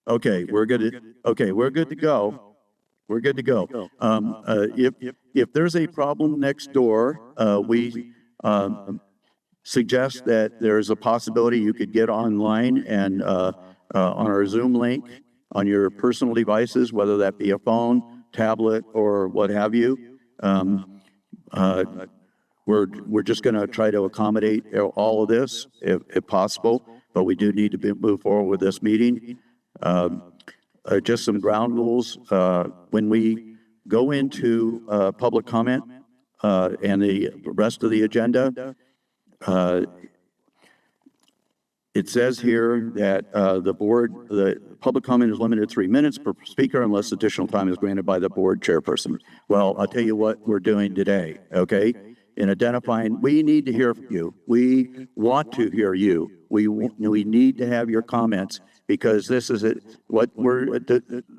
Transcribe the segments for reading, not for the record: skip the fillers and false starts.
Okay, we're good. Okay, we're good to go. We're good to go. If there's a problem next door, we suggest that there's a possibility you could get online and on our Zoom link on your personal devices, whether that be a phone, tablet, or what have you. Uh, we're just going to try to accommodate all of this if possible, but we do need to move forward with this meeting. Just some ground rules. When we go into public comment and the rest of the agenda, it says here that the public comment is limited to 3 minutes per speaker unless additional time is granted by the board chairperson. Well, I'll tell you what we're doing today, okay? In identifying, we need to hear from you. We want to hear you. We need to have your comments because this is what we're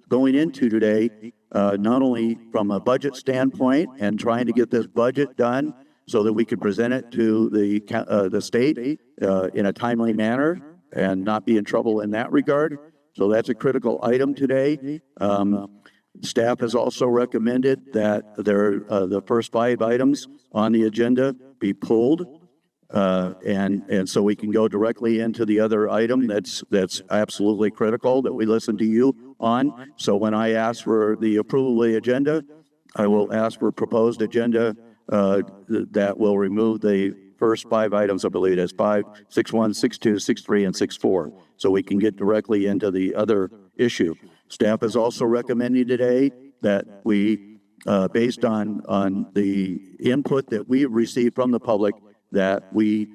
going into today, not only from a budget standpoint and trying to get this budget done so that we can present it to the state in a timely manner and not be in trouble in that regard. So that's a critical item today. Staff has also recommended that the first 5 items on the agenda be pulled. And so we can go directly into the other item that's absolutely critical that we listen to you on. So when I ask for the approval of the agenda, I will ask for proposed agenda that will remove the first 5 items. I believe it's 5, 6.1, 6.2, 6.3, and 6.4. So we can get directly into the other issue. Staff is also recommending today that we, based on the input that we have received from the public, that we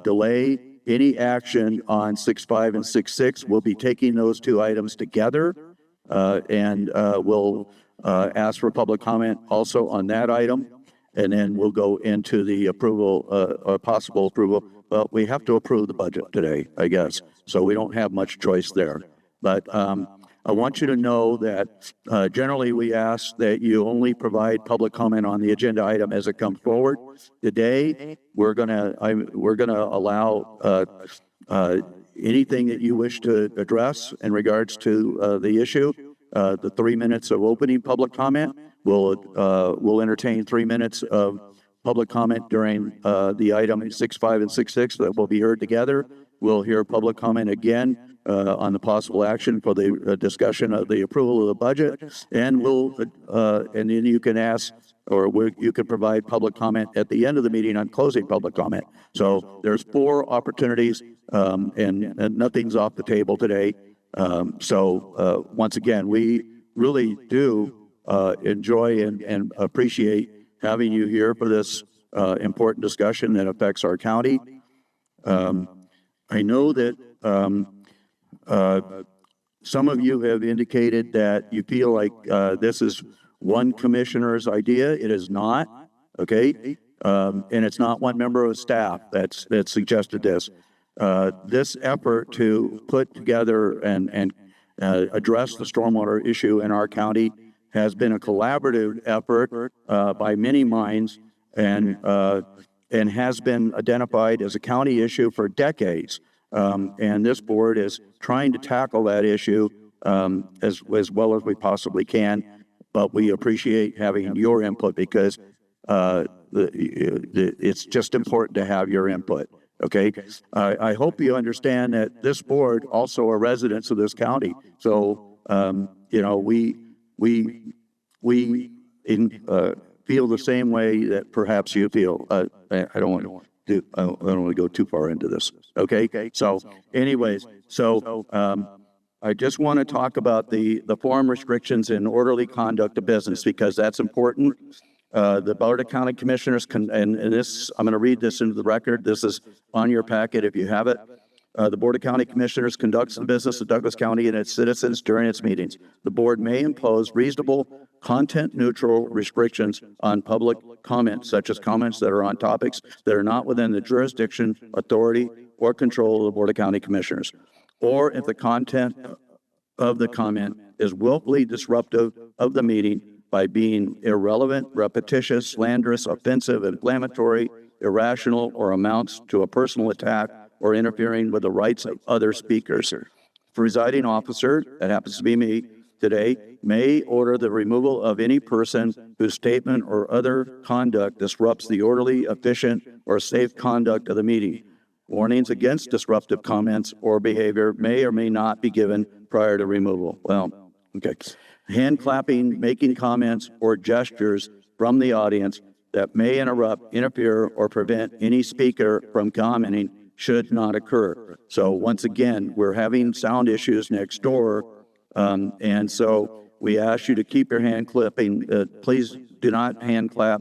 delay any action on 6.5 and 6.6. We'll be taking those 2 items together, and we'll ask for public comment also on that item, and then we'll go into the approval, or possible approval. Well, we have to approve the budget today, I guess, so we don't have much choice there. But I want you to know that generally we ask that you only provide public comment on the agenda item as it comes forward. Today, we're gonna allow anything that you wish to address in regards to the issue. The 3 minutes of opening public comment will entertain 3 minutes of public comment during the item 6.5 and 6.6 that will be heard together. We'll hear public comment again on the possible action for the discussion of the approval of the budget, and and then you can ask, or you can provide public comment at the end of the meeting on closing public comment. So there's 4 opportunities, and nothing's off the table today. Once again, we really do enjoy and appreciate having you here for this important discussion that affects our county. I know that some of you have indicated that you feel like this is one commissioner's idea. It is not, okay? And it's not one member of staff that suggested this. This effort to put together and address the stormwater issue in our county has been a collaborative effort by many minds and has been identified as a county issue for decades. And this board is trying to tackle that issue as well as we possibly can. But we appreciate having your input because it's just important to have your input. Okay. I hope you understand that this board also are residents of this county. So, we feel the same way that perhaps you feel. I don't want to go too far into this. Okay. So anyways, I just want to talk about the forum restrictions and orderly conduct of business because that's important. The Board of County Commissioners and this, I'm going to read this into the record. This is on your packet if you have it. The Board of County Commissioners conducts the business of Douglas County and its citizens during its meetings. The board may impose reasonable, content-neutral restrictions on public comments, such as comments that are on topics that are not within the jurisdiction, authority, or control of the Board of County Commissioners, or if the content of the comment is willfully disruptive of the meeting by being irrelevant, repetitious, slanderous, offensive, inflammatory, irrational, or amounts to a personal attack or interfering with the rights of other speakers. presiding officer, that happens to be me today, may order the removal of any person whose statement or other conduct disrupts the orderly, efficient, or safe conduct of the meeting. Warnings against disruptive comments or behavior may or may not be given prior to removal. Well, okay. Hand clapping, making comments, or gestures from the audience that may interrupt, interfere, or prevent any speaker from commenting should not occur. So once again, we're having sound issues next door, and so we ask you to keep your hand clapping. Please do not hand clap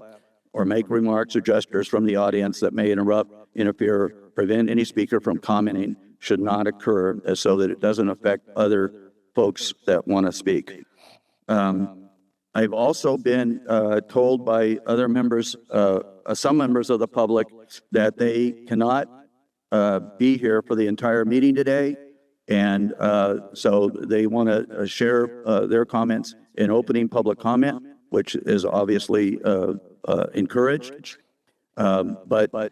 or make remarks or gestures from the audience that may interrupt, interfere, prevent any speaker from commenting should not occur, so that it doesn't affect other folks that want to speak. I've also been told by other members, some members of the public, that they cannot be here for the entire meeting today, and so they want to share their comments in opening public comment, which is obviously encouraged. But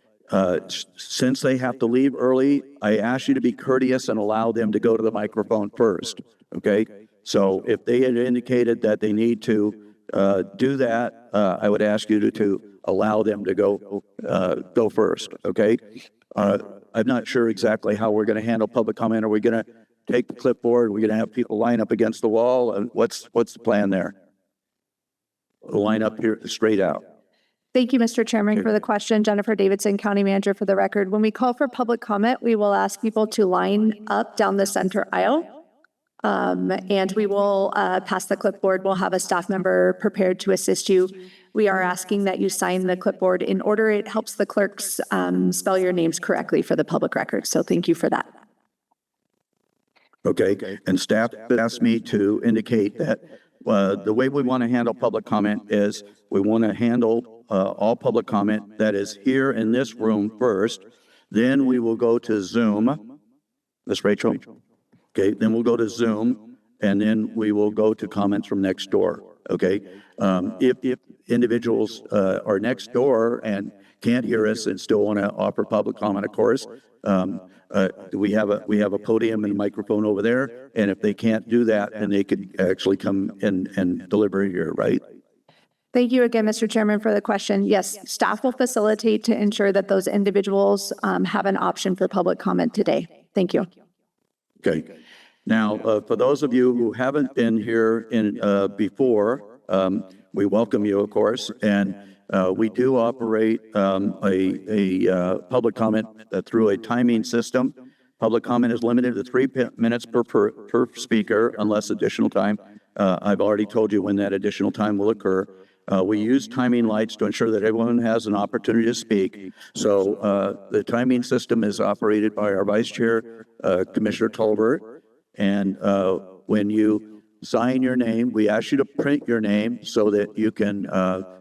since they have to leave early, I ask you to be courteous and allow them to go to the microphone first, okay? So if they had indicated that they need to do that, I would ask you to allow them to go first, okay? I'm not sure exactly how we're going to handle public comment. Are we going to take the clipboard? Are we going to have people line up against the wall? And what's the plan there? Line up here straight out. Thank you, Mr. Chairman, for the question. Jennifer Davidson, County Manager, for the record. When we call for public comment, we will ask people to line up down the center aisle. And we will pass the clipboard. We'll have a staff member prepared to assist you. We are asking that you sign the clipboard in order. It helps the clerks spell your names correctly for the public record. So thank you for that. Okay, and staff asked me to indicate that the way we want to handle public comment is we want to handle all public comment that is here in this room first. Then we will go to Zoom. Ms. Rachel? Okay, then we'll go to Zoom, and then we will go to comments from next door, okay? If individuals are next door and can't hear us and still want to offer public comment, of course, we have a podium and a microphone over there, and if they can't do that, then they could actually come and deliver here, right? Thank you again, Mr. Chairman, for the question. Yes, staff will facilitate to ensure that those individuals have an option for public comment today. Thank you. Okay. Now, for those of you who haven't been here before, we welcome you, of course, and we do operate a public comment through a timing system. Public comment is limited to 3 minutes per speaker unless additional time. I've already told you when that additional time will occur. We use timing lights to ensure that everyone has an opportunity to speak. So the timing system is operated by our Vice Chair, Commissioner Tolbert. And when you sign your name, we ask you to print your name so that you can,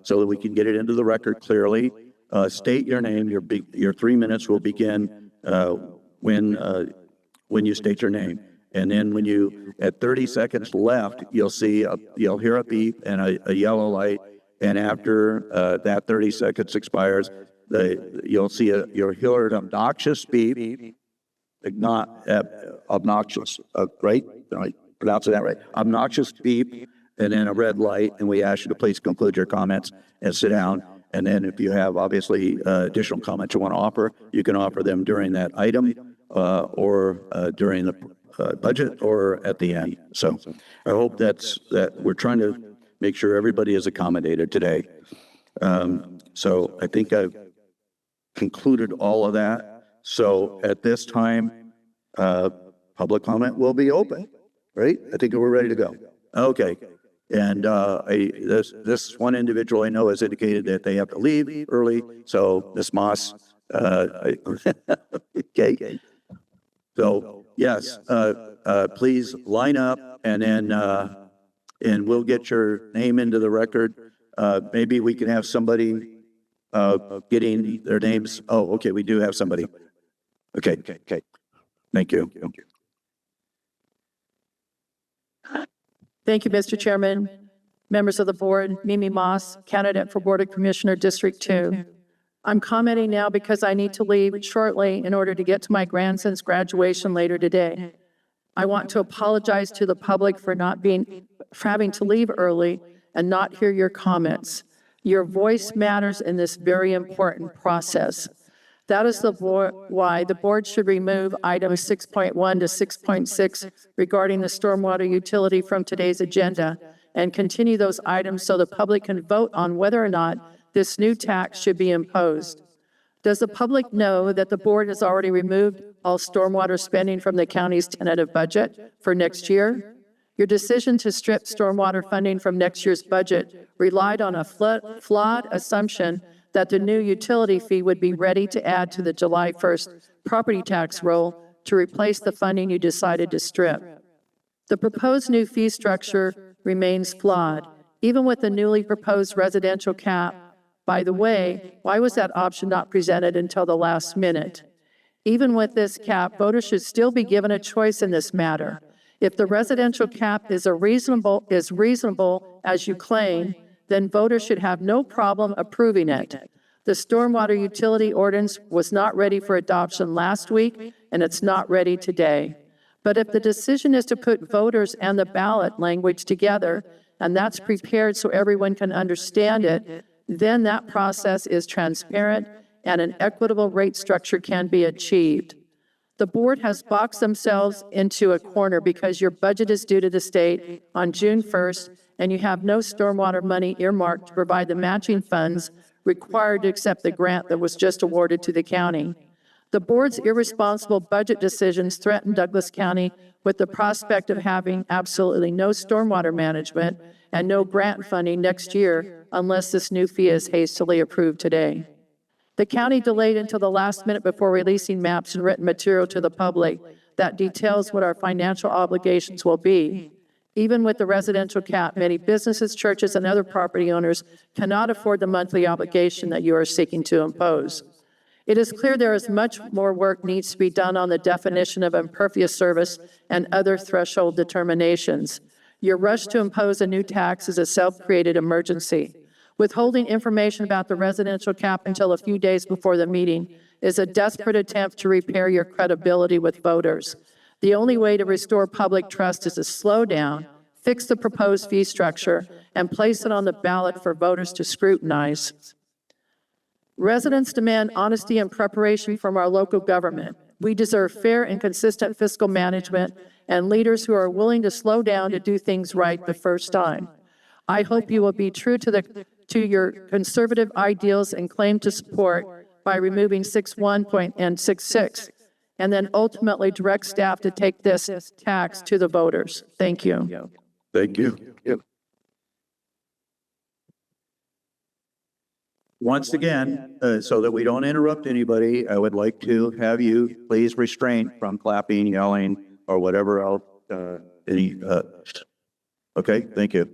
so that we can get it into the record clearly. State your name. Your 3 minutes will begin when you state your name. And then when you, at 30 seconds left, you'll hear a beep and a yellow light. And after that 30 seconds expires, you'll hear an obnoxious beep. Not obnoxious, right? Am I pronouncing that right? Obnoxious beep, and then a red light, and we ask you to please conclude your comments and sit down. And then if you have obviously additional comments you want to offer, you can offer them during that item or during the budget or at the end. So I hope that we're trying to make sure everybody is accommodated today. So I think I've concluded all of that. So at this time, public comment will be open, right? I think we're ready to go. Okay. And this one individual I know has indicated that they have to leave early. So Ms. Moss, okay. So yes, please line up, and then and we'll get your name into the record. Maybe we can have somebody getting their names. Oh, okay, we do have somebody. Okay. Thank you. Thank you, Mr. Chairman. Members of the board, Mimi Moss, candidate for Board of Commissioner District 2. I'm commenting now because I need to leave shortly in order to get to my grandson's graduation later today. I want to apologize to the public for for having to leave early and not hear your comments. Your voice matters in this very important process. That is why the board should remove items 6.1 to 6.6 regarding the stormwater utility from today's agenda and continue those items so the public can vote on whether or not this new tax should be imposed. Does the public know that the board has already removed all stormwater spending from the county's tentative budget for next year? Your decision to strip stormwater funding from next year's budget relied on a flawed assumption that the new utility fee would be ready to add to the July 1st property tax roll to replace the funding you decided to strip. The proposed new fee structure remains flawed, even with the newly proposed residential cap. By the way, why was that option not presented until the last minute? Even with this cap, voters should still be given a choice in this matter. If the residential cap is reasonable as you claim, then voters should have no problem approving it. The stormwater utility ordinance was not ready for adoption last week, and it's not ready today. But if the decision is to put voters and the ballot language together, and that's prepared so everyone can understand it, then that process is transparent and an equitable rate structure can be achieved. The board has boxed themselves into a corner because your budget is due to the state on June 1st, and you have no stormwater money earmarked to provide the matching funds required to accept the grant that was just awarded to the county. The board's irresponsible budget decisions threaten Douglas County with the prospect of having absolutely no stormwater management and no grant funding next year unless this new fee is hastily approved today. The county delayed until the last minute before releasing maps and written material to the public that details what our financial obligations will be. Even with the residential cap, many businesses, churches, and other property owners cannot afford the monthly obligation that you are seeking to impose. It is clear there is much more work needs to be done on the definition of impervious service and other threshold determinations. Your rush to impose a new tax is a self-created emergency. Withholding information about the residential cap until a few days before the meeting is a desperate attempt to repair your credibility with voters. The only way to restore public trust is to slow down, fix the proposed fee structure, and place it on the ballot for voters to scrutinize. Residents demand honesty and preparation from our local government. We deserve fair and consistent fiscal management and leaders who are willing to slow down to do things right the first time. I hope you will be true to your conservative ideals and claim to support by removing 6.1 and 6.6, and then ultimately direct staff to take this tax to the voters. Thank you. Thank you. Once again, so that we don't interrupt anybody, I would like to have you please restrain from clapping, yelling, or whatever else. Okay, thank you.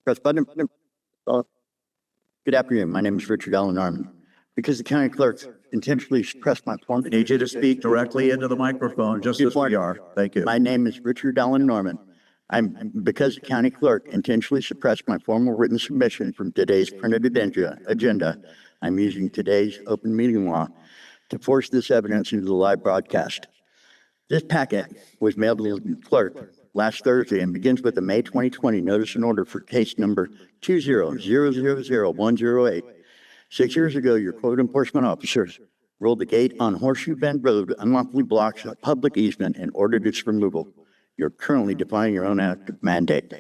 Press button. Good afternoon. My name is Richard Allen Norman. Because the county clerk intentionally suppressed my form. I need you to speak directly into the microphone, just as we are. Thank you. My name is Richard Allen Norman. Because the county clerk intentionally suppressed my formal written submission from today's printed agenda, I'm using today's open meeting law to force this evidence into the live broadcast. This packet was mailed to the clerk last Thursday and begins with the May 2020 notice and order for case number 2000108. 6 years ago, your code enforcement officers rolled the gate on Horseshoe Bend Road, unlawfully blocks a public easement and ordered its removal. You're currently defying your own act of mandate.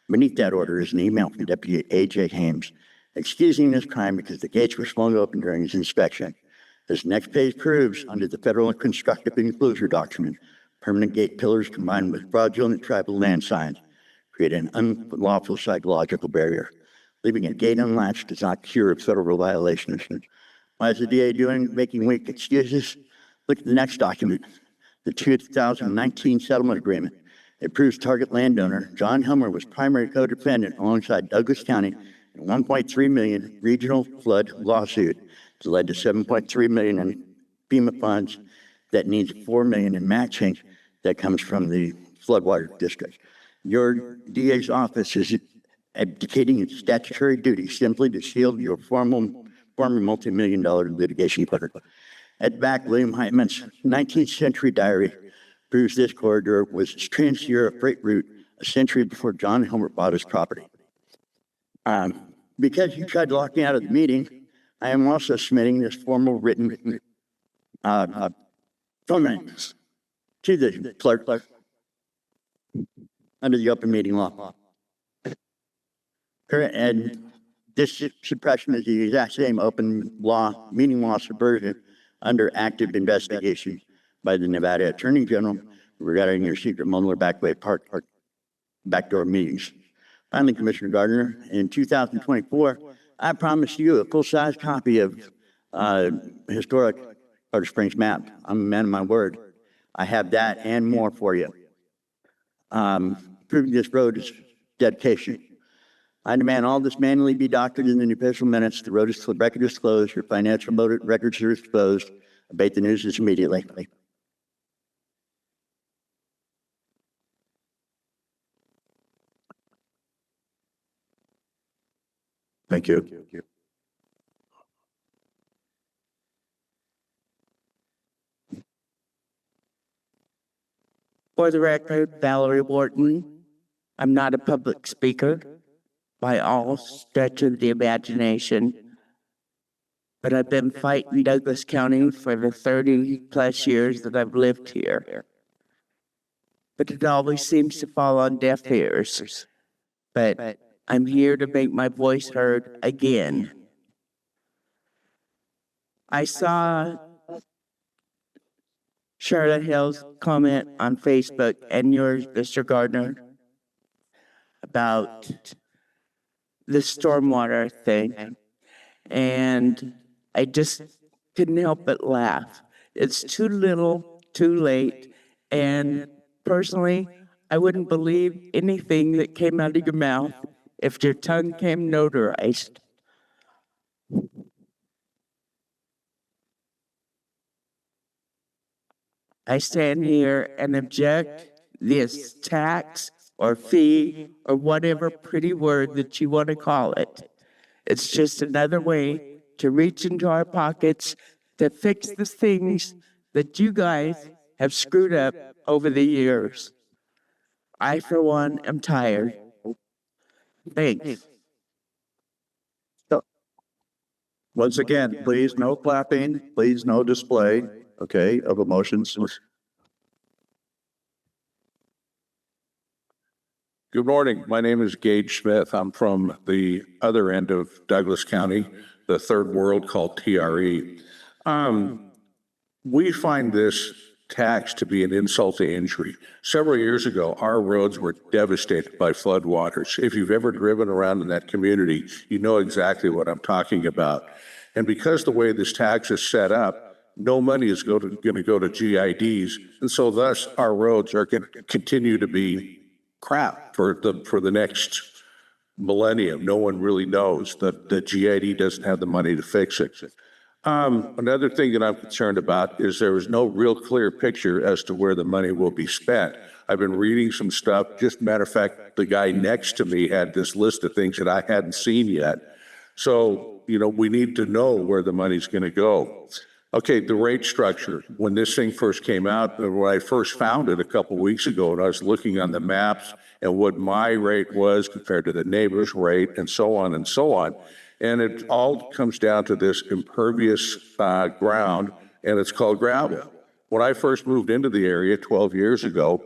Beneath that order is an email from Deputy A.J. Hames excusing this crime because the gates were swung open during his inspection. This next page proves, under the federal constructive enclosure doctrine, permanent gate pillars combined with fraudulent tribal land signs create an unlawful psychological barrier. Leaving a gate unlatched does not cure federal violations. Why is the DA making weak excuses? Look at the next document, the 2019 settlement agreement. It proves target landowner John Helmer was primary co-defendant alongside Douglas County in $1.3 million regional flood lawsuit that led to $7.3 million in FEMA funds that needs $4 million in matching that comes from the floodwater district. Your DA's office is abdicating its statutory duty simply to shield your former multi-million-dollar litigation clerk. At back, William Heitman's 19th century diary proves this corridor was its trans-Sierra freight route a century before John Hilbert bought his property. Because you tried to lock me out of the meeting, I am also submitting this formal written comment to the clerk under the open meeting law. And this suppression is the exact same open law, meeting law subversion under active investigation by the Nevada Attorney General regarding your secret Mueller backdoor meetings. Finally, Commissioner Gardner, in 2024, I promised you a full-size copy of historic Colorado Springs map. I'm a man of my word. I have that and more for you. Proving this road is dedication. I demand all this manually be doctored in the official minutes. The road is record is closed. Your financial records are exposed. Abate the nuisance immediately. Thank you. For the record, Valerie Wharton. I'm not a public speaker by all stretch of the imagination, but I've been fighting Douglas County for the 30-plus years that I've lived here. But it always seems to fall on deaf ears. But I'm here to make my voice heard again. I saw Charlotte Hill's comment on Facebook and yours, Mr. Gardner, about the stormwater thing. And I just couldn't help but laugh. It's too little, too late. And personally, I wouldn't believe anything that came out of your mouth if your tongue came notarized. I stand here and object this tax or fee or whatever pretty word that you want to call it. It's just another way to reach into our pockets to fix the things that you guys have screwed up over the years. I, for one, am tired. Thanks. Once again, please, no clapping, please, no display, okay, of emotions. Good morning. My name is Gage Smith. I'm from the other end of Douglas County, the third world called TRE. We find this tax to be an insult to injury. Several years ago, our roads were devastated by floodwaters. If you've ever driven around in that community, you know exactly what I'm talking about. And because the way this tax is set up, no money is going to go to GIDs, and so thus our roads are going to continue to be crap for the next millennium. No one really knows that the GID doesn't have the money to fix it. Another thing that I'm concerned about is there is no real clear picture as to where the money will be spent. I've been reading some stuff. Just matter of fact, the guy next to me had this list of things that I hadn't seen yet. So, you know, we need to know where the money's going to go. Okay, the rate structure. When this thing first came out, when I first found it a couple of weeks ago, and I was looking on the maps and what my rate was compared to the neighbor's rate and so on and so on. And it all comes down to this impervious ground, and it's called gravel. When I first moved into the area 12 years ago,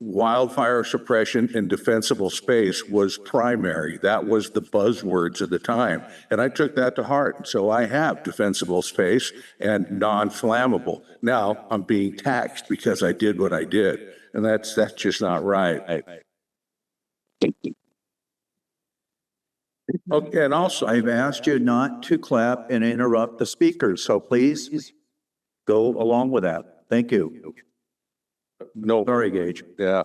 wildfire suppression and defensible space was primary. That was the buzzwords at the time. And I took that to heart. So I have defensible space and non-flammable. Now I'm being taxed because I did what I did. And that's just not right. Okay, and also, I've asked you not to clap and interrupt the speakers, so please go along with that. Thank you. No. Sorry, Gage. Yeah.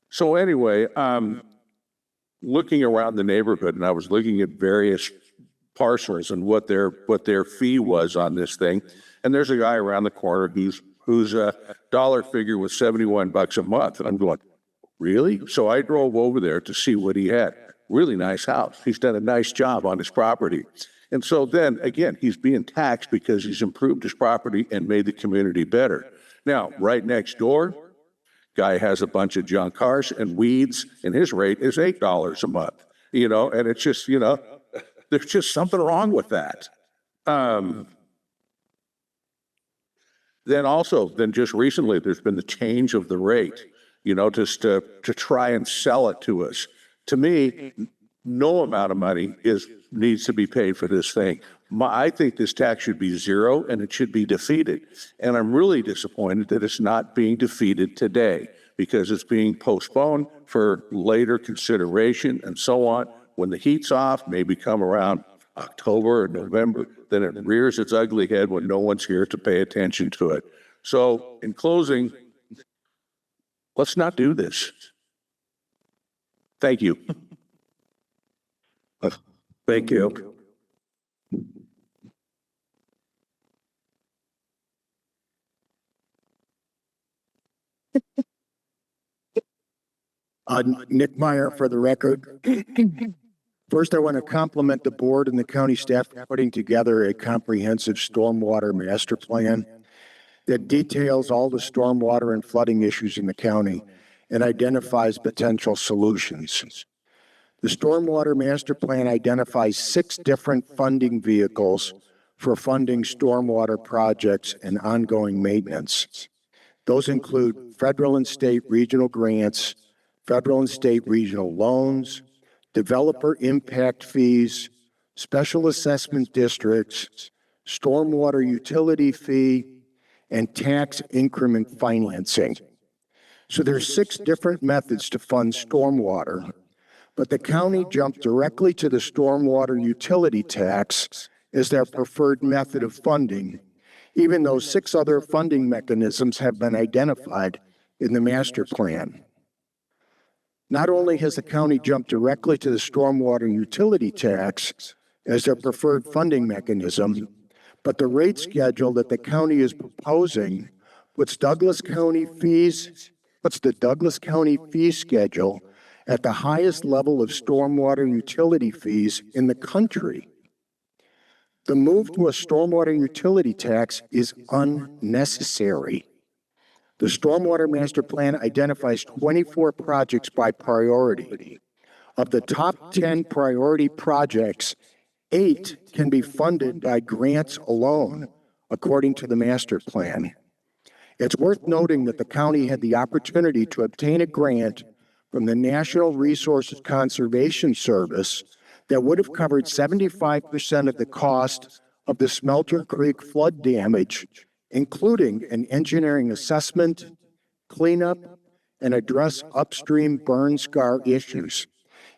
So anyway, looking around the neighborhood, and I was looking at various parcels and what their fee was on this thing. And there's a guy around the corner whose dollar figure was $71 a month. And I'm going, really? So I drove over there to see what he had. Really nice house. He's done a nice job on his property. And so then, again, he's being taxed because he's improved his property and made the community better. Now, right next door, guy has a bunch of junk cars and weeds, and his rate is $8 a month, and it's just, there's just something wrong with that. Then just recently, there's been the change of the rate, just to try and sell it to us. To me, no amount of money needs to be paid for this thing. I think this tax should be zero and it should be defeated. And I'm really disappointed that it's not being defeated today because it's being postponed for later consideration and so on. When the heat's off, maybe come around October or November, then it rears its ugly head when no one's here to pay attention to it. So in closing, let's not do this. Thank you. Thank you. Nick Meyer for the record. First, I want to compliment the board and the county staff for putting together a comprehensive stormwater master plan that details all the stormwater and flooding issues in the county and identifies potential solutions. The stormwater master plan identifies 6 different funding vehicles for funding stormwater projects and ongoing maintenance. Those include federal and state regional grants, federal and state regional loans, developer impact fees, special assessment districts, stormwater utility fee, and tax increment financing. So there's 6 different methods to fund stormwater, but the county jumped directly to the stormwater utility tax as their preferred method of funding, even though 6 other funding mechanisms have been identified in the master plan. Not only has the county jumped directly to the stormwater utility tax as their preferred funding mechanism, but the rate schedule that the county is proposing puts the Douglas County fee schedule at the highest level of stormwater utility fees in the country. The move to a stormwater utility tax is unnecessary. The Stormwater Master Plan identifies 24 projects by priority. Of the top 10 priority projects, 8 can be funded by grants alone, according to the master plan. It's worth noting that the county had the opportunity to obtain a grant from the National Resources Conservation Service that would have covered 75% of the cost of the Smelter Creek flood damage, including an engineering assessment, cleanup, and address upstream burn scar issues.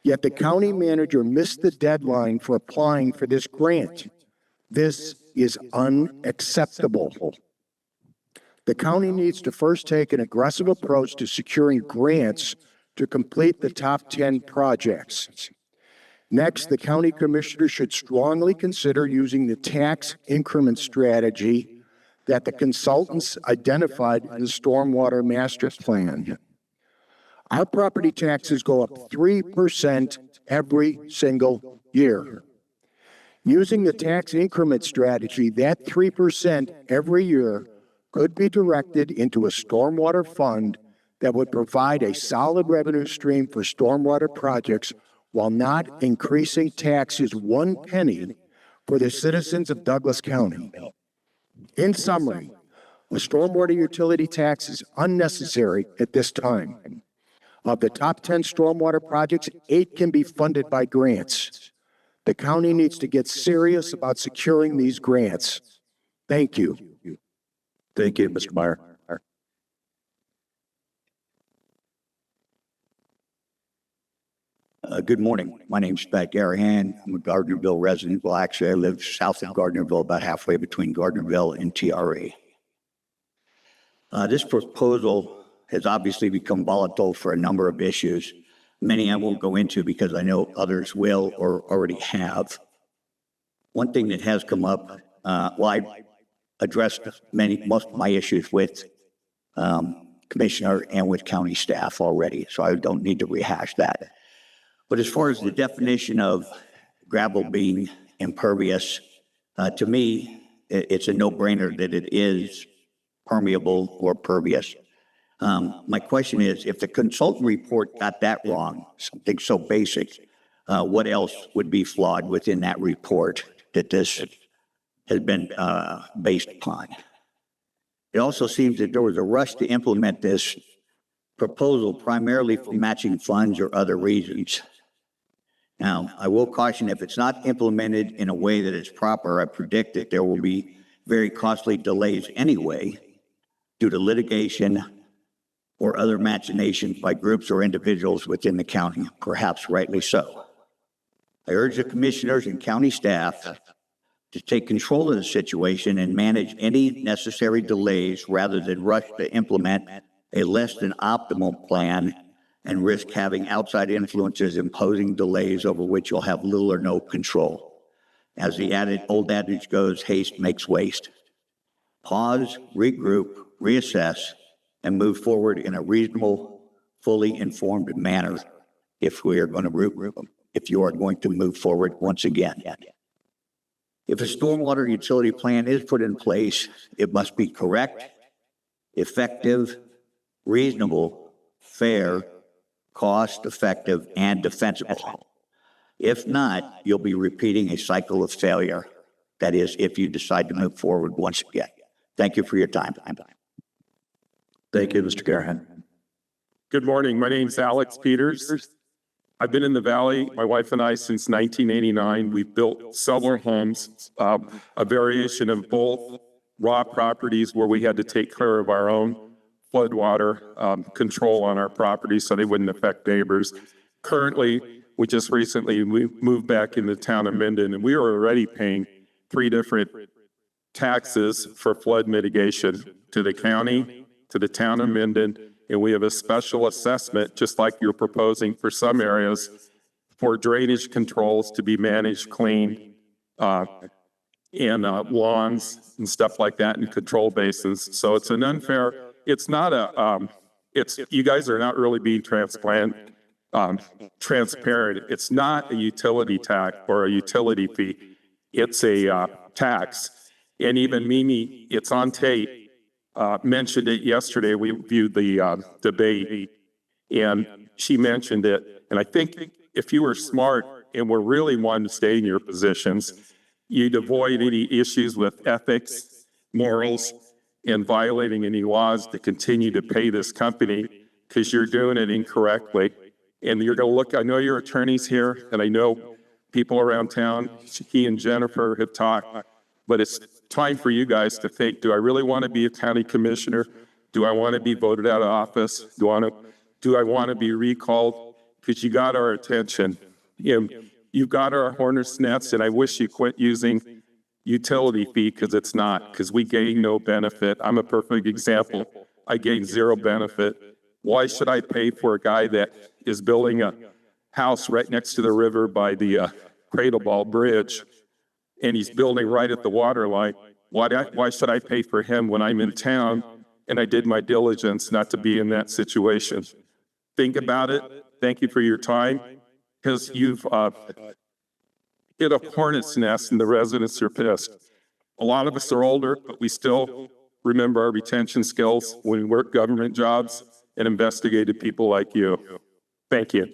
Yet the county manager missed the deadline for applying for this grant. This is unacceptable. The county needs to first take an aggressive approach to securing grants to complete the top 10 projects. Next, the county commissioner should strongly consider using the tax increment strategy that the consultants identified in the Stormwater Master Plan. Our property taxes go up 3% every single year. Using the tax increment strategy, that 3% every year could be directed into a stormwater fund that would provide a solid revenue stream for stormwater projects while not increasing taxes 1 penny for the citizens of Douglas County. In summary, a stormwater utility tax is unnecessary at this time. Of the top 10 stormwater projects, 8 can be funded by grants. The county needs to get serious about securing these grants. Thank you. Thank you, Mr. Meyer. Good morning. My name's Pat Garahan. I'm a Gardnerville resident. Well, actually, I live south of Gardnerville, about halfway between Gardnerville and TRA. This proposal has obviously become volatile for a number of issues. Many I won't go into because I know others will or already have. One thing that has come up, I addressed most of my issues with commissioner and with county staff already, so I don't need to rehash that. But as far as the definition of gravel being impervious, to me, it's a no-brainer that it is permeable or pervious. My question is, if the consultant report got that wrong, something so basic, what else would be flawed within that report that this has been based upon? It also seems that there was a rush to implement this proposal primarily for matching funds or other reasons. Now, I will caution, if it's not implemented in a way that is proper, I predict that there will be very costly delays anyway due to litigation or other machinations by groups or individuals within the county, perhaps rightly so. I urge the commissioners and county staff to take control of the situation and manage any necessary delays rather than rush to implement a less than optimal plan and risk having outside influences imposing delays over which you'll have little or no control. As the old adage goes, haste makes waste. Pause, regroup, reassess, and move forward in a reasonable, fully informed manner if you are going to move forward once again. If a stormwater utility plan is put in place, it must be correct, effective, reasonable, fair, cost-effective, and defensible. If not, you'll be repeating a cycle of failure. That is, if you decide to move forward once again. Thank you for your time. Thank you, Mr. Garahan. Good morning. My name's Alex Peters. I've been in the Valley, my wife and I, since 1989. We've built several homes, a variation of both raw properties where we had to take care of our own floodwater control on our property so they wouldn't affect neighbors. Currently, we just recently moved back in the town of Minden, and we are already paying 3 different taxes for flood mitigation to the county, to the town of Minden, and we have a special assessment, just like you're proposing for some areas, for drainage controls to be managed clean, and lawns and stuff like that, and control basins. So it's an unfair, it's not a, you guys are not really being transparent. It's not a utility tax or a utility fee. It's a tax. And even Mimi, it's on tape, mentioned it yesterday. We viewed the debate, and she mentioned it. And I think if you were smart and were really wanting to stay in your positions, you'd avoid any issues with ethics, morals, and violating any laws to continue to pay this company, because you're doing it incorrectly. And you're going to look, I know your attorneys here, and I know people around town, he and Jennifer have talked, but it's time for you guys to think, do I really want to be a county commissioner? Do I want to be voted out of office? Do I want to be recalled? Because you got our attention. You got our hornet's nest, and I wish you quit using utility fee, because it's not, because we gain no benefit. I'm a perfect example. I gain 0 benefit. Why should I pay for a guy that is building a house right next to the river by the Cradleball Bridge, and he's building right at the water line? Why should I pay for him when I'm in town and I did my diligence not to be in that situation? Think about it. Thank you for your time, because you've hit a hornet's nest and the residents are pissed. A lot of us are older, but we still remember our retention skills when we work government jobs and investigated people like you. Thank you.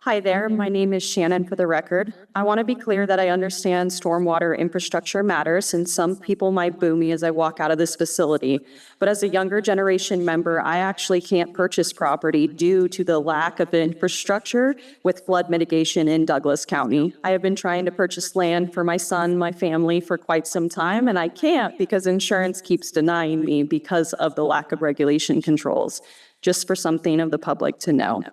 Hi there, my name is Shannon for the record. I want to be clear that I understand stormwater infrastructure matters, and some people might boo me as I walk out of this facility. But as a younger generation member, I actually can't purchase property due to the lack of infrastructure with flood mitigation in Douglas County. I have been trying to purchase land for my son, my family for quite some time, and I can't because insurance keeps denying me because of the lack of regulation controls, just for something of the public to know.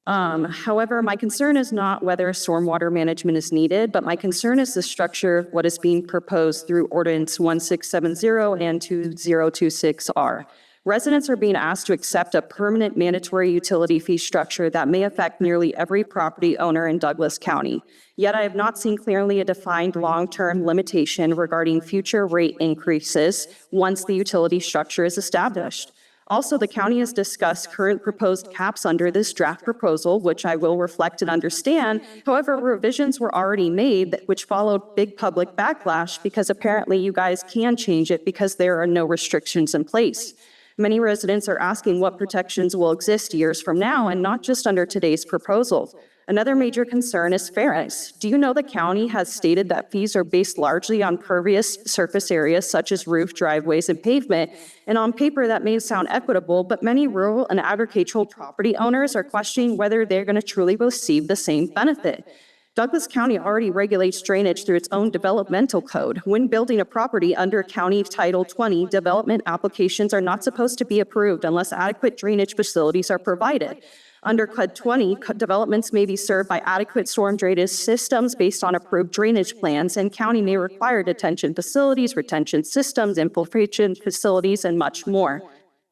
However, my concern is not whether stormwater management is needed, but my concern is the structure of what is being proposed through Ordinance 1670 and 2026R. Residents are being asked to accept a permanent mandatory utility fee structure that may affect nearly every property owner in Douglas County. Yet I have not seen clearly a defined long-term limitation regarding future rate increases once the utility structure is established. Also, the county has discussed current proposed caps under this draft proposal, which I will reflect and understand. However, revisions were already made, which followed big public backlash because apparently you guys can change it because there are no restrictions in place. Many residents are asking what protections will exist years from now and not just under today's proposal. Another major concern is fairness. Do you know the county has stated that fees are based largely on pervious surface areas such as roof, driveways, and pavement? And on paper, that may sound equitable, but many rural and agricultural property owners are questioning whether they're going to truly receive the same benefit. Douglas County already regulates drainage through its own developmental code. When building a property under County Title 20, development applications are not supposed to be approved unless adequate drainage facilities are provided. Under CUD 20, developments may be served by adequate storm drainage systems based on approved drainage plans, and county may require detention facilities, retention systems, infiltration facilities, and much more.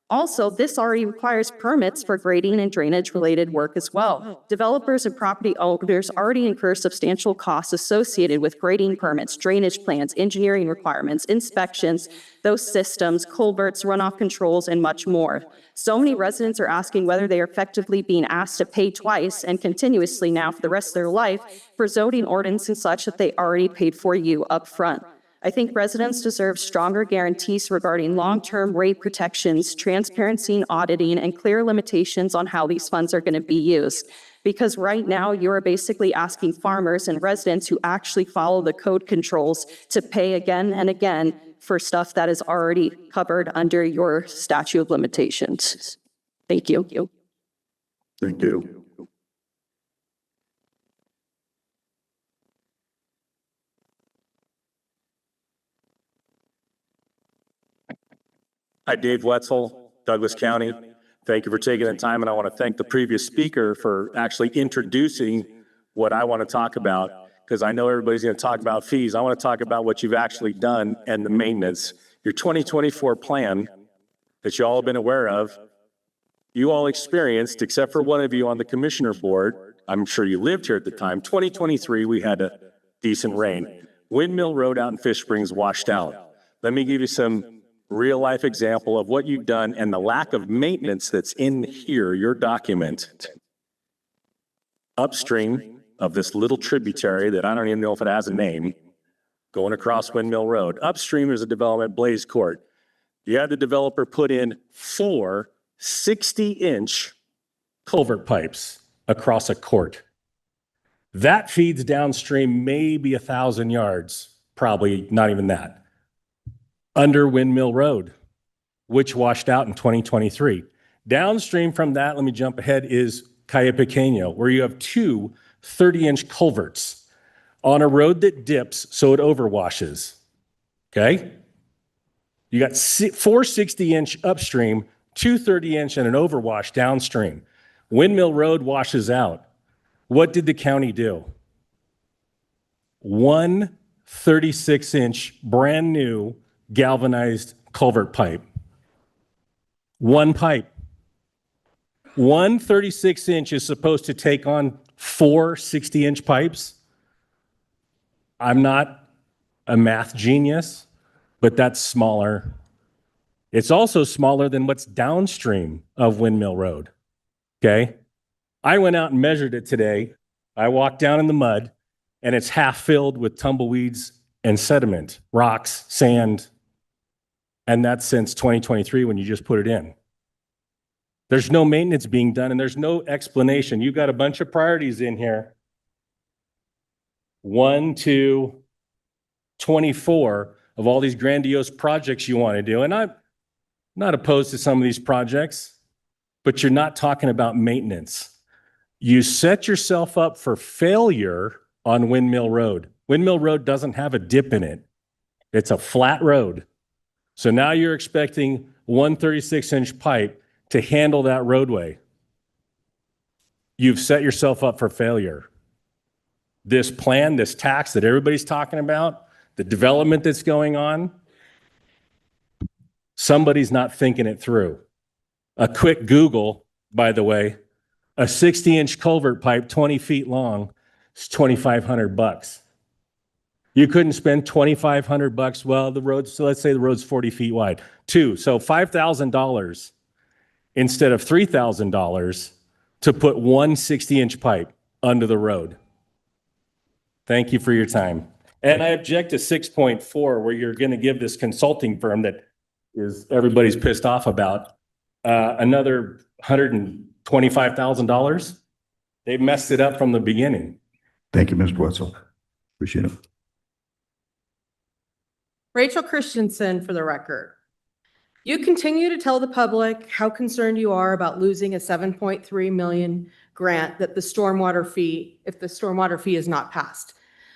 Also, this already requires permits for grading and drainage-related work as well. Developers and property owners already incur substantial costs associated with grading permits, drainage plans, engineering requirements, inspections, those systems, culverts, runoff controls, and much more. So many residents are asking whether they are effectively being asked to pay twice and continuously now for the rest of their life for zoning ordinances such that they already paid for you up front. I think residents deserve stronger guarantees regarding long-term rate protections, transparency in auditing, and clear limitations on how these funds are going to be used. Because right now, you're basically asking farmers and residents who actually follow the code controls to pay again and again for stuff that is already covered under your statute of limitations. Thank you. Thank you. Hi, Dave Wetzel, Douglas County. Thank you for taking the time, and I want to thank the previous speaker for actually introducing what I want to talk about, because I know everybody's going to talk about fees. I want to talk about what you've actually done and the maintenance. Your 2024 plan that you all have been aware of, you all experienced, except for one of you on the commissioner board, I'm sure you lived here at the time, 2023, we had a decent rain. Windmill Road out in Fish Springs washed out. Let me give you some real life example of what you've done and the lack of maintenance that's in here, your document. Upstream of this little tributary that I don't even know if it has a name, going across Windmill Road. Upstream is a development, Blaze Court. You had the developer put in 4 60-inch culvert pipes across a court. That feeds downstream maybe 1,000 yards, probably not even that, under Windmill Road, which washed out in 2023. Downstream from that, let me jump ahead, is Calle Pequeño, where you have 2 30-inch culverts on a road that dips so it overwashes, okay? You got 4 60-inch upstream, 2 30-inch, and an overwash downstream. Windmill Road washes out. What did the county do? 1 36-inch brand new galvanized culvert pipe. 1 pipe. 1 36-inch is supposed to take on 4 60-inch pipes. I'm not a math genius, but that's smaller. It's also smaller than what's downstream of Windmill Road, okay? I went out and measured it today. I walked down in the mud, and it's half filled with tumbleweeds and sediment, rocks, sand, and that's since 2023 when you just put it in. There's no maintenance being done, and there's no explanation. You've got a bunch of priorities in here. 1, 2, 24 of all these grandiose projects you want to do. And I'm not opposed to some of these projects, but you're not talking about maintenance. You set yourself up for failure on Windmill Road. Windmill Road doesn't have a dip in it. It's a flat road. So now you're expecting 1 36-inch pipe to handle that roadway. You've set yourself up for failure. This plan, this tax that everybody's talking about, the development that's going on, Somebody's not thinking it through. A quick Google, by the way, a 60-inch culvert pipe, 20 feet long, is $2,500. You couldn't spend $2,500. Well, the road's, so let's say the road's 40 feet wide. So $5,000 instead of $3,000 to put one 60-inch pipe under the road. Thank you for your time. And I object to 6.4, where you're going to give this consulting firm that is everybody's pissed off about another $125,000. They've messed it up from the beginning. Thank you, Mr. Wetzel. Appreciate it. Rachel Christensen, for the record. You continue to tell the public how concerned you are about losing a 7.3 million grant that the stormwater fee, if the stormwater fee is not passed.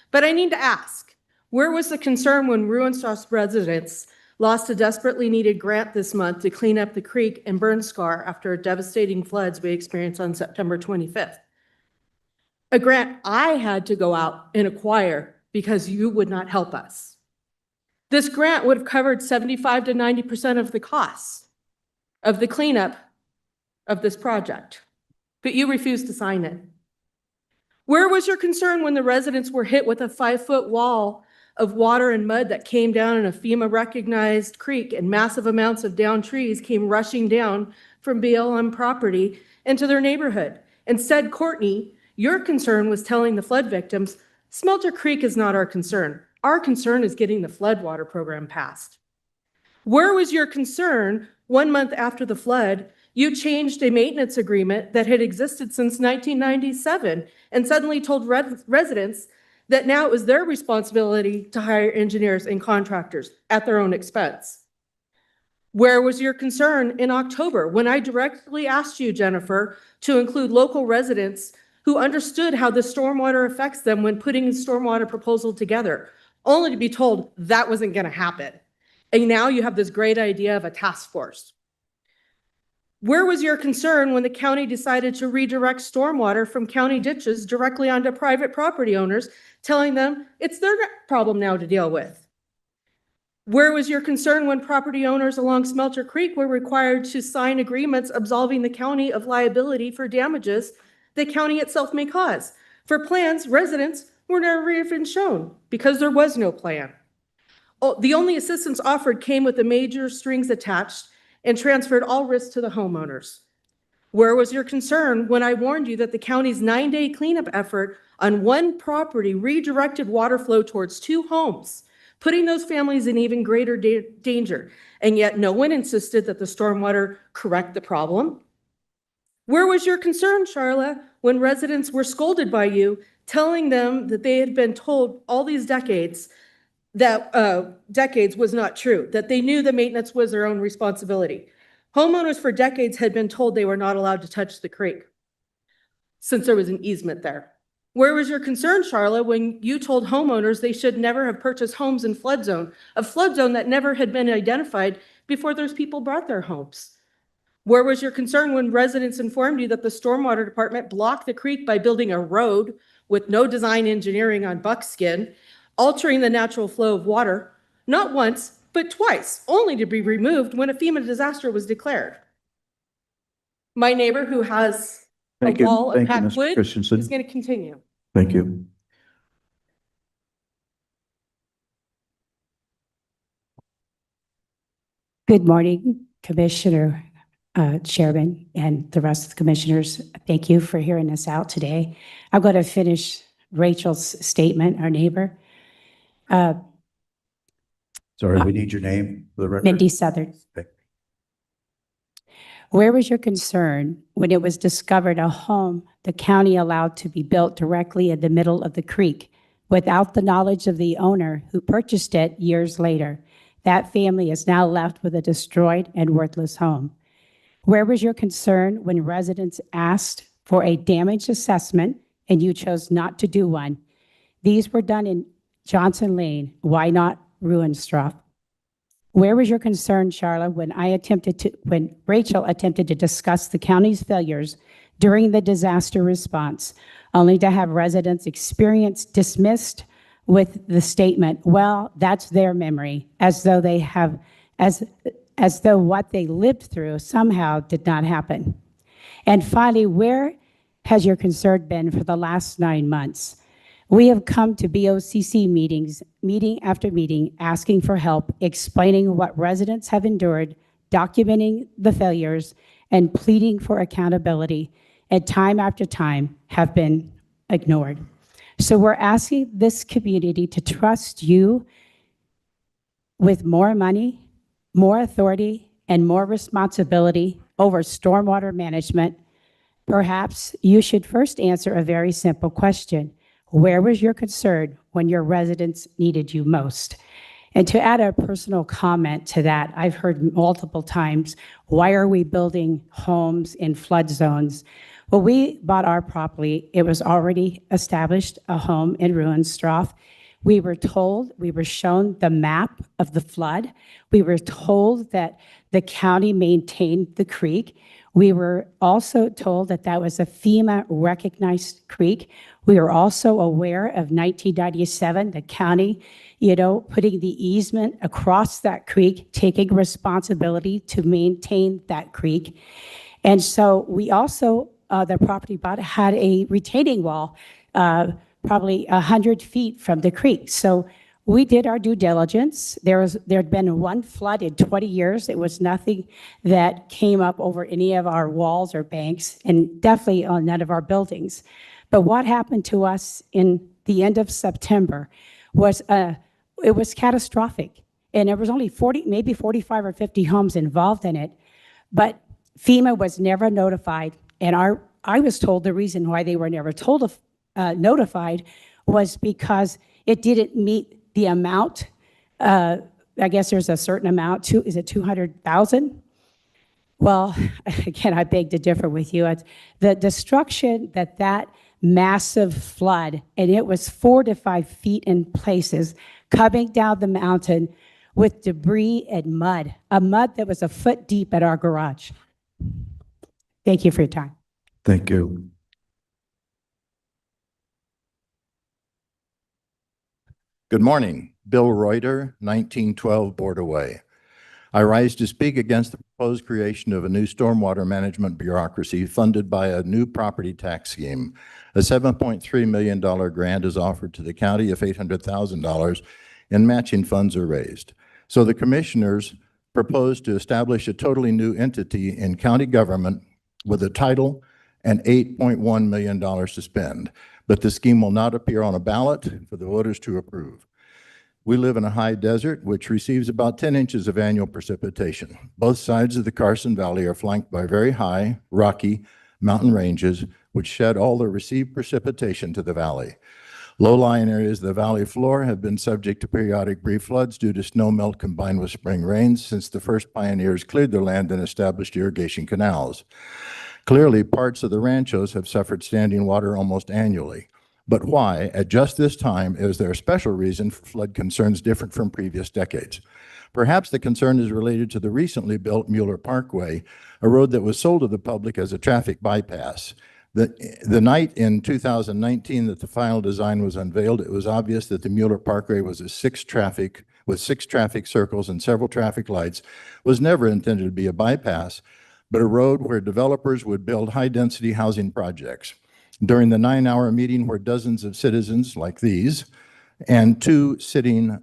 But I need to ask, where was the concern when Ruinstrasse residents lost a desperately needed grant this month to clean up the creek and burn scar after devastating floods we experienced on September 25th? A grant I had to go out and acquire because you would not help us. This grant would have covered 75 to 90% of the costs of the cleanup of this project, but you refused to sign it. Where was your concern when the residents were hit with a 5-foot wall of water and mud that came down in a FEMA-recognized creek and massive amounts of downed trees came rushing down from BLM property into their neighborhood? Instead, Courtney, your concern was telling the flood victims, Smelter Creek is not our concern. Our concern is getting the floodwater program passed. Where was your concern 1 month after the flood? You changed a maintenance agreement that had existed since 1997 and suddenly told residents that now it was their responsibility to hire engineers and contractors at their own expense. Where was your concern in October when I directly asked you, Jennifer, to include local residents who understood how the stormwater affects them when putting a stormwater proposal together, only to be told that wasn't going to happen? And now you have this great idea of a task force. Where was your concern when the county decided to redirect stormwater from county ditches directly onto private property owners, telling them it's their problem now to deal with? Where was your concern when property owners along Smelter Creek were required to sign agreements absolving the county of liability for damages the county itself may cause for plans residents were never even shown because there was no plan? The only assistance offered came with the major strings attached and transferred all risk to the homeowners. Where was your concern when I warned you that the county's 9-day cleanup effort on one property redirected water flow towards 2 homes, putting those families in even greater danger, and yet no one insisted that the stormwater correct the problem? Where was your concern, Charla, when residents were scolded by you, telling them that they had been told all these decades that decades was not true, that they knew the maintenance was their own responsibility? Homeowners for decades had been told they were not allowed to touch the creek since there was an easement there. Where was your concern, Charla, when you told homeowners they should never have purchased homes in flood zone, a flood zone that never had been identified before those people bought their homes? Where was your concern when residents informed you that the stormwater department blocked the creek by building a road with no design engineering on buckskin, altering the natural flow of water, not once, but twice, only to be removed when a FEMA disaster was declared? My neighbor who has a wall of packed wood is going to continue. Thank you. Good morning, Commissioner, Chairman, and the rest of the commissioners. Thank you for hearing us out today. I'm going to finish Rachel's statement, our neighbor. Sorry, we need your name for the record. Mindy Southern. Okay. Where was your concern when it was discovered a home the county allowed to be built directly in the middle of the creek without the knowledge of the owner who purchased it years later? That family is now left with a destroyed and worthless home. Where was your concern when residents asked for a damage assessment and you chose not to do one? These were done in Johnson Lane. Why not Ruinstrasse? Where was your concern, Charla, when Rachel attempted to discuss the county's failures during the disaster response, only to have residents' experience dismissed with the statement, well, that's their memory, as though they have, as as though what they lived through somehow did not happen. And finally, where has your concern been for the last 9 months? We have come to BOCC meetings, meeting after meeting, asking for help, explaining what residents have endured, documenting the failures, and pleading for accountability, and time after time have been ignored. So we're asking this community to trust you with more money, more authority, and more responsibility over stormwater management. Perhaps you should first answer a very simple question. Where was your concern when your residents needed you most? And to add a personal comment to that, I've heard multiple times, why are we building homes in flood zones? Well, we bought our property. It was already established, a home in Ruhenstroff. We were told, we were shown the map of the flood. We were told that the county maintained the creek. We were also told that that was a FEMA-recognized creek. We were also aware of 1997, the county, putting the easement across that creek, taking responsibility to maintain that creek. And so we also, the property bought had a retaining wall, probably 100 feet from the creek. So we did our due diligence. There had been one flood in 20 years. It was nothing that came up over any of our walls or banks, and definitely on none of our buildings. But what happened to us in the end of September was, it was catastrophic. And there was only 40, maybe 45 or 50 homes involved in it. But FEMA was never notified. And I was told the reason why they were never notified was because it didn't meet the amount. I guess there's a certain amount, is it 200,000? Well, again, I beg to differ with you. The destruction that massive flood, and it was 4 to 5 feet in places, coming down the mountain with debris and mud, a mud that was a foot deep at our garage. Thank you for your time. Thank you. Good morning. Bill Reuter, 1912 Board Way. I rise to speak against the proposed creation of a new stormwater management bureaucracy funded by a new property tax scheme. A $7.3 million grant is offered to the county if $800,000 in matching funds are raised. So the commissioners propose to establish a totally new entity in county government with a title and $8.1 million to spend. But the scheme will not appear on a ballot for the voters to approve. We live in a high desert which receives about 10 inches of annual precipitation. Both sides of the Carson Valley are flanked by very high, rocky mountain ranges which shed all the received precipitation to the valley. Low-lying areas of the valley floor have been subject to periodic brief floods due to snow melt combined with spring rains since the first pioneers cleared their land and established irrigation canals. Clearly, parts of the ranchos have suffered standing water almost annually. But why, at just this time, is there a special reason for flood concerns different from previous decades? Perhaps the concern is related to the recently built Mueller Parkway, a road that was sold to the public as a traffic bypass. The night in 2019 that the final design was unveiled, it was obvious that the Mueller Parkway was with 6 traffic circles and several traffic lights, was never intended to be a bypass, but a road where developers would build high-density housing projects. During the 9-hour meeting where dozens of citizens like these and 2 sitting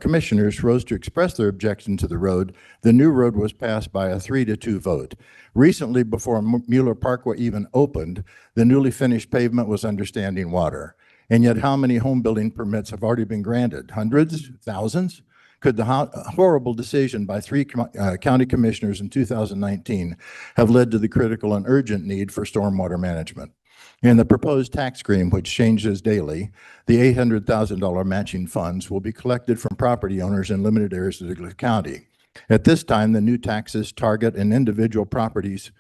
commissioners rose to express their objection to the road, the new road was passed by a 3-2 vote. Recently, before Mueller Parkway even opened, the newly finished pavement was under standing water. And yet how many home building permits have already been granted? Hundreds? Thousands? Could the horrible decision by 3 county commissioners in 2019 have led to the critical and urgent need for stormwater management? In the proposed tax scheme, which changes daily, the $800,000 matching funds will be collected from property owners in limited areas of the county. At this time, the new taxes target an individual property's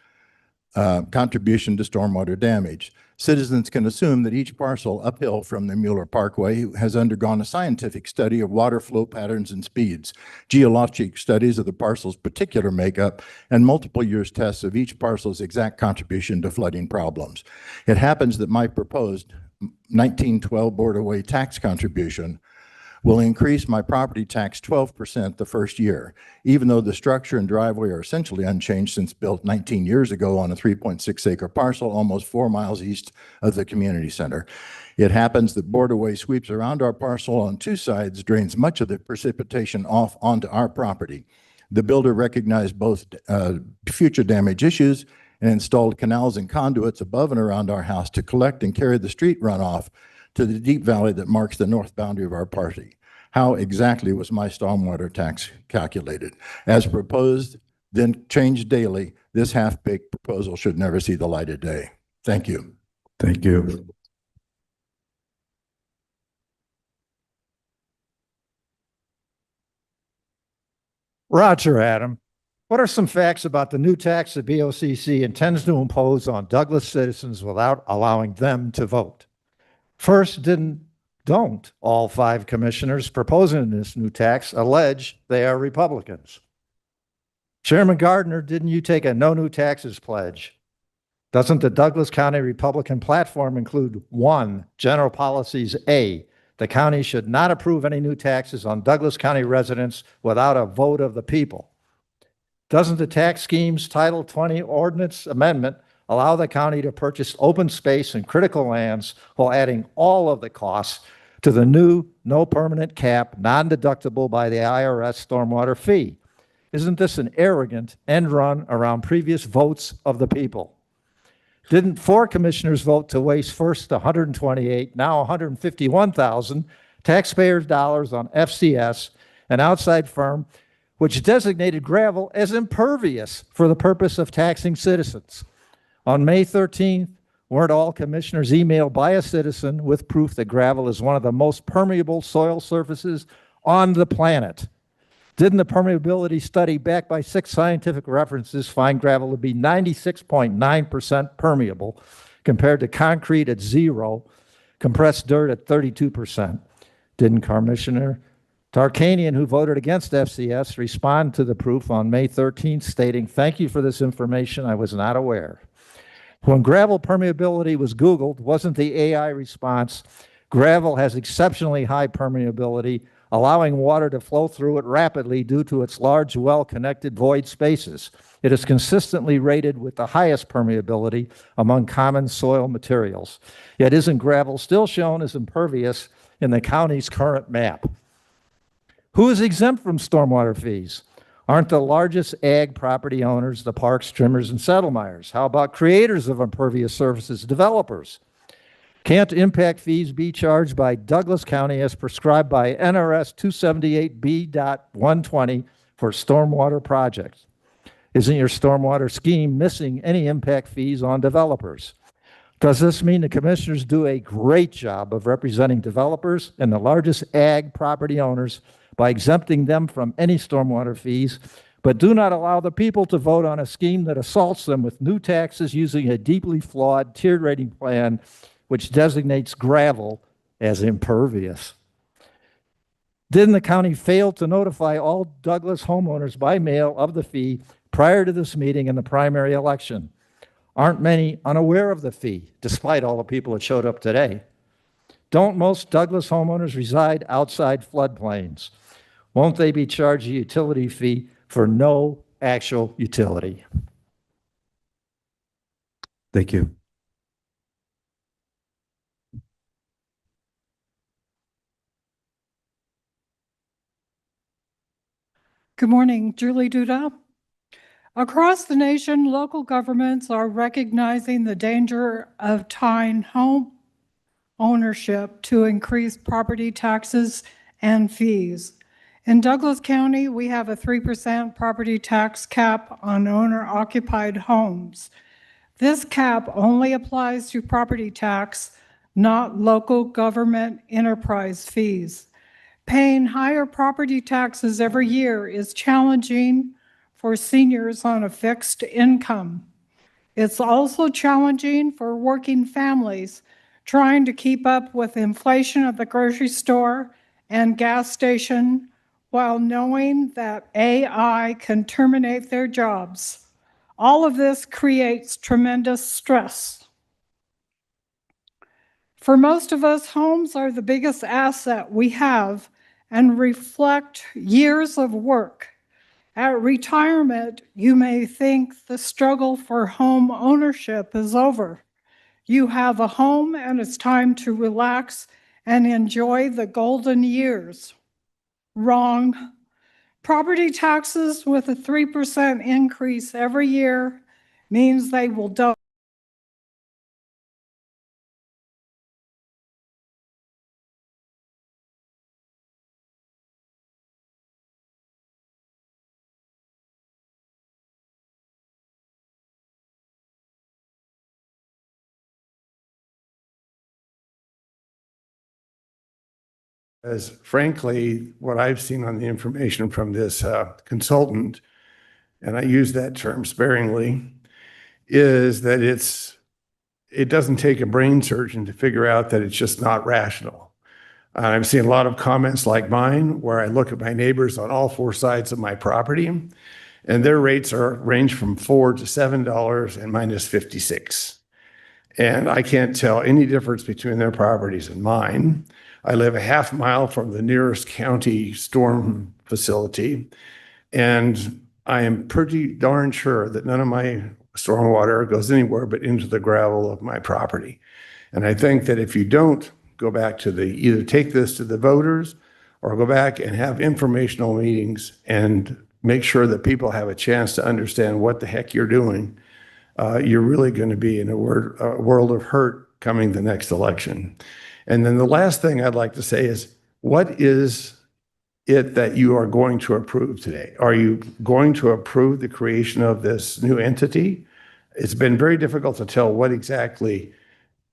contribution to stormwater damage. Citizens can assume that each parcel uphill from the Mueller Parkway has undergone a scientific study of water flow patterns and speeds, geologic studies of the parcel's particular makeup, and multiple years tests of each parcel's exact contribution to flooding problems. It happens that my proposed 1912 Board Way tax contribution will increase my property tax 12% the first year, even though the structure and driveway are essentially unchanged since built 19 years ago on a 3.6 acre parcel almost 4 miles east of the community center. It happens that Borderway sweeps around our parcel on 2 sides, drains much of the precipitation off onto our property. The builder recognized both future damage issues and installed canals and conduits above and around our house to collect and carry the street runoff to the deep valley that marks the north boundary of our property. How exactly was my stormwater tax calculated? As proposed, then changed daily, this half-baked proposal should never see the light of day. Thank you. Thank you. Roger, Adam. What are some facts about the new tax the BOCC intends to impose on Douglas citizens without allowing them to vote? First, don't all 5 commissioners proposing this new tax allege they are Republicans? Chairman Gardner, didn't you take a no new taxes pledge? Doesn't the Douglas County Republican platform include 1, general policies A, the county should not approve any new taxes on Douglas County residents without a vote of the people? Doesn't the tax scheme's Title 20 ordinance amendment allow the county to purchase open space and critical lands while adding all of the costs to the new no permanent cap, non-deductible by the IRS stormwater fee? Isn't this an arrogant end run around previous votes of the people? Didn't 4 commissioners vote to waste first 128, now 151,000 taxpayers' dollars on FCS, an outside firm which designated gravel as impervious for the purpose of taxing citizens? On May 13th, weren't all commissioners emailed by a citizen with proof that gravel is one of the most permeable soil surfaces on the planet? Didn't the permeability study backed by 6 scientific references find gravel to be 96.9% permeable compared to concrete at 0%, compressed dirt at 32%? Didn't Commissioner Tarkanian, who voted against FCS, respond to the proof on May 13th, stating, "Thank you for this information. I was not aware"? When gravel permeability was Googled, wasn't the AI response, "Gravel has exceptionally high permeability, allowing water to flow through it rapidly due to its large, well-connected void spaces. It is consistently rated with the highest permeability among common soil materials. Yet isn't gravel still shown as impervious in the county's current map?" Who is exempt from stormwater fees? Aren't the largest ag property owners the parks, trimmers, and settlemires? How about creators of impervious surfaces, developers? Can't impact fees be charged by Douglas County as prescribed by NRS 278B.120 for stormwater projects? Isn't your stormwater scheme missing any impact fees on developers? Does this mean the commissioners do a great job of representing developers and the largest ag property owners by exempting them from any stormwater fees, but do not allow the people to vote on a scheme that assaults them with new taxes using a deeply flawed tiered rating plan which designates gravel as impervious? Didn't the county fail to notify all Douglas homeowners by mail of the fee prior to this meeting in the primary election? Aren't many unaware of the fee, despite all the people that showed up today? Don't most Douglas homeowners reside outside floodplains? Won't they be charged a utility fee for no actual utility? Thank you. Good morning, Julie Duda. Across the nation, local governments are recognizing the danger of tying home ownership to increased property taxes and fees. In Douglas County, we have a 3% property tax cap on owner-occupied homes. This cap only applies to property tax, not local government enterprise fees. Paying higher property taxes every year is challenging for seniors on a fixed income. It's also challenging for working families trying to keep up with inflation at the grocery store and gas station while knowing that AI can terminate their jobs. All of this creates tremendous stress. For most of us, homes are the biggest asset we have and reflect years of work. At retirement, you may think the struggle for home ownership is over. You have a home and it's time to relax and enjoy the golden years. Wrong. Property taxes with a 3% increase every year means they will double. As frankly, what I've seen on the information from this consultant, and I use that term sparingly, is that it doesn't take a brain surgeon to figure out that it's just not rational. I've seen a lot of comments like mine where I look at my neighbors on all four sides of my property, and their rates range from $4 to $7 and mine is 56. And I can't tell any difference between their properties and mine. I live a half mile from the nearest county storm facility, and I am pretty darn sure that none of my stormwater goes anywhere but into the gravel of my property. And I think that if you don't go back to either take this to the voters or go back and have informational meetings and make sure that people have a chance to understand what the heck you're doing, you're really going to be in a world of hurt coming the next election. And then the last thing I'd like to say is, what is it that you are going to approve today? Are you going to approve the creation of this new entity? It's been very difficult to tell what exactly,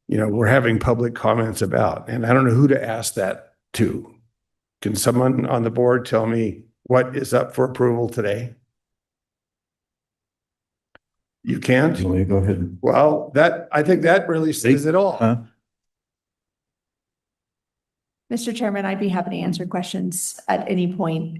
we're having public comments about, and I don't know who to ask that to. Can someone on the board tell me what is up for approval today? You can't? Go ahead. Well, I think that really says it all. Mr. Chairman, I'd be happy to answer questions at any point,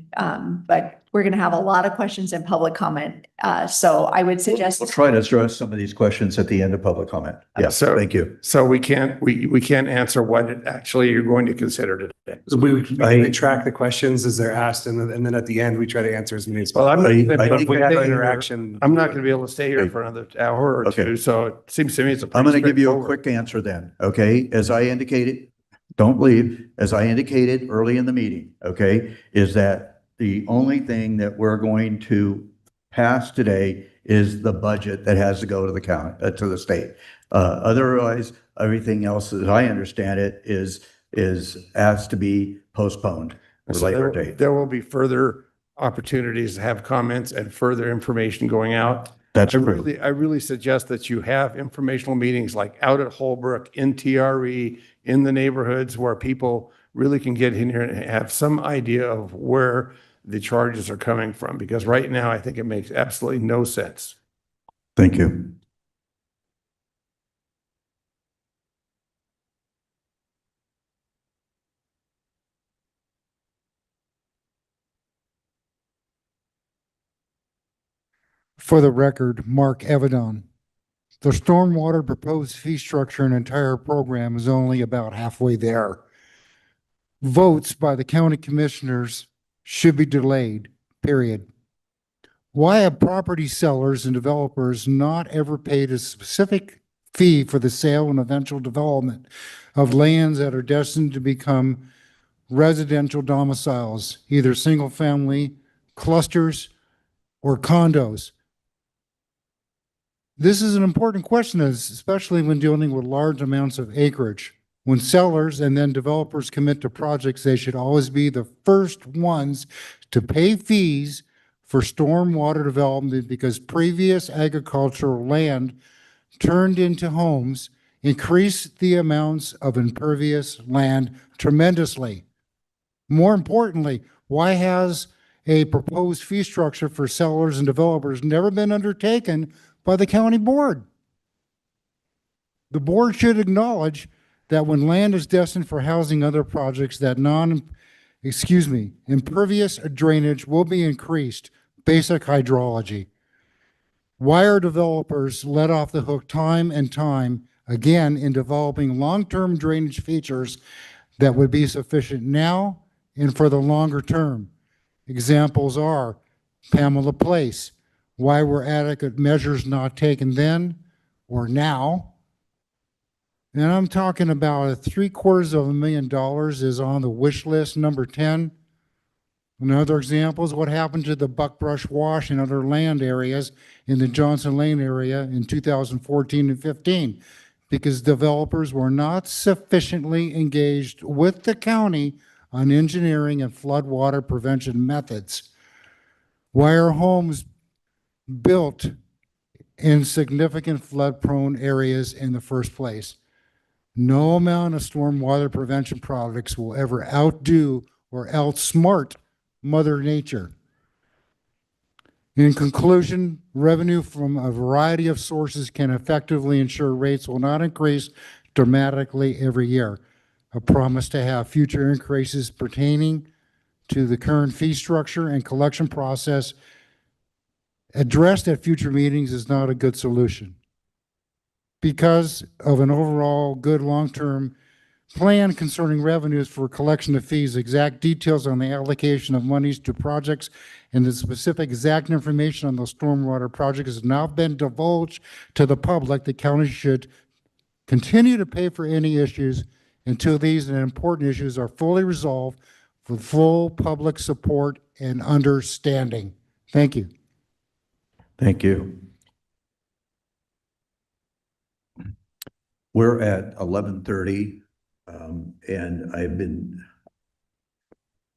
but we're going to have a lot of questions in public comment. So I would suggest. We'll try to address some of these questions at the end of public comment. Yes, thank you. So we can't answer what actually you're going to consider today. So we track the questions as they're asked, and then at the end, we try to answer as many as possible. Well, If we have interaction. I'm not going to be able to stay here for another hour or two, so it seems to me it's I'm going to give you a quick answer then, okay? As I indicated, don't leave, as I indicated early in the meeting, okay, is that the only thing that we're going to pass today is the budget that has to go to the county, to the state. Otherwise, everything else, as I understand it, is asked to be postponed for So later date. there will be further opportunities to have comments and further information going out. That's I true. really suggest that you have informational meetings like out at Holbrook, in TRE, in the neighborhoods where people really can get in here and have some idea of where the charges are coming from. Because right now, I think it makes absolutely no sense. Thank you. For the record, Mark Evidon. The stormwater proposed fee structure and entire program is only about halfway there. Votes by the county commissioners should be delayed, period. Why have property sellers and developers not ever paid a specific fee for the sale and eventual development of lands that are destined to become residential domiciles, either single-family, clusters, or condos? This is an important question, especially when dealing with large amounts of acreage. When sellers and then developers commit to projects, they should always be the first ones to pay fees for stormwater development because previous agricultural land turned into homes increased the amounts of impervious land tremendously. More importantly, why has a proposed fee structure for sellers and developers never been undertaken by the county board? The board should acknowledge that when land is destined for housing other projects, that impervious drainage will be increased, basic hydrology. Why are developers let off the hook time and time again in developing long-term drainage features that would be sufficient now and for the longer term. Examples are Pamela Place. Why were adequate measures not taken then or now? And I'm talking about $750,000 is on the wish list, number 10. Another example is what happened to the Buckbrush Wash and other land areas in the Johnson Lane area in 2014 and 15, because developers were not sufficiently engaged with the county on engineering and floodwater prevention methods. Why are homes built in significant flood-prone areas in the first place? No amount of stormwater prevention products will ever outdo or outsmart Mother Nature. In conclusion, revenue from a variety of sources can effectively ensure rates will not increase dramatically every year. A promise to have future increases pertaining to the current fee structure and collection process addressed at future meetings is not a good solution. Because of an overall good long-term plan concerning revenues for collection of fees, exact details on the allocation of monies to projects and the specific exact information on those stormwater projects has now been divulged to the public. The county should continue to pay for any issues until these and important issues are fully resolved with full public support and understanding. Thank you. Thank you. We're at 11:30, and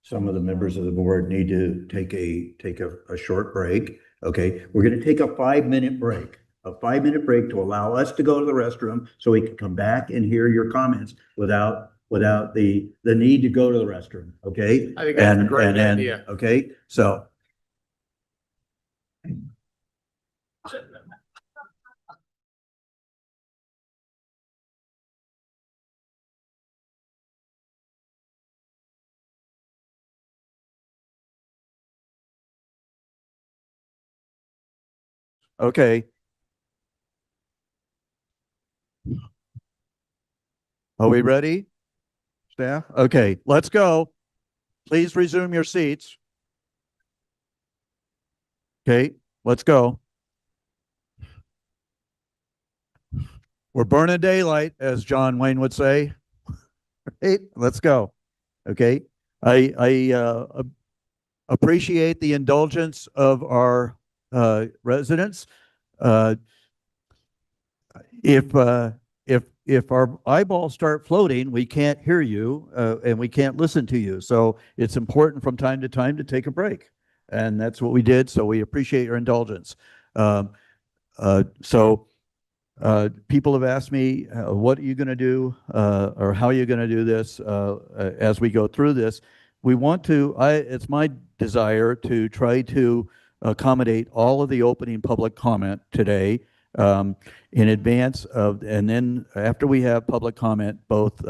some of the members of the board need to take a short break. Okay, we're going to take a 5-minute break. A 5-minute break to allow us to go to the restroom so we can come back and hear your comments without the need to go to the restroom. Okay. I think that's a great idea. Okay, so. Okay. Are we ready? Staff? Okay, let's go. Please resume your seats. Okay, let's go. We're burning daylight, as John Wayne would say. Right, let's go. Okay, I appreciate the indulgence of our residents. If our eyeballs start floating, we can't hear you and we can't listen to you. So it's important from time to time to take a break. And that's what we did. So we appreciate your indulgence. People have asked me, what are you going to do or how are you going to do this as we go through this? We want to, it's my desire to try to accommodate all of the opening public comment today in advance of, and then after we have public comment, both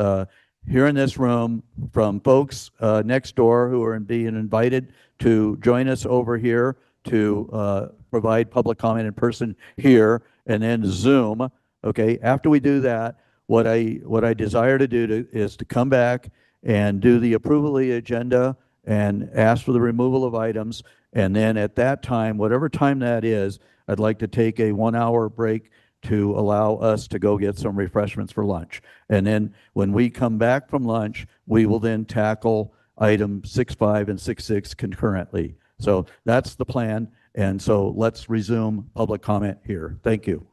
here in this room from folks next door who are being invited to join us over here to provide public comment in person here, and then Zoom. Okay, after we do that, what I desire to do is to come back and do the approval of the agenda and ask for the removal of items. And then at that time, whatever time that is, I'd like to take a 1-hour break to allow us to go get some refreshments for lunch. And then when we come back from lunch, we will then tackle item 6.5 and 6.6 concurrently. So that's the plan. And so let's resume public comment here. Thank you.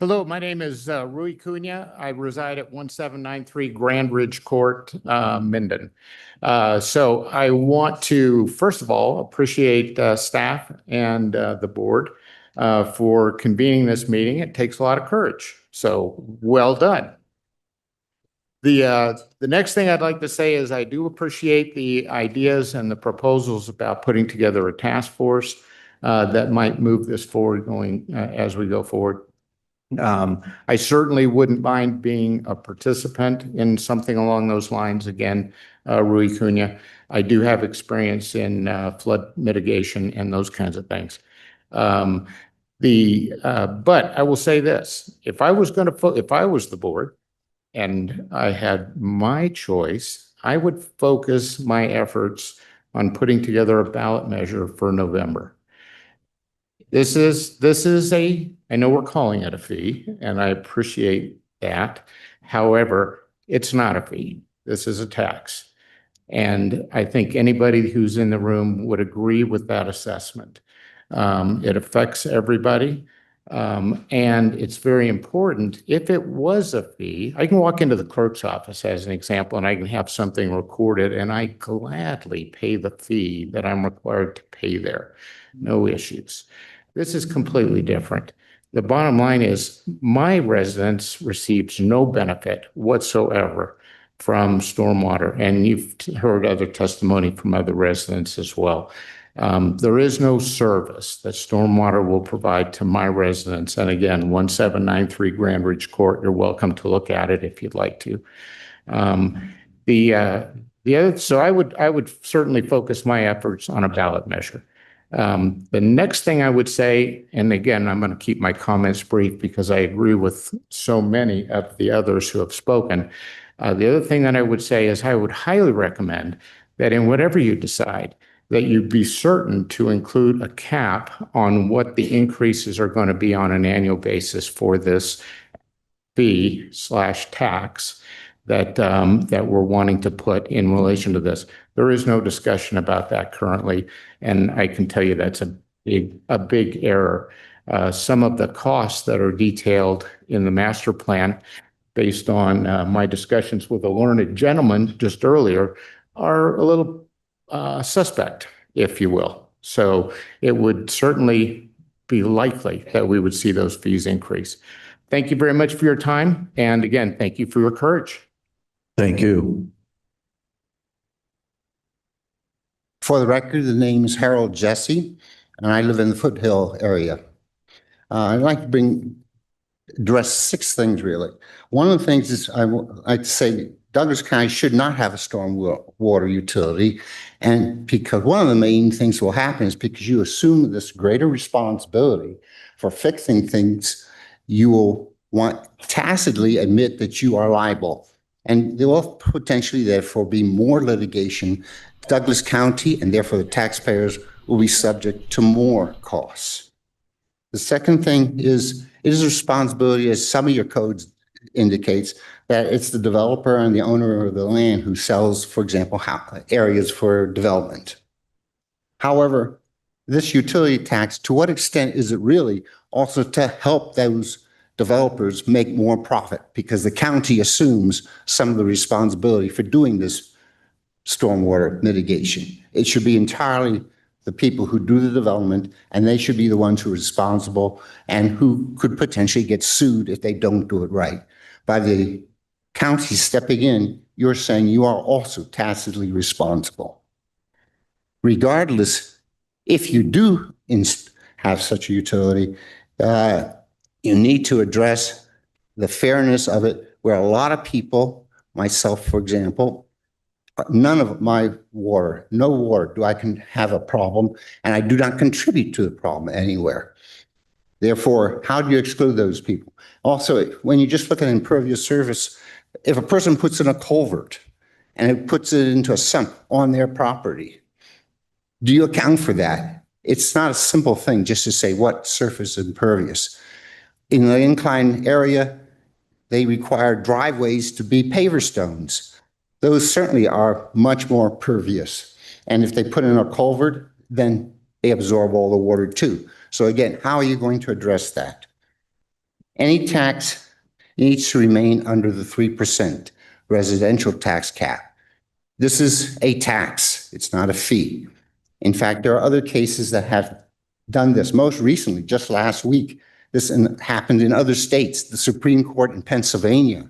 Hello, my name is Rui Cunha. I reside at 1793 Grand Ridge Court, Minden. So I want to, first of all, appreciate staff and the board for convening this meeting. It takes a lot of courage. So well done. The next thing I'd like to say is I do appreciate the ideas and the proposals about putting together a task force that might move this forward as we go forward. I certainly wouldn't mind being a participant in something along those lines. Again, Rui Cunha, I do have experience in flood mitigation and those kinds of things. But I will say this: if I was the board and I had my choice, I would focus my efforts on putting together a ballot measure for November. This is I know we're calling it a fee, and I appreciate that. However, it's not a fee. This is a tax. And I think anybody who's in the room would agree with that assessment. It affects everybody. And it's very important. If it was a fee, I can walk into the clerk's office as an example, and I can have something recorded, and I gladly pay the fee that I'm required to pay there. No issues. This is completely different. The bottom line is my residence receives no benefit whatsoever from stormwater, and you've heard other testimony from other residents as well. There is no service that stormwater will provide to my residents. And again, 1793 Grand Ridge Court, you're welcome to look at it if you'd like to. So I would certainly focus my efforts on a ballot measure. The next thing I would say, and again, I'm going to keep my comments brief because I agree with so many of the others who have spoken. The other thing that I would say is I would highly recommend that in whatever you decide, that you be certain to include a cap on what the increases are going to be on an annual basis for this fee/tax that we're wanting to put in relation to this. There is no discussion about that currently, and I can tell you that's a big error. Some of the costs that are detailed in the master plan, based on my discussions with a learned gentleman just earlier, are a little suspect, if you will. So it would certainly be likely that we would see those fees increase. Thank you very much for your time. And again, thank you for your courage. Thank you. For the record, the name is Harold Jesse, and I live in the Foothill area. I'd like to address 6 things, really. One of the things is I'd like to say Douglas County should not have a storm water utility. And because one of the main things will happen is because you assume this greater responsibility for fixing things, you will want tacitly admit that you are liable. And there will potentially, therefore, be more litigation. Douglas County, and therefore the taxpayers, will be subject to more costs. The second thing is, it is a responsibility, as some of your codes indicates, that it's the developer and the owner of the land who sells, for example, areas for development. However, this utility tax, to what extent is it really also to help those developers make more profit? Because the county assumes some of the responsibility for doing this stormwater mitigation. It should be entirely the people who do the development, and they should be the ones who are responsible and who could potentially get sued if they don't do it right. By the county stepping in, you're saying you are also tacitly responsible. Regardless, if you do have such a utility, you need to address the fairness of it, where a lot of people, myself, for example, none of my water, no water do I can have a problem, and I do not contribute to the problem anywhere. Therefore, how do you exclude those people? Also, when you just look at impervious surface, if a person puts in a culvert and it puts it into a sump on their property, do you account for that? It's not a simple thing just to say what surface is impervious. In the incline area, they require driveways to be paver stones. Those certainly are much more pervious. And if they put in a culvert, then they absorb all the water too. So again, how are you going to address that? Any tax needs to remain under the 3% residential tax cap. This is a tax. It's not a fee. In fact, there are other cases that have done this. Most recently, just last week, this happened in other states. The Supreme Court in Pennsylvania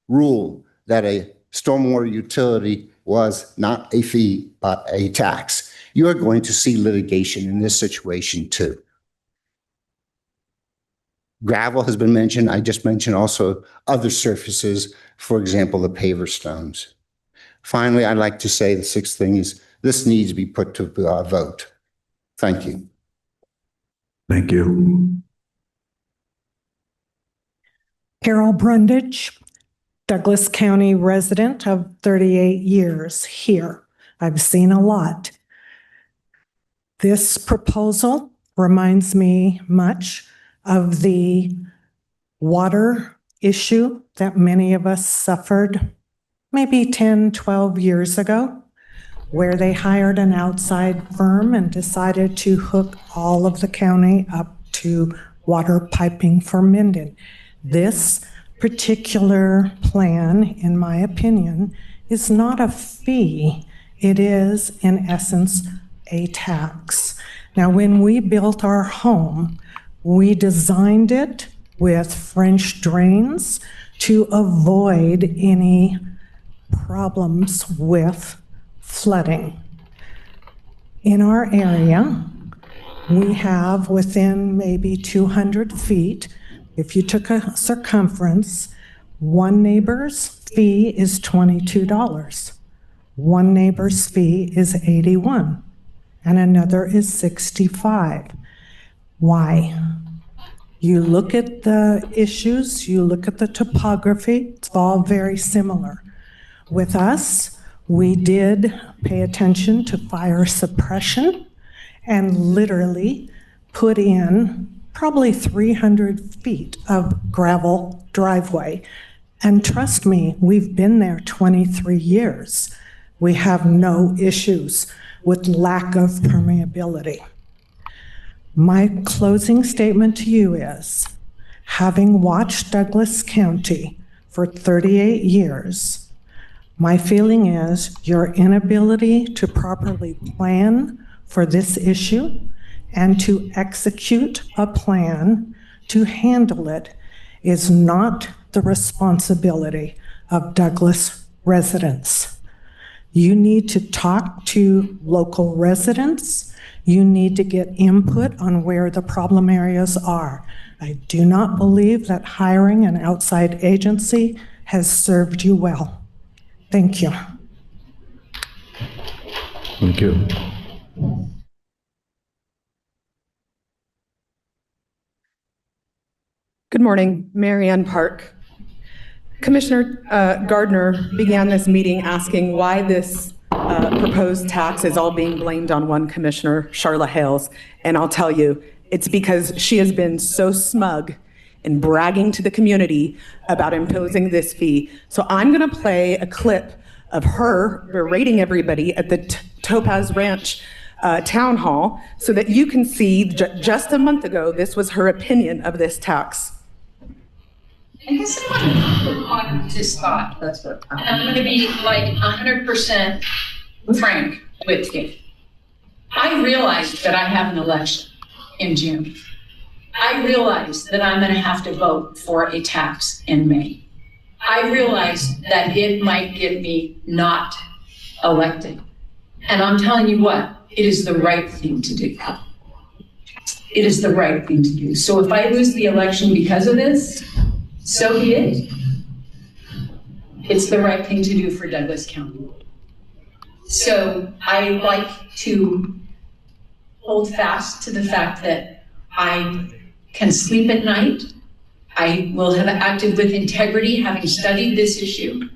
ruled that a stormwater utility was not a fee, but a tax. You are going to see litigation in this situation too. Gravel has been mentioned. I just mentioned also other surfaces, for example, the paver stones. Finally, I'd like to say the 6th thing is this needs to be put to a vote. Thank you. Thank you. Carol Brundage, Douglas County resident of 38 years here. I've seen a lot. This proposal reminds me much of the water issue that many of us suffered maybe 10, 12 years ago, where they hired an outside firm and decided to hook all of the county up to water piping for Minden. This particular plan, in my opinion, is not a fee. It is, in essence, a tax. Now, when we built our home, we designed it with French drains to avoid any problems with flooding. In our area, we have within maybe 200 feet, if you took a circumference, one neighbor's fee is $22. One neighbor's fee is $81, and another is $65. Why? You look at the issues, you look at the topography, it's all very similar. With us, we did pay attention to fire suppression and literally put in probably 300 feet of gravel driveway. And trust me, we've been there 23 years. We have no issues with lack of permeability. My closing statement to you is, having watched Douglas County for 38 years, my feeling is your inability to properly plan for this issue and to execute a plan to handle it is not the responsibility of Douglas residents. You need to talk to local residents. You need to get input on where the problem areas are. I do not believe that hiring an outside agency has served you well. Thank you. Thank you. Good morning, Mary Ann Park. Commissioner Gardner began this meeting asking why this proposed tax is all being blamed on one commissioner, Charla Hales, and I'll tell you, it's because she has been so smug in bragging to the community about imposing this fee. So I'm gonna play a clip of her berating everybody at the Topaz Ranch Town Hall so that you can see just a month ago, this was her opinion of this tax. I guess I want to put on this thought. That's what I'm going to be like 100% frank with you. I realized that I have an election in June. I realized that I'm going to have to vote for a tax in May. I realized that it might get me not elected. And I'm telling you what, it is the right thing to do. It is the right thing to do. So if I lose the election because of this, so be it. It's the right thing to do for Douglas County. So I like to hold fast to the fact that I can sleep at night. I will have acted with integrity, having studied this issue.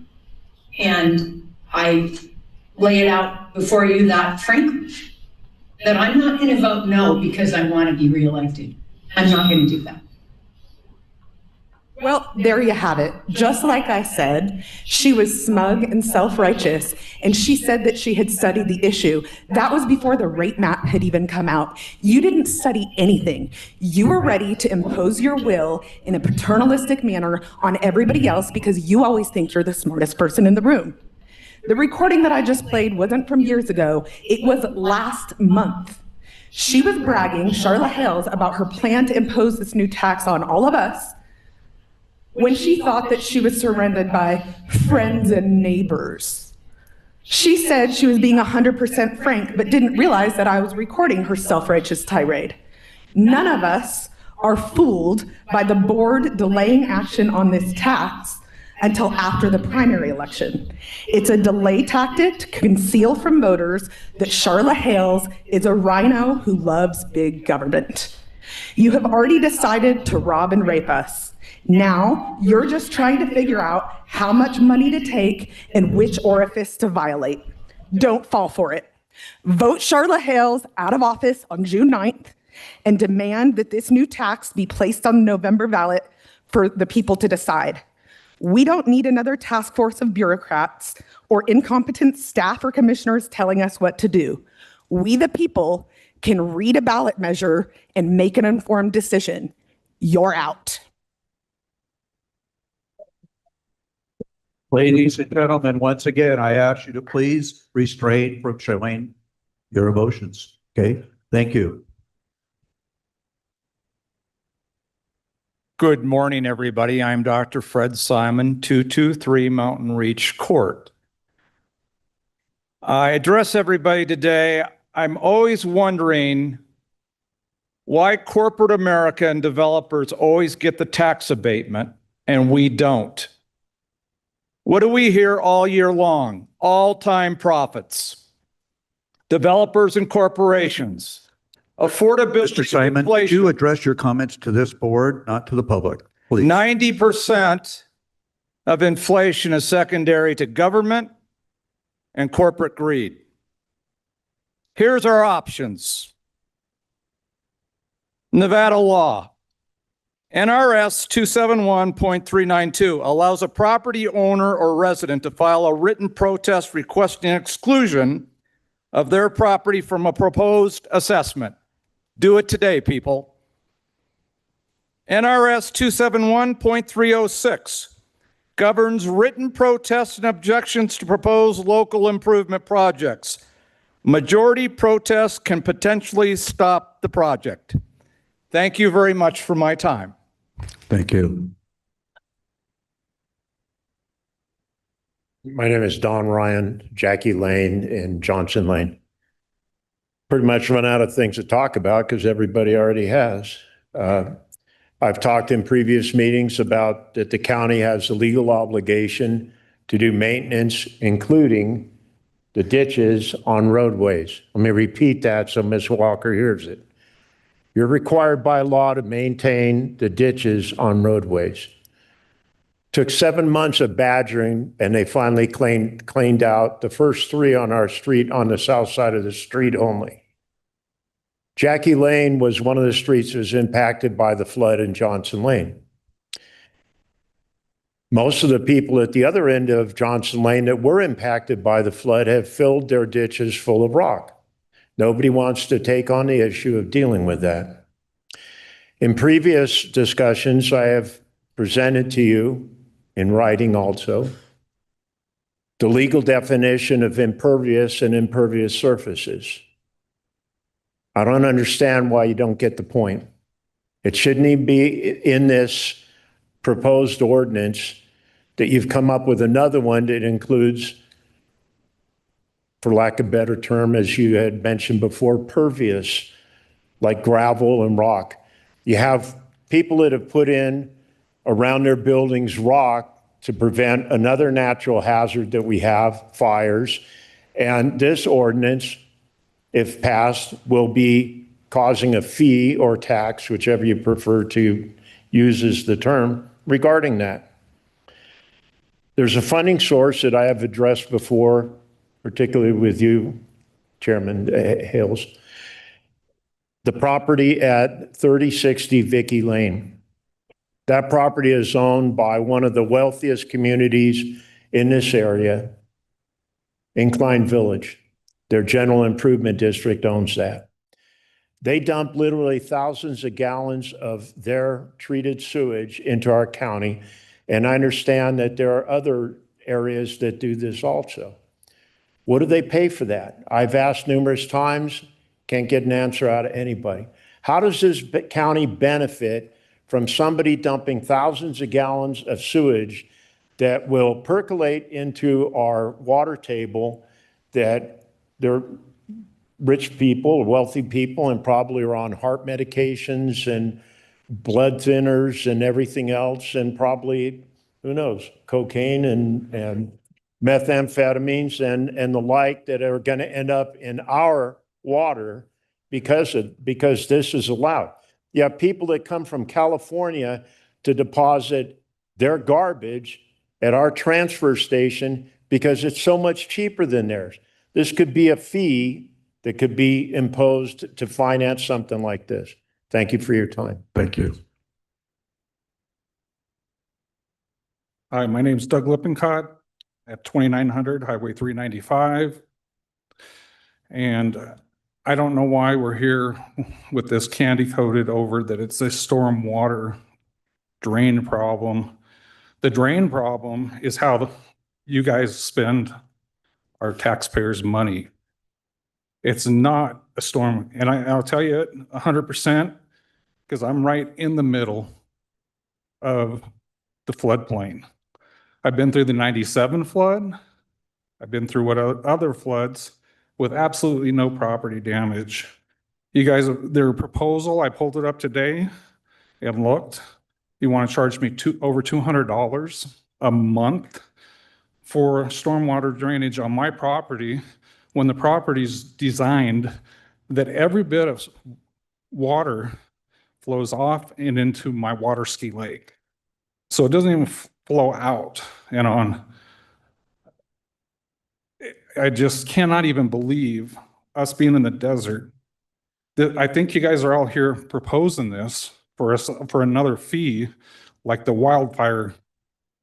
And I lay it out before you that frankly, that I'm not going to vote no because I want to be reelected. I'm not going to do that. Well, there you have it. Just like I said, she was smug and self-righteous, and she said that she had studied the issue. That was before the rate map had even come out. You didn't study anything. You were ready to impose your will in a paternalistic manner on everybody else because you always think you're the smartest person in the room. The recording that I just played wasn't from years ago. It was last month. She was bragging, Charla Hales, about her plan to impose this new tax on all of us when she thought that she was surrounded by friends and neighbors. She said she was being 100% frank, but didn't realize that I was recording her self-righteous tirade. None of us are fooled by the board delaying action on this tax until after the primary election. It's a delay tactic to conceal from voters that Charla Hales is a rhino who loves big government. You have already decided to rob and rape us. Now, you're just trying to figure out how much money to take and which orifice to violate. Don't fall for it. Vote Charlotte Hales out of office on June 9th and demand that this new tax be placed on the November ballot for the people to decide. We don't need another task force of bureaucrats or incompetent staff or commissioners telling us what to do. We, the people, can read a ballot measure and make an informed decision. You're out. Ladies and gentlemen, once again, I ask you to please restrain from showing your emotions. Okay? Thank you. Good morning, everybody. I'm Dr. Fred Simon, 223 Mountain Reach Court. I address everybody today. I'm always wondering why corporate America and developers always get the tax abatement and we don't. What do we hear all year long? All-time profits. Developers and corporations. Affordability. Mr. Simon, do address your comments to this board, not to the public, please. 90% of inflation is secondary to government and corporate greed. Here's our options. Nevada law. NRS 271.392 allows a property owner or resident to file a written protest requesting exclusion of their property from a proposed assessment. Do it today, people. NRS 271.306 governs written protests and objections to proposed local improvement projects. Majority protests can potentially stop the project. Thank you very much for my time. Thank you. My name is Don Ryan, Jackie Lane, and Johnson Lane. Pretty much run out of things to talk about because everybody already has. I've talked in previous meetings about that the county has a legal obligation to do maintenance, including the ditches on roadways. Let me repeat that so Ms. Walker hears it. You're required by law to maintain the ditches on roadways. Took 7 months of badgering, and they finally cleaned out the first 3 on our street on the south side of the street only. Jackie Lane was one of the streets that was impacted by the flood in Johnson Lane. Most of the people at the other end of Johnson Lane that were impacted by the flood have filled their ditches full of rock. Nobody wants to take on the issue of dealing with that. In previous discussions, I have presented to you in writing also the legal definition of impervious and impervious surfaces. I don't understand why you don't get the point. It shouldn't even be in this proposed ordinance that you've come up with another one that includes, for lack of a better term, as you had mentioned before, pervious, like gravel and rock. You have people that have put in around their buildings rock to prevent another natural hazard that we have, fires. And this ordinance, if passed, will be causing a fee or tax, whichever you prefer to use as the term, regarding that. There's a funding source that I have addressed before, particularly with you, Chairman Hales. The property at 3060 Vicky Lane. That property is owned by one of the wealthiest communities in this area, Incline Village. Their general improvement district owns that. They dump literally thousands of gallons of their treated sewage into our county, and I understand that there are other areas that do this also. What do they pay for that? I've asked numerous times, can't get an answer out of anybody. How does this county benefit from somebody dumping thousands of gallons of sewage that will percolate into our water table, that they're rich people, wealthy people, and probably are on heart medications and blood thinners and everything else, and probably, who knows, cocaine and methamphetamines and the like that are going to end up in our water because this is allowed. You have people that come from California to deposit their garbage at our transfer station because it's so much cheaper than theirs. This could be a fee that could be imposed to finance something like this. Thank you for your time. Thank you. Hi, my name's Doug Lippincott at 2900 Highway 395. And I don't know why we're here with this candy coated over that it's a storm water drain problem. The drain problem is how you guys spend our taxpayers' money. It's not a storm, and I'll tell you it 100% because I'm right in the middle of the floodplain. I've been through the 97 flood. I've been through what other floods with absolutely no property damage. You guys, their proposal, I pulled it up today and looked. You want to charge me over $200 a month for stormwater drainage on my property when the property's designed that every bit of water flows off and into my water ski lake. So it doesn't even flow out and on. I just cannot even believe us being in the desert. I think you guys are all here proposing this for us for another fee, like the wildfire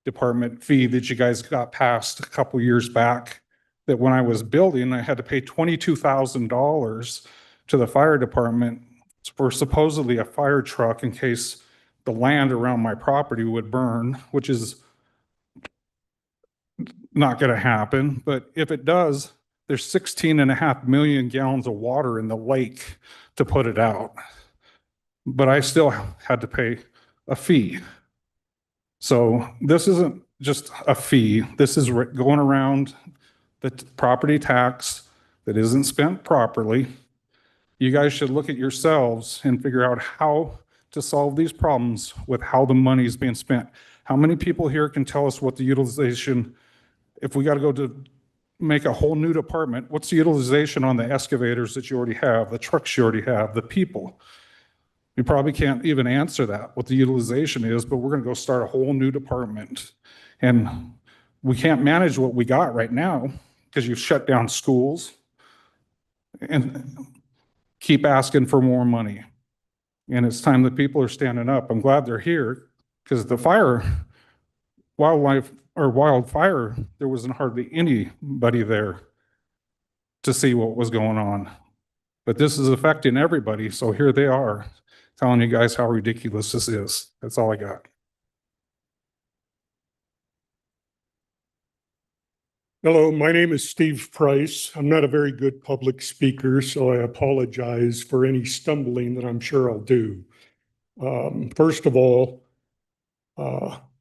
department fee that you guys got passed a couple years back. That when I was building, I had to pay $22,000 to the fire department for supposedly a fire truck in case the land around my property would burn, which is not going to happen. But if it does, there's 16.5 million gallons of water in the lake to put it out. But I still had to pay a fee. So this isn't just a fee. This is going around the property tax that isn't spent properly. You guys should look at yourselves and figure out how to solve these problems with how the money is being spent. How many people here can tell us what the utilization, if we got to go to make a whole new department, what's the utilization on the excavators that you already have, the trucks you already have, the people? You probably can't even answer that, what the utilization is, but we're going to go start a whole new department. And we can't manage what we got right now because you've shut down schools and keep asking for more money. And it's time that people are standing up. I'm glad they're here because the wildfire, there wasn't hardly anybody there to see what was going on. But this is affecting everybody. So here they are telling you guys how ridiculous this is. That's all I got. Hello, my name is Steve Price. I'm not a very good public speaker, so I apologize for any stumbling that I'm sure I'll do. First of all,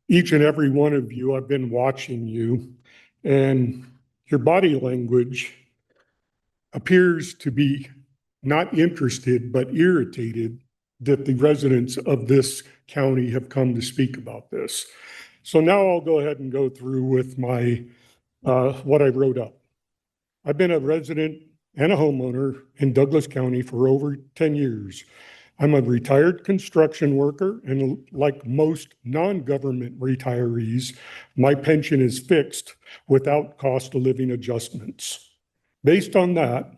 each and every one of you, I've been watching you, and your body language appears to be not interested, but irritated that the residents of this county have come to speak about this. So now I'll go ahead and go through with my what I wrote up. I've been a resident and a homeowner in Douglas County for over 10 years. I'm a retired construction worker, and like most non-government retirees, my pension is fixed without cost of living adjustments. Based on that,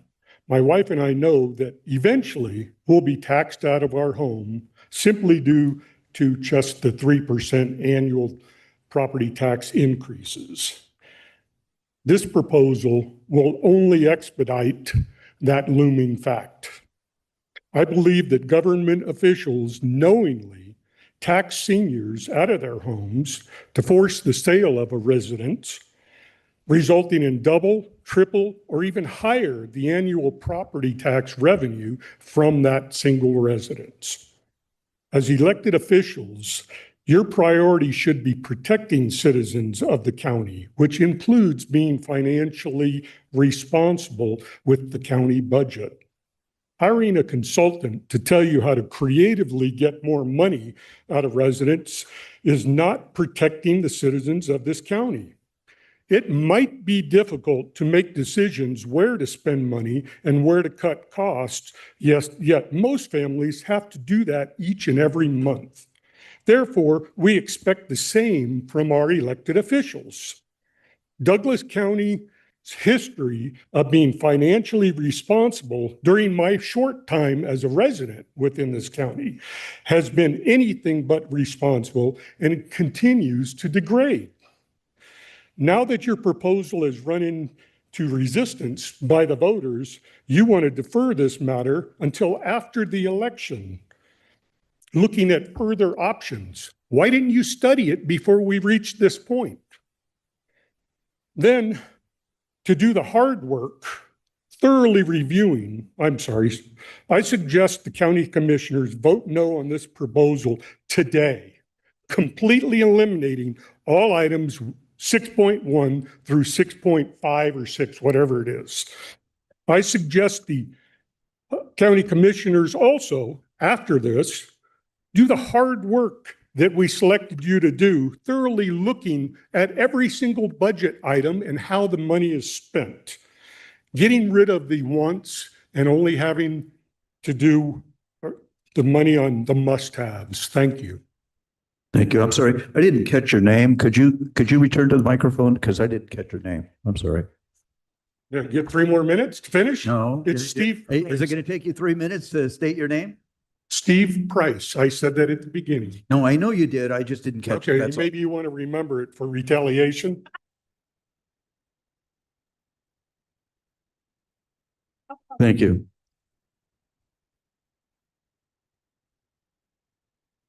my wife and I know that eventually we'll be taxed out of our home simply due to just the 3% annual property tax increases. This proposal will only expedite that looming fact. I believe that government officials knowingly tax seniors out of their homes to force the sale of a residence, resulting in double, triple, or even higher the annual property tax revenue from that single residence. As elected officials, your priority should be protecting citizens of the county, which includes being financially responsible with the county budget. Hiring a consultant to tell you how to creatively get more money out of residents is not protecting the citizens of this county. it might be difficult to make decisions where to spend money and where to cut costs. Yes, yet most families have to do that each and every month. Therefore, we expect the same from our elected officials. Douglas County's history of being financially responsible during my short time as a resident within this county has been anything but responsible, and it continues to degrade. Now that your proposal is run into resistance by the voters, you want to defer this matter until after the election, looking at further options. Why didn't you study it before we reached this point? Then, to do the hard work, thoroughly reviewing, I suggest the county commissioners vote no on this proposal today, completely eliminating all items 6.1 through 6.5 or 6, whatever it is. I suggest the county commissioners also, after this, do the hard work that we selected you to do, thoroughly looking at every single budget item and how the money is spent. Getting rid of the wants and only having to do the money on the must-haves. Thank you. Thank you. I'm sorry. I didn't catch your name. Could you return to the microphone? Because I didn't catch your name. I'm sorry. Yeah, get 3 more minutes to finish? No. It's Steve. Is it going to take you 3 minutes to state your name? Steve Price. I said that at the beginning. No, I know you did. I just didn't catch it. Okay, That's all. maybe you want to remember it for retaliation. Thank you.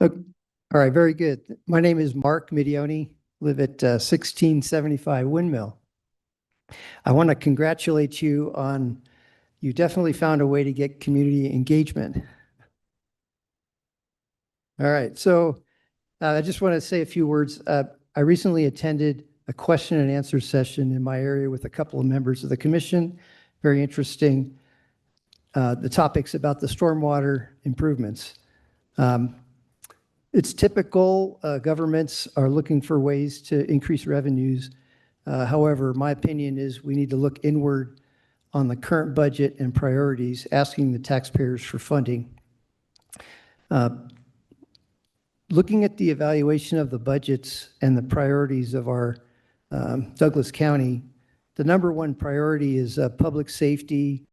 All right, very good. My name is Mark Midioni, live at 1675 Windmill. I want to congratulate you on, you definitely found a way to get community engagement. All right, so I just want to say a few words. I recently attended a question and answer session in my area with a couple of members of the commission. Very interesting. The topics about the stormwater improvements. It's typical, governments are looking for ways to increase revenues. However, my opinion is we need to look inward on the current budget and priorities, asking the taxpayers for funding. Looking at the evaluation of the budgets and the priorities of our Douglas County, the number one priority is public safety.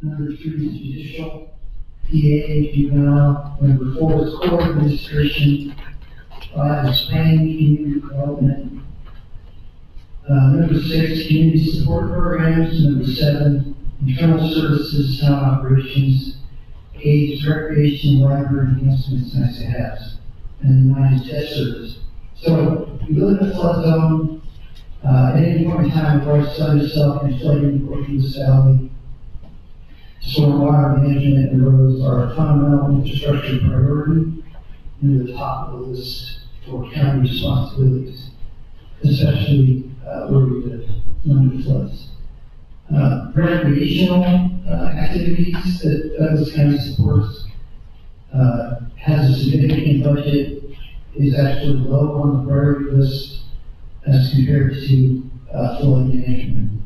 Number 3 is judicial, PA, juvenile. Number 4 is court administration. 5 is planning, community development. Number 6, community support programs. Number 7, internal services, town operations. 8 is recreation, library enhancements, nice to have. And 9 is debt service. So if you live in a flood zone, at any point in time, the right side yourself and flooding or East Valley. Stormwater management and roads are a fundamental infrastructure priority near the top of the list for county responsibilities, especially where we live under floods. Recreational activities that Douglas County supports has a significant budget, is actually low on the priority list as compared to flood management.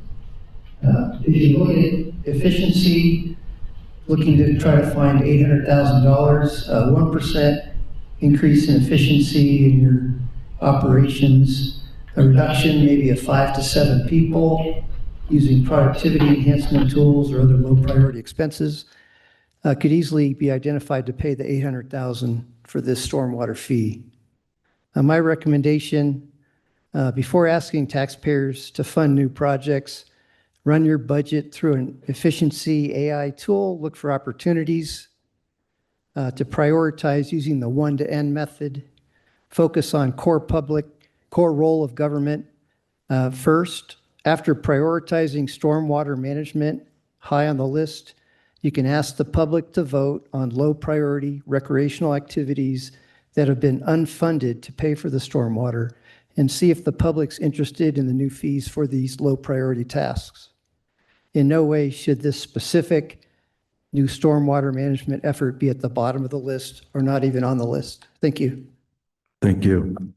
If you look at efficiency, looking to try to find $800,000, 1% increase in efficiency in your operations, a reduction maybe of 5 to 7 people using productivity enhancement tools or other low priority expenses could easily be identified to pay the $800,000 for this stormwater fee. My recommendation, before asking taxpayers to fund new projects, run your budget through an efficiency AI tool, look for opportunities to prioritize using the 1 to N method, focus on core role of government first. After prioritizing stormwater management high on the list, you can ask the public to vote on low priority recreational activities that have been unfunded to pay for the stormwater and see if the public's interested in the new fees for these low priority tasks. In no way should this specific new stormwater management effort be at the bottom of the list or not even on the list. Thank you. Thank you.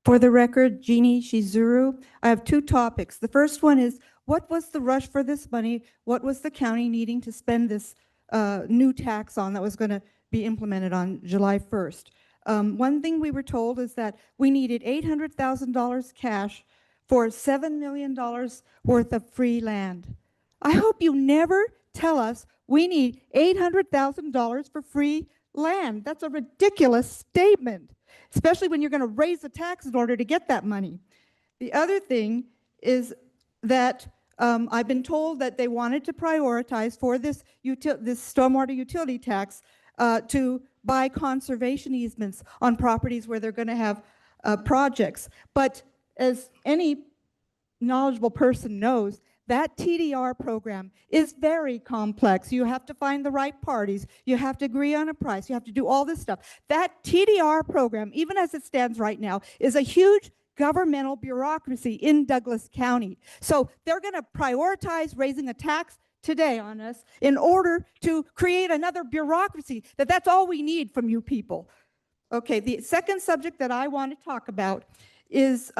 For the record, Jeannie Shizuru, I have two topics. The first one is, what was the rush for this money? What was the county needing to spend this new tax on that was going to be implemented on July 1st? One thing we were told is that we needed $800,000 cash for $7 million worth of free land. I hope you never tell us we need $800,000 for free land. That's a ridiculous statement, especially when you're going to raise the tax in order to get that money. The other thing is that I've been told that they wanted to prioritize for this stormwater utility tax to buy conservation easements on properties where they're going to have projects. But as any knowledgeable person knows, that TDR program is very complex. You have to find the right parties. You have to agree on a price. You have to do all this stuff. That TDR program, even as it stands right now, is a huge governmental bureaucracy in Douglas County. So they're going to prioritize raising a tax today on us in order to create another bureaucracy. That's all we need from you people. Okay, the second subject that I want to talk about is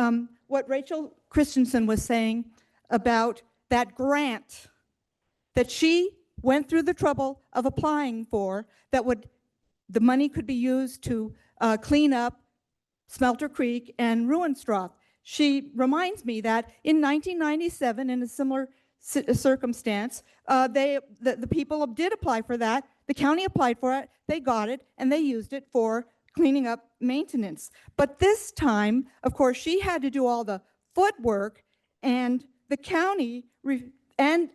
what Rachel Christensen was saying about that grant that she went through the trouble of applying for, the money could be used to clean up Smelter Creek and Ruhenstroth. She reminds me that in 1997, in a similar circumstance, the people did apply for that. The county applied for it, they got it, and they used it for cleaning up maintenance. But this time, of course, she had to do all the footwork, and the county and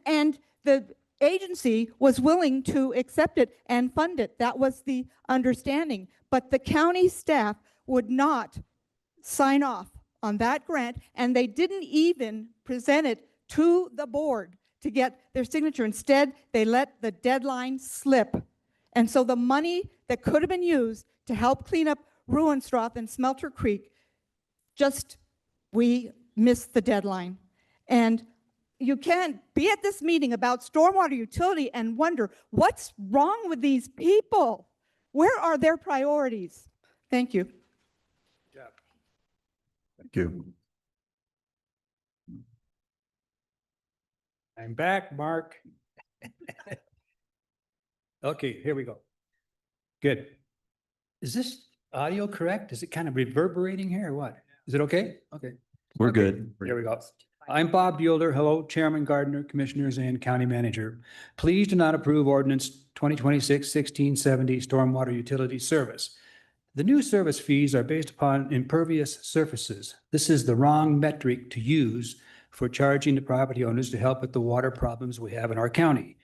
the agency was willing to accept it and fund it. That was the understanding. But the county staff would not sign off on that grant, and they didn't even present it to the board to get their signature. Instead, they let the deadline slip. And so the money that could have been used to help clean up Ruhenstroth and Smelter Creek, we missed the deadline. And you can't be at this meeting about stormwater utility and wonder, what's wrong with these people? Where are their priorities? Thank you. Thank you. I'm back, Mark. Okay, here we go. Good. Is this audio correct? Is it kind of reverberating here or what? Is it okay? Okay. We're good. Here we go. I'm Bob Buelder. Hello, Chairman Gardner, Commissioners, and County Manager. Please do not approve Ordinance 2026-1670 Stormwater Utility Service. The new service fees are based upon impervious surfaces. This is the wrong metric to use for charging the property owners to help with the water problems we have in our county.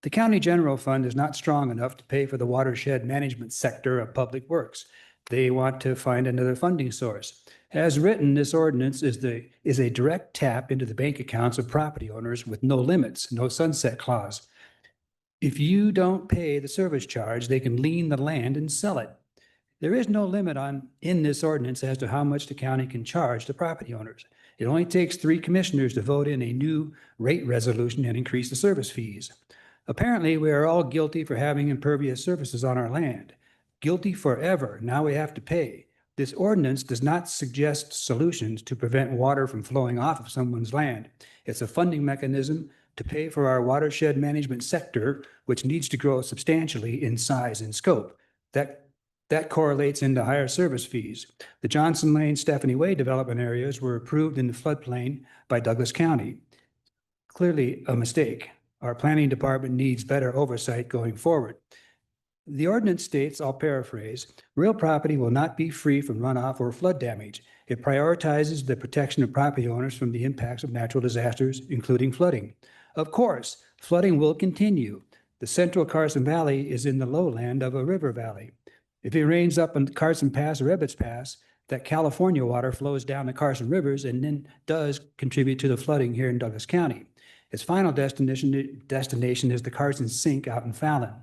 The county general fund is not strong enough to pay for the watershed management sector of public works. They want to find another funding source. As written, this ordinance is a direct tap into the bank accounts of property owners with no limits, no sunset clause. If you don't pay the service charge, they can lien the land and sell it. There is no limit in this ordinance as to how much the county can charge the property owners. It only takes 3 commissioners to vote in a new rate resolution and increase the service fees. Apparently, we are all guilty for having impervious surfaces on our land. Guilty forever. Now we have to pay. This ordinance does not suggest solutions to prevent water from flowing off of someone's land. It's a funding mechanism to pay for our watershed management sector, which needs to grow substantially in size and scope. That correlates into higher service fees. The Johnson Lane, Stephanie Way development areas were approved in the floodplain by Douglas County. Clearly a mistake. Our planning department needs better oversight going forward. The ordinance states, I'll paraphrase, real property will not be free from runoff or flood damage. It prioritizes the protection of property owners from the impacts of natural disasters, including flooding. Of course, flooding will continue. The central Carson Valley is in the lowland of a river valley. If it rains up in Carson Pass or Ebbets Pass, that California water flows down the Carson rivers and then does contribute to the flooding here in Douglas County. Its final destination is the Carson Sink out in Fallon.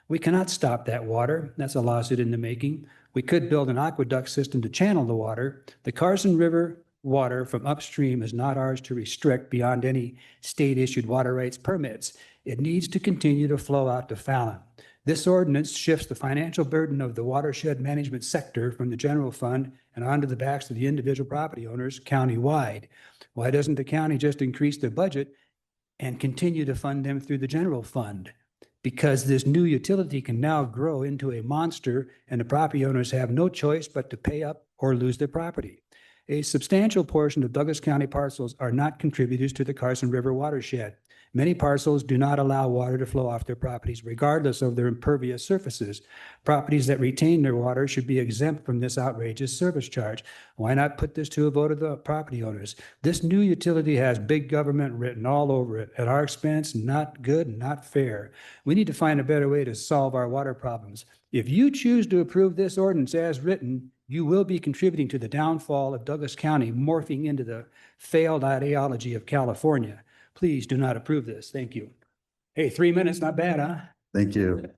We cannot stop that water. That's a lawsuit in the making. We could build an aqueduct system to channel the water. The Carson River water from upstream is not ours to restrict beyond any state-issued water rights permits. It needs to continue to flow out to Fallon. This ordinance shifts the financial burden of the watershed management sector from the general fund and onto the backs of the individual property owners countywide. Why doesn't the county just increase their budget and continue to fund them through the general fund? Because this new utility can now grow into a monster and the property owners have no choice but to pay up or lose their property. A substantial portion of Douglas County parcels are not contributors to the Carson River watershed. Many parcels do not allow water to flow off their properties regardless of their impervious surfaces. Properties that retain their water should be exempt from this outrageous service charge. Why not put this to a vote of the property owners? This new utility has big government written all over it. At our expense, not good, not fair. We need to find a better way to solve our water problems. If you choose to approve this ordinance as written, you will be contributing to the downfall of Douglas County morphing into the failed ideology of California. Please do not approve this. Thank you. Hey, 3 minutes, not bad, huh? Thank you.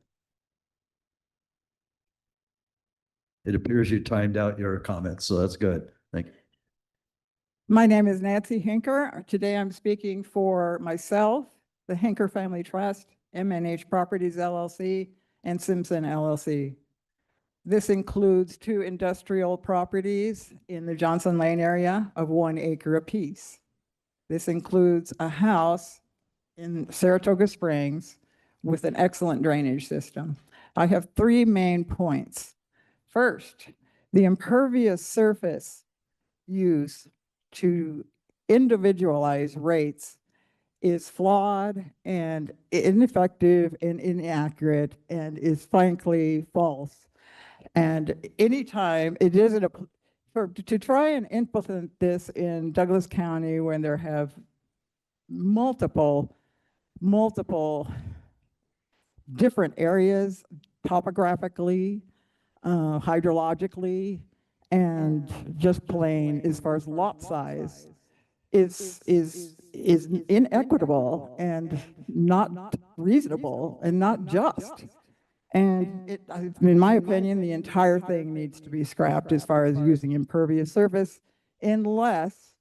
It appears you timed out your comments, so that's good. Thank you. My name is Nancy Hinker. Today I'm speaking for myself, the Hinker Family Trust, MNH Properties LLC, and Simpson LLC. This includes 2 industrial properties in the Johnson Lane area of 1 acre apiece. This includes a house in Saratoga Springs with an excellent drainage system. I have 3 main points. First, the impervious surface use to individualize rates is flawed and ineffective and inaccurate and is frankly false. And anytime it isn't to try and implement this in Douglas County when there have multiple different areas topographically, hydrologically, and just plain as far as lot size is inequitable and not reasonable and not just. And in my opinion, the entire thing needs to be scrapped as far as using impervious surface unless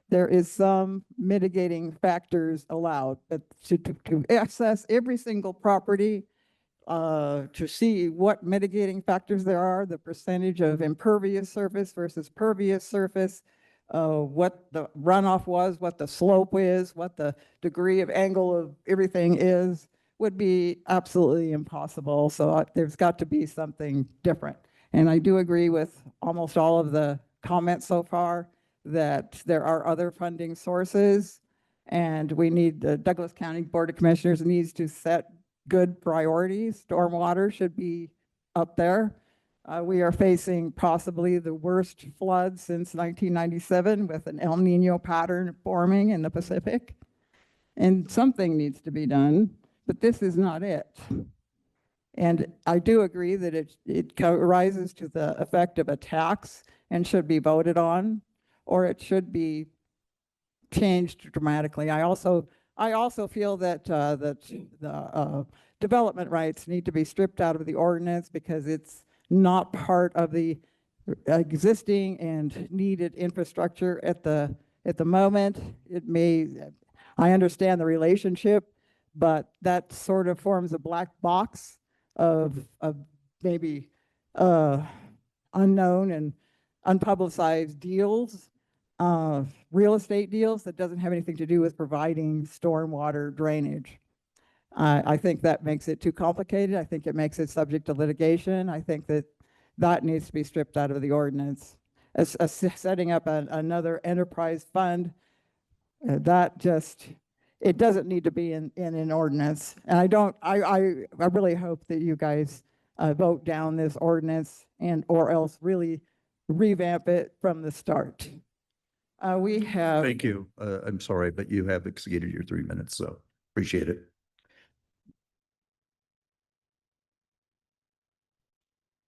there is some mitigating factors allowed. But to assess every single property, to see what mitigating factors there are, the percentage of impervious surface versus pervious surface, what the runoff was, what the slope is, what the degree of angle of everything is, would be absolutely impossible. So there's got to be something different. And I do agree with almost all of the comments so far that there are other funding sources and we need, the Douglas County Board of Commissioners needs to set good priorities. Stormwater should be up there. We are facing possibly the worst flood since 1997 with an El Nino pattern forming in the Pacific. And something needs to be done. But this is not it. And I do agree that it rises to the effect of a tax and should be voted on, or it should be changed dramatically. I also feel that the development rights need to be stripped out of the ordinance because it's not part of the existing and needed infrastructure at the moment. I understand the relationship, but that sort of forms a black box of maybe unknown and unpublicized deals, real estate deals that doesn't have anything to do with providing stormwater drainage. I think that makes it too complicated. I think it makes it subject to litigation. I think that needs to be stripped out of the ordinance. Setting up another enterprise fund, it doesn't need to be in an ordinance. And I really hope that you guys vote down this ordinance or else really revamp it from the start. We have. Thank you. I'm sorry, but you have exceeded your 3 minutes, so appreciate it.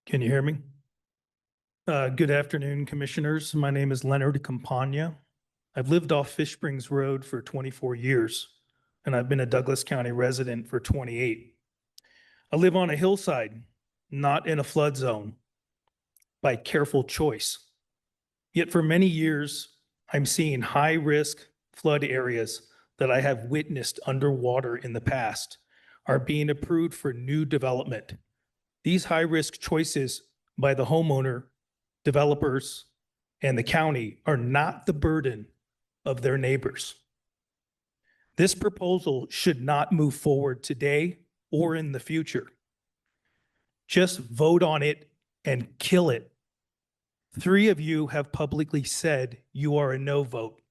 Can you hear me? Good afternoon, commissioners. My name is Leonard Campagna. I've lived off Fish Springs Road for 24 years, and I've been a Douglas County resident for 28. I live on a hillside, not in a flood zone, by careful choice. Yet for many years, I'm seeing high-risk flood areas that I have witnessed underwater in the past are being approved for new development. These high-risk choices by the homeowner, developers, and the county are not the burden of their neighbors. This proposal should not move forward today or in the future. Just vote on it and kill it. 3 of you have publicly said you are a no vote.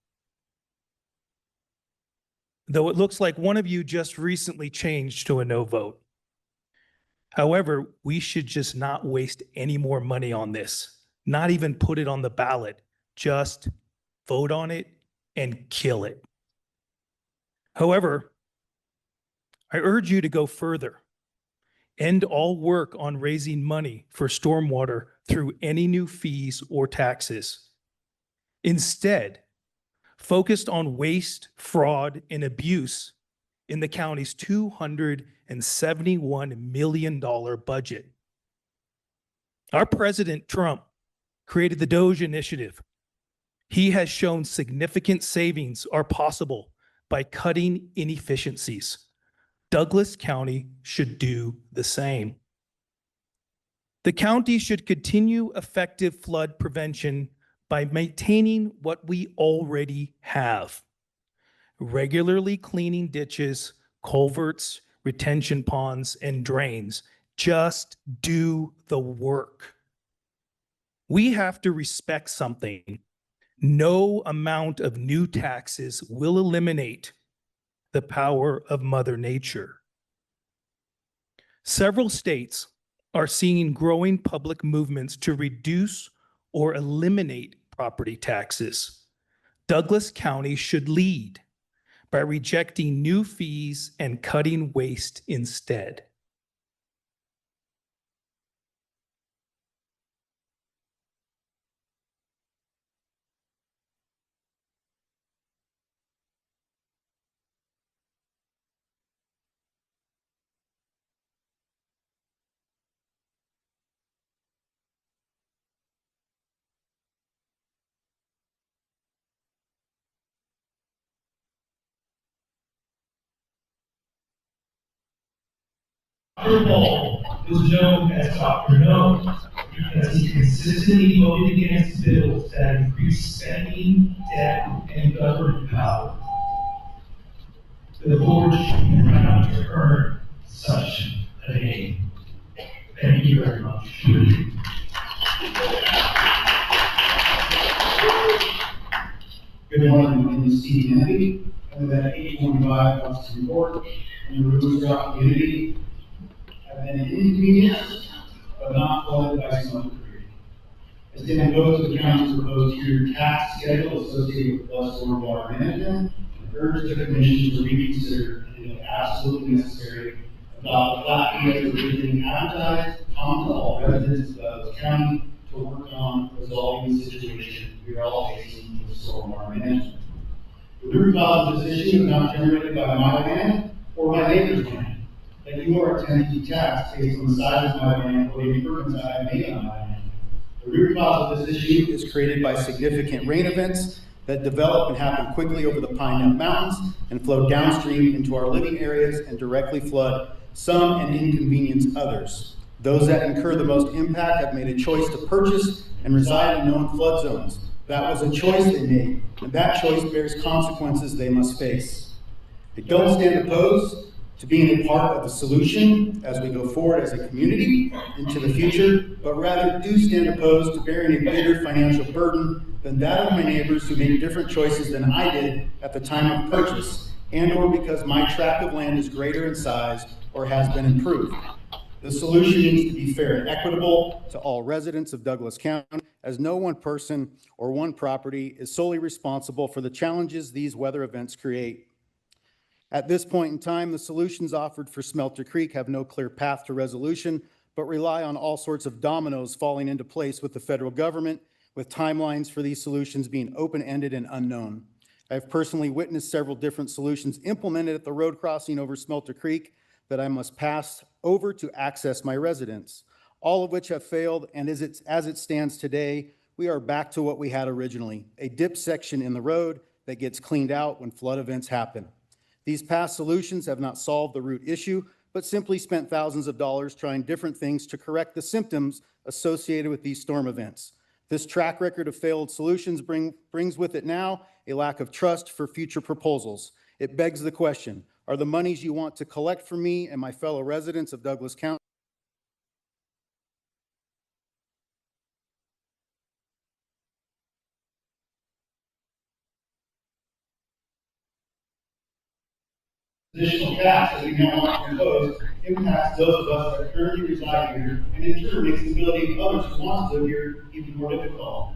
Though it looks like one of you just recently changed to a no vote. However, we should just not waste any more money on this, not even put it on the ballot. Just vote on it and kill it. However, I urge you to go further. End all work on raising money for stormwater through any new fees or taxes. Instead, focused on waste, fraud, and abuse in the county's $271 million budget. Our President Trump created the DOGE initiative. He has shown significant savings are possible by cutting inefficiencies. Douglas County should do the same. The county should continue effective flood prevention by maintaining what we already have. Regularly cleaning ditches, culverts, retention ponds, and drains. Just do the work. We have to respect something. No amount of new taxes will eliminate the power of Mother Nature. Several states are seeing growing public movements to reduce or eliminate property taxes. Douglas County should lead by rejecting new fees and cutting waste instead. Dr. Ball was known as Dr. No because he consistently voted against bills that increased spending, debt, and government power. The board should be proud to earn such a name. Thank you very much. Good morning, my name is Steve Kennedy. I live at 825 Austin Court in the River Rock community. I've been inconvenienced, but not flooded by Smoker Creek. I stand opposed to the county's proposed year tax schedule associated with flood stormwater management and urge the commission to reconsider and, if absolutely necessary, adopt a flat fee as originally advertised, common to all residents of Douglas County to work on resolving the situation we are all facing with stormwater management. The root cause of this issue is not generated by my land or my neighbor's land that you are attempting to tax based on the size of my land or the improvements I have made on my land. The root cause of this issue is created by significant rain events that develop and happen quickly over the Pine Nut Mountains and flow downstream into our living areas and directly flood some and inconvenience others. Those that incur the most impact have made a choice to purchase and reside in known flood zones. That was a choice they made, and that choice bears consequences they must face. I don't stand opposed to being a part of the solution as we go forward as a community into the future, but rather do stand opposed to bearing a bigger financial burden than that of my neighbors who made different choices than I did at the time of purchase, and or because my tract of land is greater in size or has been improved. The solution needs to be fair and equitable to all residents of Douglas County, as no one person or one property is solely responsible for the challenges these weather events create. At this point in time, the solutions offered for Smelter Creek have no clear path to resolution, but rely on all sorts of dominoes falling into place with the federal government, with timelines for these solutions being open-ended and unknown. I've personally witnessed several different solutions implemented at the road crossing over Smelter Creek that I must pass over to access my residence, all of which have failed, and as it stands today, we are back to what we had originally, a dip section in the road that gets cleaned out when flood events happen. These past solutions have not solved the root issue, but simply spent thousands of dollars trying different things to correct the symptoms associated with these storm events. This track record of failed solutions brings with it now a lack of trust for future proposals. It begs the question, are the monies you want to collect from me and my fellow residents of Douglas County additional tax that we now want to impose impacts those of us that currently reside here, and in turn makes the ability of others who want to live here even more difficult.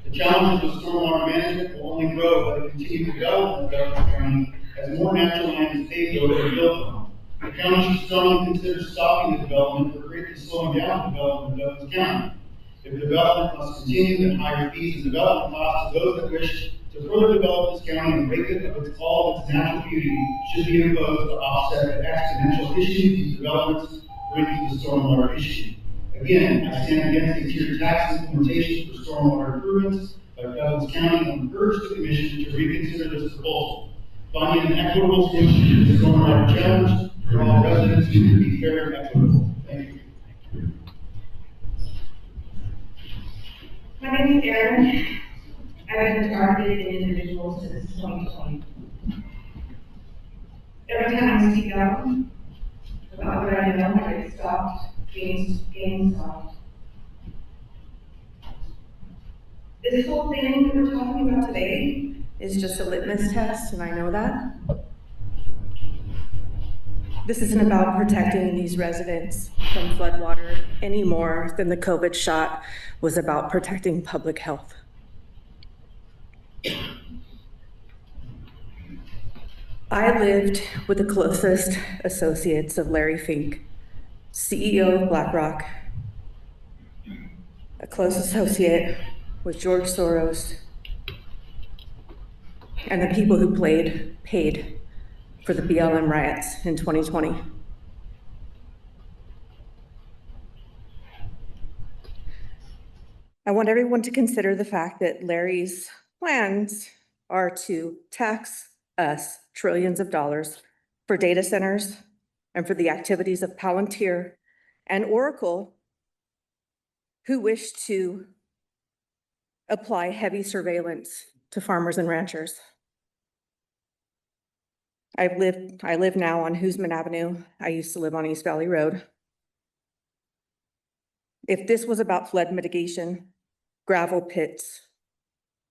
The challenges of stormwater management will only grow by the continued development of Douglas County as more natural land is paved over and built on. The county should strongly consider stopping the development or greatly slowing down the development of Douglas County. If development must continue, then higher fees and development costs to those that wish to further develop this county and break it of all its natural beauty should be imposed to offset the exponential issues these developments bring to the stormwater issue. Again, I stand against a tiered tax implementation for stormwater improvements by Douglas County and urge the commission to reconsider this proposal. Finding an equitable solution to the stormwater challenge for all residents needs to be fair and equitable. Thank you. My name is Erin. I've been targeted individuals since 2020. Every time I speak out about what I know, I get stopped, getting stopped. This whole thing that we're talking about today is just a litmus test, and I know that. This isn't about protecting these residents from floodwater any more than the COVID shot was about protecting public health. I lived with the closest associates of Larry Fink, CEO of BlackRock, a close associate with George Soros, and the people who paid for the BLM riots in 2020. I want everyone to consider the fact that Larry's plans are to tax us trillions of dollars for data centers and for the activities of Palantir and Oracle, who wish to apply heavy surveillance to farmers and ranchers. I live now on Hoosman Avenue. I used to live on East Valley Road. If this was about flood mitigation, gravel pits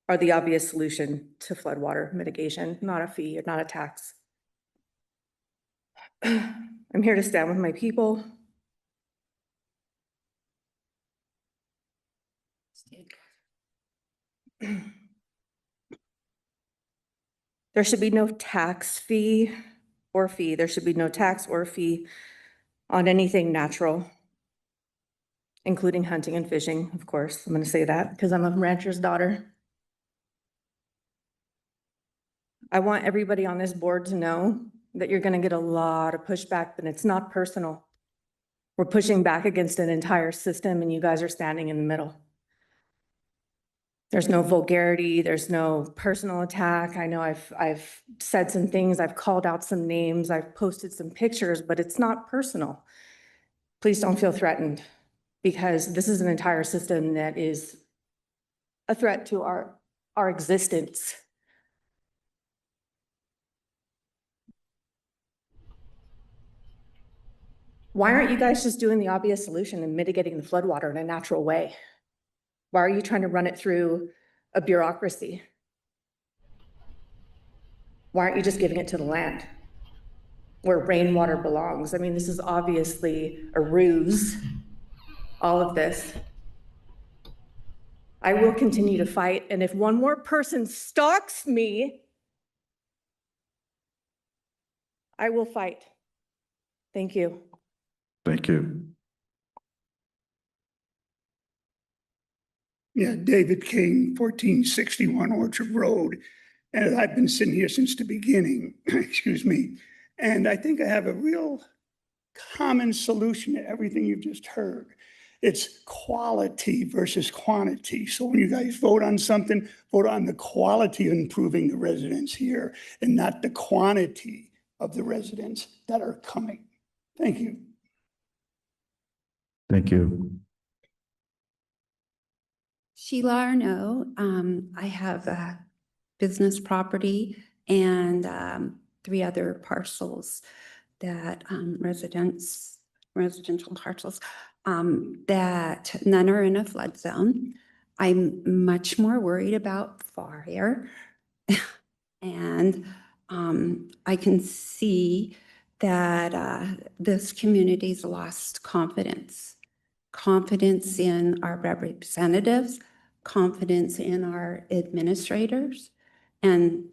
are the obvious solution to floodwater mitigation, not a fee or not a tax. I'm here to stand with my people. There should be no tax fee or fee. There should be no tax or fee on anything natural, including hunting and fishing, of course. I'm going to say that because I'm a rancher's daughter. I want everybody on this board to know that you're going to get a lot of pushback, but it's not personal. We're pushing back against an entire system, and you guys are standing in the middle. There's no vulgarity, there's no personal attack. I know I've said some things, I've called out some names, I've posted some pictures, but it's not personal. Please don't feel threatened, because this is an entire system that is a threat to our existence. Why aren't you guys just doing the obvious solution and mitigating the floodwater in a natural way? Why are you trying to run it through a bureaucracy? Why aren't you just giving it to the land where rainwater belongs? I mean, this is obviously a ruse, all of this. I will continue to fight, and if one more person stalks me, I will fight. Thank you. Thank you. Yeah, David King, 1461 Orchard Road. And I've been sitting here since the beginning, excuse me. And I think I have a real common solution to everything you've just heard. It's quality versus quantity. So when you guys vote on something, vote on the quality of improving the residents here and not the quantity of the residents that are coming. Thank you. Thank you. Sheila Arnaud. I have a business property and 3 other parcels that residential parcels that none are in a flood zone. I'm much more worried about fire. And I can see that this community's lost confidence in our representatives, confidence in our administrators, and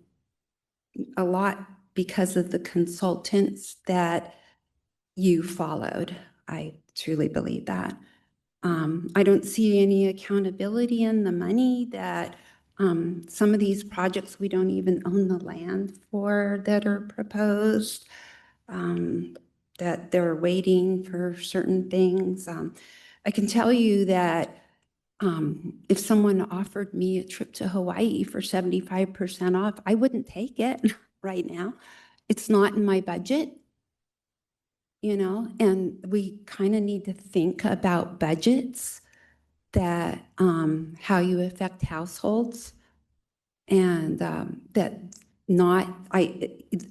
a lot because of the consultants that you followed. I truly believe that. I don't see any accountability in the money that some of these projects we don't even own the land for that are proposed, that they're waiting for certain things. I can tell you that if someone offered me a trip to Hawaii for 75% off, I wouldn't take it right now. It's not in my budget, you know, and we kind of need to think about budgets, that how you affect households, and that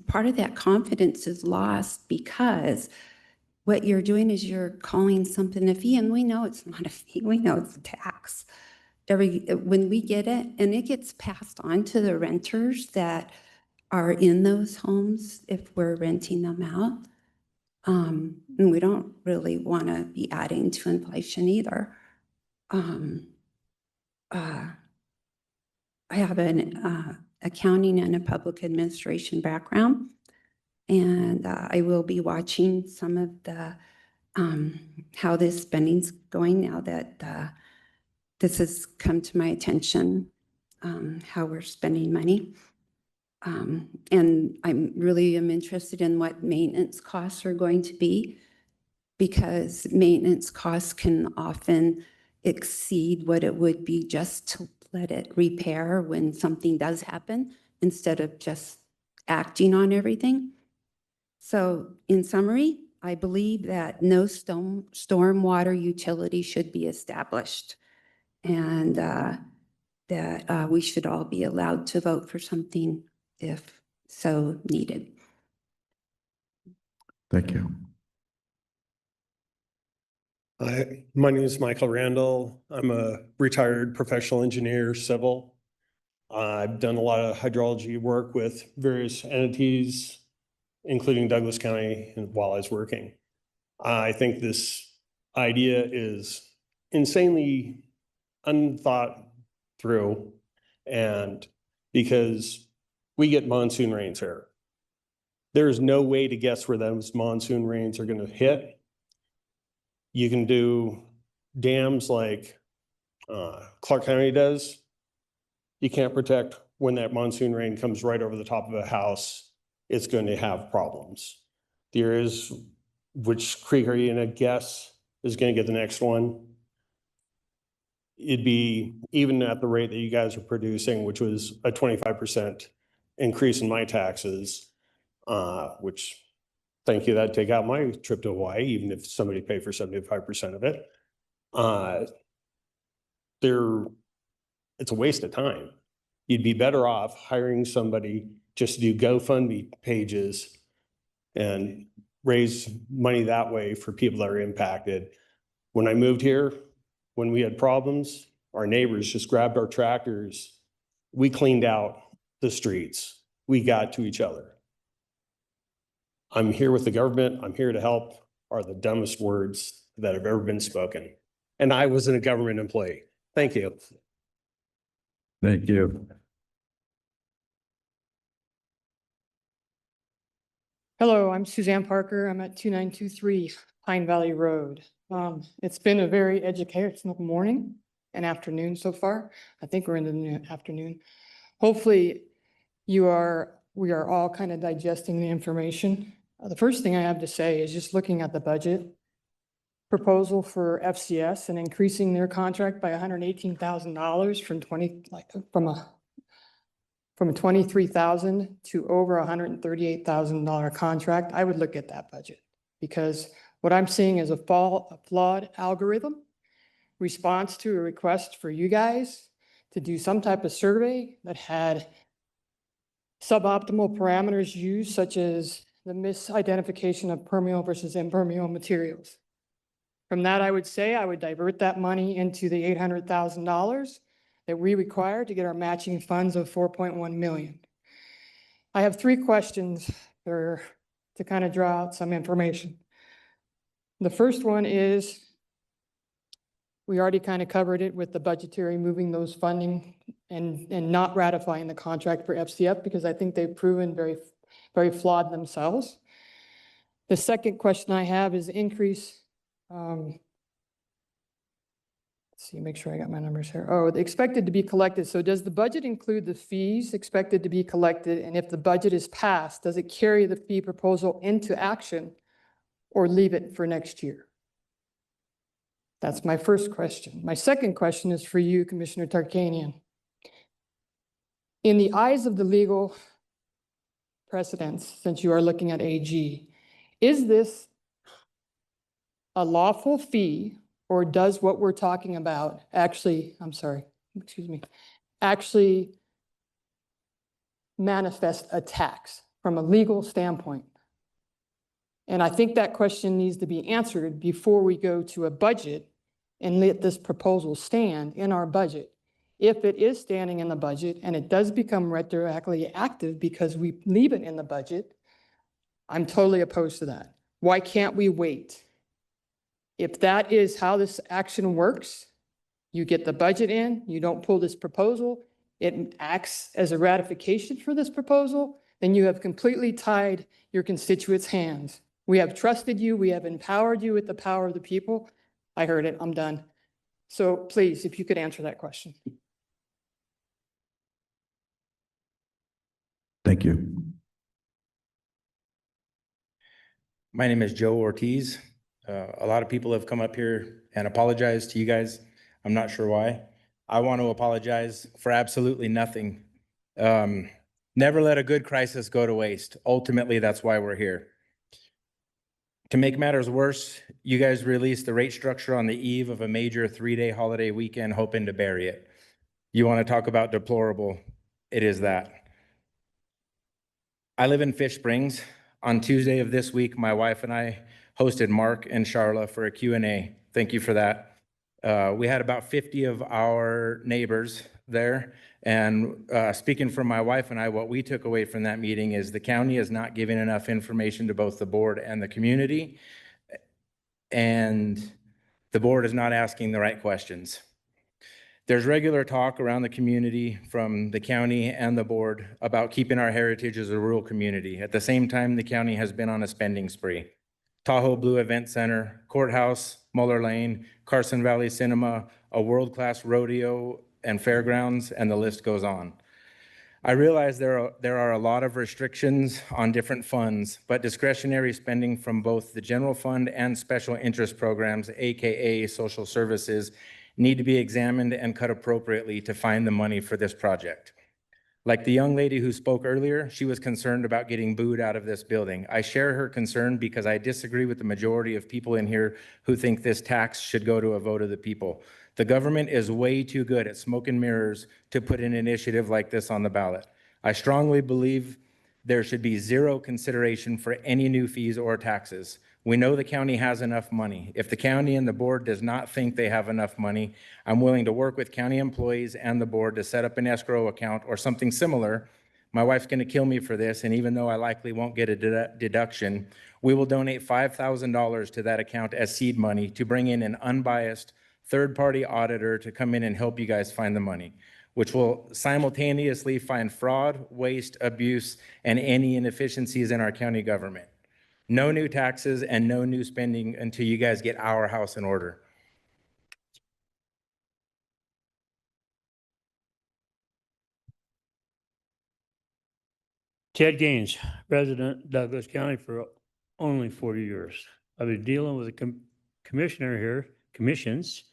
part of that confidence is lost because what you're doing is you're calling something a fee, and we know it's not a fee. We know it's a tax. When we get it, and it gets passed on to the renters that are in those homes if we're renting them out. And we don't really want to be adding to inflation either. I have an accounting and a public administration background. And I will be watching some of the, how this spending's going now that this has come to my attention, how we're spending money. And I'm really interested in what maintenance costs are going to be, because maintenance costs can often exceed what it would be just to let it repair when something does happen, instead of just acting on everything. So in summary, I believe that no stormwater utility should be established, and that we should all be allowed to vote for something if so needed. Thank you. Hi, my name is Michael Randall. I'm a retired professional engineer, civil. I've done a lot of hydrology work with various entities, including Douglas County, while I was working. I think this idea is insanely unthought through, and because we get monsoon rains here. There's no way to guess where those monsoon rains are going to hit. You can do dams like Clark County does. You can't protect when that monsoon rain comes right over the top of a house. It's going to have problems. There is, which creek are you going to guess is going to get the next one? It'd be, even at the rate that you guys are producing, which was a 25% increase in my taxes, which, thank you, that'd take out my trip to Hawaii, even if somebody paid for 75% of it. It's a waste of time. You'd be better off hiring somebody just to do GoFundMe pages and raise money that way for people that are impacted. When I moved here, when we had problems, our neighbors just grabbed our tractors. We cleaned out the streets. We got to each other. I'm here with the government. I'm here to help are the dumbest words that have ever been spoken. And I wasn't a government employee. Thank you. Thank you. Hello, I'm Suzanne Parker. I'm at 2923 Pine Valley Road. It's been a very educational morning and afternoon so far. I think we're in the afternoon. Hopefully we are all kind of digesting the information. The first thing I have to say is just looking at the budget. proposal for FCS and increasing their contract by $118,000 from a 23,000 to over $138,000 contract, I would look at that budget. Because what I'm seeing is a flawed algorithm response to a request for you guys to do some type of survey that had suboptimal parameters used, such as the misidentification of permeable versus impermeable materials. From that, I would say I would divert that money into the $800,000 that we require to get our matching funds of 4.1 million. I have 3 questions to kind of draw out some information. The first one is, we already kind of covered it with the budgetary, moving those funding and not ratifying the contract for FCF, because I think they've proven very flawed themselves. The second question I have is increase, let's see, make sure I got my numbers here. Oh, the expected to be collected. So does the budget include the fees expected to be collected? And if the budget is passed, does it carry the fee proposal into action or leave it for next year? That's my first question. My second question is for you, Commissioner Tarkanian. In the eyes of the legal precedents, since you are looking at AG, is this a lawful fee, or does what we're talking about actually manifest a tax from a legal standpoint? And I think that question needs to be answered before we go to a budget and let this proposal stand in our budget. If it is standing in the budget and it does become retroactively active because we leave it in the budget, I'm totally opposed to that. Why can't we wait? If that is how this action works, you get the budget in, you don't pull this proposal, it acts as a ratification for this proposal, then you have completely tied your constituents' hands. We have trusted you, we have empowered you with the power of the people. I heard it, I'm done. So please, if you could answer that question. Thank you. My name is Joe Ortiz. A lot of people have come up here and apologized to you guys. I'm not sure why. I want to apologize for absolutely nothing. Never let a good crisis go to waste. Ultimately, that's why we're here. To make matters worse, you guys released the rate structure on the eve of a major 3-day holiday weekend, hoping to bury it. You want to talk about deplorable? It is that. I live in Fish Springs. On Tuesday of this week, my wife and I hosted Mark and Charla for a Q&A. Thank you for that. We had about 50 of our neighbors there. And speaking for my wife and I, what we took away from that meeting is the county is not giving enough information to both the board and the community. And the board is not asking the right questions. There's regular talk around the community from the county and the board about keeping our heritage as a rural community. At the same time, the county has been on a spending spree. Tahoe Blue Event Center, Courthouse, Muller Lane, Carson Valley Cinema, a world-class rodeo and fairgrounds, and the list goes on. I realize there are a lot of restrictions on different funds, but discretionary spending from both the general fund and special interest programs, AKA social services, need to be examined and cut appropriately to find the money for this project. Like the young lady who spoke earlier, she was concerned about getting booed out of this building. I share her concern because I disagree with the majority of people in here who think this tax should go to a vote of the people. The government is way too good at smoke and mirrors to put an initiative like this on the ballot. I strongly believe there should be zero consideration for any new fees or taxes. We know the county has enough money. If the county and the board does not think they have enough money, I'm willing to work with county employees and the board to set up an escrow account or something similar. My wife's going to kill me for this, and even though I likely won't get a deduction, we will donate $5,000 to that account as seed money to bring in an unbiased third-party auditor to come in and help you guys find the money, which will simultaneously find fraud, waste, abuse, and any inefficiencies in our county government. No new taxes and no new spending until you guys get our house in order. Ted Gaines, resident Douglas County for only 40 years. I've been dealing with the commissioner here, commissions,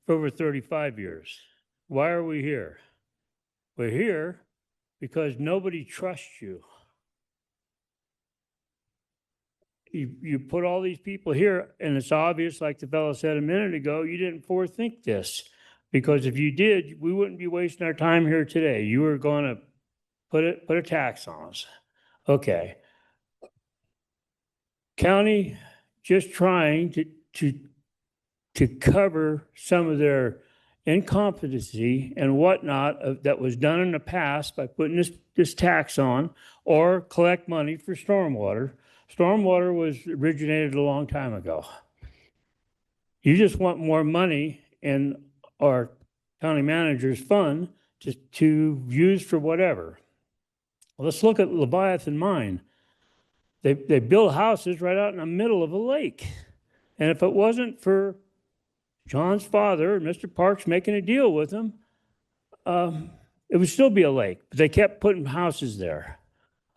for over 35 years. Why are we here? We're here because nobody trusts you. You put all these people here, and it's obvious, like the fellow said a minute ago, you didn't forethink this. Because if you did, we wouldn't be wasting our time here today. You were going to put a tax on us. Okay. County just trying to cover some of their incompetency and whatnot that was done in the past by putting this tax on, or collect money for stormwater. Stormwater was originated a long time ago. You just want more money in our county manager's fund to use for whatever. Well, let's look at Leviathan Mine. They build houses right out in the middle of a lake. And if it wasn't for John's father, Mr. Parks, making a deal with him, it would still be a lake. But they kept putting houses there.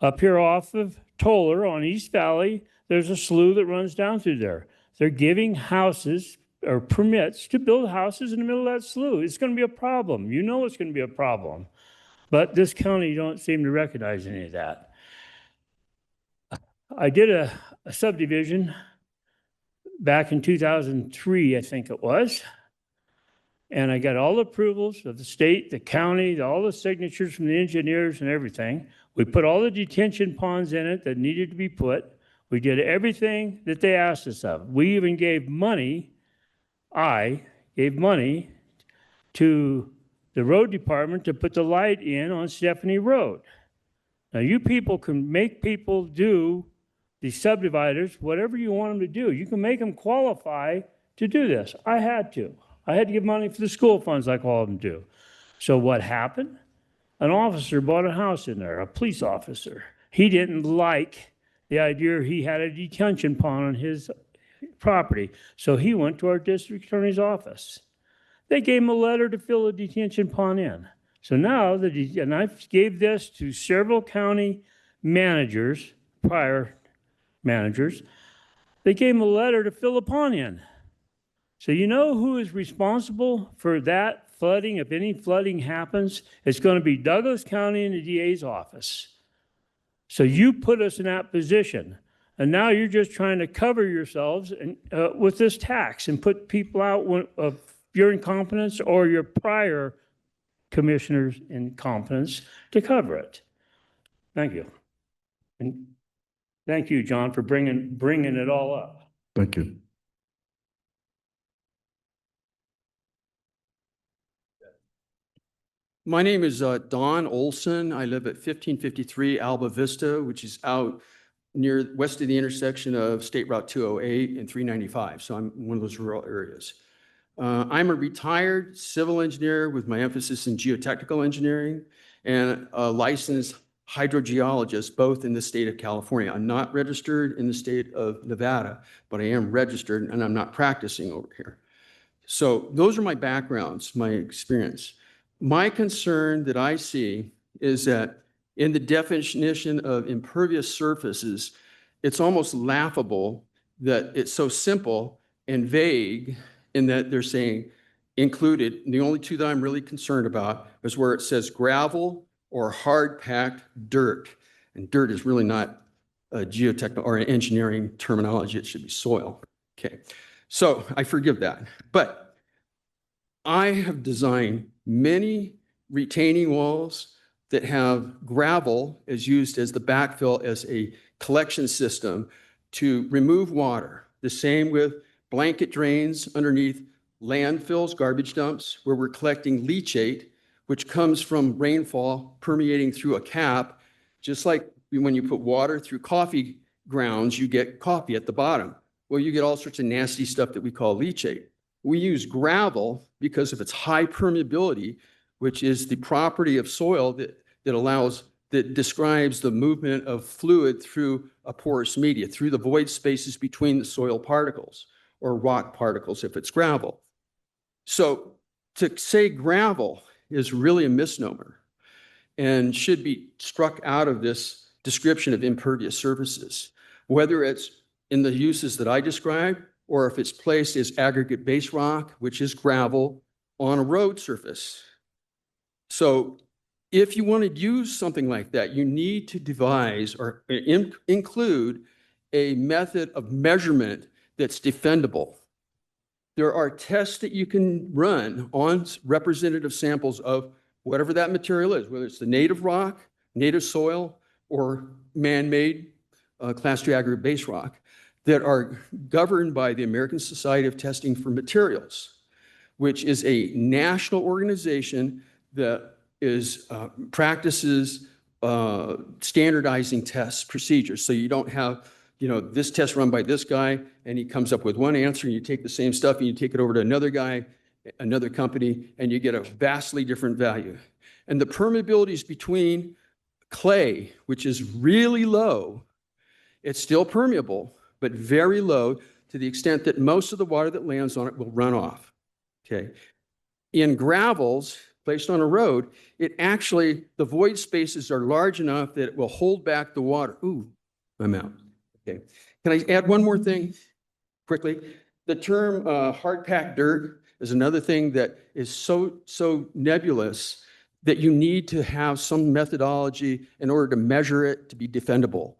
Up here off of Toller on East Valley, there's a slough that runs down through there. They're giving houses or permits to build houses in the middle of that slough. It's going to be a problem. You know it's going to be a problem. But this county don't seem to recognize any of that. I did a subdivision back in 2003, I think it was. And I got all the approvals of the state, the county, all the signatures from the engineers and everything. We put all the detention ponds in it that needed to be put. We did everything that they asked us of. We even gave money. I gave money to the road department to put the light in on Stephanie Road. Now, you people can make people do, the subdividers, whatever you want them to do. You can make them qualify to do this. I had to give money for the school funds like all of them do. So what happened? An officer bought a house in there, a police officer. He didn't like the idea he had a detention pond on his property. So he went to our district attorney's office. They gave him a letter to fill a detention pond in. So now, and I gave this to several county managers, prior managers, they gave him a letter to fill a pond in. So you know who is responsible for that flooding? If any flooding happens, it's going to be Douglas County and the DA's office. So you put us in that position. And now you're just trying to cover yourselves with this tax and put people out of your incompetence or your prior commissioner's incompetence to cover it. Thank you. And thank you, John, for bringing it all up. Thank you. My name is Don Olson. I live at 1553 Alba Vista, which is out near west of the intersection of State Route 208 and 395. So I'm in one of those rural areas. I'm a retired civil engineer with my emphasis in geotechnical engineering and a licensed hydrogeologist, both in the state of California. I'm not registered in the state of Nevada, but I am registered and I'm not practicing over here. So those are my backgrounds, my experience. My concern that I see is that in the definition of impervious surfaces, it's almost laughable that it's so simple and vague in that they're saying included. And the only two that I'm really concerned about is where it says gravel or hard packed dirt. And dirt is really not a geotechnical or an engineering terminology. It should be soil. Okay, so I forgive that. But I have designed many retaining walls that have gravel is used as the backfill as a collection system to remove water. The same with blanket drains underneath landfills, garbage dumps, where we're collecting leachate, which comes from rainfall permeating through a cap. Just like when you put water through coffee grounds, you get coffee at the bottom. Well, you get all sorts of nasty stuff that we call leachate. We use gravel because of its high permeability, which is the property of soil that describes the movement of fluid through a porous media, through the void spaces between the soil particles or rock particles if it's gravel. So to say gravel is really a misnomer and should be struck out of this description of impervious surfaces, whether it's in the uses that I described or if it's placed as aggregate base rock, which is gravel, on a road surface. So if you want to use something like that, you need to devise or include a method of measurement that's defendable. There are tests that you can run on representative samples of whatever that material is, whether it's the native rock, native soil, or man-made Class 2 aggregate base rock, that are governed by the American Society of Testing for Materials, which is a national organization that practices standardizing test procedures. So you don't have, this test run by this guy, and he comes up with one answer, and you take the same stuff and you take it over to another guy, another company, and you get a vastly different value. And the permeabilities between clay, which is really low, it's still permeable, but very low to the extent that most of the water that lands on it will run off. Okay. In gravels placed on a road, the void spaces are large enough that it will hold back the water. Ooh, I'm out. Okay. Can I add one more thing quickly? The term hard packed dirt is another thing that is so nebulous that you need to have some methodology in order to measure it to be defendable.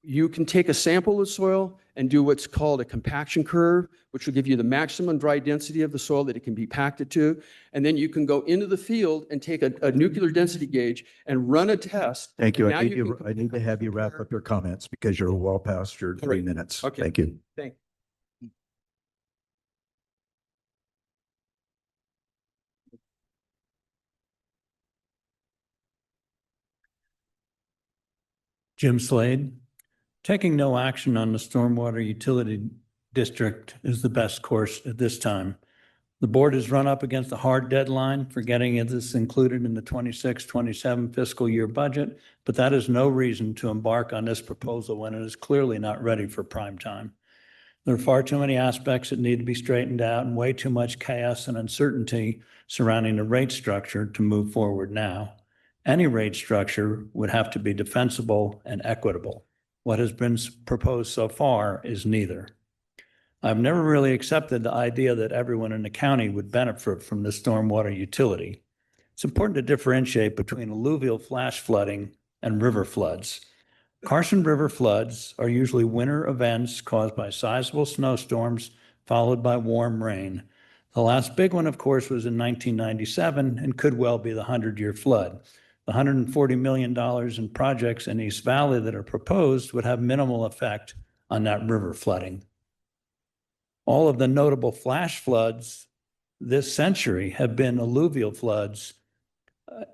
You can take a sample of soil and do what's called a compaction curve, which will give you the maximum dry density of the soil that it can be packed to. And then you can go into the field and take a nuclear density gauge and run a test. Thank you. Now I need to have you wrap up your comments because you're well past your 3 minutes. Okay. Thank you. Thank you. Jim Slade. Taking no action on the stormwater utility district is the best course at this time. The board has run up against a hard deadline for getting this included in the 26-27 fiscal year budget, but that is no reason to embark on this proposal when it is clearly not ready for prime time. There are far too many aspects that need to be straightened out and way too much chaos and uncertainty surrounding the rate structure to move forward now. Any rate structure would have to be defensible and equitable. What has been proposed so far is neither. I've never really accepted the idea that everyone in the county would benefit from the stormwater utility. It's important to differentiate between alluvial flash flooding and river floods. Carson River floods are usually winter events caused by sizable snowstorms followed by warm rain. The last big one, of course, was in 1997 and could well be the 100-year flood. The $140 million in projects in East Valley that are proposed would have minimal effect on that river flooding. All of the notable flash floods this century have been alluvial floods,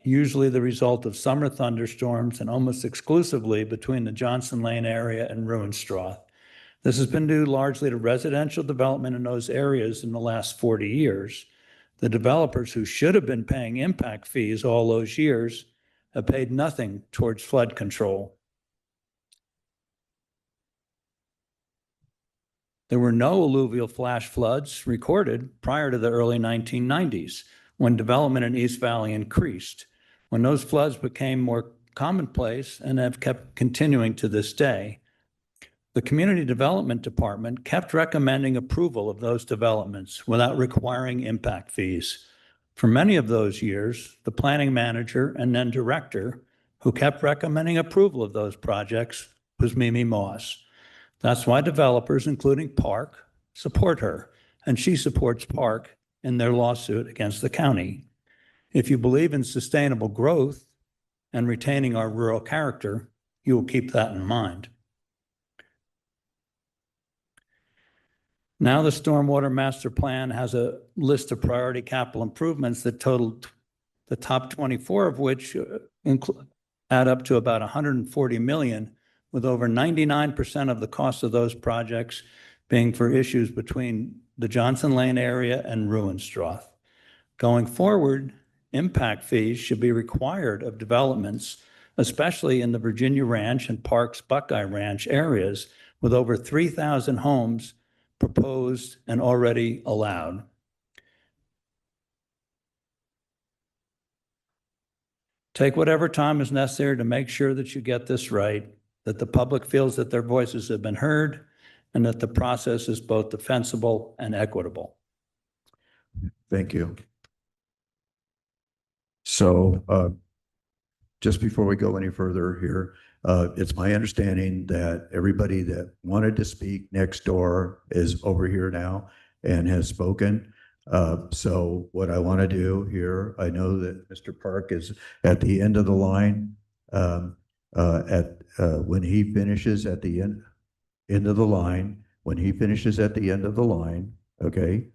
usually the result of summer thunderstorms and almost exclusively between the Johnson Lane area and Ruinstrath. This has been due largely to residential development in those areas in the last 40 years. The developers who should have been paying impact fees all those years have paid nothing towards flood control. There were no alluvial flash floods recorded prior to the early 1990s, when development in East Valley increased, when those floods became more commonplace and have kept continuing to this day. The Community Development Department kept recommending approval of those developments without requiring impact fees. For many of those years, the planning manager and then director who kept recommending approval of those projects was Mimi Moss. That's why developers, including Park, support her, and she supports Park in their lawsuit against the county. If you believe in sustainable growth and retaining our rural character, you will keep that in mind. Now the Stormwater Master Plan has a list of priority capital improvements that total the top 24 of which add up to about $140 million, with over 99% of the cost of those projects being for issues between the Johnson Lane area and Ruinstrath. Going forward, impact fees should be required of developments, especially in the Virginia Ranch and Parks Buckeye Ranch areas, with over 3,000 homes proposed and already allowed. Take whatever time is necessary to make sure that you get this right, that the public feels that their voices have been heard, and that the process is both defensible and equitable. Thank you. So, just before we go any further here, it's my understanding that everybody that wanted to speak next door is over here now and has spoken. So what I want to do here, I know that Mr. Park is at the end of the line. When he finishes at the end of the line, when he finishes at the end of the line, okay,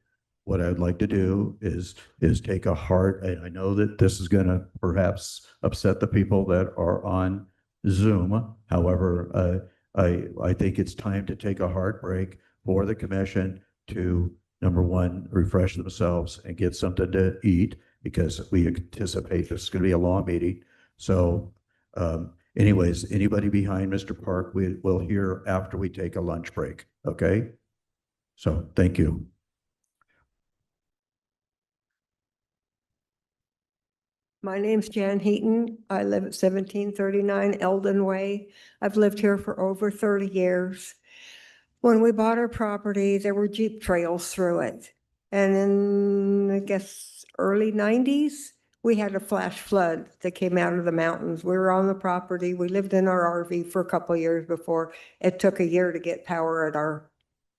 what I'd like to do is take a heart, and I know that this is going to perhaps upset the people that are on Zoom. However, I think it's time to take a heart break for the commission to, number one, refresh themselves and get something to eat, because we anticipate this is going to be a long meeting. So anyways, anybody behind Mr. Park, we will hear after we take a lunch break. Okay? So thank you. My name's Jan Heaton. I live at 1739 Eldon Way. I've lived here for over 30 years. When we bought our property, there were Jeep trails through it. And in, I guess, early 90s, we had a flash flood that came out of the mountains. We were on the property. We lived in our RV for a couple of years before it took a year to get power at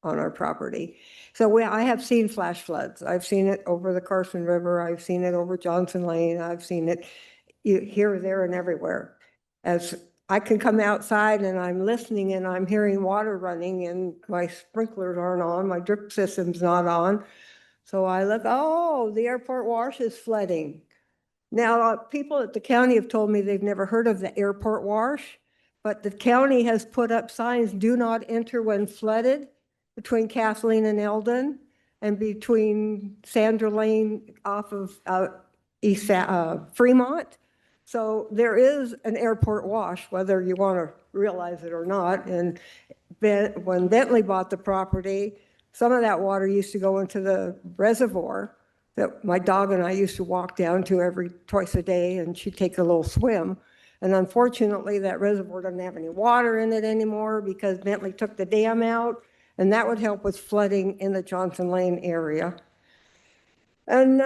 on our property. So I have seen flash floods. I've seen it over the Carson River. I've seen it over Johnson Lane. I've seen it here, there, and everywhere. As I can come outside and I'm listening and I'm hearing water running and my sprinklers aren't on, my drip system's not on. So I look, oh, the airport wash is flooding. Now, people at the county have told me they've never heard of the airport wash, but the county has put up signs, do not enter when flooded, between Kathleen and Eldon, and between Sandra Lane off of East Fremont. So there is an airport wash, whether you want to realize it or not. And when Bentley bought the property, some of that water used to go into the reservoir that my dog and I used to walk down to twice a day, and she'd take a little swim. And unfortunately, that reservoir doesn't have any water in it anymore because Bentley took the dam out. And that would help with flooding in the Johnson Lane area. And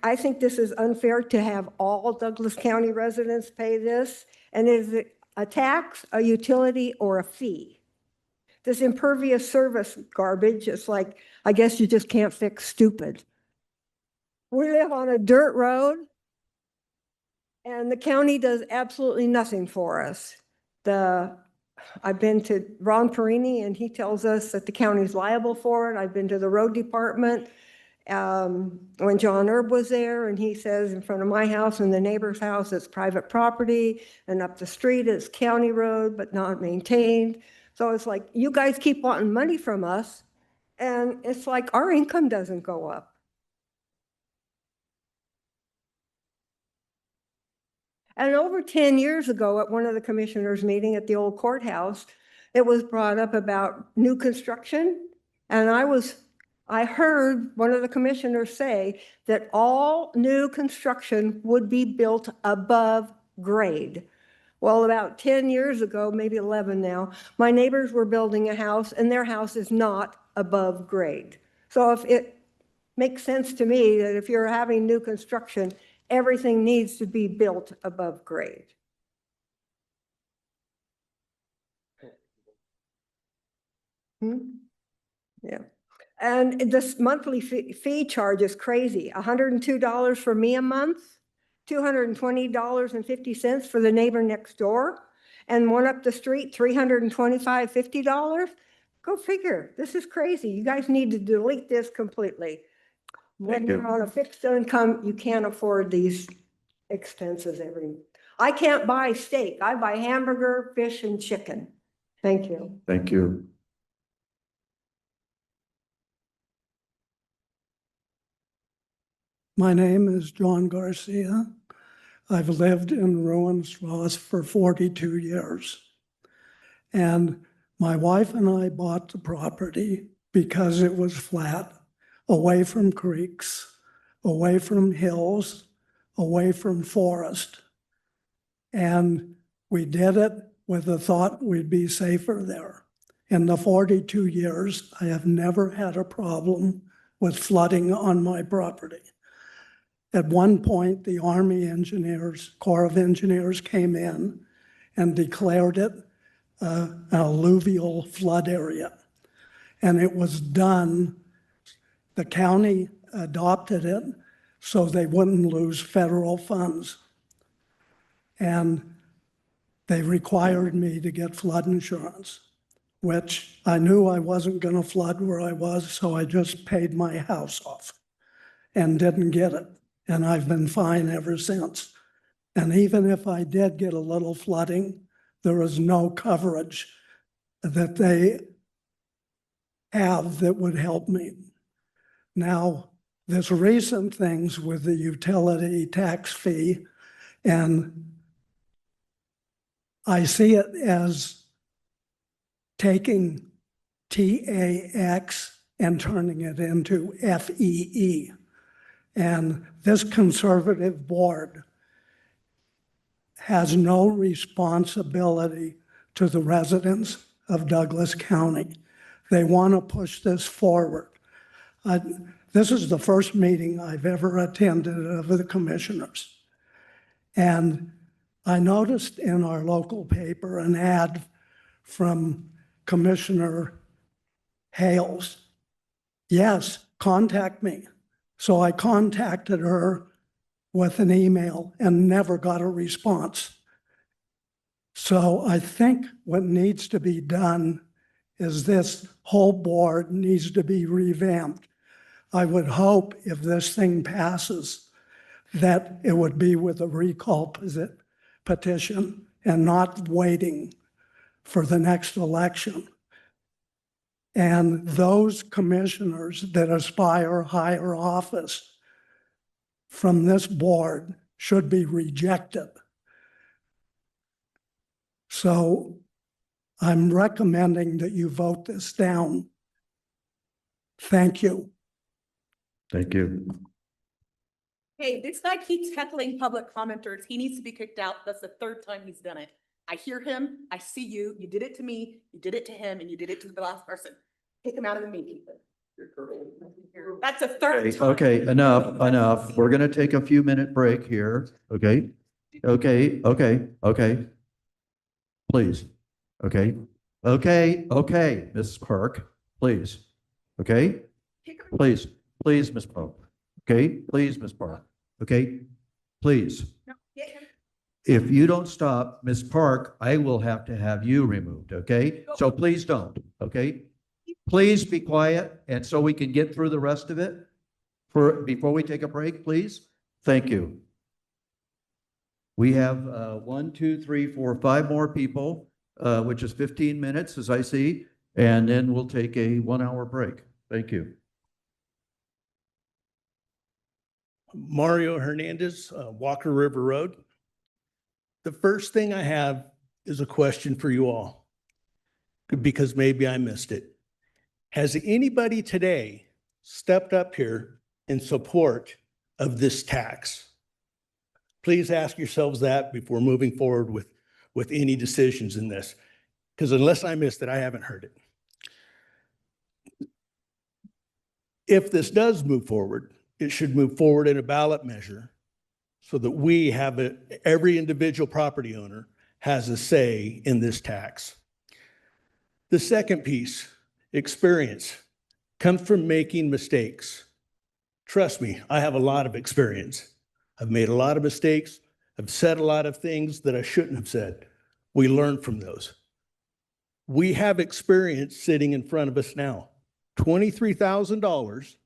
I think this is unfair to have all Douglas County residents pay this. And is it a tax, a utility, or a fee? This impervious service garbage, it's like, I guess you just can't fix stupid. We live on a dirt road, and the county does absolutely nothing for us. I've been to Ron Perini, and he tells us that the county's liable for it. I've been to the road department when John Erb was there, and he says in front of my house and the neighbor's house, it's private property, and up the street it's county road, but not maintained. So it's like, you guys keep wanting money from us, and it's like our income doesn't go up. And over 10 years ago, at one of the commissioners' meeting at the old courthouse, it was brought up about new construction. And I heard one of the commissioners say that all new construction would be built above grade. Well, about 10 years ago, maybe 11 now, my neighbors were building a house and their house is not above grade. So if it makes sense to me that if you're having new construction, everything needs to be built above grade. Yeah. And this monthly fee charge is crazy. $102 for me a month, $220.50 for the neighbor next door, and one up the street, $325.50. Go figure. This is crazy. You guys need to delete this completely. When you're on a fixed income, you can't afford these expenses I can't buy steak. I buy hamburger, fish, and chicken. Thank you. Thank you. My name is John Garcia. I've lived in Rowan-Ross for 42 years. And my wife and I bought the property because it was flat, away from creeks, away from hills, away from forest. And we did it with the thought we'd be safer there. In the 42 years, I have never had a problem with flooding on my property. At one point, the Army engineers, Corps of Engineers came in and declared it an alluvial flood area. And it was done, the county adopted it so they wouldn't lose federal funds. And they required me to get flood insurance, which I knew I wasn't going to flood where I was, so I just paid my house off and didn't get it. And I've been fine ever since. And even if I did get a little flooding, there is no coverage that they have that would help me. Now, there's recent things with the utility tax fee, and I see it as taking TAX and turning it into FEE. And this conservative board has no responsibility to the residents of Douglas County. They want to push this forward. This is the first meeting I've ever attended of the commissioners. And I noticed in our local paper an ad from Commissioner Hales. Yes, contact me. So I contacted her with an email and never got a response. So I think what needs to be done is this whole board needs to be revamped. I would hope if this thing passes that it would be with a recall petition and not waiting for the next election. And those commissioners that aspire higher office from this board should be rejected. So I'm recommending that you vote this down. Thank you. Thank you. Hey, this guy keeps heckling public commenters. He needs to be kicked out. That's the third time he's done it. I hear him. I see you. You did it to me. You did it to him, and you did it to the last person. Kick him out of the meeting. That's the third time. Okay, enough. We're gonna take a few minute break here, okay? Okay. Please, okay? Okay, Mrs. Park, please, okay? Please, Ms. Park, okay? Please, Ms. Park, okay? Please. No, get him. If you don't stop, Ms. Park, I will have to have you removed, okay? So please don't, okay? Please be quiet, and so we can get through the rest of it before we take a break, please. Thank you. We have 1, 2, 3, 4, 5 more people, which is 15 minutes, as I see, and then we'll take a 1-hour break. Thank you. Mario Hernandez, Walker River Road. The first thing I have is a question for you all, because maybe I missed it. Has anybody today stepped up here in support of this tax? Please ask yourselves that before moving forward with any decisions in this, because unless I missed it, I haven't heard it. If this does move forward, it should move forward in a ballot measure so that we have every individual property owner has a say in this tax. The second piece, experience, comes from making mistakes. Trust me, I have a lot of experience. I've made a lot of mistakes. I've said a lot of things that I shouldn't have said. We learn from those. We have experience sitting in front of us now. $23,000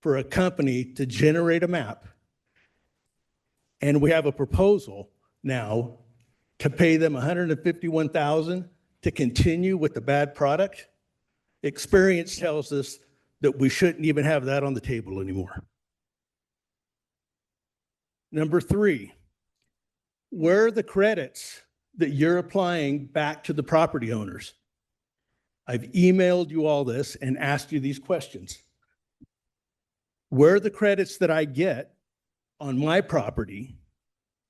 for a company to generate a map. And we have a proposal now to pay them $151,000 to continue with the bad product. Experience tells us that we shouldn't even have that on the table anymore. Number 3, where are the credits that you're applying back to the property owners? I've emailed you all this and asked you these questions. Where are the credits that I get on my property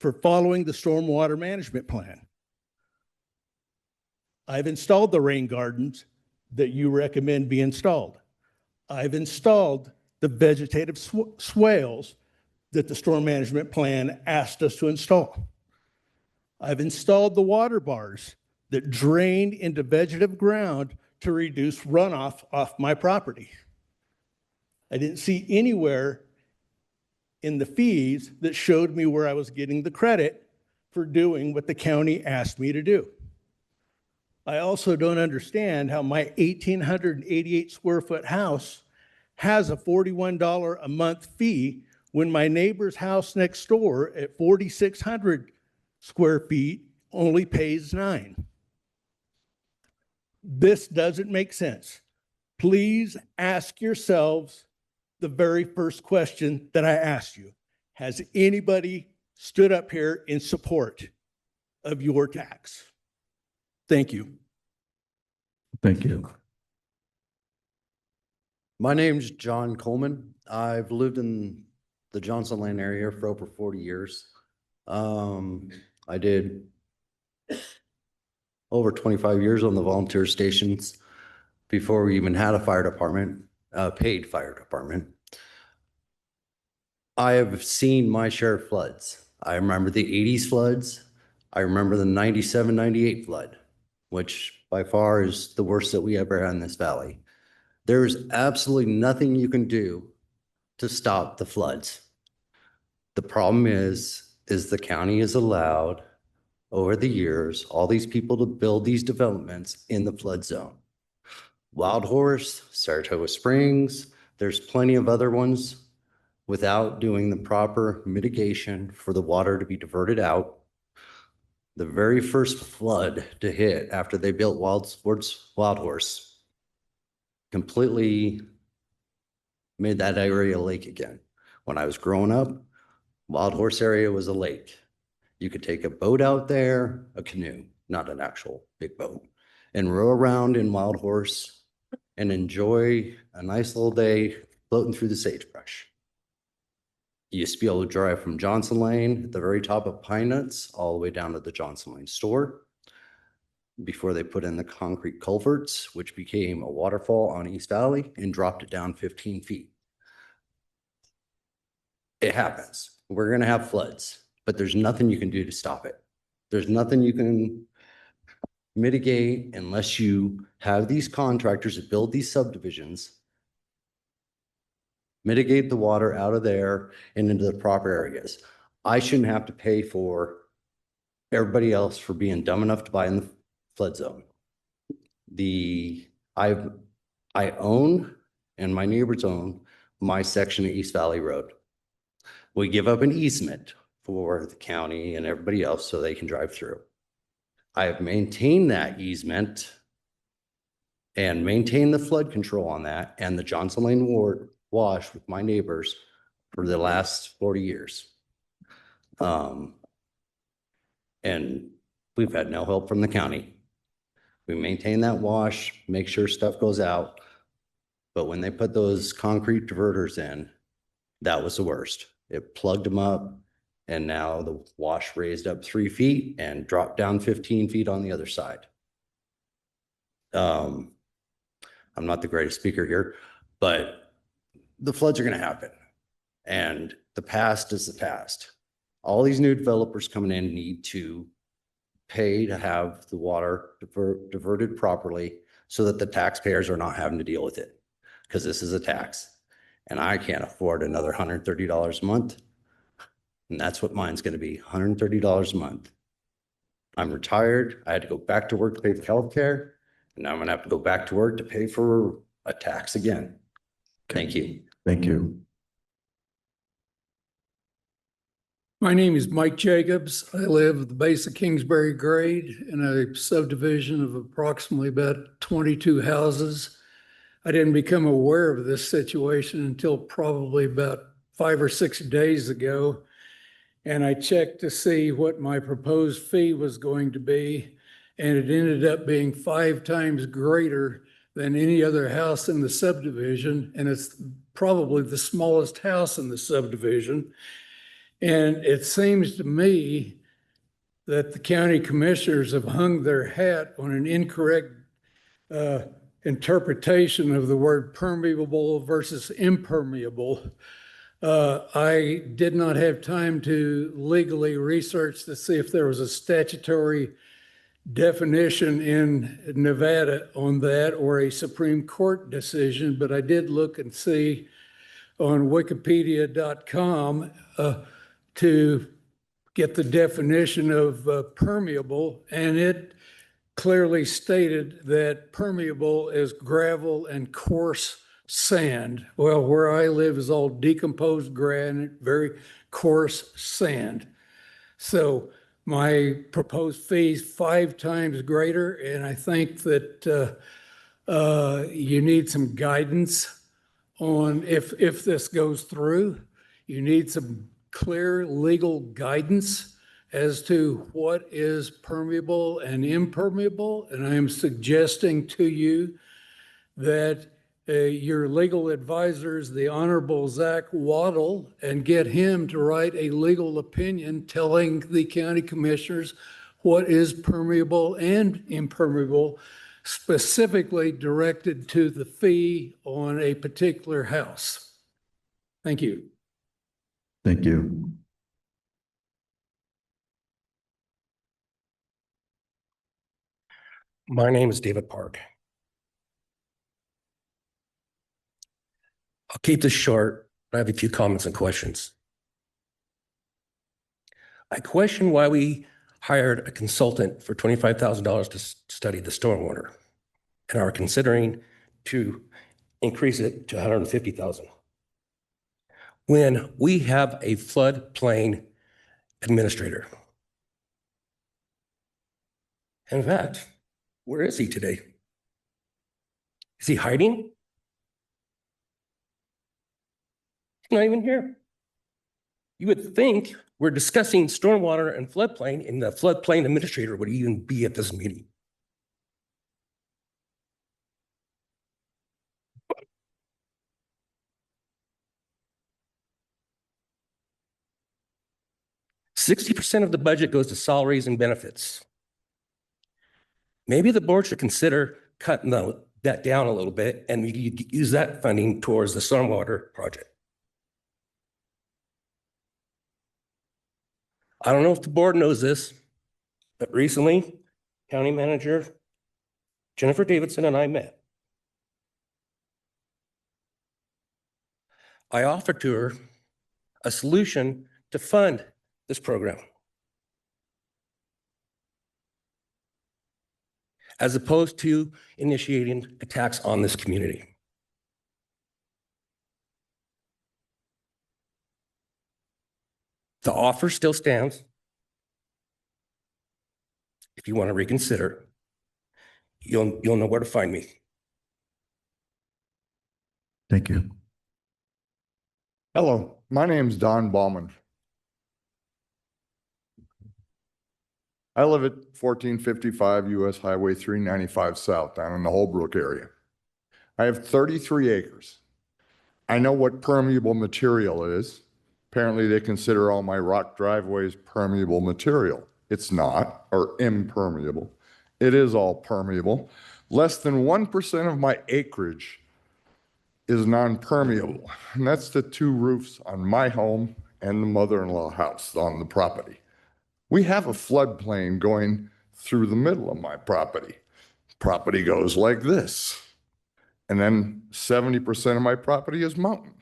for following the stormwater management plan? I've installed the rain gardens that you recommend be installed. I've installed the vegetative swales that the storm management plan asked us to install. I've installed the water bars that drain into vegetative ground to reduce runoff off my property. I didn't see anywhere in the fees that showed me where I was getting the credit for doing what the county asked me to do. I also don't understand how my 1,888 square foot house has a $41 a month fee when my neighbor's house next door at 4,600 square feet only pays $9. This doesn't make sense. Please ask yourselves the very first question that I asked you. Has anybody stood up here in support of your tax? Thank you. Thank you. My name's John Coleman. I've lived in the Johnson Lane area for over 40 years. I did over 25 years on the volunteer stations before we even had a fire department, paid fire department. I have seen my share of floods. I remember the 80s floods. I remember the 97, 98 flood, which by far is the worst that we ever had in this valley. There's absolutely nothing you can do to stop the floods. The problem is the county has allowed over the years, all these people to build these developments in the flood zone. Wild Horse, Saratoga Springs, there's plenty of other ones without doing the proper mitigation for the water to be diverted out. The very first flood to hit after they built Wild Horse completely made that area a lake again. When I was growing up, Wild Horse area was a lake. You could take a boat out there, a canoe, not an actual big boat, and row around in Wild Horse and enjoy a nice little day floating through the sagebrush. You used to be able to drive from Johnson Lane at the very top of Pine Nuts all the way down to the Johnson Lane store before they put in the concrete culverts, which became a waterfall on East Valley and dropped it down 15 feet. It happens. We're going to have floods, but there's nothing you can do to stop it. There's nothing you can mitigate unless you have these contractors that build these subdivisions mitigate the water out of there and into the proper areas. I shouldn't have to pay for everybody else for being dumb enough to buy in the flood zone. I own, and my neighbors own, my section of East Valley Road. We give up an easement for the county and everybody else so they can drive through. I have maintained that easement and maintained the flood control on that and the Johnson Lane Ward wash with my neighbors for the last 40 years. And we've had no help from the county. We maintain that wash, make sure stuff goes out. But when they put those concrete diverters in, that was the worst. It plugged them up and now the wash raised up 3 feet and dropped down 15 feet on the other side. I'm not the greatest speaker here, but the floods are going to happen. And the past is the past. All these new developers coming in need to pay to have the water diverted properly so that the taxpayers are not having to deal with it, because this is a tax. And I can't afford another $130 a month. And that's what mine's going to be, $130 a month. I'm retired. I had to go back to work to pay for healthcare. And now I'm going to have to go back to work to pay for a tax again. Thank you. Thank you. My name is Mike Jacobs. I live at the base of Kingsbury Grade in a subdivision of approximately about 22 houses. I didn't become aware of this situation until probably about 5 or 6 days ago. And I checked to see what my proposed fee was going to be. And it ended up being 5 times greater than any other house in the subdivision. And it's probably the smallest house in the subdivision. And it seems to me that the county commissioners have hung their hat on an incorrect interpretation of the word permeable versus impermeable. I did not have time to legally research to see if there was a statutory definition in Nevada on that or a Supreme Court decision, but I did look and see on wikipedia.com to get the definition of permeable, and it clearly stated that permeable is gravel and coarse sand. Well, where I live is all decomposed granite, very coarse sand. So my proposed fee is 5 times greater, and I think that you need some guidance on if this goes through. You need some clear legal guidance as to what is permeable and impermeable. And I am suggesting to you that your legal advisor is the Honorable Zach Waddle, and get him to write a legal opinion telling the county commissioners what is permeable and impermeable, specifically directed to the fee on a particular house. Thank you. Thank you. My name is David Park. I'll keep this short. I have a few comments and questions. I question why we hired a consultant for $25,000 to study the stormwater and are considering to increase it to $150,000 when we have a floodplain administrator. In fact, where is he today? Is he hiding? He's not even here. You would think we're discussing stormwater and floodplain, and the floodplain administrator would even be at this meeting. $60% of the budget goes to salaries and benefits. Maybe the board should consider cutting that down a little bit, and we could use that funding towards the stormwater project. I don't know if the board knows this, but recently, County Manager Jennifer Davidson and I met. I offered to her a solution to fund this program, as opposed to initiating a tax on this community. The offer still stands. If you want to reconsider, you'll know where to find me. Thank you. Hello, my name's Don Bauman. I live at 1455 US Highway 395 South down in the Holbrook area. I have 33 acres. I know what permeable material is. Apparently they consider all my rock driveways permeable material. It's not, or impermeable. It is all permeable. Less than 1% of my acreage is non-permeable. And that's the 2 roofs on my home and the mother-in-law house on the property. We have a floodplain going through the middle of my property. Property goes like this. And then 70% of my property is mountain.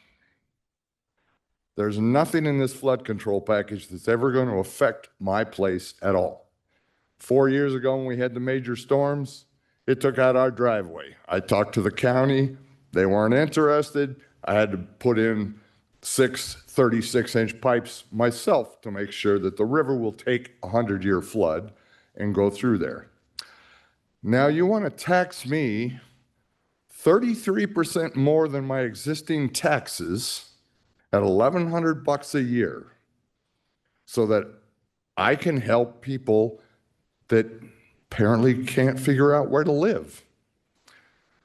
There's nothing in this flood control package that's ever going to affect my place at all. 4 years ago, when we had the major storms, it took out our driveway. I talked to the county. They weren't interested. I had to put in 6 36-inch pipes myself to make sure that the river will take a 100-year flood and go through there. Now you want to tax me 33% more than my existing taxes at $1,100 a year so that I can help people that apparently can't figure out where to live.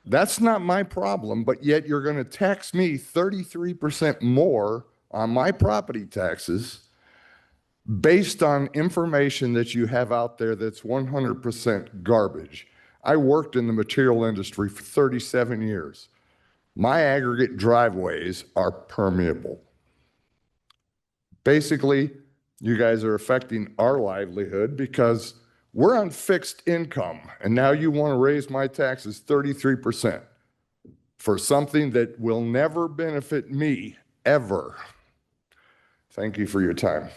That's not my problem, but yet you're going to tax me 33% more on my property taxes based on information that you have out there that's 100% garbage. I worked in the material industry for 37 years. My aggregate driveways are permeable. Basically, you guys are affecting our livelihood because we're on fixed income, and now you want to raise my taxes 33% for something that will never benefit me, ever. Thank you for your time.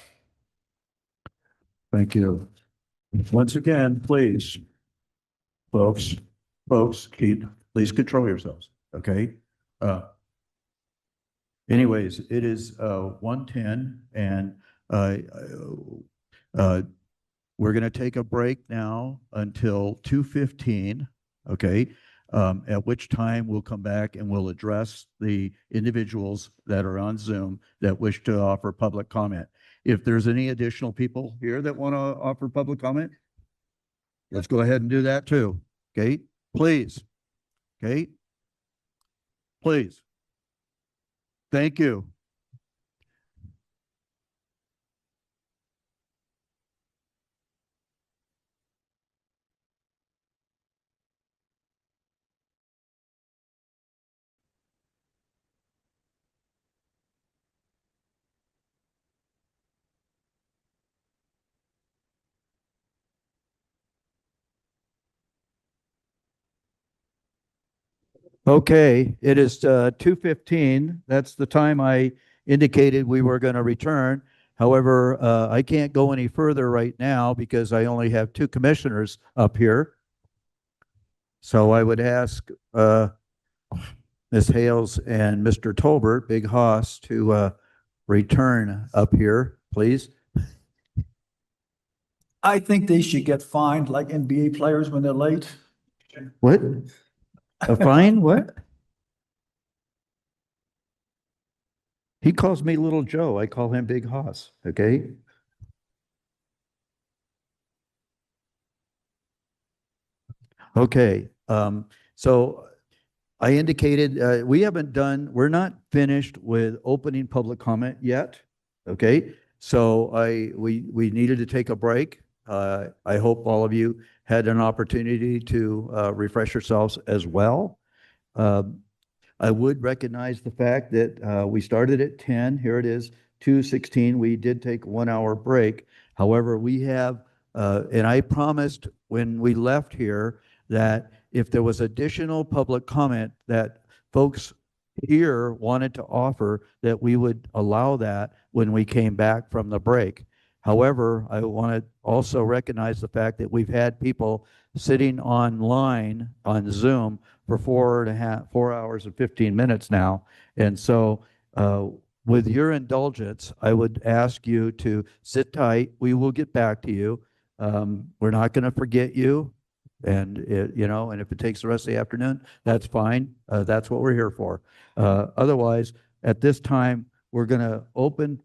Thank you. Once again, please, folks, please control yourselves, okay? Anyways, it is 1:10 and we're going to take a break now until 2:15, okay? At which time we'll come back and we'll address the individuals that are on Zoom that wish to offer public comment. If there's any additional people here that want to offer public comment, let's go ahead and do that too, okay? Please, okay? Please. Thank you. Okay, it is 2:15. That's the time I indicated we were going to return. However, I can't go any further right now because I only have two commissioners up here. So I would ask Ms. Hales and Mr. Tolbert, Big Hoss, to return up here, please. I think they should get fined like NBA players when they're late. What? A fine? What? He calls me Little Joe. I call him Big Hoss. Okay. Okay. So I indicated we're not finished with opening public comment yet. Okay. So we needed to take a break. I hope all of you had an opportunity to refresh yourselves as well. I would recognize the fact that we started at 10. Here it is, 2:16. We did take a 1-hour break. However, we have, and I promised when we left here that if there was additional public comment that folks here wanted to offer, that we would allow that when we came back from the break. However, I want to also recognize the fact that we've had people sitting online on Zoom for 4 hours and 15 minutes now. And so with your indulgence, I would ask you to sit tight. We will get back to you. We're not going to forget you. And and if it takes the rest of the afternoon, that's fine. That's what we're here for. Otherwise, at this time, we're going to opening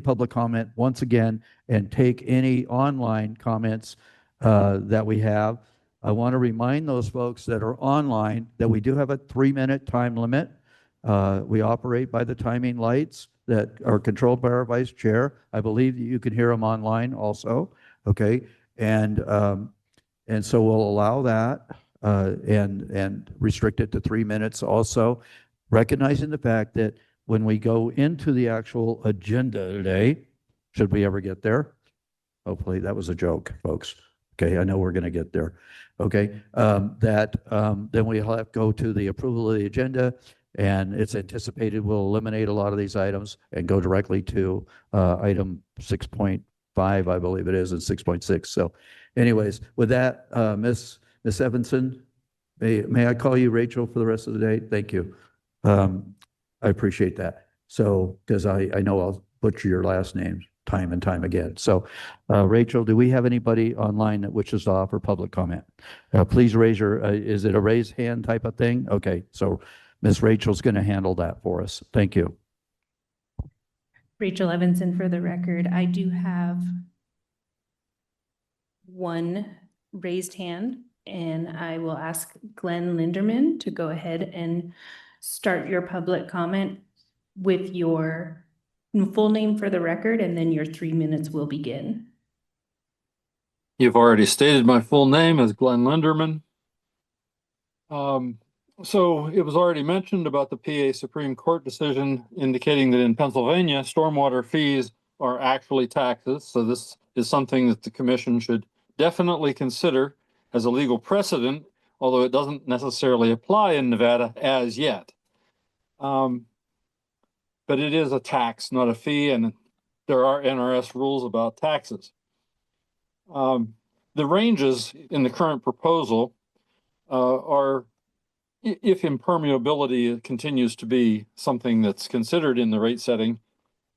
public comment once again and take any online comments that we have. I want to remind those folks that are online that we do have a 3-minute time limit. We operate by the timing lights that are controlled by our vice chair. I believe that you can hear them online also. Okay. And so we'll allow that and restrict it to 3 minutes also, recognizing the fact that when we go into the actual agenda today, should we ever get there? Hopefully that was a joke, folks. Okay, I know we're going to get there. Okay, then we'll have to go to the approval of the agenda, and it's anticipated we'll eliminate a lot of these items and go directly to item 6.5, I believe it is, and 6.6. So anyways, with that, Miss Evanson, may I call you Rachel for the rest of the day? Thank you. I appreciate that. So, because I know I'll butcher your last name time and time again. So, Rachel, do we have anybody online that wishes to offer public comment? Please raise is it a raise hand type of thing? Okay, so Miss Rachel's going to handle that for us. Thank you. Rachel Evanson for the record. I do have one raised hand, and I will ask Glenn Linderman to go ahead and start your public comment with your full name for the record, and then your 3 minutes will begin. You've already stated my full name as Glenn Linderman. So it was already mentioned about the PA Supreme Court decision indicating that in Pennsylvania, stormwater fees are actually taxes. So this is something that the commission should definitely consider as a legal precedent, although it doesn't necessarily apply in Nevada as yet. But it is a tax, not a fee, and there are NRS rules about taxes. The ranges in the current proposal are, if impermeability continues to be something that's considered in the rate setting,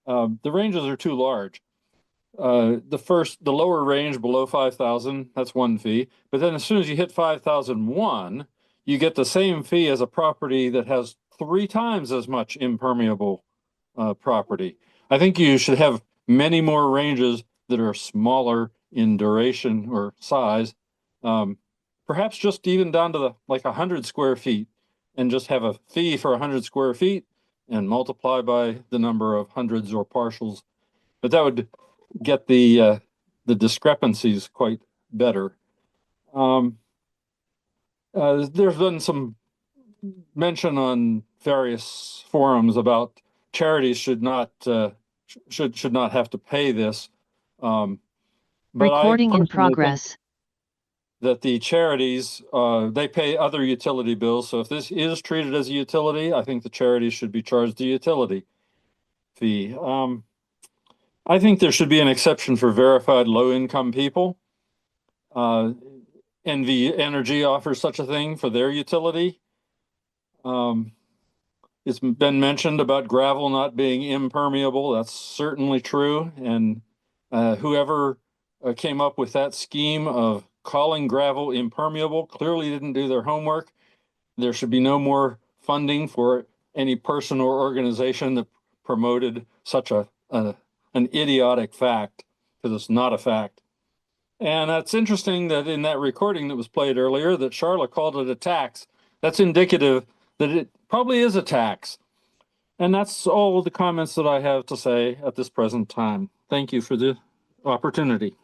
the ranges are too large. The lower range below 5,000, that's one fee. But then as soon as you hit 5,001, you get the same fee as a property that has 3 times as much impermeable property. I think you should have many more ranges that are smaller in duration or size. Perhaps just even down to like 100 square feet, and just have a fee for 100 square feet and multiply by the number of hundreds or partials. But that would get the discrepancies quite better. There's been some mention on various forums about charities should not have to pay this. But Recording in progress. That the charities, they pay other utility bills. So if this is treated as a utility, I think the charities should be charged a utility fee. I think there should be an exception for verified low-income people. NV Energy offers such a thing for their utility. It's been mentioned about gravel not being impermeable. That's certainly true. And whoever came up with that scheme of calling gravel impermeable clearly didn't do their homework. There should be no more funding for any person or organization that promoted such an idiotic fact, because it's not a fact. And it's interesting that in that recording that was played earlier, that Charlotte called it a tax. That's indicative that it probably is a tax. And that's all the comments that I have to say at this present time. Thank you for the opportunity.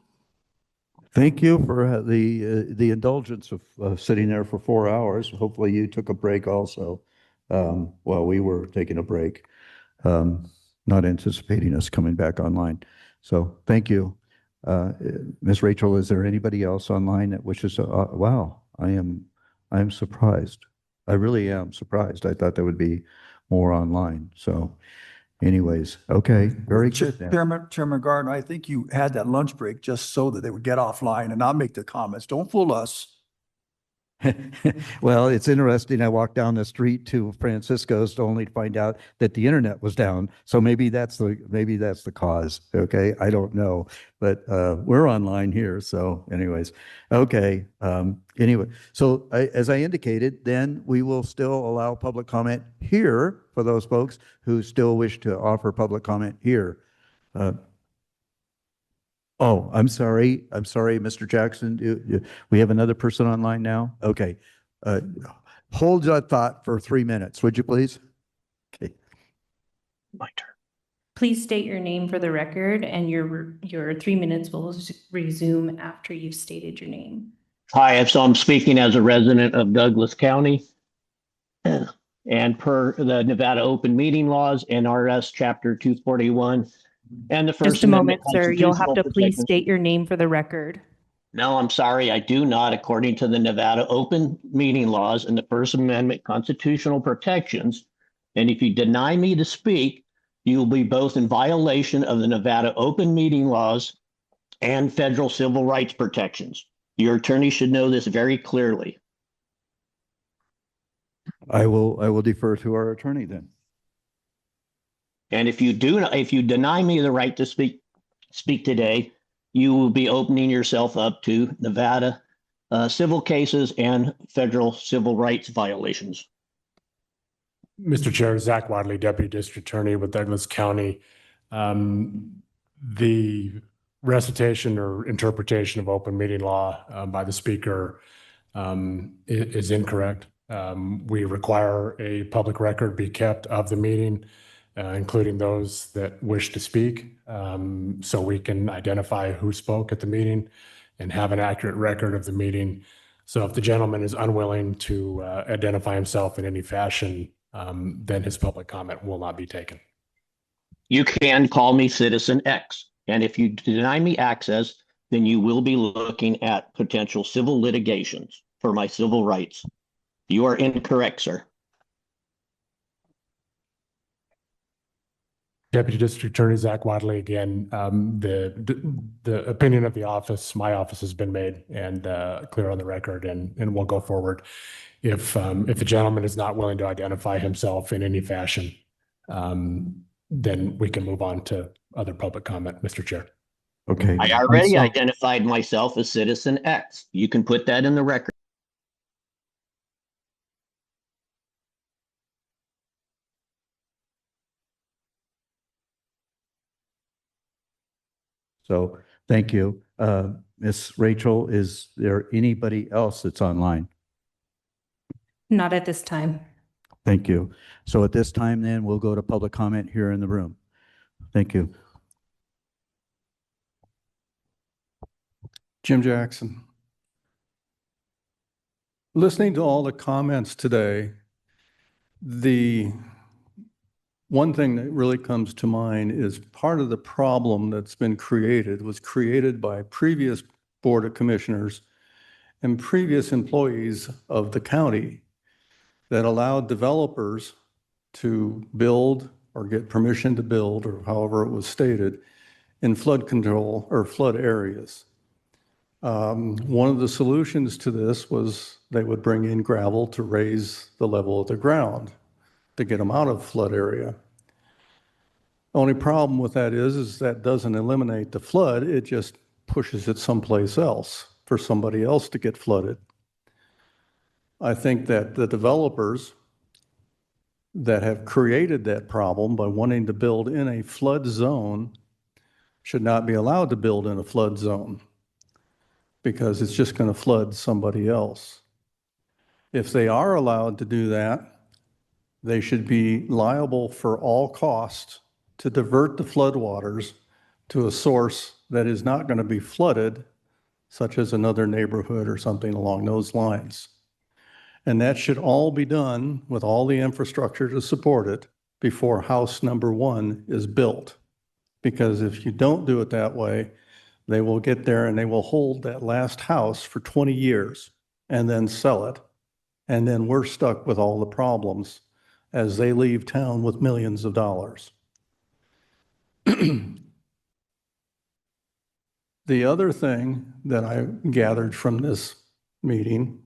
Thank you for the indulgence of sitting there for 4 hours. Hopefully you took a break also while we were taking a break, not anticipating us coming back online. So thank you. Ms. Rachel, is there anybody else online that wishes to, wow, I am surprised. I really am surprised. I thought there would be more online. So anyways, okay, very good. then. Chairman Gardner, I think you had that lunch break just so that they would get offline and not make their comments. Don't fool us. Well, it's interesting. I walked down the street to Francisco's only to find out that the internet was down. So maybe that's the cause. Okay, I don't know, but we're online here. So, anyways, okay. Anyway, so as I indicated, then we will still allow public comment here for those folks who still wish to offer public comment here. Oh, I'm sorry, Mr. Jackson. We have another person online now? Okay. Hold that thought for 3 minutes, would you please? Okay. My turn. Please state your name for the record, and your 3 minutes will resume after you've stated your name. Hi, so I'm speaking as a resident of Douglas County. And per the Nevada open meeting laws, NRS chapter 241, and the First Just a moment, Amendment sir. You'll have to constitutional please protections. state your name for the record. No, I'm sorry, I do not, according to the Nevada open meeting laws and the First Amendment constitutional protections. And if you deny me to speak, you will be both in violation of the Nevada open meeting laws and federal civil rights protections. Your attorney should know this very clearly. I will defer to our attorney then. And if you deny me the right to speak today, you will be opening yourself up to Nevada civil cases and federal civil rights violations. Mr. Chair, Zach Wadley, Deputy District Attorney with Douglas County. The recitation or interpretation of open meeting law by the speaker is incorrect. We require a public record be kept of the meeting. including those that wish to speak, so we can identify who spoke at the meeting and have an accurate record of the meeting. So if the gentleman is unwilling to identify himself in any fashion, then his public comment will not be taken. You can call me Citizen X. And if you deny me access, then you will be looking at potential civil litigations for my civil rights. You are incorrect, sir. Deputy District Attorney Zach Wadley, again, the opinion of the office, my office, has been made and clear on the record, and we'll go forward. If the gentleman is not willing to identify himself in any fashion, then we can move on to other public comment, Mr. Chair. Okay. I already identified myself as Citizen X. You can put that in the record. So thank you. Miss Rachel, is there anybody else that's online? Not at this time. Thank you. So at this time, then, we'll go to public comment here in the room. Thank you. Jim Jackson. Listening to all the comments today, the one thing that really comes to mind is part of the problem that's been created was created by previous Board of Commissioners and previous employees of the county that allowed developers to build or get permission to build, or however it was stated, in flood control or flood areas. One of the solutions to this was they would bring in gravel to raise the level of the ground to get them out of flood area. Only problem with that is that doesn't eliminate the flood, it just pushes it someplace else for somebody else to get flooded. I think that the developers that have created that problem by wanting to build in a flood zone should not be allowed to build in a flood zone because it's just going to flood somebody else. If they are allowed to do that, they should be liable for all costs to divert the floodwaters to a source that is not going to be flooded, such as another neighborhood or something along those lines. And that should all be done with all the infrastructure to support it before house number one is built. Because if you don't do it that way, they will get there and they will hold that last house for 20 years and then sell it. And then we're stuck with all the problems as they leave town with millions of dollars. The other thing that I gathered from this meeting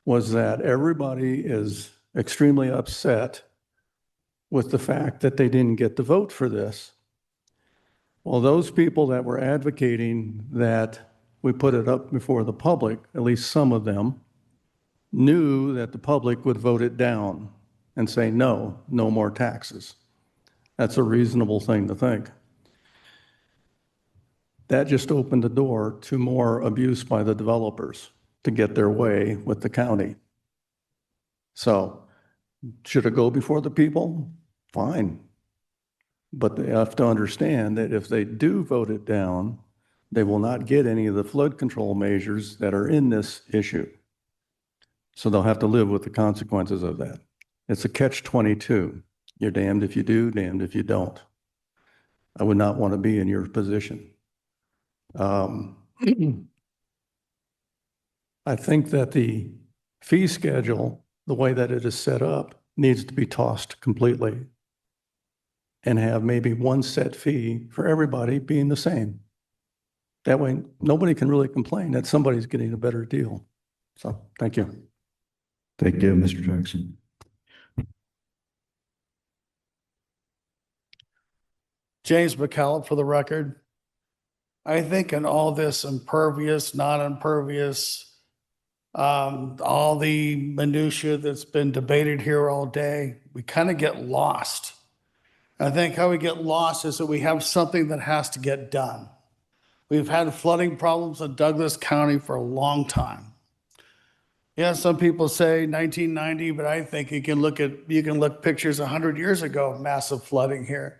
was that everybody is extremely upset with the fact that they didn't get the vote for this. Well, those people that were advocating that we put it up before the public, at least some of them, knew that the public would vote it down and say, no, no more taxes. That's a reasonable thing to think. That just opened the door to more abuse by the developers to get their way with the county. So should it go before the people? Fine. But they have to understand that if they do vote it down, they will not get any of the flood control measures that are in this issue. So they'll have to live with the consequences of that. It's a catch-22. You're damned if you do, damned if you don't. I would not want to be in your position. I think that the fee schedule, the way that it is set up, needs to be tossed completely and have maybe one set fee for everybody being the same. That way, nobody can really complain that somebody's getting a better deal. So, thank you. Thank you, Mr. Jackson. James McCallum for the record. I think in all this impervious, non-impervious, all the minutia that's been debated here all day, we kind of get lost. I think how we get lost is that we have something that has to get done. We've had flooding problems in Douglas County for a long time. Yeah, some people say 1990, but I think you can look pictures 100 years ago of massive flooding here.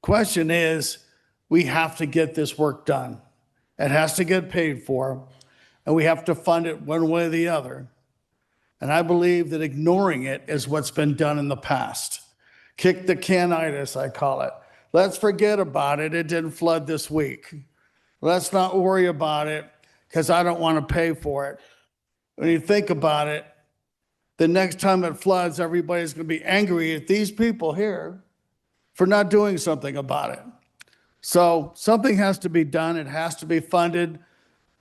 Question is, we have to get this work done. It has to get paid for, and we have to fund it one way or the other. And I believe that ignoring it is what's been done in the past. Kick the canitis, I call it. Let's forget about it. It didn't flood this week. Let's not worry about it because I don't want to pay for it. When you think about it, the next time it floods, everybody's going to be angry at these people here for not doing something about it. So something has to be done. It has to be funded.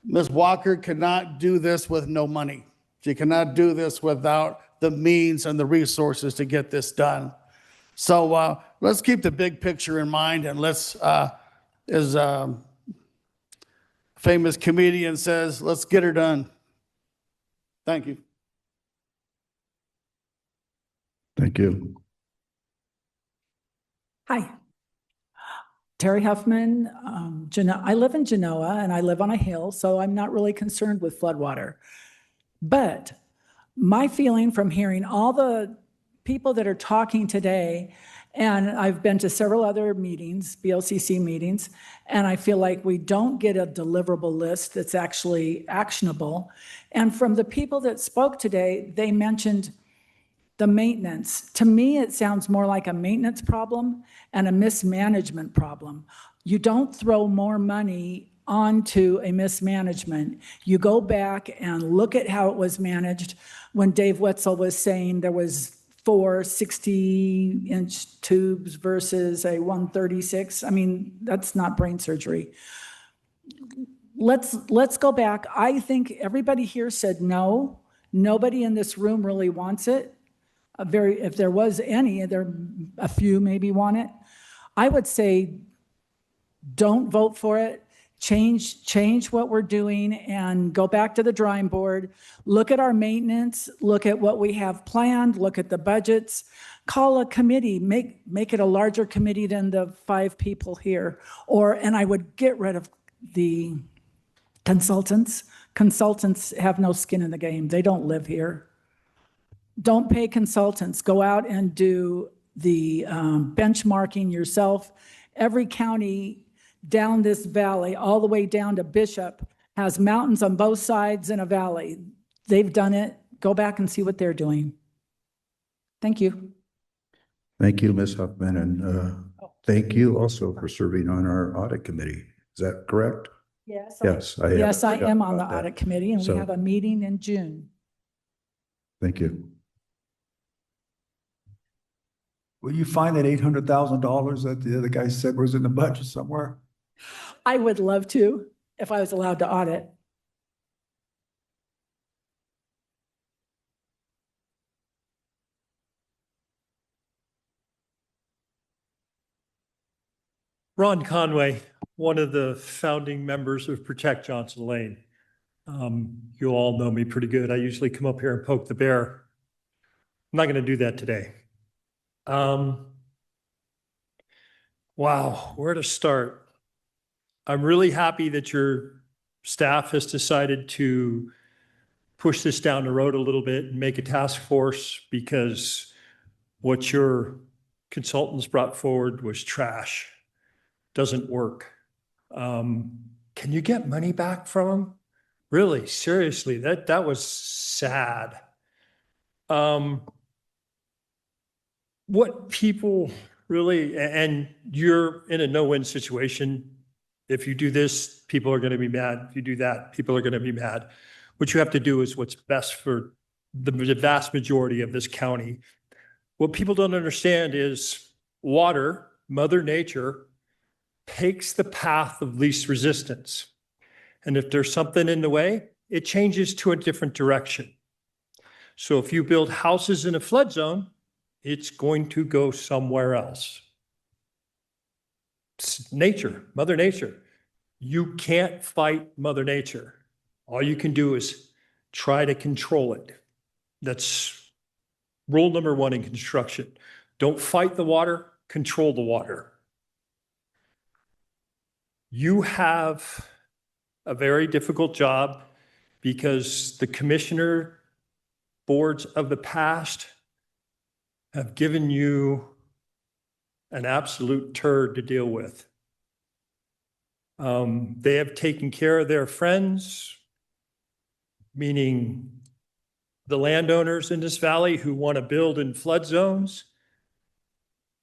Ms. Walker cannot do this with no money. She cannot do this without the means and the resources to get this done. So let's keep the big picture in mind, and let's, as a famous comedian says, let's get her done. Thank you. Thank you. Hi. Terry Huffman. I live in Genoa and I live on a hill, so I'm not really concerned with floodwater. But my feeling from hearing all the people that are talking today, and I've been to several other meetings, BLCC meetings, and I feel like we don't get a deliverable list that's actually actionable. And from the people that spoke today, they mentioned the maintenance. To me, it sounds more like a maintenance problem and a mismanagement problem. You don't throw more money onto a mismanagement. You go back and look at how it was managed when Dave Wetzel was saying there was 4 60-inch tubes versus a 136. I mean, that's not brain surgery. Let's go back. I think everybody here said no. Nobody in this room really wants it. If there was any, a few maybe want it. I would say don't vote for it. Change what we're doing and go back to the drawing board. Look at our maintenance, look at what we have planned, look at the budgets, call a committee, make it a larger committee than the 5 people here. And I would get rid of the consultants. Consultants have no skin in the game. They don't live here. Don't pay consultants. Go out and do the benchmarking yourself. Every county down this valley, all the way down to Bishop, has mountains on both sides and a valley. They've done it. Go back and see what they're doing. Thank you. Thank you, Ms. Huffman, and thank you also for serving on our audit committee. Is that correct? Yes. Yes, I am on the about that. audit committee, and we So- have a meeting in June. Thank you. Will you find that $800,000 that the other guy said was in the budget somewhere? I would love to, if I was allowed to audit. Ron Conway, one of the founding members of Protect Johnson Lane. You all know me pretty good. I usually come up here and poke the bear. I'm not going to do that today. Wow, where to start? I'm really happy that your staff has decided to push this down the road a little bit and make a task force, because what your consultants brought forward was trash. Doesn't work. Can you get money back from them? Really, seriously, that was sad. What people really, and you're in a no-win situation. If you do this, people are going to be mad. If you do that, people are going to be mad. What you have to do is what's best for the vast majority of this county. What people don't understand is water, Mother Nature, takes the path of least resistance. And if there's something in the way, it changes to a different direction. So if you build houses in a flood zone, it's going to go somewhere else. It's nature, Mother Nature. You can't fight Mother Nature. All you can do is try to control it. That's rule number 1 in construction. Don't fight the water, control the water. You have a very difficult job because the commissioner boards of the past have given you an absolute turd to deal with. They have taken care of their friends, meaning the landowners in this valley who want to build in flood zones.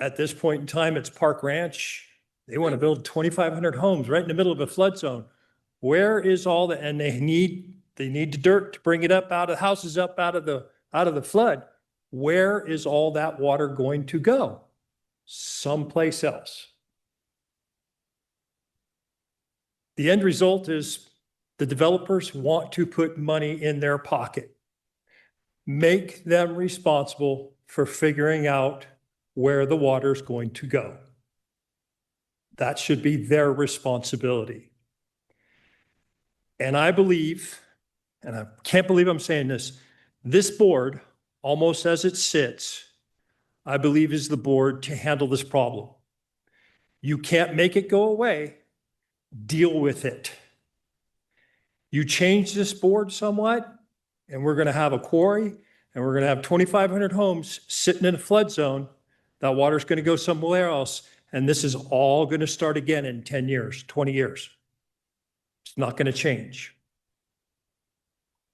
At this point in time, it's Park Ranch. They want to build 2,500 homes right in the middle of a flood zone. Where is all the, and they need the dirt to bring it up out of houses, up out of the flood. Where is all that water going to go? Someplace else. The end result is the developers want to put money in their pocket. Make them responsible for figuring out where the water is going to go. That should be their responsibility. And I believe, and I can't believe I'm saying this board, almost as it sits, I believe is the board to handle this problem. You can't make it go away. Deal with it. You change this board somewhat, and we're going to have a quarry, and we're going to have 2,500 homes sitting in a flood zone. That water's going to go somewhere else, and this is all going to start again in 10 years, 20 years. It's not going to change.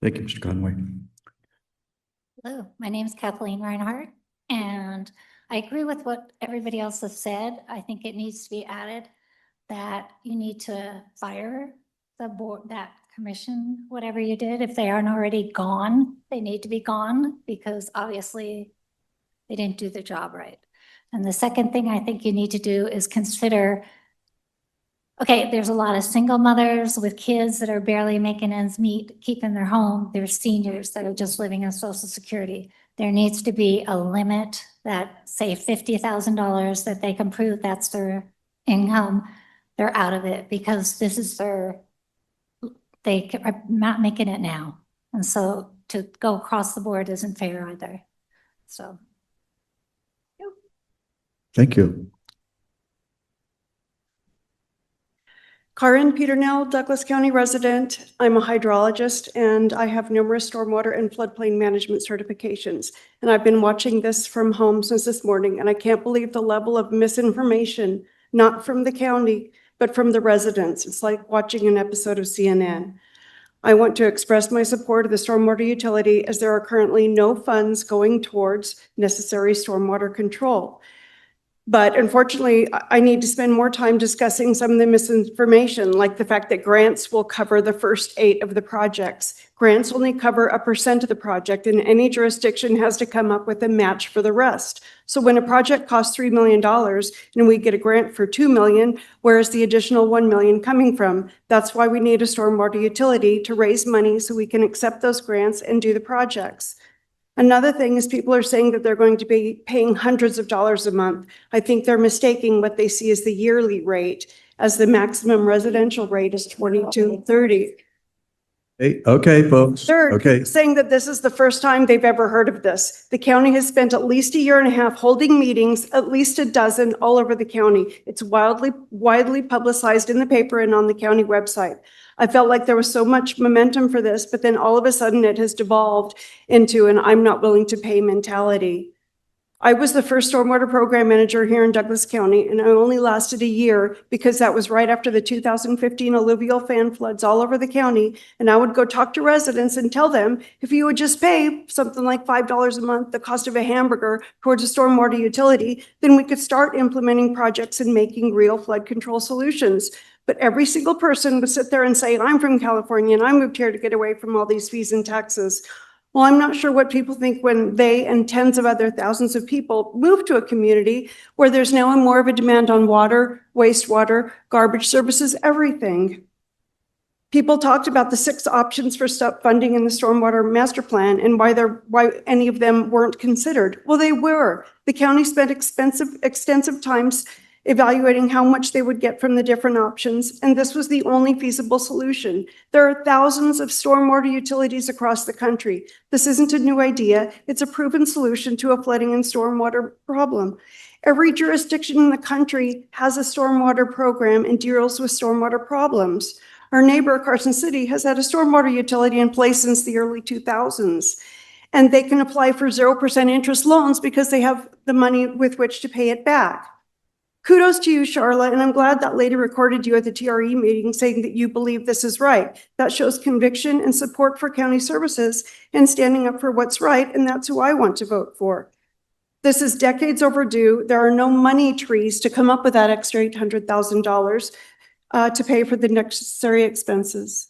Thank you, Mr. Conway. Hello, my name is Kathleen Reinhardt, and I agree with what everybody else has said. I think it needs to be added that you need to fire the board, that commission, whatever you did. If they aren't already gone, they need to be gone because obviously they didn't do the job right. And the second thing I think you need to do is consider, okay, there's a lot of single mothers with kids that are barely making ends meet, keeping their home. There's seniors that are just living on Social Security. There needs to be a limit that, say, $50,000 that they can prove that's their income. They're out of it because this is they are not making it now. And so to go across the board isn't fair either. So. Thank you. Karen Peternell, Douglas County resident. I'm a hydrologist and I have numerous stormwater and floodplain management certifications. And I've been watching this from home since this morning, and I can't believe the level of misinformation, not from the county, but from the residents. It's like watching an episode of CNN. I want to express my support of the stormwater utility as there are currently no funds going towards necessary stormwater control. But unfortunately, I need to spend more time discussing some of the misinformation, like the fact that grants will cover the first 8 of the projects. Grants only cover 1% of the project, and any jurisdiction has to come up with a match for the rest. So when a project costs $3 million and we get a grant for $2 million, where is the additional $1 million coming from? That's why we need a stormwater utility to raise money so we can accept those grants and do the projects. Another thing is people are saying that they're going to be paying hundreds of dollars a month. I think they're mistaking what they see as the yearly rate, as the maximum residential rate is $22.30. Hey, okay, folks. They're Okay. saying that this is the first time they've ever heard of this. The county has spent at least 1.5 years holding meetings, at least a dozen all over the county. It's widely publicized in the paper and on the county website. I felt like there was so much momentum for this, but then all of a sudden it has devolved into an I'm not willing to pay mentality. I was the first stormwater program manager here in Douglas County, and I only lasted a year because that was right after the 2015 alluvial fan floods all over the county. And I would go talk to residents and tell them, if you would just pay something like $5 a month, the cost of a hamburger, towards a stormwater utility, then we could start implementing projects and making real flood control solutions. But every single person would sit there and say, I'm from California and I moved here to get away from all these fees and taxes. Well, I'm not sure what people think when they and tens of other thousands of people move to a community where there's now more of a demand on water, wastewater, garbage services, everything. People talked about the 6 options for funding in the stormwater master plan and why any of them weren't considered. Well, they were. The county spent extensive times evaluating how much they would get from the different options, and this was the only feasible solution. There are thousands of stormwater utilities across the country. This isn't a new idea. It's a proven solution to a flooding and stormwater problem. Every jurisdiction in the country has a stormwater program and deals with stormwater problems. Our neighbor, Carson City, has had a stormwater utility in place since the early 2000s. And they can apply for 0% interest loans because they have the money with which to pay it back. Kudos to you, Charlotte, and I'm glad that lady recorded you at the TRE meeting saying that you believe this is right. That shows conviction and support for county services and standing up for what's right, and that's who I want to vote for. This is decades overdue. There are no money trees to come up with that extra $800,000 to pay for the necessary expenses.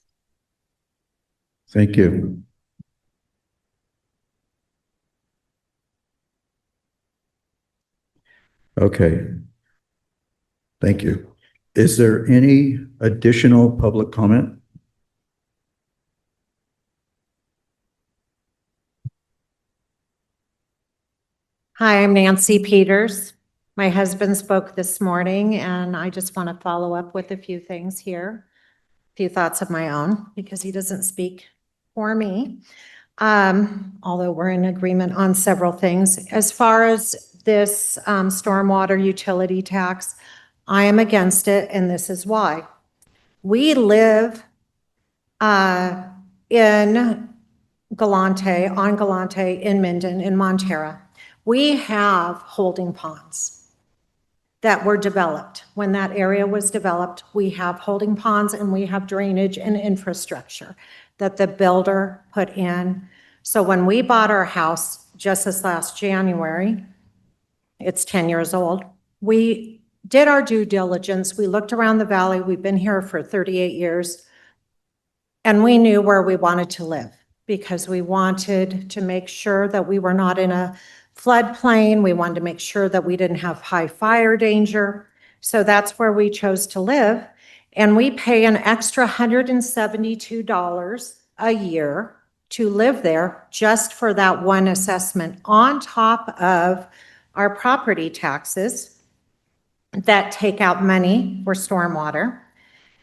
Thank you. Okay. Thank you. Is there any additional public comment? Hi, I'm Nancy Peters. My husband spoke this morning, and I just want to follow up with a few things here, a few thoughts of my own, because he doesn't speak for me. Although we're in agreement on several things. As far as this stormwater utility tax, I am against it, and this is why. We live in Galante, on Galante, in Minden, in Montera. We have holding ponds that were developed. When that area was developed, we have holding ponds and we have drainage and infrastructure that the builder put in. So when we bought our house just this last January, it's 10 years old, we did our due diligence. We looked around the valley. We've been here for 38 years. And we knew where we wanted to live because we wanted to make sure that we were not in a floodplain. We wanted to make sure that we didn't have high fire danger. So that's where we chose to live. And we pay an extra $172 a year to live there just for that one assessment on top of our property taxes that take out money for stormwater.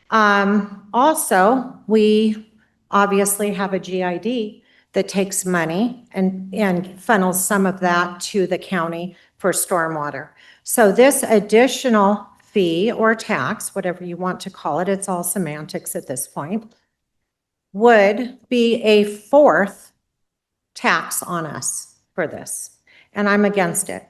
Also, we obviously have a GID that takes money and funnels some of that to the county for stormwater. So this additional fee or tax, whatever you want to call it, it's all semantics at this point, would be a fourth tax on us for this. And I'm against it.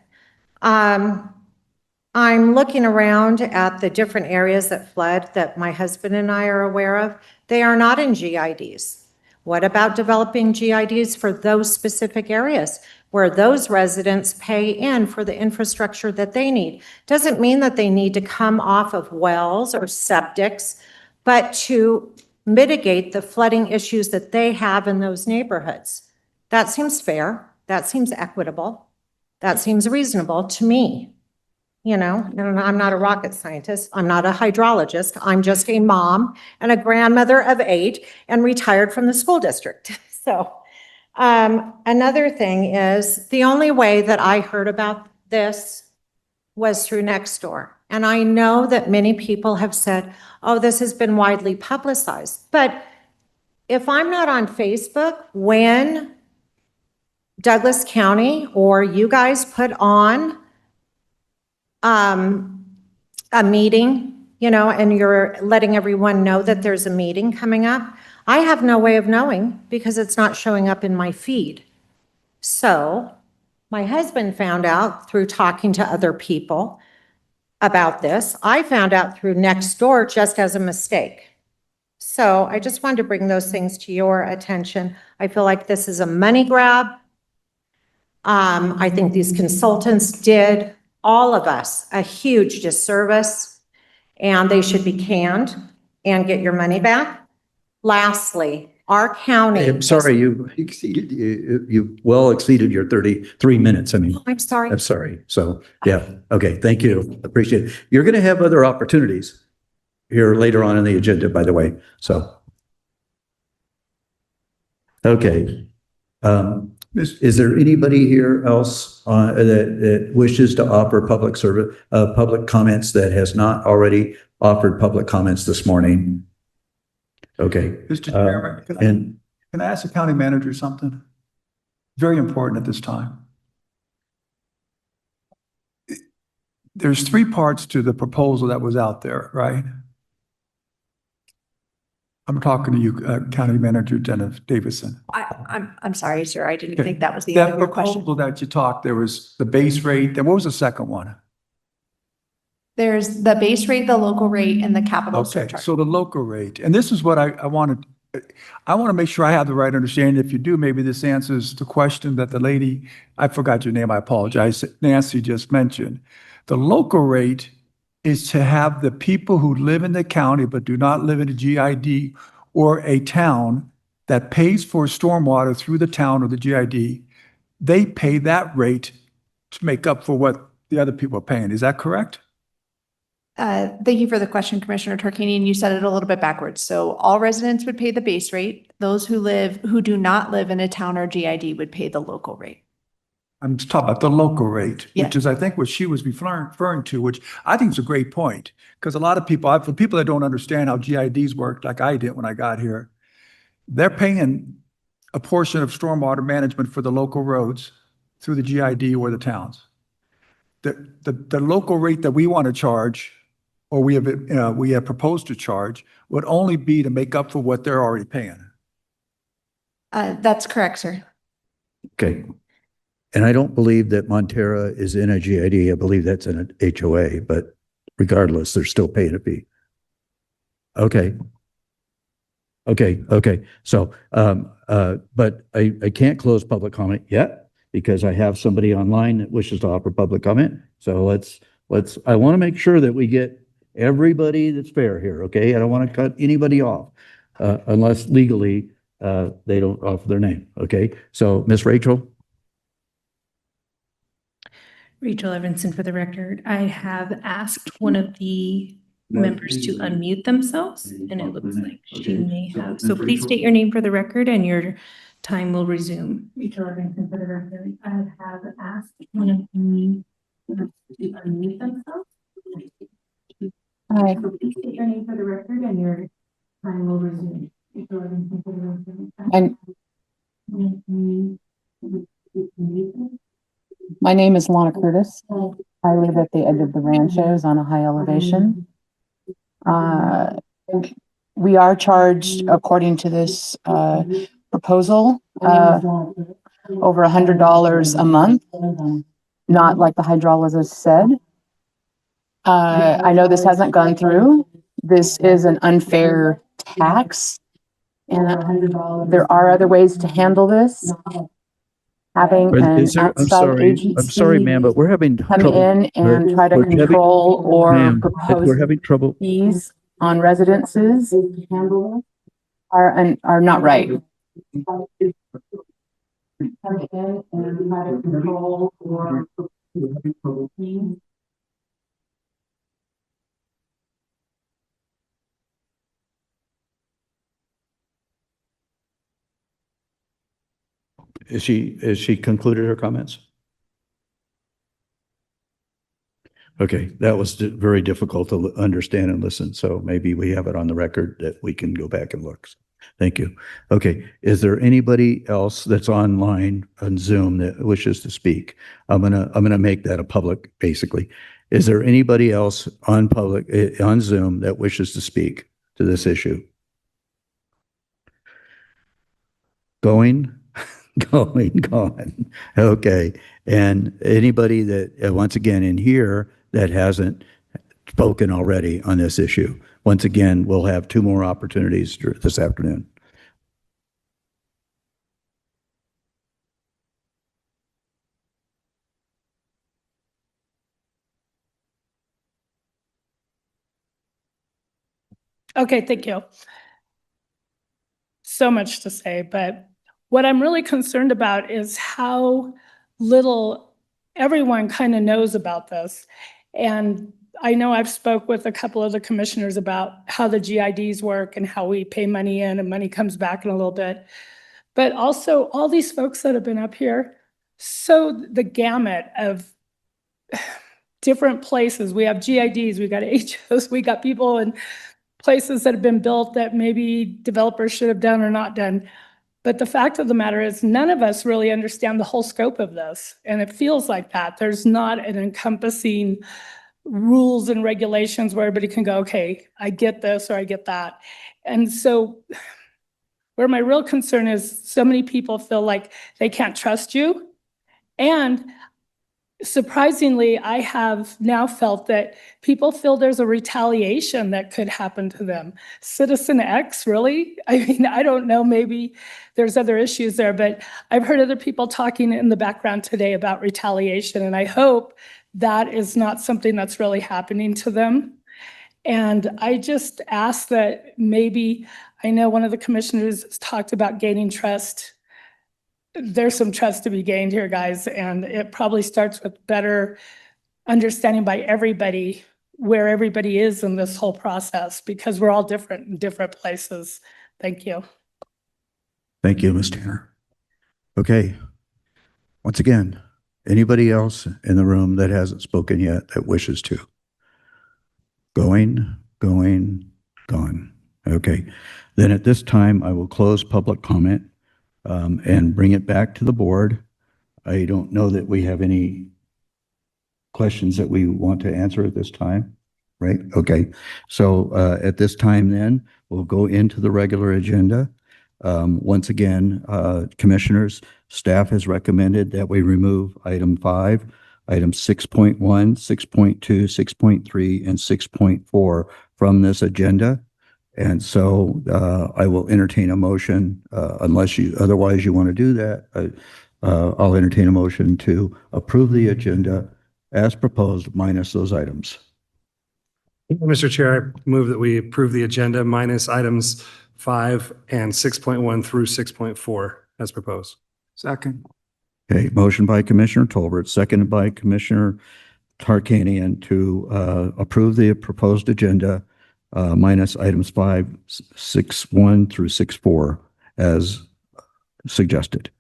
I'm looking around at the different areas that flood that my husband and I are aware of. They are not in GIDs. What about developing GIDs for those specific areas where those residents pay in for the infrastructure that they need? Doesn't mean that they need to come off of wells or septics, but to mitigate the flooding issues that they have in those neighborhoods. That seems fair. That seems equitable. That seems reasonable to me. You know, and I'm not a rocket scientist. I'm not a hydrologist. I'm just a mom and a grandmother of 8 and retired from the school district. So another thing is the only way that I heard about this was through Nextdoor. And I know that many people have said, oh, this has been widely publicized. But if I'm not on Facebook, when Douglas County or you guys put on a meeting, you know, and you're letting everyone know that there's a meeting coming up, I have no way of knowing because it's not showing up in my feed. So my husband found out through talking to other people about this. I found out through Nextdoor just as a mistake. So I just wanted to bring those things to your attention. I feel like this is a money grab. I think these consultants did all of us a huge disservice, and they should be canned and get your money back. Lastly, our county. I'm sorry, you well exceeded your 33 minutes. I mean, Oh, I'm sorry. I'm sorry. So, yeah. Okay. Thank you. Appreciate it. You're going to have other opportunities here later on in the agenda, by the way. So, okay. Is there anybody here else that wishes to offer public service, public comments that has not already offered public comments this morning? Okay. Mr. Chairman, can I ask the county manager something? Very important at this time. There's 3 parts to the proposal that was out there, right? I'm talking to you, County Manager Dennis Davison. I'm sorry, sir. I didn't Okay. think that was the end That of your question. proposal that you talked, there was the base rate, and what was the second one? There's the base rate, the local rate, and the capital Okay, surcharge. so the local rate, and this is what I want to make sure I have the right understanding. If you do, maybe this answers the question that the lady, I forgot your name, I apologize, Nancy just mentioned. The local rate is to have the people who live in the county but do not live in a GID or a town that pays for stormwater through the town or the GID, they pay that rate to make up for what the other people are paying. Is that correct? Thank you for the question, Commissioner Tarkanian. And you said it a little bit backwards. So all residents would pay the base rate. Those who do not live in a town or GID would pay the local rate. I'm just talking about the local rate, Yeah. which is, I think, what she was referring to, which I think is a great point. Because a lot of people, for people that don't understand how GIDs work, like I did when I got here, they're paying a portion of stormwater management for the local roads through the GID or the towns. The local rate that we want to charge, or we have proposed to charge, would only be to make up for what they're already paying. That's correct, sir. Okay. And I don't believe that Montera is in a GID. I believe that's in an HOA, but regardless, they're still paying a fee. Okay. So, but I can't close public comment yet because I have somebody online that wishes to offer public comment. So I want to make sure that we get everybody that's fair here, okay? I don't want to cut anybody off unless legally they don't offer their name, okay? So, Miss Rachel? Rachel Evanson for the record. I have asked one of the members to unmute themselves, and it looks like she may have. So please state your name for the record and your time will resume. Rachel Evanson for the record. I have asked one of the members to unmute themselves. So please state your name for the record and your time will resume. Rachel Evanson for the record. My name is Lana Curtis. I live at the edge of the ranchos on a high elevation. We are charged, according to this proposal, over $100 a month, not like the hydrologist said. I know this hasn't gone through. This is an unfair tax, and there are other ways to handle this. Having an outside agency. I'm sorry, ma'am, but we're having come trouble. in and try to control or Ma'am, propose we're having trouble. fees on residences are not right. Come in and try to control or propose fees. Is she concluded her comments? Okay, that was very difficult to understand and listen, so maybe we have it on the record that we can go back and look. Thank you. Okay, is there anybody else that's online on Zoom that wishes to speak? I'm gonna make that a public, basically. Is there anybody else on Zoom that wishes to speak to this issue? Going? Going. Okay. And anybody that, once again, in here that hasn't spoken already on this issue, once again, we'll have 2 more opportunities this afternoon. Okay, thank you. So much to say, but what I'm really concerned about is how little everyone kind of knows about this. And I know I've spoke with a couple of the commissioners about how the GIDs work and how we pay money in and money comes back in a little bit. But also all these folks that have been up here, so the gamut of different places. We have GIDs, we got HOs, we got people in places that have been built that maybe developers should have done or not done. But the fact of the matter is none of us really understand the whole scope of this. And it feels like that. There's not an encompassing rules and regulations where everybody can go, okay, I get this or I get that. And so where my real concern is, so many people feel like they can't trust you. And surprisingly, I have now felt that people feel there's a retaliation that could happen to them. Citizen X, really? I mean, I don't know, maybe there's other issues there, but I've heard other people talking in the background today about retaliation, and I hope that is not something that's really happening to them. And I just ask that maybe, I know one of the commissioners talked about gaining trust. There's some trust to be gained here, guys, and it probably starts with better understanding by everybody where everybody is in this whole process, because we're all different in different places. Thank you. Thank you, Ms. Tanner. Okay. Once again, anybody else in the room that hasn't spoken yet that wishes to? Going, gone. Okay. Then at this time, I will close public comment and bring it back to the board. I don't know that we have any questions that we want to answer at this time, right? Okay. So at this time then, we'll go into the regular agenda. Once again, commissioners, staff has recommended that we remove item 5, items 6.1, 6.2, 6.3, and 6.4 from this agenda. And so I will entertain a motion, unless you, otherwise you want to do that. I'll entertain a motion to approve the agenda as proposed minus those items. Mr. Chair, I move that we approve the agenda minus items 5 and 6.1 through 6.4 as proposed. Second. Okay, motion by Commissioner Tolbert, seconded by Commissioner Tarkanian to approve the proposed agenda minus items 5, 6.1 through 6.4 as suggested.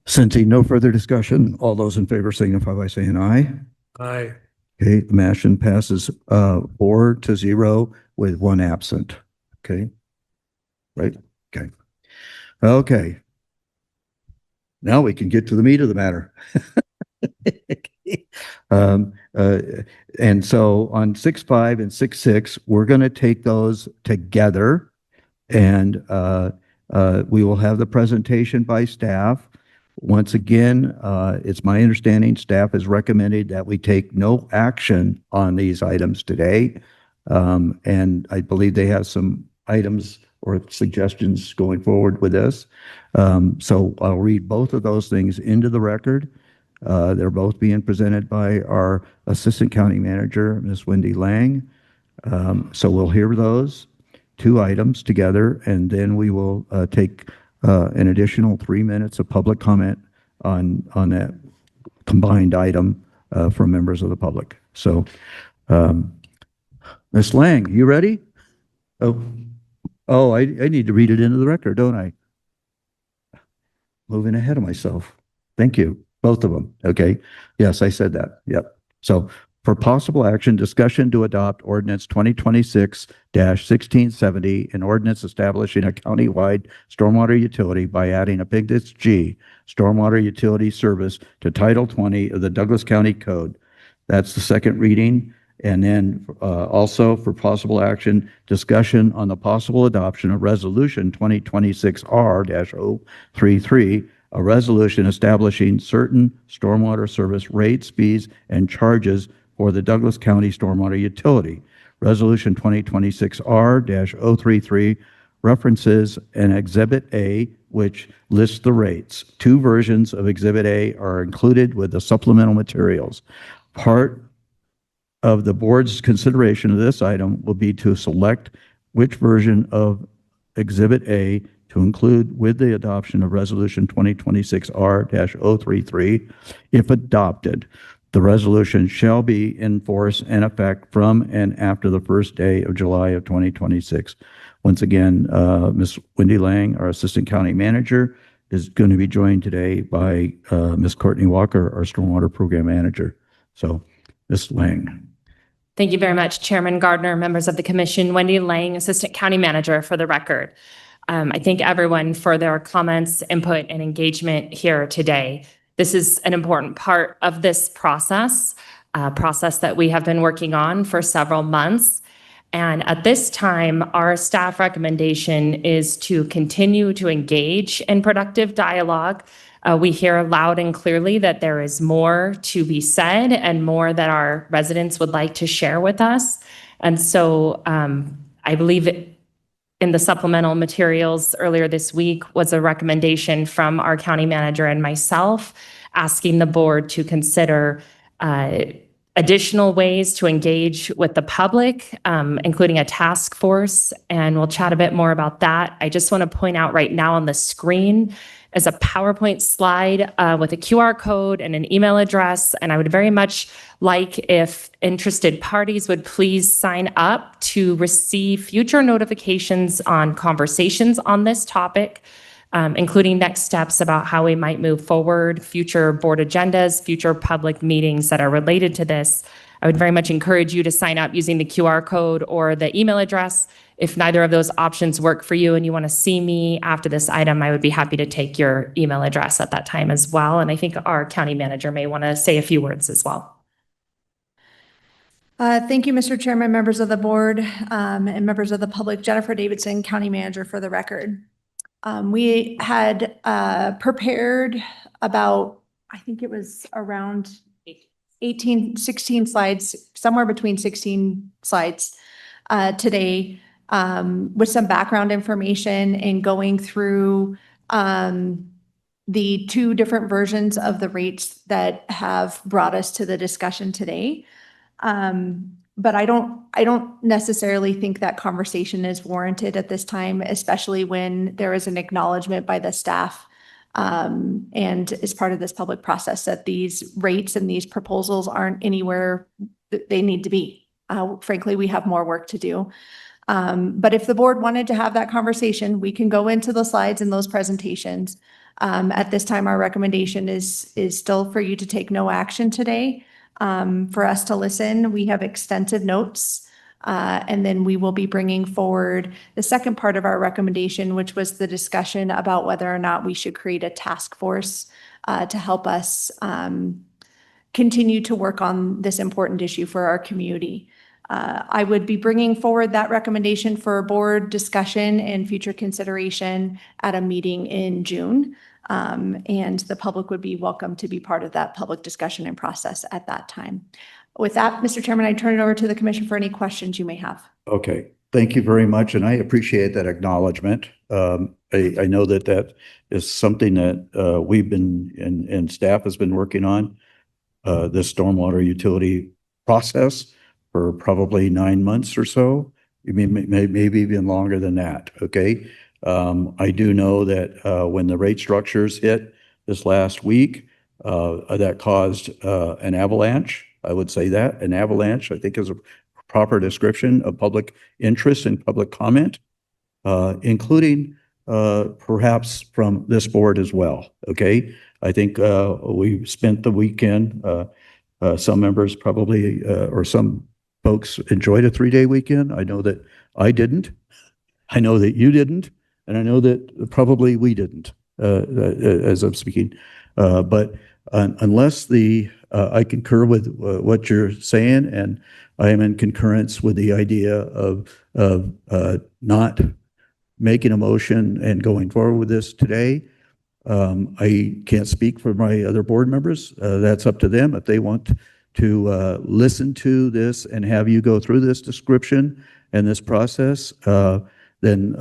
Sensing no further discussion, all those in favor signify by saying aye. Aye. Okay, the motion passes 4-0 with 1 absent. Okay. Right? Okay. Okay. Now we can get to the meat of the matter. And so on 6.5 and 6.6, we're going to take those together, and we will have the presentation by staff. Once again, it's my understanding staff has recommended that we take no action on these items today. And I believe they have some items or suggestions going forward with this. So I'll read both of those things into the record. They're both being presented by our Assistant County Manager, Ms. Wendy Lang. So we'll hear those 2 items together, and then we will take an additional 3 minutes of public comment on that combined item from members of the public. So, Ms. Lang, you ready? Oh, I need to read it into the record, don't I? Moving ahead of myself. Thank you. Both of them. Okay. Yes, I said that. Yep. So for possible action, discussion to adopt ordinance 2026-1670, an ordinance establishing a countywide stormwater utility by adding Appendix G, stormwater utility service, to Title 20 of the Douglas County Code. That's the second reading. And then also for possible action, discussion on the possible adoption of Resolution 2026R-033, a resolution establishing certain stormwater service rates, fees, and charges for the Douglas County Stormwater Utility. Resolution 2026R-033 references an Exhibit A, which lists the rates. 2 versions of Exhibit A are included with the supplemental materials. Part of the board's consideration of this item will be to select which version of Exhibit A to include with the adoption of Resolution 2026R-033. If adopted, the resolution shall be in force and effect from and after the first day of July of 2026. Once again, Ms. Wendy Lang, our Assistant County Manager, is going to be joined today by Ms. Courtney Walker, our Stormwater Program Manager. So, Ms. Lang. Thank you very much, Chairman Gardner, members of the commission. Wendy Lang, Assistant County Manager, for the record. I thank everyone for their comments, input, and engagement here today. This is an important part of this process. process that we have been working on for several months. And at this time, our staff recommendation is to continue to engage in productive dialogue. We hear loud and clearly that there is more to be said and more that our residents would like to share with us. And so I believe in the supplemental materials earlier this week was a recommendation from our county manager and myself asking the board to consider additional ways to engage with the public, including a task force, and we'll chat a bit more about that. I just want to point out right now on the screen is a PowerPoint slide with a QR code and an email address, and I would very much like if interested parties would please sign up to receive future notifications on conversations on this topic, including next steps about how we might move forward, future board agendas, future public meetings that are related to this. I would very much encourage you to sign up using the QR code or the email address. If neither of those options work for you and you want to see me after this item, I would be happy to take your email address at that time as well. And I think our county manager may want to say a few words as well. Thank you, Mr. Chairman, members of the board, and members of the public. Jennifer Davidson, County Manager, for the record. We had prepared about, I think it was around 16 slides, somewhere between 16 slides today, with some background information and going through the two different versions of the rates that have brought us to the discussion today. But I don't necessarily think that conversation is warranted at this time, especially when there is an acknowledgement by the staff and as part of this public process that these rates and these proposals aren't anywhere that they need to be. Frankly, we have more work to do. But if the board wanted to have that conversation, we can go into the slides and those presentations. At this time, our recommendation is still for you to take no action today. For us to listen, we have extensive notes, and then we will be bringing forward the second part of our recommendation, which was the discussion about whether or not we should create a task force to help us continue to work on this important issue for our community. I would be bringing forward that recommendation for board discussion and future consideration at a meeting in June. And the public would be welcome to be part of that public discussion and process at that time. With that, Mr. Chairman, I turn it over to the commission for any questions you may have. Okay, thank you very much, and I appreciate that acknowledgement. I know that is something that we've been and staff has been working on, this stormwater utility process for probably 9 months or so, maybe even longer than that, okay? I do know that when the rate structures hit this last week, that caused an avalanche. I would say that an avalanche, I think, is a proper description of public interest and public comment, including perhaps from this board as well. Okay, I think we spent the weekend. Some members probably or some folks enjoyed a 3-day weekend. I know that I didn't. I know that you didn't. And I know that probably we didn't, as I'm speaking. But unless I concur with what you're saying, and I am in concurrence with the idea of not making a motion and going forward with this today. I can't speak for my other board members. That's up to them if they want to listen to this and have you go through this description and this process. Then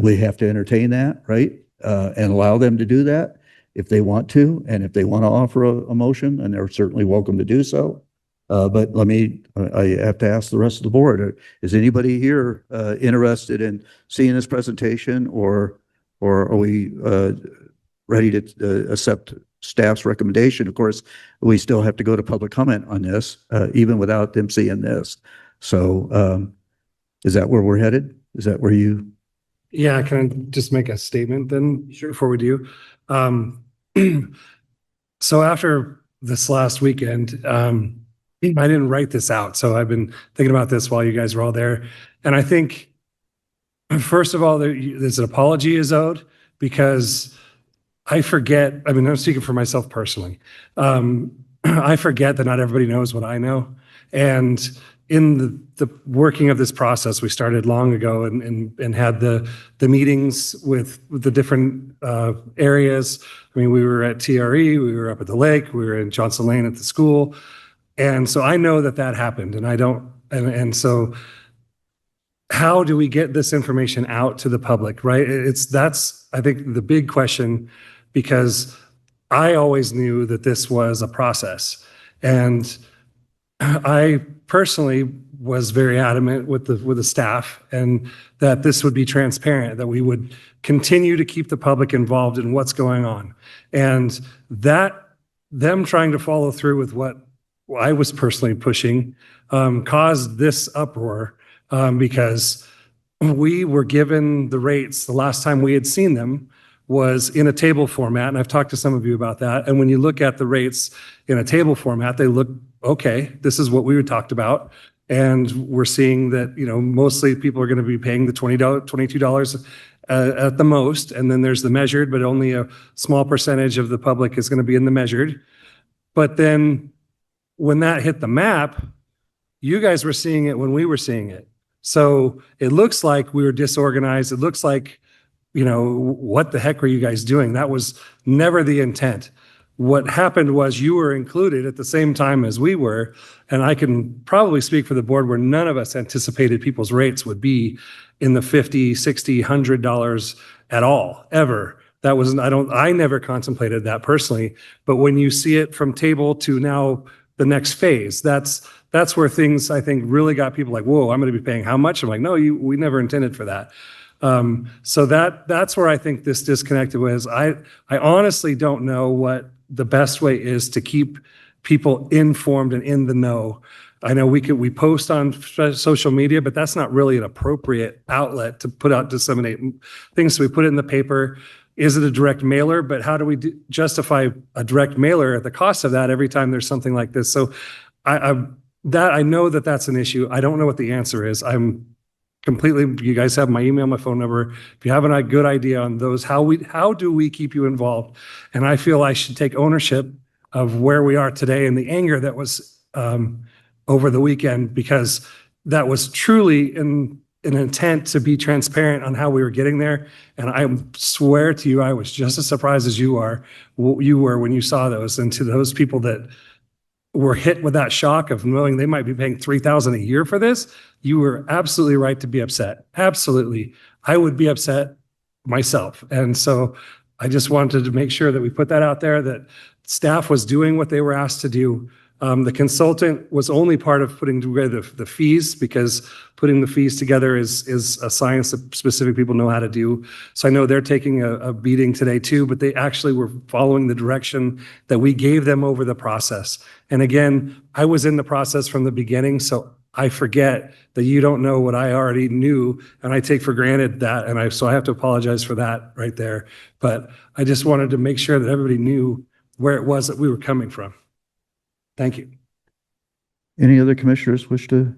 we have to entertain that, right? And allow them to do that if they want to, and if they want to offer a motion, and they're certainly welcome to do so. But I have to ask the rest of the board, is anybody here interested in seeing this presentation, or are we ready to accept staff's recommendation? Of course, we still have to go to public comment on this, even without them seeing this. So is that where we're headed? Is that where you? Yeah, can I just make a statement then before we do? So after this last weekend, I didn't write this out. So I've been thinking about this while you guys were all there. And I think, first of all, there's an apology is owed, because I forget, I'm speaking for myself personally. I forget that not everybody knows what I know. And in the working of this process, we started long ago and had the meetings with the different areas. I mean, we were at TRE, we were up at the lake, we were in Johnson Lane at the school. And so I know that that happened, and so how do we get this information out to the public, right? That's, I think, the big question, because I always knew that this was a process. And I personally was very adamant with the staff, and that this would be transparent, that we would continue to keep the public involved in what's going on. And that them trying to follow through with what I was personally pushing caused this uproar, because we were given the rates the last time we had seen them was in a table format, and I've talked to some of you about that. And when you look at the rates in a table format, they look okay. This is what we had talked about, and we're seeing that, you know, mostly people are going to be paying the $22 at the most, and then there's the measured, but only a small percentage of the public is going to be in the measured. But then when that hit the map, you guys were seeing it when we were seeing it. So it looks like we were disorganized. It looks like, you know, what the heck were you guys doing? That was never the intent. What happened was you were included at the same time as we were, and I can probably speak for the board where none of us anticipated people's rates would be in the $50, $60, $100 at all, ever. That was, I never contemplated that personally, but when you see it from table to now the next phase, that's where things, I think, really got people like, whoa, I'm going to be paying how much? I'm like, no, we never intended for that. So that's where I think this disconnect was. I honestly don't know what the best way is to keep people informed and in the know. I know we post on social media, but that's not really an appropriate outlet to put out, disseminate things. So we put it in the paper. Is it a direct mailer? But how do we justify a direct mailer at the cost of that every time there's something like this? So I know that that's an issue. I don't know what the answer is. I'm completely, you guys have my email, my phone number. If you have a good idea on those, how do we keep you involved? And I feel I should take ownership of where we are today and the anger that was over the weekend, because that was truly an intent to be transparent on how we were getting there. And I swear to you, I was just as surprised as you were when you saw those. And to those people that were hit with that shock of knowing they might be paying $3,000 a year for this, you were absolutely right to be upset. Absolutely. I would be upset myself. And so I just wanted to make sure that we put that out there, that staff was doing what they were asked to do. The consultant was only part of putting together the fees, because putting the fees together is a science that specific people know how to do. So I know they're taking a beating today too, but they actually were following the direction that we gave them over the process. And again, I was in the process from the beginning, so I forget that you don't know what I already knew, and I take for granted that, so I have to apologize for that right there. But I just wanted to make sure that everybody knew where it was that we were coming from. Thank you. Any other commissioners wish to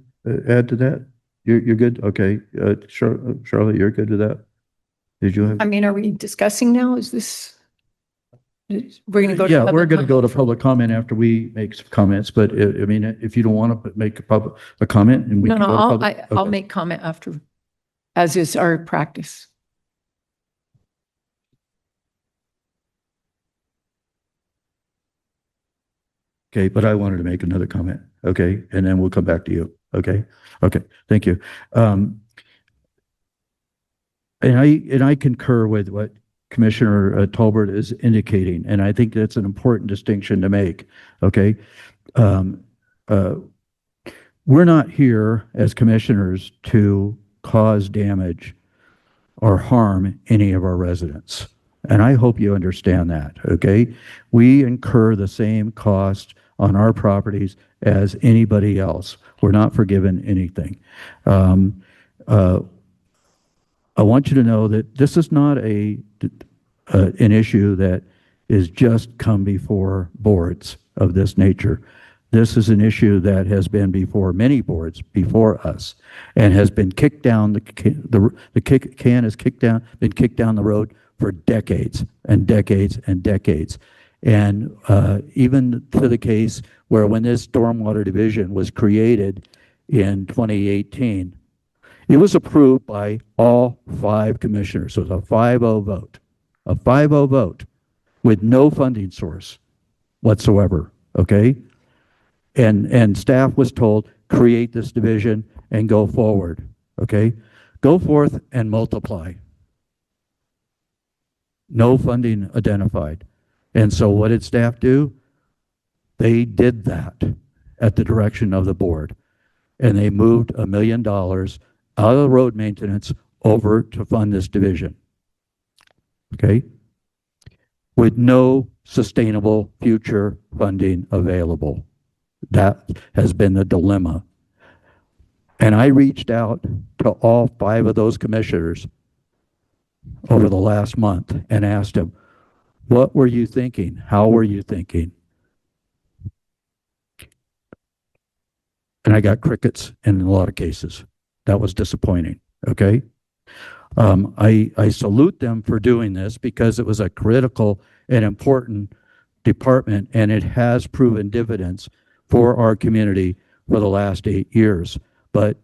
add to that? You're good? Okay. Charlotte, you're good with that? Did you have? I mean, are we discussing now? Is this, we're going to go to? Yeah, we're public going to go to comment? public comment after we make some comments, but I mean, if you don't want to make a comment and we No, can go to I'll public. Okay. make comment after, as is our practice. Okay, but I wanted to make another comment. Okay, and then we'll come back to you. Okay, okay, thank you. And I concur with what Commissioner Tolbert is indicating, and I think that's an important distinction to make. Okay, we're not here as commissioners to cause damage or harm any of our residents, and I hope you understand that. Okay, we incur the same cost on our properties as anybody else. We're not forgiven anything. I want you to know that this is not an issue that is just come before boards of this nature. This is an issue that has been before many boards before us and has been kicked down, the can has been kicked down the road for decades and decades and decades. And even to the case where when this stormwater division was created in 2018, it was approved by all 5 commissioners. So it was a 5-0 vote, a 5-0 vote with no funding source whatsoever, okay? And staff was told, create this division and go forward, okay? Go forth and multiply. No funding identified. And so what did staff do? They did that at the direction of the board. And they moved $1 million out of the road maintenance over to fund this division. Okay? With no sustainable future funding available. That has been the dilemma. And I reached out to all 5 of those commissioners over the last month and asked them, what were you thinking? How were you thinking? And I got crickets in a lot of cases. That was disappointing, okay? I salute them for doing this because it was a critical and important department, and it has proven dividends for our community for the last 8 years. But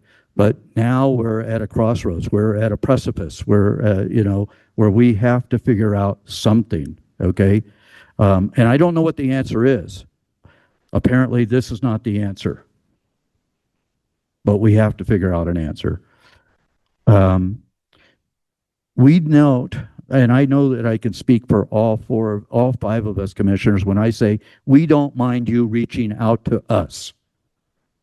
now we're at a crossroads. We're at a precipice. We're, where we have to figure out something, okay? And I don't know what the answer is. Apparently, this is not the answer. But we have to figure out an answer. We note, and I know that I can speak for all 5 of us commissioners when I say we don't mind you reaching out to us.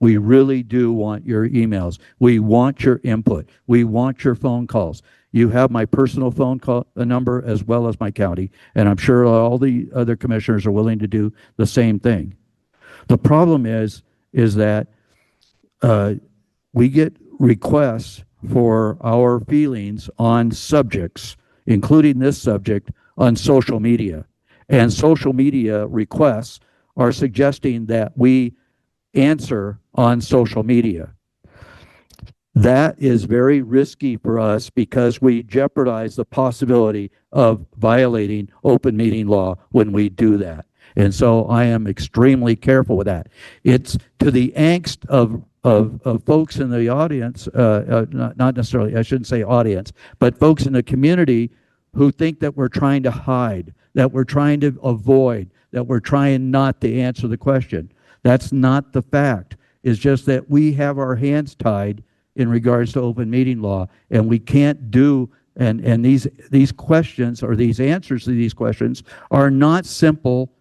We really do want your emails. We want your input. We want your phone calls. You have my personal phone call number as well as my county, and I'm sure all the other commissioners are willing to do the same thing. The problem is that we get requests for our feelings on subjects, including this subject, on social media. And social media requests are suggesting that we answer on social media. That is very risky for us because we jeopardize the possibility of violating open meeting law when we do that. And so I am extremely careful with that. It's to the angst of folks in the audience, not necessarily, I shouldn't say audience, but folks in the community who think that we're trying to hide, that we're trying to avoid, that we're trying not to answer the question. That's not the fact. It's just that we have our hands tied in regards to open meeting law, and we can't do, and these questions or these answers to these questions are not simple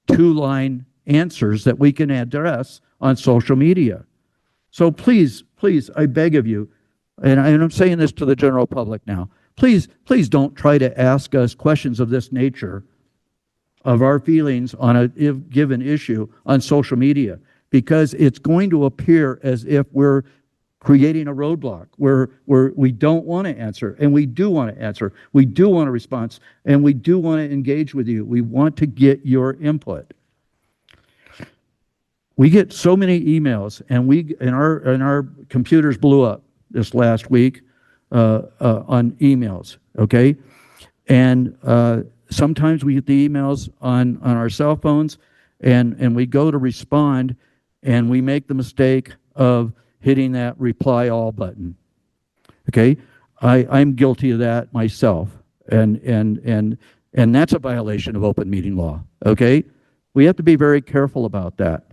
2-line answers that we can address on social media. So please, I beg of you, and I'm saying this to the general public now, please don't try to ask us questions of this nature of our feelings on a given issue on social media, because it's going to appear as if we're creating a roadblock where we don't want to answer, and we do want to answer. We do want a response, and we do want to engage with you. We want to get your input. We get so many emails, and our computers blew up this last week on emails, okay? And sometimes we get the emails on our cell phones, and we go to respond, and we make the mistake of hitting that reply all button, okay? I'm guilty of that myself, and that's a violation of open meeting law, okay? We have to be very careful about that.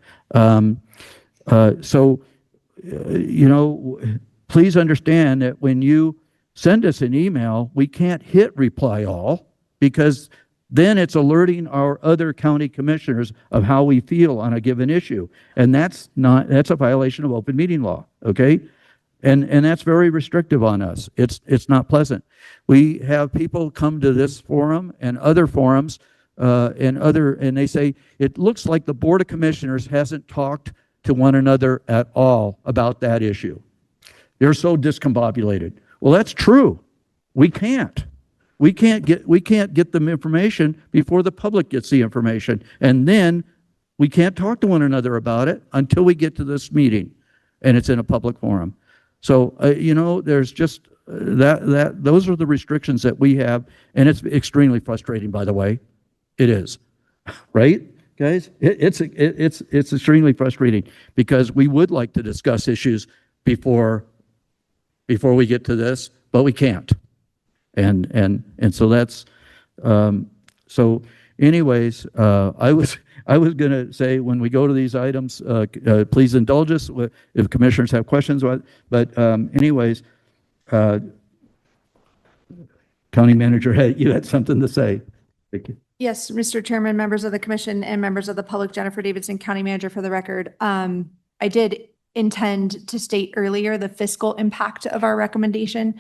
Please understand that when you send us an email, we can't hit reply all, because then it's alerting our other county commissioners of how we feel on a given issue. And that's a violation of open meeting law, okay? And that's very restrictive on us. It's not pleasant. We have people come to this forum and other forums and they say, it looks like the Board of Commissioners hasn't talked to one another at all about that issue. They're so discombobulated. Well, that's true. We can't. We can't get them information before the public gets the information. And then we can't talk to one another about it until we get to this meeting and it's in a public forum. So, there's just those are the restrictions that we have. And it's extremely frustrating, by the way. It is, right, guys? It's extremely frustrating because we would like to discuss issues before we get to this, but we can't. And so that's, so anyways, I was going to say when we go to these items, please indulge us if commissioners have questions. But anyways, County Manager, you had something to say. Thank you. Yes, Mr. Chairman, members of the commission and members of the public, Jennifer Davidson, County Manager for the record. I did intend to state earlier the fiscal impact of our recommendation.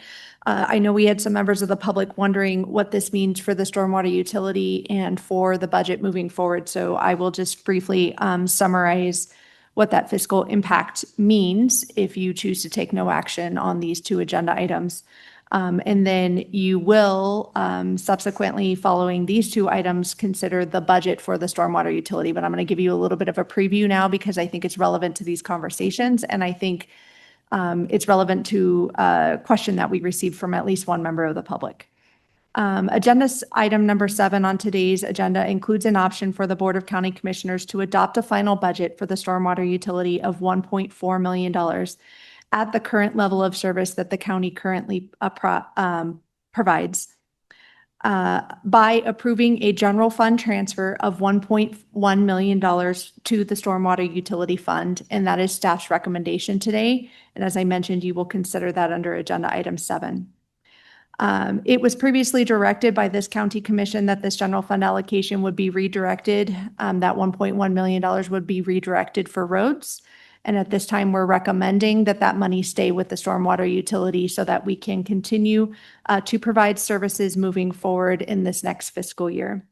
I know we had some members of the public wondering what this means for the stormwater utility and for the budget moving forward. So I will just briefly summarize what that fiscal impact means if you choose to take no action on these two agenda items. And then you will subsequently, following these two items, consider the budget for the stormwater utility. But I'm going to give you a little bit of a preview now because I think it's relevant to these conversations. And I think it's relevant to a question that we received from at least one member of the public. Agenda item number 7 on today's agenda includes an option for the Board of County Commissioners to adopt a final budget for the stormwater utility of $1.4 million at the current level of service that the county currently provides. By approving a general fund transfer of $1.1 million to the Stormwater Utility Fund, and that is staff's recommendation today. And as I mentioned, you will consider that under agenda item 7. It was previously directed by this county commission that this general fund allocation would be redirected, that $1.1 million would be redirected for roads. And at this time, we're recommending that that money stay with the stormwater utility so that we can continue to provide services moving forward in this next fiscal year.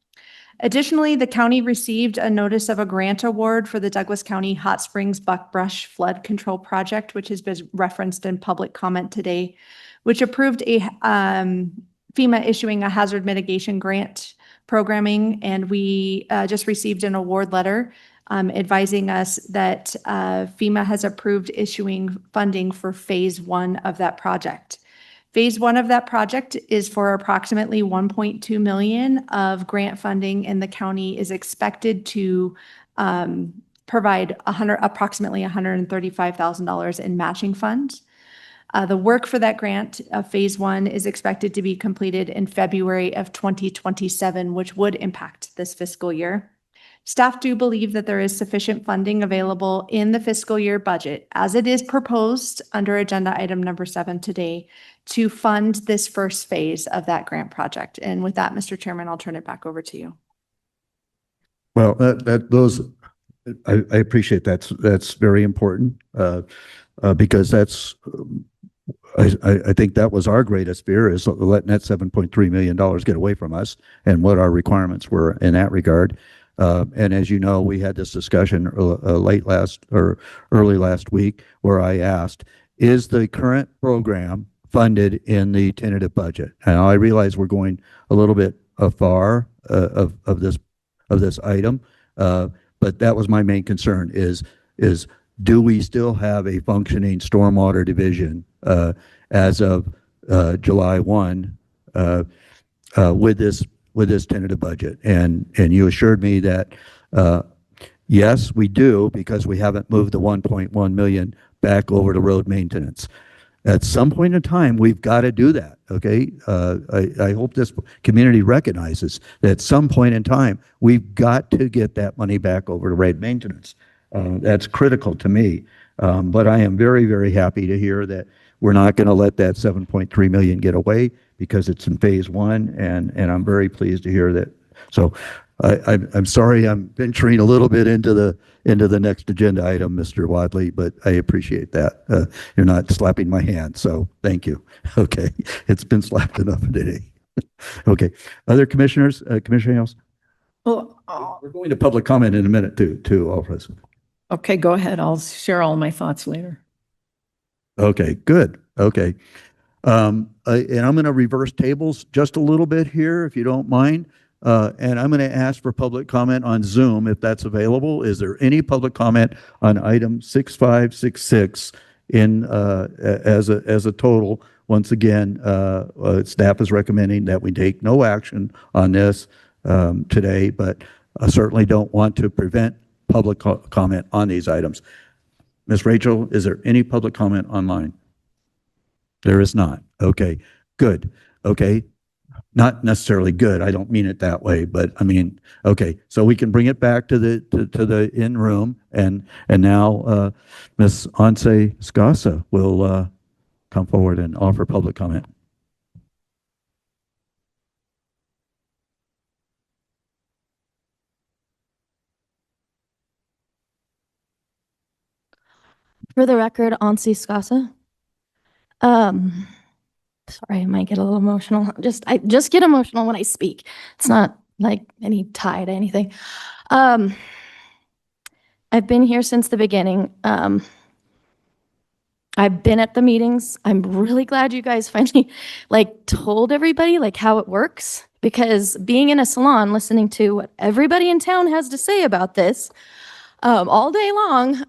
Additionally, the county received a notice of a grant award for the Douglas County Hot Springs Buckbrush Flood Control Project, which has been referenced in public comment today, which approved a FEMA issuing a hazard mitigation grant programming. And we just received an award letter advising us that FEMA has approved issuing funding for phase 1 of that project. Phase 1 of that project is for approximately $1.2 million of grant funding, and the county is expected to provide approximately $135,000 in matching funds. The work for that grant, phase 1, is expected to be completed in February of 2027, which would impact this fiscal year. Staff do believe that there is sufficient funding available in the fiscal year budget, as it is proposed under agenda item number 7 today, to fund this first phase of that grant project. And with that, Mr. Chairman, I'll turn it back over to you. Well, I appreciate that's very important because that's I think that was our greatest fear, is letting that $7.3 million get away from us and what our requirements were in that regard. And as you know, we had this discussion early last week where I asked, is the current program funded in the tentative budget? And I realize we're going a little bit far of this item, but that was my main concern is do we still have a functioning stormwater division as of July 1 with this tentative budget? And you assured me that yes, we do, because we haven't moved the 1.1 million back over to road maintenance. At some point in time, we've got to do that. Okay, I hope this community recognizes that at some point in time we've got to get that money back over to road maintenance. That's critical to me. But I am very, very happy to hear that we're not going to let that 7.3 million get away, because it's in phase 1, and I'm very pleased to hear that. So I'm sorry I'm venturing a little bit into the next agenda item, Mr. Wadley, but I appreciate that. You're not slapping my hand, so thank you. Okay, it's been slapped enough today. Okay, other commissioners, Commissioner Hales? Well, We're going to public comment in a minute too, all President. okay, go ahead. I'll share all my thoughts later. Okay, good. Okay. And I'm going to reverse tables just a little bit here, if you don't mind. And I'm going to ask for public comment on Zoom, if that's available. Is there any public comment on item 6566 as a total? Once again, staff is recommending that we take no action on this today, but I certainly don't want to prevent public comment on these items. Ms. Rachel, is there any public comment online? There is not. Okay, good. Okay, not necessarily good. I don't mean it that way, but I mean, okay. So we can bring it back to the in room, and now Ms. Onse Scassa will come forward and offer public comment. For the record, Ansi Scassa. Sorry, I might get a little emotional. I just get emotional when I speak. It's not like any tie to anything. I've been here since the beginning. I've been at the meetings. I'm really glad you guys finally told everybody how it works, because being in a salon, listening to what everybody in town has to say about this all day long,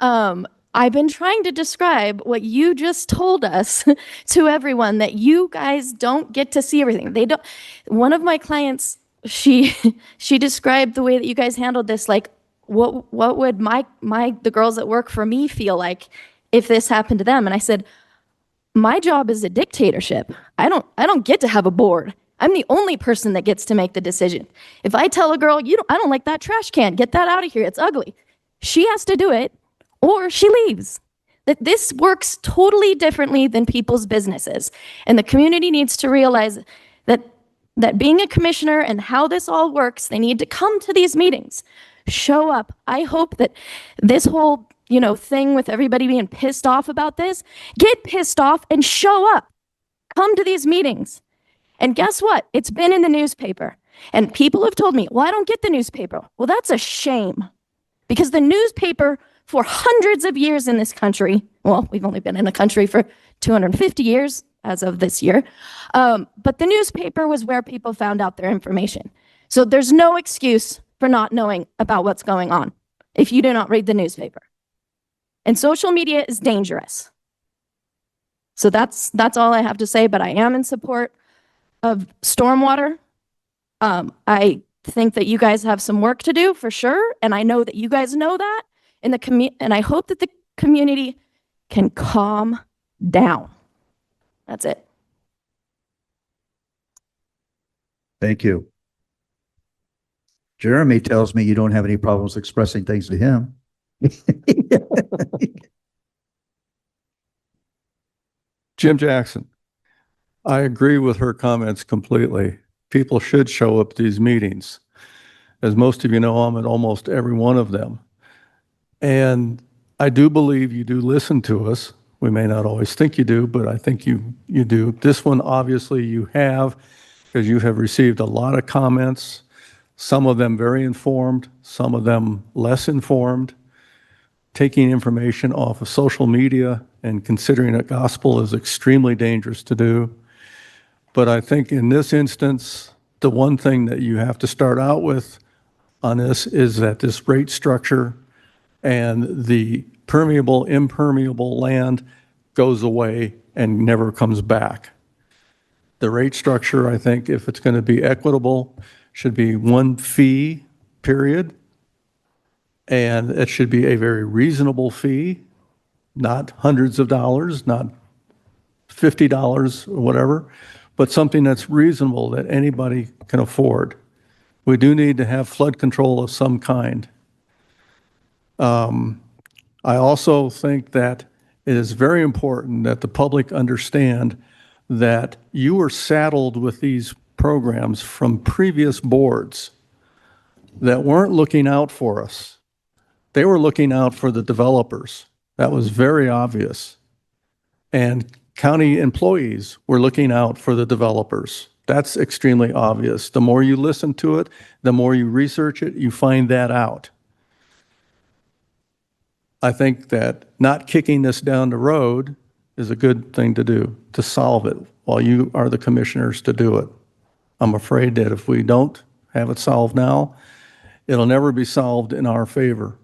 I've been trying to describe what you just told us to everyone, that you guys don't get to see everything. They don't. One of my clients, she described the way that you guys handled this, what would the girls that work for me feel like if this happened to them? And I said, my job is a dictatorship. I don't get to have a board. I'm the only person that gets to make the decision. If I tell a girl, I don't like that trash can, get that out of here, it's ugly, she has to do it, or she leaves. That this works totally differently than people's businesses. And the community needs to realize that being a commissioner and how this all works, they need to come to these meetings, show up. I hope that this whole, thing with everybody being pissed off about this, get pissed off and show up. Come to these meetings. And guess what? It's been in the newspaper. And people have told me, well, I don't get the newspaper. Well, that's a shame. Because the newspaper for hundreds of years in this country, well, we've only been in the country for 250 years as of this year, but the newspaper was where people found out their information. So there's no excuse for not knowing about what's going on if you do not read the newspaper. And social media is dangerous. So that's all I have to say, but I am in support of stormwater. I think that you guys have some work to do for sure, and I know that you guys know that. And I hope that the community can calm down. That's it. Thank you. Jeremy tells me you don't have any problems expressing things to him. Jim Jackson, I agree with her comments completely. People should show up to these meetings. As most of you know, I'm at almost every one of them. And I do believe you do listen to us. We may not always think you do, but I think you do. This one, obviously, you have, because you have received a lot of comments, some of them very informed, some of them less informed. Taking information off of social media and considering it gospel is extremely dangerous to do. But I think in this instance, the one thing that you have to start out with on this is that this rate structure and the permeable, impermeable land goes away and never comes back. The rate structure, I think, if it's going to be equitable, should be one fee, period. And it should be a very reasonable fee, not hundreds of dollars, not $50 or whatever, but something that's reasonable that anybody can afford. We do need to have flood control of some kind. I also think that it is very important that the public understand that you were saddled with these programs from previous boards that weren't looking out for us. They were looking out for the developers. That was very obvious. And county employees were looking out for the developers. That's extremely obvious. The more you listen to it, the more you research it, you find that out. I think that not kicking this down the road is a good thing to do, to solve it while you are the commissioners to do it. I'm afraid that if we don't have it solved now, it'll never be solved in our favor.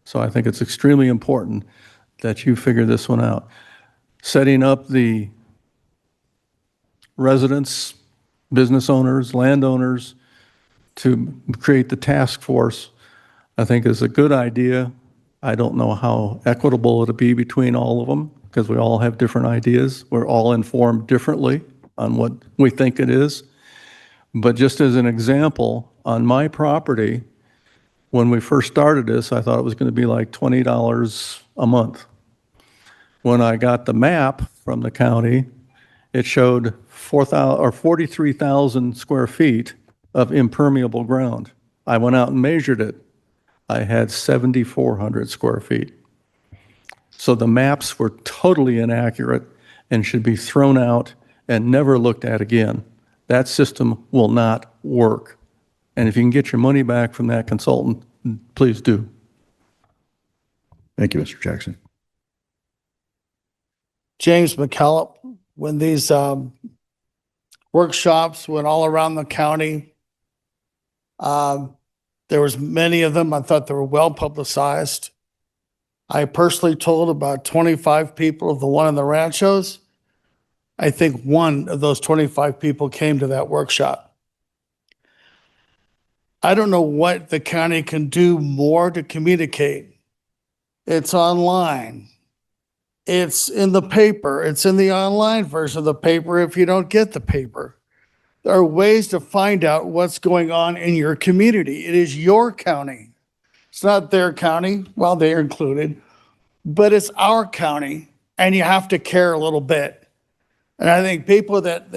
So I think it's extremely important that you figure this one out. Setting up the residents, business owners, landowners, to create the task force, I think is a good idea. I don't know how equitable it'll be between all of them because we all have different ideas. We're all informed differently on what we think it is. But just as an example, on my property, when we first started this, I thought it was going to be like $20 a month. When I got the map from the county, it showed 43,000 square feet of impermeable ground. I went out and measured it. I had 7,400 square feet. So the maps were totally inaccurate and should be thrown out and never looked at again. That system will not work. And if you can get your money back from that consultant, please do. Thank you, Mr. Jackson. James McKellop, when these workshops went all around the county, there was many of them. I thought they were well publicized. I personally told about 25 people of the one in the Ranchos. I think one of those 25 people came to that workshop. I don't know what the county can do more to communicate. It's online. It's in the paper. It's in the online version of the paper if you don't get the paper. There are ways to find out what's going on in your community. It is your county. It's not their county. Well, they're included, but it's our county, and you have to care a little bit. And I think people that,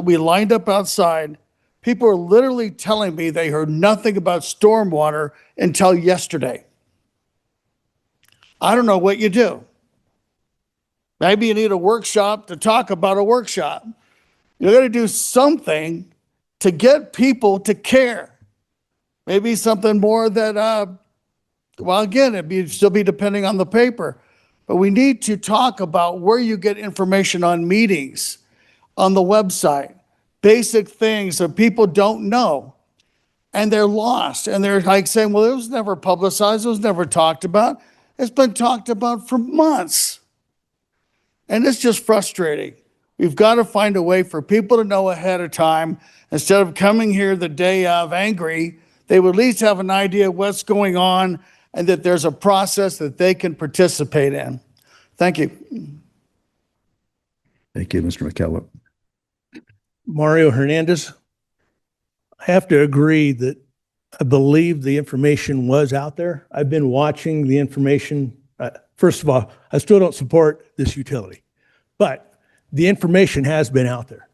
we lined up outside, people are literally telling me they heard nothing about stormwater until yesterday. I don't know what you do. Maybe you need a workshop to talk about a workshop. You got to do something to get people to care. Maybe something more that, well, again, it'd still be depending on the paper. But we need to talk about where you get information on meetings, on the website, basic things that people don't know. And they're lost. And they're like saying, well, it was never publicized. It was never talked about. It's been talked about for months. And it's just frustrating. We've got to find a way for people to know ahead of time. Instead of coming here the day of angry, they would at least have an idea of what's going on and that there's a process that they can participate in. Thank you. Thank you, Mr. McKellop. Mario Hernandez. I have to agree that I believe the information was out there. I've been watching the information. First of all, I still don't support this utility, but the information has been out there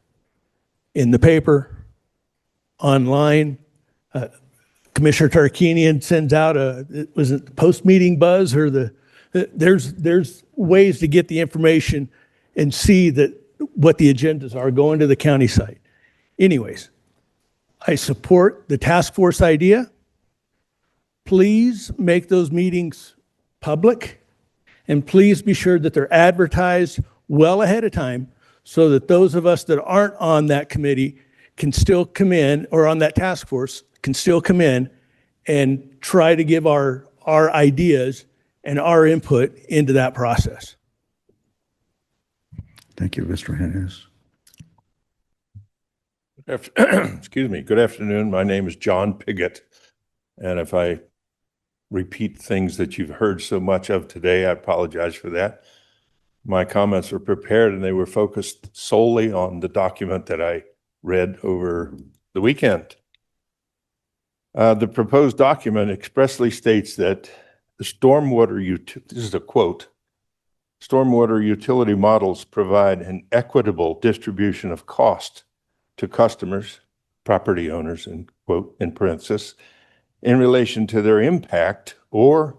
in the paper, online. Commissioner Tarkanian sends out was it the post-meeting buzz or there's ways to get the information and see that what the agendas are going to the county site. Anyways, I support the task force idea. Please make those meetings public and please be sure that they're advertised well ahead of time so that those of us that aren't on that committee can still come in, or on that task force can still come in and try to give our ideas and our input into that process. Thank you, Mr. Hernandez. Excuse me. Good afternoon. My name is John Piggott. And if I repeat things that you've heard so much of today, I apologize for that. My comments were prepared and they were focused solely on the document that I read over the weekend. The proposed document expressly states that the this is a quote, stormwater utility models provide an equitable distribution of cost to customers, property owners, in quote, in parenthesis, in relation to their impact or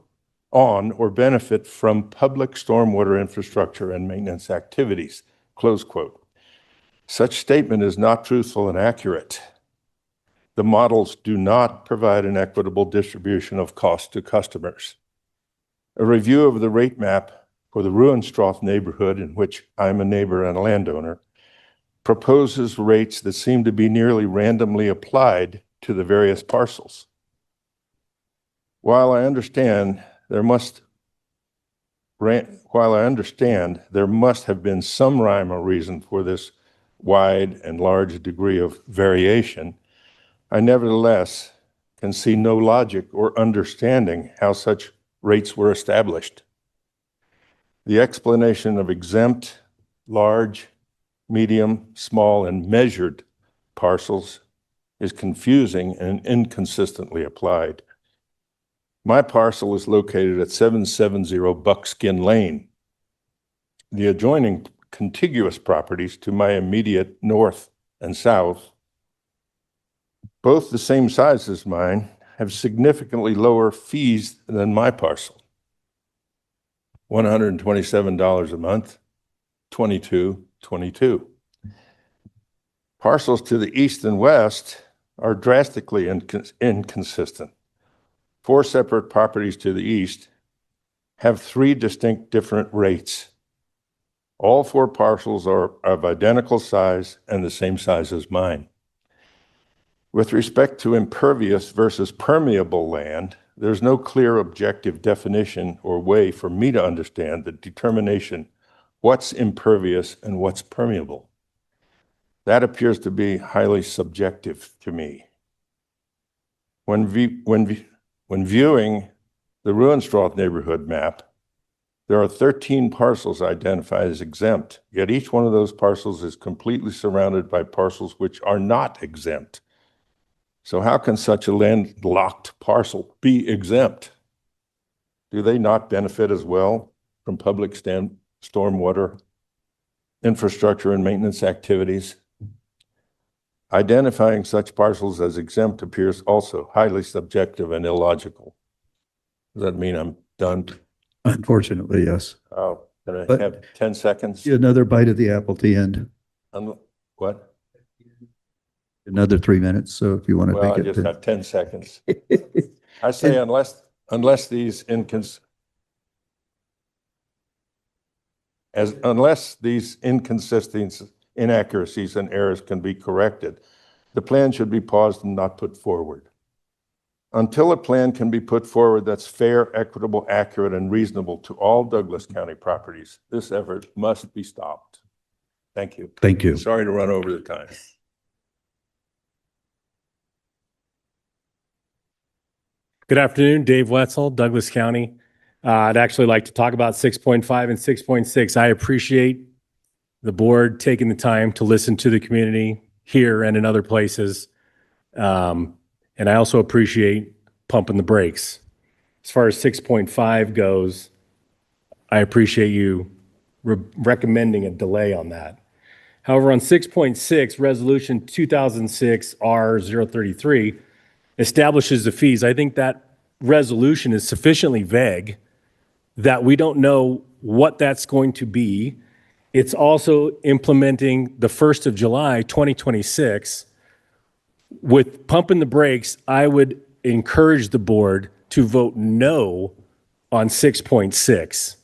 on or benefit from public stormwater infrastructure and maintenance activities, close quote. Such statement is not truthful and accurate. The models do not provide an equitable distribution of cost to customers. A review of the rate map for the Ruhenstroth neighborhood, in which I'm a neighbor and a landowner, proposes rates that seem to be nearly randomly applied to the various parcels. While I understand there must have been some rhyme or reason for this wide and large degree of variation, I nevertheless can see no logic or understanding how such rates were established. The explanation of exempt, large, medium, small, and measured parcels is confusing and inconsistently applied. My parcel is located at 770 Buckskin Lane. The adjoining contiguous properties to my immediate north and south, both the same size as mine, have significantly lower fees than my parcel. $127 a month, $22.22. Parcels to the east and west are drastically inconsistent. 4 separate properties to the east have 3 distinct different rates. All 4 parcels are of identical size and the same size as mine. With respect to impervious versus permeable land, there's no clear objective definition or way for me to understand the determination what's impervious and what's permeable. That appears to be highly subjective to me. When viewing the Ruhenstrath neighborhood map, there are 13 parcels identified as exempt, yet each one of those parcels is completely surrounded by parcels which are not exempt. So how can such a landlocked parcel be exempt? Do they not benefit as well from public stormwater infrastructure and maintenance activities? Identifying such parcels as exempt appears also highly subjective and illogical. Does that mean I'm done? Unfortunately, yes. Oh, can I But- have 10 seconds? Another bite of the apple at the end, What? another 3 minutes. So if you want to Well, I make it. just have 10 seconds. I say unless these inconsistencies, inaccuracies, and errors can be corrected, the plan should be paused and not put forward. Until a plan can be put forward that's fair, equitable, accurate, and reasonable to all Douglas County properties, this effort must be stopped. Thank you. Thank you. Sorry to run over the time. Good afternoon, Dave Wetzel, Douglas County. I'd actually like to talk about 6.5 and 6.6. I appreciate the board taking the time to listen to the community here and in other places. And I also appreciate pumping the brakes. As far as 6.5 goes, I appreciate you recommending a delay on that. However, on 6.6, Resolution 2006 R033 establishes the fees. I think that resolution is sufficiently vague that we don't know what that's going to be. It's also implementing the 1st of July, 2026. With pumping the brakes, I would encourage the board to vote no on 6.6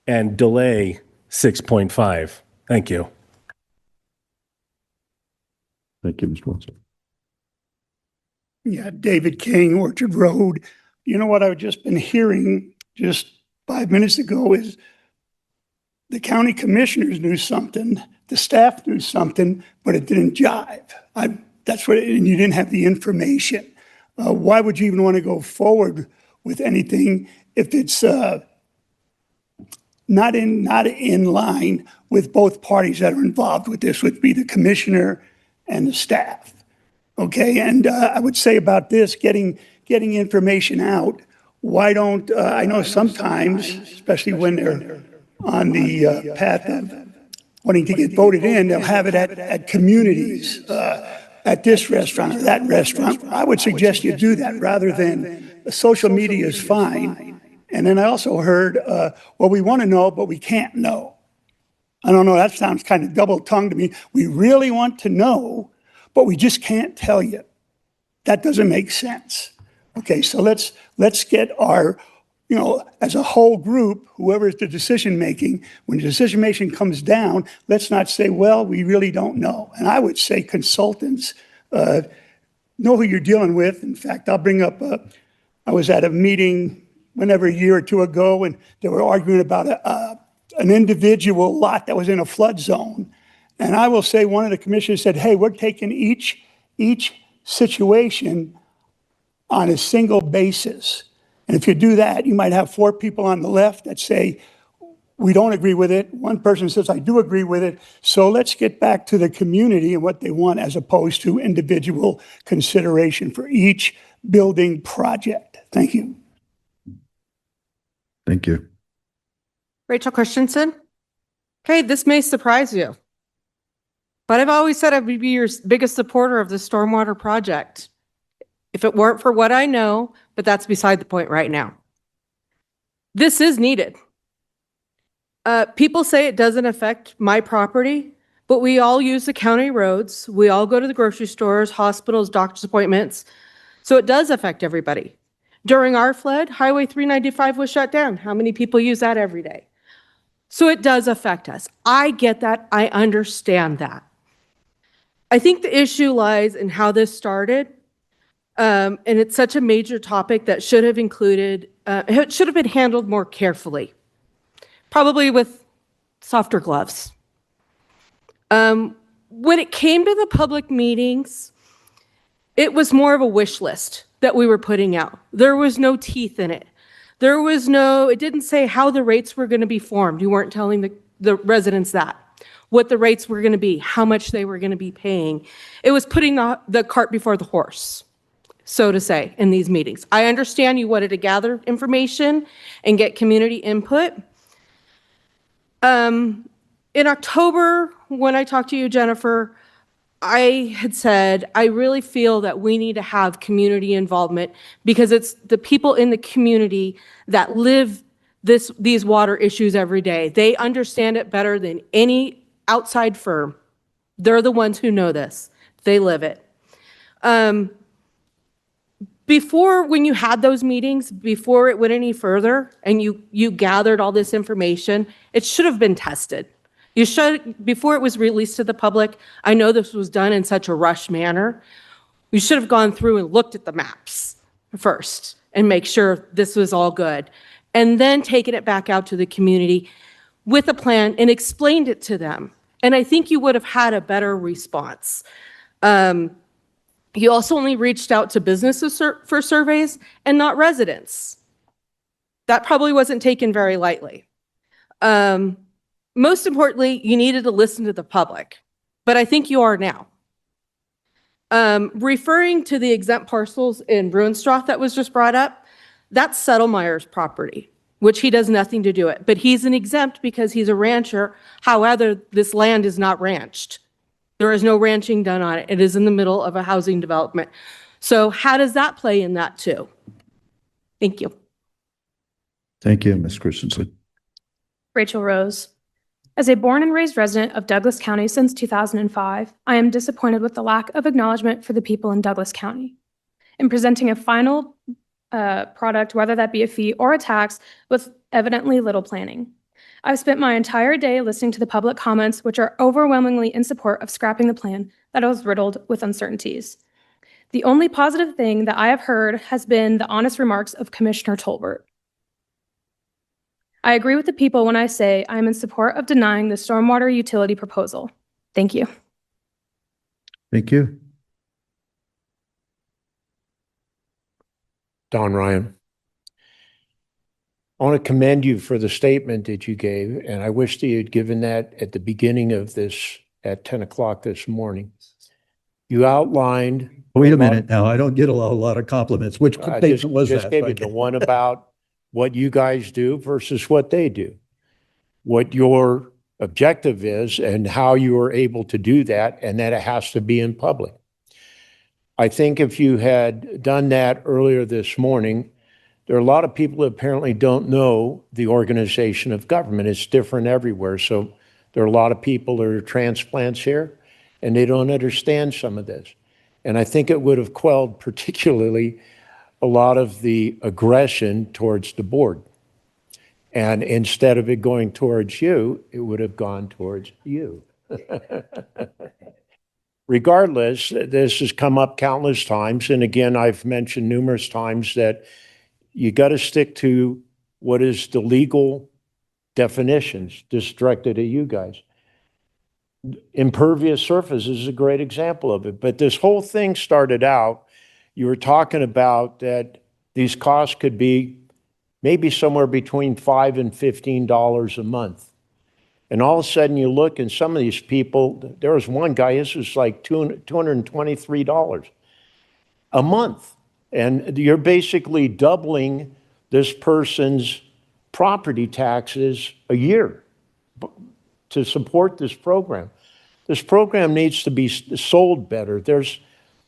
and delay 6.5. Thank you. Thank you, Mr. Watson. Yeah, David King, Orchard Road. You know what I've just been hearing just 5 minutes ago is the county commissioners knew something, the staff knew something, but it didn't jive. That's what, and you didn't have the information. Why would you even want to go forward with anything if it's not in line with both parties that are involved with this, would be the commissioner and the staff? Okay, and I would say about this, getting information out, why don't, I know sometimes, especially when they're on the path of wanting to get voted in, they'll have it at communities, at this restaurant or that restaurant. I would suggest you do that rather than social media is fine. And then I also heard, well, we want to know, but we can't know. I don't know, that sounds kind of double-tongued to me. We really want to know, but we just can't tell you. That doesn't make sense. Okay, so let's get our, as a whole group, whoever is the decision-making, when the decision-making comes down, let's not say, well, we really don't know. And I would say consultants know who you're dealing with. In fact, I'll bring up, I was at a meeting whenever a year or two ago, and they were arguing about an individual lot that was in a flood zone. And I will say one of the commissioners said, hey, we're taking each situation on a single basis. And if you do that, you might have 4 people on the left that say, we don't agree with it. One person says, I do agree with it. So let's get back to the community and what they want as opposed to individual consideration for each building project. Thank you. Thank you. Rachel Christensen. Okay, this may surprise you, but I've always said I would be your biggest supporter of the stormwater project. If it weren't for what I know, but that's beside the point right now. This is needed. People say it doesn't affect my property, but we all use the county roads. We all go to the grocery stores, hospitals, doctor's appointments. So it does affect everybody. During our flood, Highway 395 was shut down. How many people use that every day? So it does affect us. I get that. I understand that. I think the issue lies in how this started. And it's such a major topic that should have included, it should have been handled more carefully, probably with softer gloves. When it came to the public meetings, it was more of a wish list that we were putting out. There was no teeth in it. There was no, it didn't say how the rates were going to be formed. You weren't telling the residents that, what the rates were going to be, how much they were going to be paying. It was putting the cart before the horse, so to say, in these meetings. I understand you wanted to gather information and get community input. In October, when I talked to you, Jennifer, I had said, I really feel that we need to have community involvement because it's the people in the community that live these water issues every day. They understand it better than any outside firm. They're the ones who know this. They live it. Before, when you had those meetings, before it went any further and you gathered all this information, it should have been tested. You should, before it was released to the public, I know this was done in such a rush manner. You should have gone through and looked at the maps first and make sure this was all good. And then taken it back out to the community with a plan and explained it to them. And I think you would have had a better response. You also only reached out to businesses for surveys and not residents. That probably wasn't taken very lightly. Most importantly, you needed to listen to the public, but I think you are now. Referring to the exempt parcels in Bruinstroth that was just brought up, that's Settlemeyer's property, which he does nothing to do it, but he's an exempt because he's a rancher. However, this land is not ranched. There is no ranching done on it. It is in the middle of a housing development. So how does that play in that too? Thank you. Thank you, Ms. Christensen. Rachel Rose. As a born and raised resident of Douglas County since 2005, I am disappointed with the lack of acknowledgement for the people in Douglas County. In presenting a final product, whether that be a fee or a tax, with evidently little planning. I've spent my entire day listening to the public comments, which are overwhelmingly in support of scrapping the plan that was riddled with uncertainties. The only positive thing that I have heard has been the honest remarks of Commissioner Tolbert. I agree with the people when I say I am in support of denying the stormwater utility proposal. Thank you. Thank you. Don Ryan. I want to commend you for the statement that you gave, and I wish that you had given that at the beginning of this at 10 o'clock this morning. You outlined. Wait a minute now. I don't get a lot of compliments. Which statement was just that? gave you the one about what you guys do versus what they do, what your objective is and how you are able to do that, and that it has to be in public. I think if you had done that earlier this morning, there are a lot of people that apparently don't know the organization of government. It's different everywhere. So there are a lot of people that are transplants here, and they don't understand some of this. And I think it would have quelled particularly a lot of the aggression towards the board. And instead of it going towards you, it would have gone towards you. Regardless, this has come up countless times. And again, I've mentioned numerous times that you got to stick to what is the legal definitions. This is directed at you guys. impervious surface is a great example of it. But this whole thing started out, you were talking about that these costs could be maybe somewhere between $5 and $15 a month. And all of a sudden you look and some of these people, there was one guy, his was like $223 a month. And you're basically doubling this person's property taxes a year to support this program. This program needs to be sold better.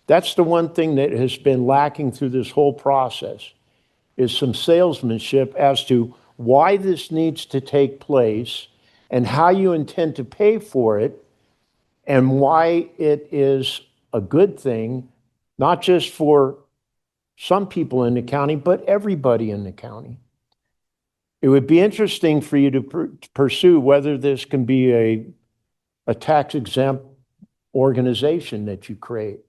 That's the one thing that has been lacking through this whole process, is some salesmanship as to why this needs to take place and how you intend to pay for it and why it is a good thing, not just for some people in the county, but everybody in the county. It would be interesting for you to pursue whether this can be a tax-exempt organization that you create,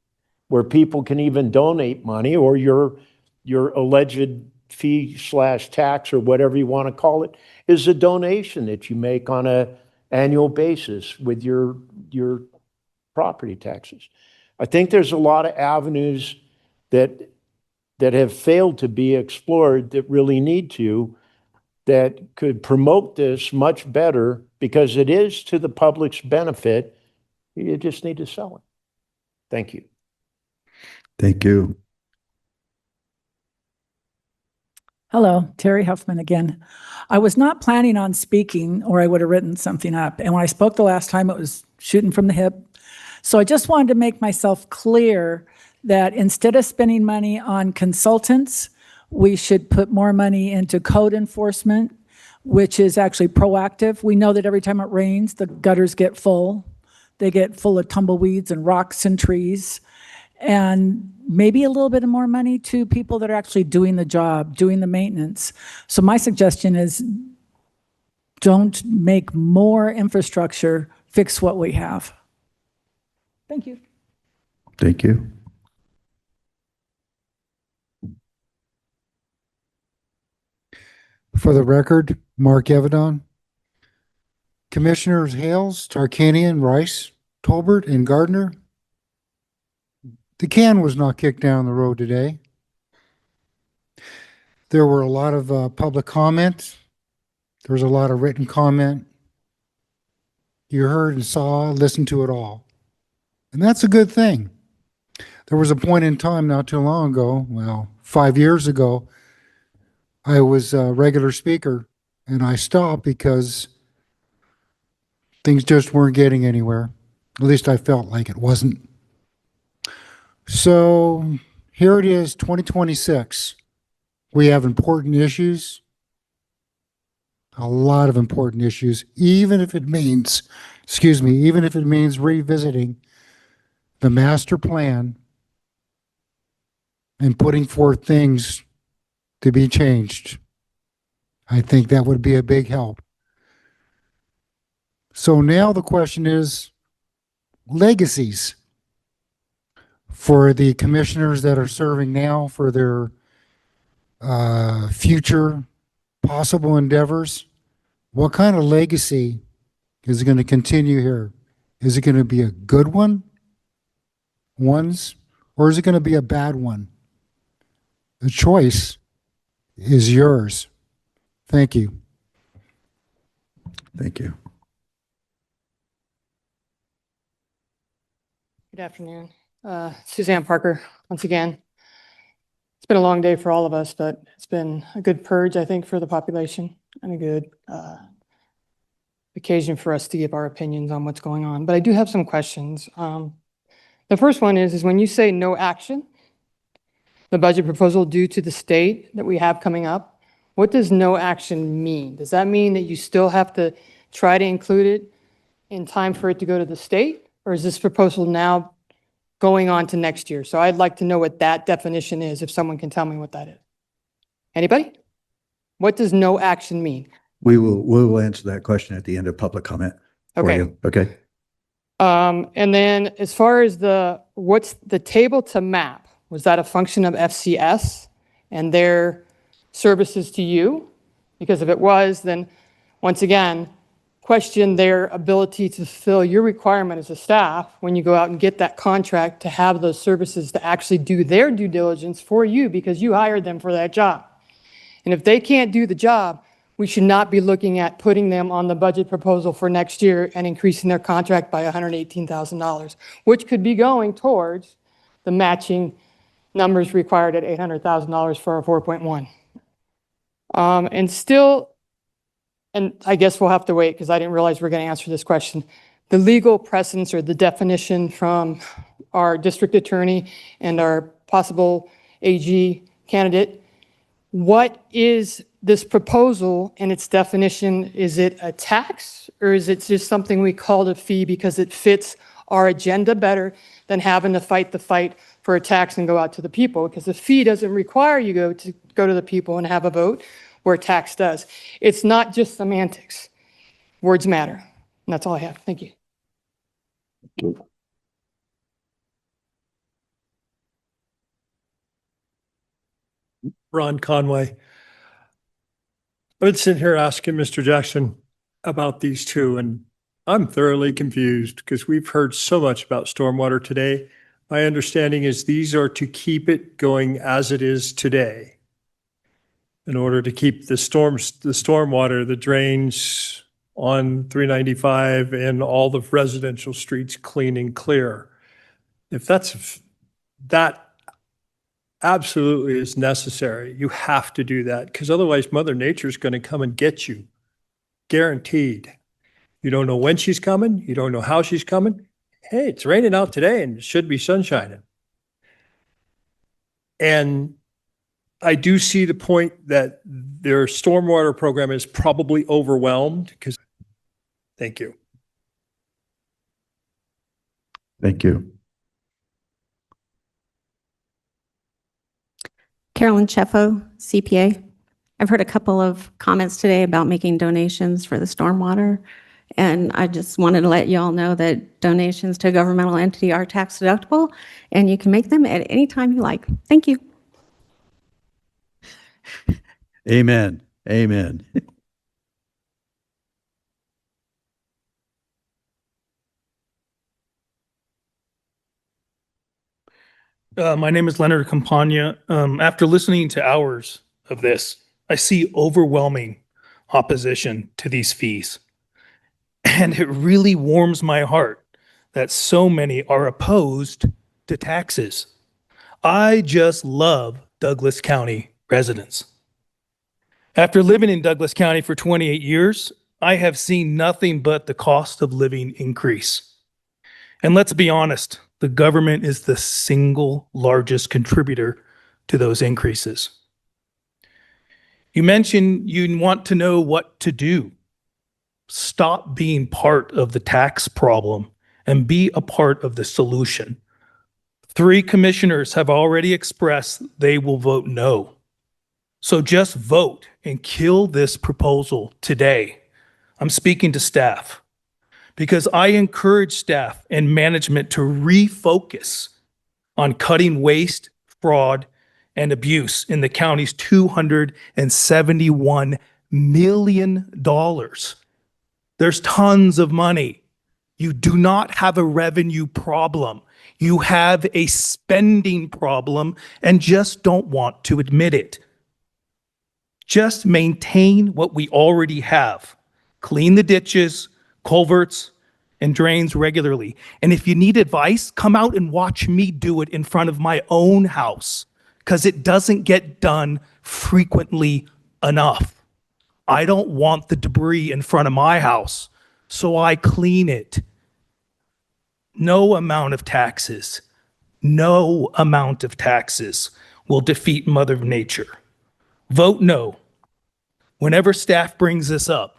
where people can even donate money, or your alleged fee/tax, or whatever you want to call it, is a donation that you make on an annual basis with your property taxes. I think there's a lot of avenues that have failed to be explored that really need to, that could promote this much better, because it is to the public's benefit. You just need to sell it. Thank you. Thank you. Hello, Terry Huffman again. I was not planning on speaking, or I would have written something up. And when I spoke the last time, it was shooting from the hip. So I just wanted to make myself clear that instead of spending money on consultants, we should put more money into code enforcement, which is actually proactive. We know that every time it rains, the gutters get full. They get full of tumbleweeds and rocks and trees. And maybe a little bit more money to people that are actually doing the job, doing the maintenance. So my suggestion is, don't make more infrastructure, fix what we have. Thank you. Thank you. For the record, Mark Evedon. Commissioners Hales, Tarkanian, Rice, Tolbert, and Gardner. The can was not kicked down the road today. There were a lot of public comment. There was a lot of written comment. You heard and saw, listened to it all. And that's a good thing. There was a point in time not too long ago, well, 5 years ago, I was a regular speaker and I stopped because things just weren't getting anywhere. At least I felt like it wasn't. So here it is, 2026. We have important issues, a lot of important issues, even if it means, even if it means revisiting the master plan and putting forth things to be changed. I think that would be a big help. So now the question is legacies for the commissioners that are serving now, for their future possible endeavors. What kind of legacy is going to continue here? Is it going to be a good one, or is it going to be a bad one? The choice is yours. Thank you. Thank you. Good afternoon. Suzanne Parker, once again. It's been a long day for all of us, but it's been a good purge, I think, for the population, and a good occasion for us to give our opinions on what's going on. But I do have some questions. The first one is when you say no action, the budget proposal due to the state that we have coming up, what does no action mean? Does that mean that you still have to try to include it in time for it to go to the state? Or is this proposal now going on to next year? So I'd like to know what that definition is, if someone can tell me what that is. Anybody? What does no action mean? We will answer that question at the end of public comment. for Okay. you. Okay. And then as far as what's the table to map, was that a function of FCS and their services to you? Because if it was, then once again, question their ability to fulfill your requirement as a staff when you go out and get that contract to have those services to actually do their due diligence for you because you hired them for that job. And if they can't do the job, we should not be looking at putting them on the budget proposal for next year and increasing their contract by $118,000, which could be going towards the matching numbers required at $800,000 for our 4.1. And I guess we'll have to wait because I didn't realize we were going to answer this question. The legal precedence or the definition from our district attorney and our possible AG candidate, what is this proposal and its definition? Is it a tax or is it just something we call a fee because it fits our agenda better than having to fight the fight for a tax and go out to the people? Because the fee doesn't require you to go to the people and have a vote, where tax does. It's not just semantics. Words matter. And that's all I have. Thank you. Ron Conway. I've been sitting here asking Mr. Jackson about these two, and I'm thoroughly confused because we've heard so much about stormwater today. My understanding is these are to keep it going as it is today in order to keep the stormwater, the drains on 395 and all the residential streets clean and clear. If that absolutely is necessary, you have to do that because otherwise Mother Nature's going to come and get you. Guaranteed. You don't know when she's coming. You don't know how she's coming. Hey, it's raining out today and it should be sunshining. And I do see the point that their stormwater program is probably overwhelmed because, thank you. Thank you. Carolyn Cheffo, CPA. I've heard a couple of comments today about making donations for the stormwater. And I just wanted to let you all know that donations to a governmental entity are tax deductible and you can make them at any time you like. Thank you. Amen. Amen. My name is Leonard Campagna. After listening to hours of this, I see overwhelming opposition to these fees. And it really warms my heart that so many are opposed to taxes. I just love Douglas County residents. After living in Douglas County for 28 years, I have seen nothing but the cost of living increase. And let's be honest, the government is the single largest contributor to those increases. You mentioned you want to know what to do. Stop being part of the tax problem and be a part of the solution. 3 commissioners have already expressed they will vote no. So just vote and kill this proposal today. I'm speaking to staff because I encourage staff and management to refocus on cutting waste, fraud, and abuse in the county's $271 million. There's tons of money. You do not have a revenue problem. You have a spending problem and just don't want to admit it. Just maintain what we already have. Clean the ditches, culverts, and drains regularly. And if you need advice, come out and watch me do it in front of my own house, because it doesn't get done frequently enough. I don't want the debris in front of my house, so I clean it. No amount of taxes will defeat Mother Nature. Vote no. Whenever staff brings this up,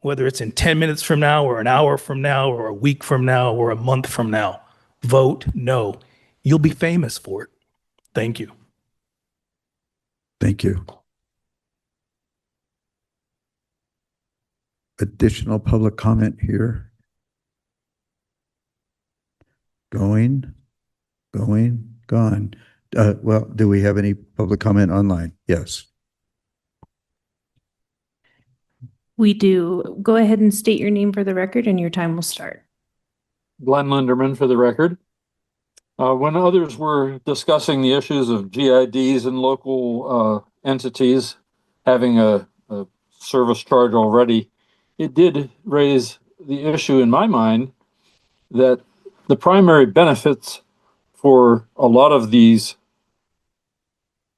whether it's in 10 minutes from now or an hour from now or a week from now or a month from now, vote no. You'll be famous for it. Thank you. Thank you. Additional public comment here? Going, gone. Well, do we have any public comment online? Yes. We do. Go ahead and state your name for the record and your time will start. Glenn Linderman for the record. When others were discussing the issues of GIDs and local entities having a service charge already, it did raise the issue in my mind that the primary benefits for a lot of these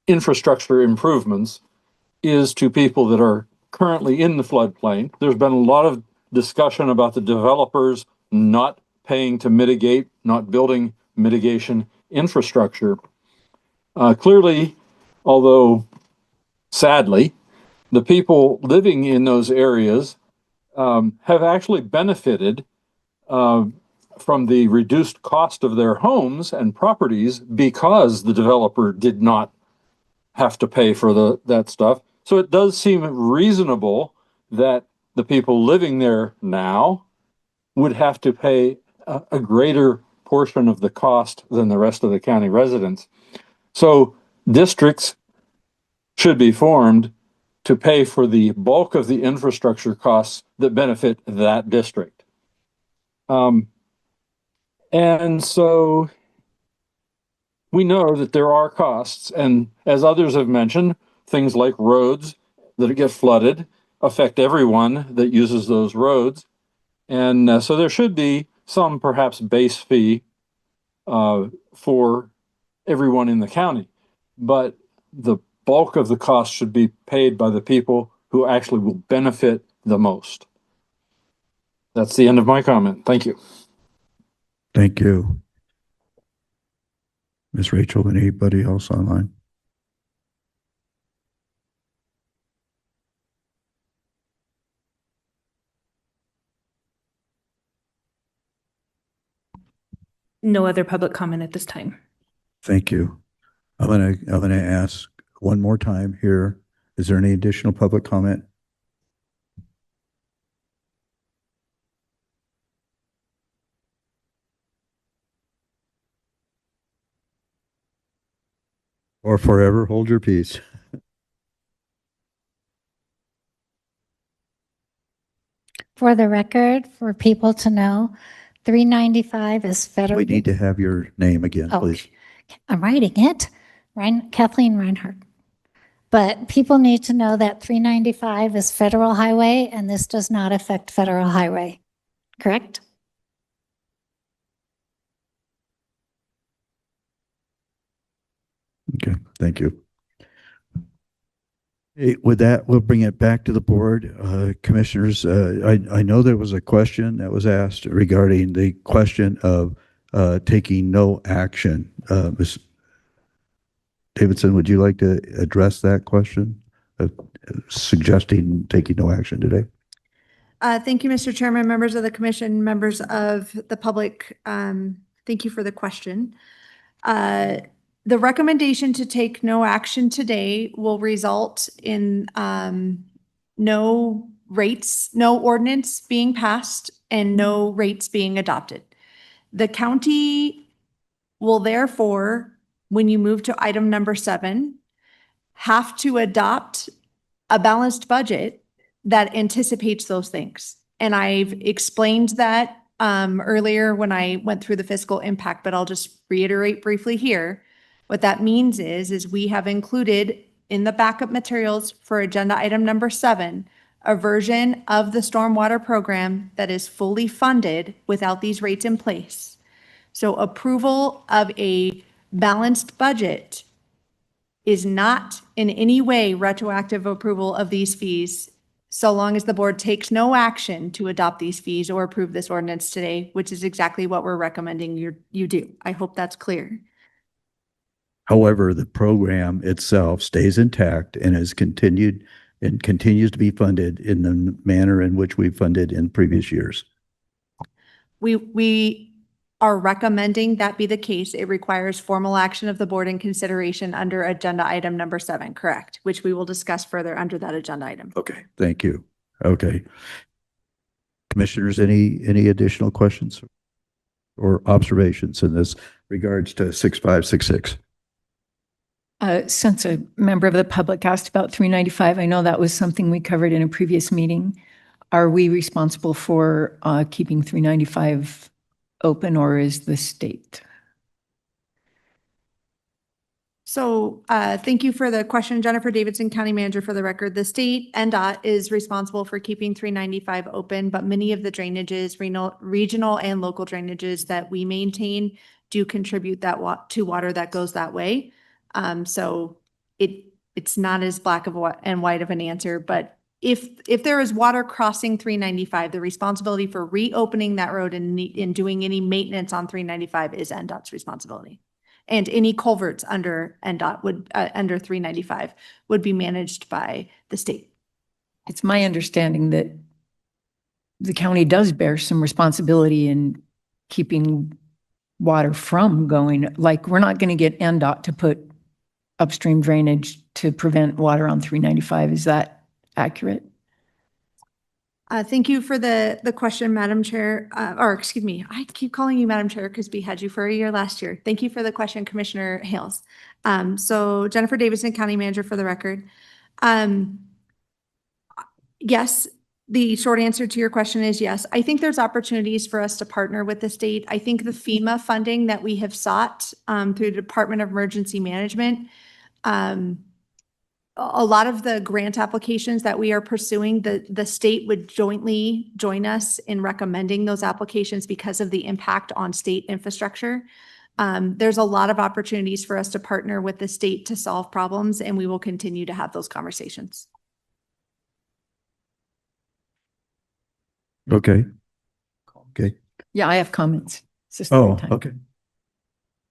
infrastructure improvements is to people that are currently in the floodplain. There's been a lot of discussion about the developers not paying to mitigate, not building mitigation infrastructure. Clearly, although sadly, the people living in those areas have actually benefited from the reduced cost of their homes and properties because the developer did not have to pay for that stuff. So it does seem reasonable that the people living there now would have to pay a greater portion of the cost than the rest of the county residents. So districts should be formed to pay for the bulk of the infrastructure costs that benefit that district. And so we know that there are costs, and as others have mentioned, things like roads that get flooded affect everyone that uses those roads. And so there should be some perhaps base fee for everyone in the county, but the bulk of the cost should be paid by the people who actually will benefit the most. That's the end of my comment. Thank you. Thank you. Ms. Rachel, anybody else online? No other public comment at this time. Thank you. I'm gonna ask one more time here. Is there any additional public comment? Or forever hold your peace. For the record, for people to know, 395 is federal. We need to have your name again, Oh, please. I'm writing it. Kathleen Reinhardt. But people need to know that 395 is federal highway and this does not affect federal highway, correct? Okay, thank you. Hey, with that, we'll bring it back to the board. Commissioners, I know there was a question that was asked regarding the question of taking no action. Ms. Davidson, would you like to address that question? Suggesting taking no action today? Thank you, Mr. Chairman, members of the commission, members of the public. Thank you for the question. The recommendation to take no action today will result in no rates, no ordinance being passed and no rates being adopted. The county will therefore, when you move to item number 7, have to adopt a balanced budget that anticipates those things. And I've explained that earlier when I went through the fiscal impact, but I'll just reiterate briefly here. What that means is we have included in the backup materials for agenda item number 7, a version of the stormwater program that is fully funded without these rates in place. So approval of a balanced budget is not in any way retroactive approval of these fees, so long as the board takes no action to adopt these fees or approve this ordinance today, which is exactly what we're recommending you do. I hope that's clear. However, the program itself stays intact and is continued and continues to be funded in the manner in which we funded in previous years. We are recommending that be the case. It requires formal action of the board in consideration under agenda item number 7, correct? Which we will discuss further under that agenda item. Okay, thank you. Okay. Commissioners, any additional questions or observations in this regards to 6566? Since a member of the public asked about 395, I know that was something we covered in a previous meeting. are we responsible for keeping 395 open, or is the state? So thank you for the question, Jennifer Davidson, County Manager. For the record, the state NDOT is responsible for keeping 395 open, but many of the drainages, regional and local drainages that we maintain do contribute to water that goes that way. So it's not as black and white of an answer, but if there is water crossing 395, the responsibility for reopening that road and doing any maintenance on 395 is NDOT's responsibility. And any culverts under NDOT under 395 would be managed by the state. It's my understanding that the county does bear some responsibility in keeping water from going. Like, we're not going to get NDOT to put upstream drainage to prevent water on 395. Is that accurate? Thank you for the question, Madam Chair, or excuse me, I keep calling you Madam Chair because we had you for a year last year. Thank you for the question, Commissioner Hales. So Jennifer Davidson, County Manager, for the record. Yes, the short answer to your question is yes. I think there's opportunities for us to partner with the state. I think the FEMA funding that we have sought through the Department of Emergency Management, a lot of the grant applications that we are pursuing, the state would jointly join us in recommending those applications because of the impact on state infrastructure. There's a lot of opportunities for us to partner with the state to solve problems, and we will continue to have those conversations. Okay. Okay. Yeah, I have comments. It's just Oh, time. okay.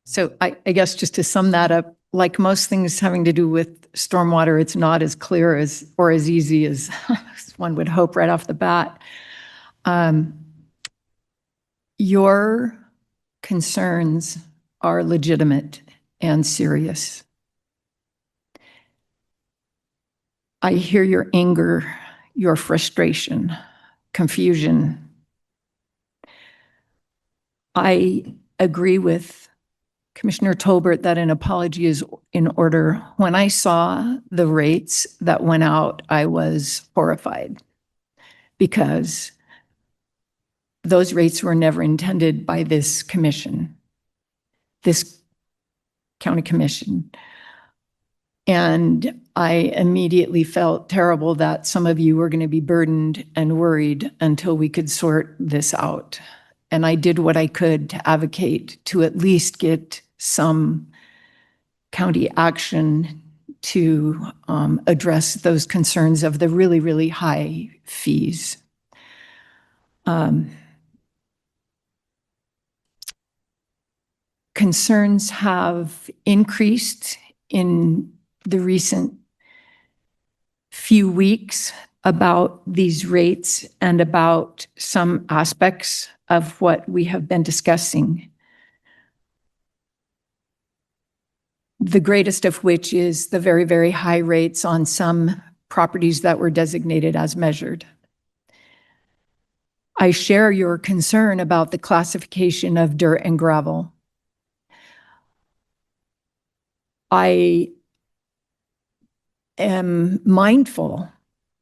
So I guess just to sum that up, like most things having to do with stormwater, it's not as clear as or as easy as one would hope right off the bat. Your concerns are legitimate and serious. I hear your anger, your frustration, confusion. I agree with Commissioner Tolbert that an apology is in order. When I saw the rates that went out, I was horrified because those rates were never intended by this commission, this county commission. And I immediately felt terrible that some of you were going to be burdened and worried until we could sort this out. And I did what I could to advocate to at least get some county action to address those concerns of the really, really high fees. Concerns have increased in the recent few weeks about these rates and about some aspects of what we have been discussing. The greatest of which is the very, very high rates on some properties that were designated as measured. I share your concern about the classification of dirt and gravel. I am mindful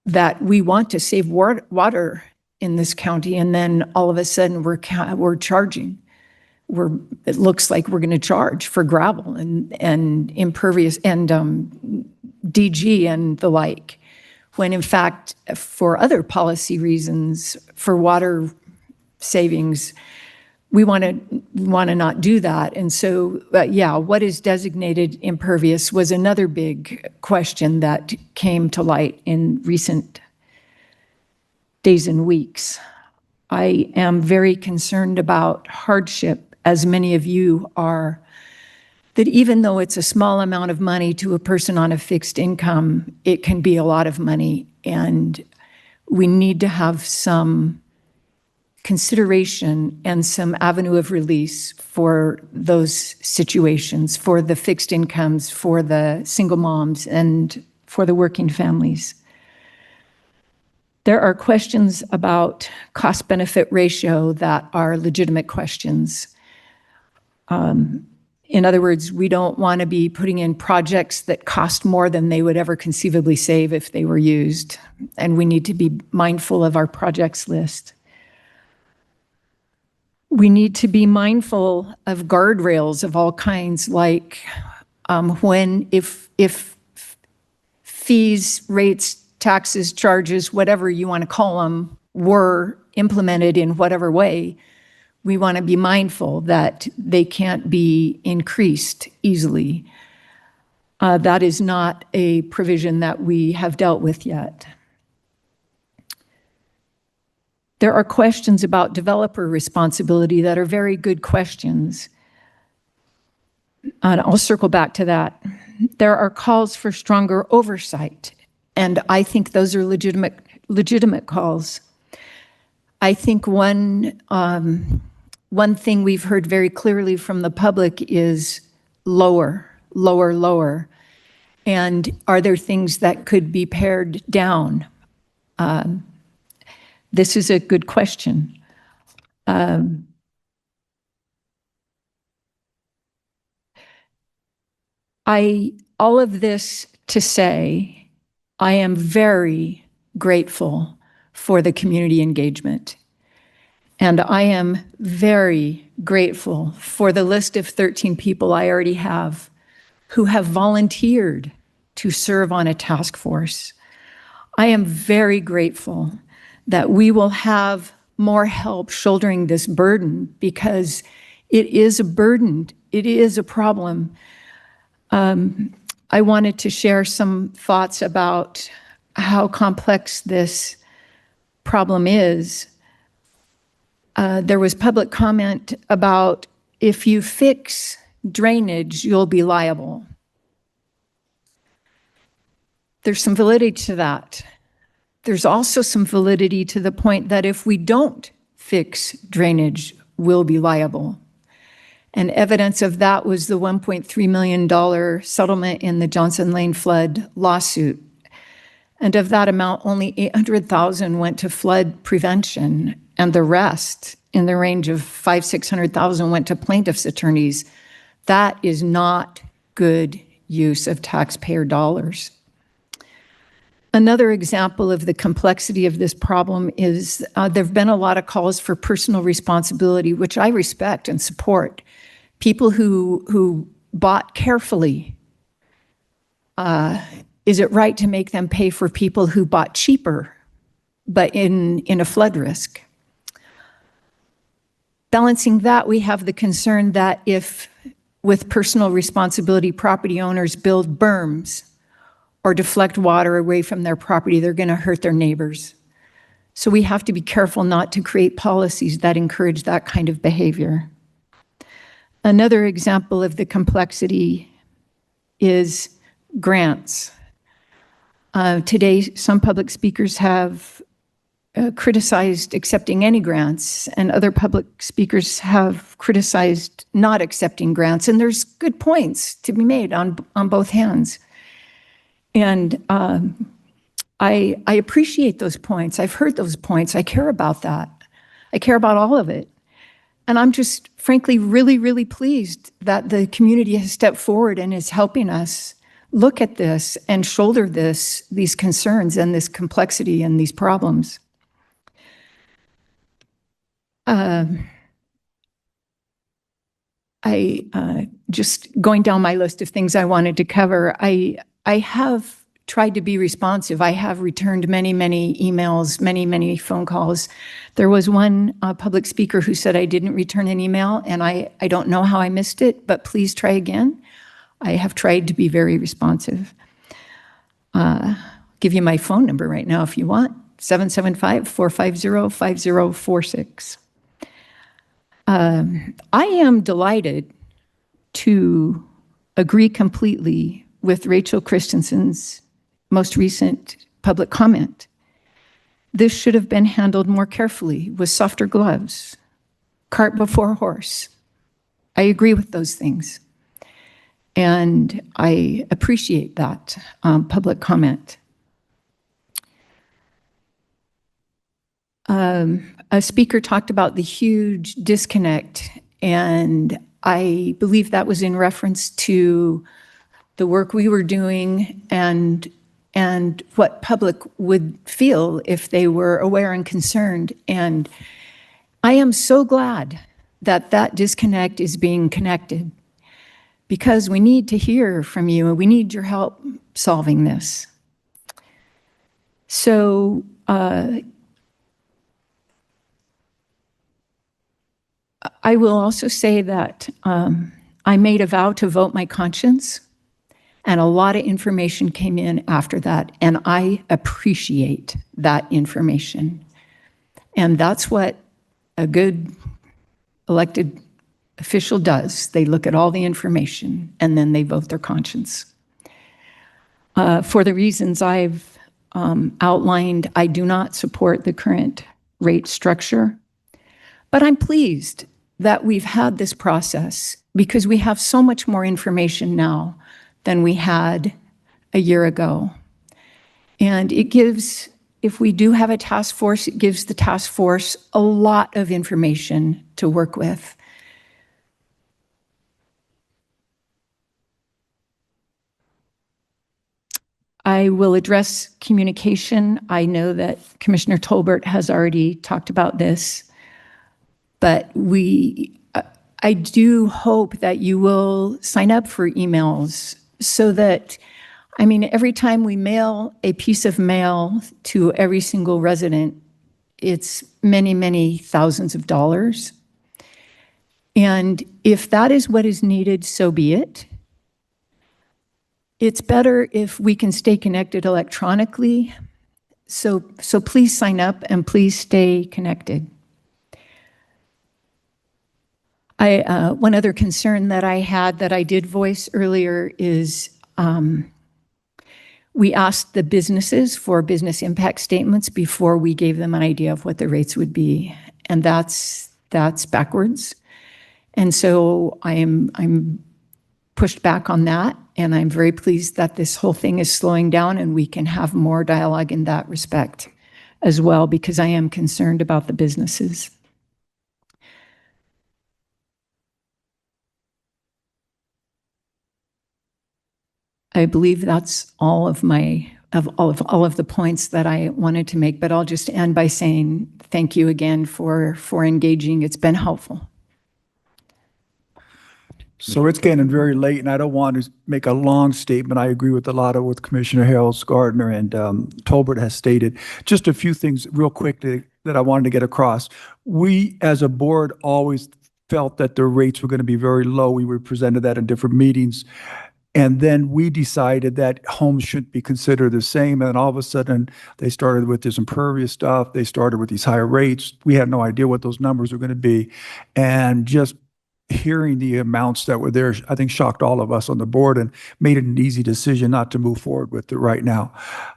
that we want to save water in this county, and then all of a sudden we're charging. It looks like we're going to charge for gravel and impervious and DG and the like, when in fact, for other policy reasons, for water savings, we want to not do that. And so, yeah, what is designated impervious was another big question that came to light in recent days and weeks. I am very concerned about hardship, as many of you are, that even though it's a small amount of money to a person on a fixed income, it can be a lot of money. And we need to have some consideration and some avenue of release for those situations, for the fixed incomes, for the single moms, and for the working families. There are questions about cost-benefit ratio that are legitimate questions. In other words, we don't want to be putting in projects that cost more than they would ever conceivably save if they were used. And we need to be mindful of our projects list. We need to be mindful of guardrails of all kinds, like if fees, rates, taxes, charges, whatever you want to call them, were implemented in whatever way, we want to be mindful that they can't be increased easily. That is not a provision that we have dealt with yet. There are questions about developer responsibility that are very good questions. And I'll circle back to that. There are calls for stronger oversight, and I think those are legitimate calls. I think one thing we've heard very clearly from the public is lower, lower, lower. And are there things that could be pared down? This is a good question. All of this to say, I am very grateful for the community engagement. And I am very grateful for the list of 13 people I already have who have volunteered to serve on a task force. I am very grateful that we will have more help shouldering this burden, because it is a burden, it is a problem. I wanted to share some thoughts about how complex this problem is. There was public comment about if you fix drainage, you'll be liable. There's some validity to that. There's also some validity to the point that if we don't fix drainage, we'll be liable. And evidence of that was the $1.3 million settlement in the Johnson Lane flood lawsuit. And of that amount, only $800,000 went to flood prevention, and the rest, in the range of $500,000-600,000, went to plaintiffs' attorneys. That is not good use of taxpayer dollars. Another example of the complexity of this problem is there have been a lot of calls for personal responsibility, which I respect and support. People who bought carefully, is it right to make them pay for people who bought cheaper, but in a flood risk? Balancing that, we have the concern that if, with personal responsibility, property owners build berms or deflect water away from their property, they're going to hurt their neighbors. So we have to be careful not to create policies that encourage that kind of behavior. Another example of the complexity is grants. Today, some public speakers have criticized accepting any grants, and other public speakers have criticized not accepting grants. And there's good points to be made on both hands. And I appreciate those points. I've heard those points. I care about that. I care about all of it. And I'm just frankly really, really pleased that the community has stepped forward and is helping us look at this and shoulder these concerns and this complexity and these problems. Just going down my list of things I wanted to cover, I have tried to be responsive. I have returned many, many emails, many, many phone calls. There was one public speaker who said I didn't return an email, and I don't know how I missed it, but please try again. I have tried to be very responsive. I'll give you my phone number right now if you want, 775-450-5046. I am delighted to agree completely with Rachel Christensen's most recent public comment. This should have been handled more carefully with softer gloves, cart before horse. I agree with those things. And I appreciate that public comment. A speaker talked about the huge disconnect, and I believe that was in reference to the work we were doing and what public would feel if they were aware and concerned. And I am so glad that that disconnect is being connected, because we need to hear from you and we need your help solving this. So I will also say that I made a vow to vote my conscience, and a lot of information came in after that, and I appreciate that information. And that's what a good elected official does. They look at all the information and then they vote their conscience. For the reasons I've outlined, I do not support the current rate structure, but I'm pleased that we've had this process because we have so much more information now than we had a year ago. And it gives, if we do have a task force, it gives the task force a lot of information to work with. I will address communication. I know that Commissioner Tolbert has already talked about this, but I do hope that you will sign up for emails so that, I mean, every time we mail a piece of mail to every single resident, it's many, many thousands of dollars. And if that is what is needed, so be it. It's better if we can stay connected electronically. So please sign up and please stay connected. One other concern that I had that I did voice earlier is we asked the businesses for business impact statements before we gave them an idea of what the rates would be, and that's backwards. And so I'm pushed back on that, and I'm very pleased that this whole thing is slowing down and we can have more dialogue in that respect as well, because I am concerned about the businesses. I believe that's all of the points that I wanted to make, but I'll just end by saying thank you again for engaging. It's been helpful. So it's getting very late, and I don't want to make a long statement. I agree with a lot of what Commissioner Harrells Gardner and Tolbert has stated. Just a few things real quickly that I wanted to get across. We, as a board, always felt that the rates were going to be very low. We were presented that in different meetings. And then we decided that homes shouldn't be considered the same. And all of a sudden, they started with this impervious stuff. They started with these higher rates. We had no idea what those numbers were going to be. And just hearing the amounts that were there, I think shocked all of us on the board and made it an easy decision not to move forward with it right now.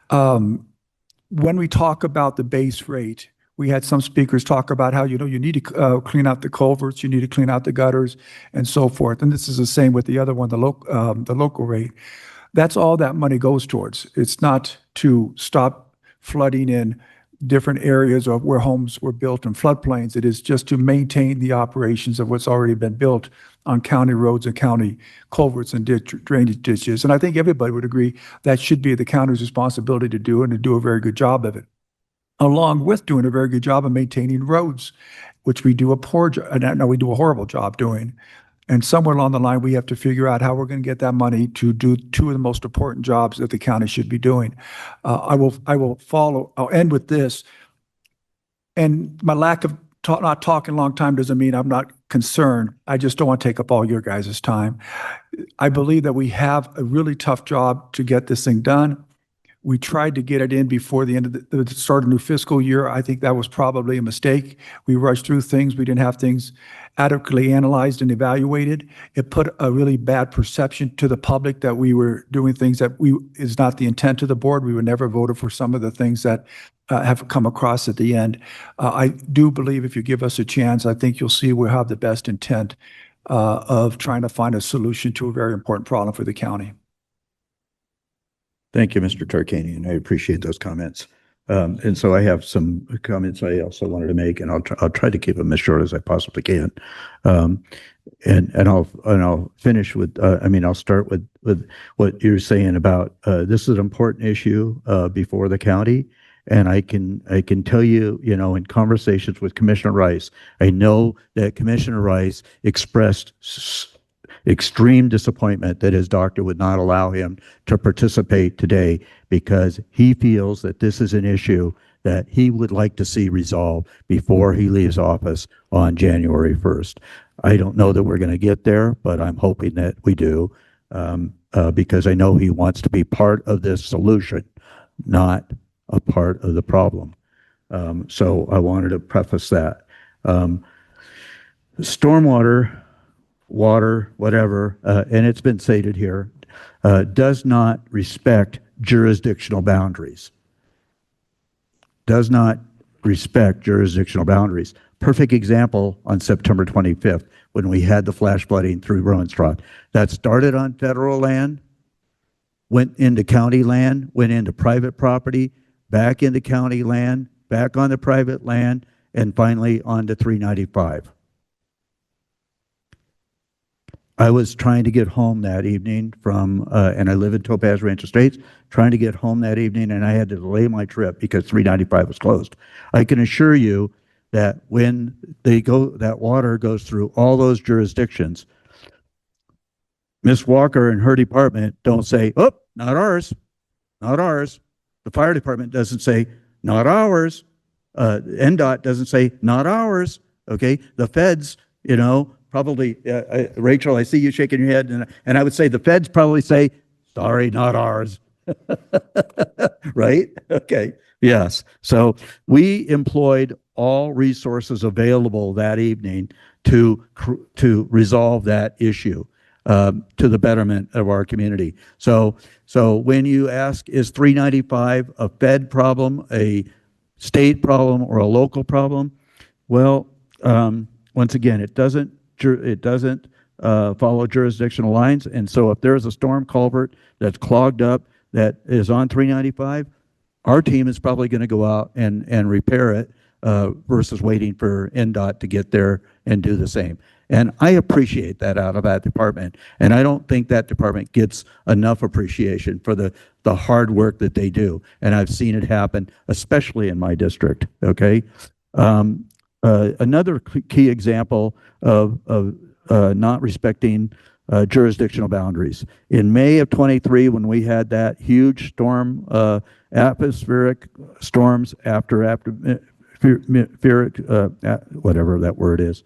When we talk about the base rate, we had some speakers talk about how, you need to clean out the culverts, you need to clean out the gutters and so forth. And this is the same with the other one, the local rate. That's all that money goes towards. It's not to stop flooding in different areas of where homes were built in floodplains. It is just to maintain the operations of what's already been built on county roads and county culverts and drainage ditches. And I think everybody would agree that should be the county's responsibility to do and to do a very good job of it, along with doing a very good job of maintaining roads, which we do a poor job. No, we do a horrible job doing. And somewhere along the line, we have to figure out how we're going to get that money to do two of the most important jobs that the county should be doing. I'll end with this. And my lack of not talking a long time doesn't mean I'm not concerned. I just don't want to take up all your guys' time. I believe that we have a really tough job to get this thing done. We tried to get it in before the end of the start of the new fiscal year. I think that was probably a mistake. We rushed through things. We didn't have things adequately analyzed and evaluated. It put a really bad perception to the public that we were doing things that is not the intent of the board. We would never vote for some of the things that have come across at the end. I do believe if you give us a chance, I think you'll see we'll have the best intent of trying to find a solution to a very important problem for the county. Thank you, Mr. Tarkanian. I appreciate those comments. And so I have some comments I also wanted to make, and I'll try to keep them as short as I possibly can. And I'll finish with, I'll start with what you're saying about, this is an important issue, before the county. And I can tell you, in conversations with Commissioner Rice, I know that Commissioner Rice expressed extreme disappointment that his doctor would not allow him to participate today because he feels that this is an issue that he would like to see resolved before he leaves office on January 1st. I don't know that we're going to get there, but I'm hoping that we do, because I know he wants to be part of this solution, not a part of the problem. So I wanted to preface that. Stormwater, water, whatever, and it's been stated here, does not respect jurisdictional boundaries. Does not respect jurisdictional boundaries. Perfect example on September 25th when we had the flash flooding through Romanstraat. That started on federal land, went into county land, went into private property, back into county land, back onto private land, and finally onto 395. I was trying to get home that evening from, and I live in Topaz Ranch Estates, trying to get home that evening, and I had to delay my trip because 395 was closed. I can assure you that when that water goes through all those jurisdictions, Ms. Walker and her department don't say, oh, not ours, not ours. The fire department doesn't say, not ours. NDOT doesn't say, not ours. Okay, the feds, probably, Rachel, I see you shaking your head, and I would say the feds probably say, sorry, not ours. Right? Okay, yes. So we employed all resources available that evening to resolve that issue, to the betterment of our community. So when you ask, is 395 a fed problem, a state problem, or a local problem? Well, once again, it doesn't follow jurisdictional lines. And so if there's a storm culvert that's clogged up that is on 395, our team is probably going to go out and repair it versus waiting for NDOT to get there and do the same. And I appreciate that out of that department. And I don't think that department gets enough appreciation for the hard work that they do. And I've seen it happen, especially in my district, okay? Another key example of not respecting jurisdictional boundaries. In May of 23, when we had that huge storm, atmospheric storms atmospheric, whatever that word is,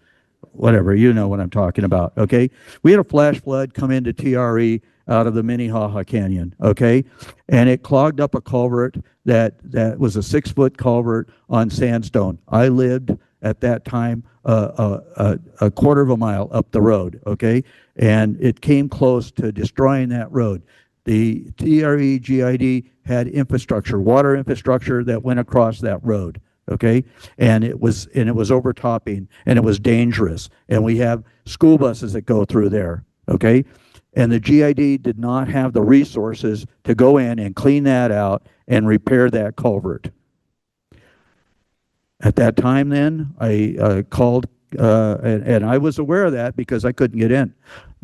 whatever, you know what I'm talking about, okay? We had a flash flood come into TRE out of the Minnehaha Canyon, okay? And it clogged up a culvert that was a 6-foot culvert on sandstone. I lived at that time a quarter of a mile up the road, okay? And it came close to destroying that road. The TRE GID had infrastructure, water infrastructure that went across that road, okay? And it was overtopping, and it was dangerous. And we have school buses that go through there, okay? And the GID did not have the resources to go in and clean that out and repair that culvert. At that time then, I called, and I was aware of that because I couldn't get in.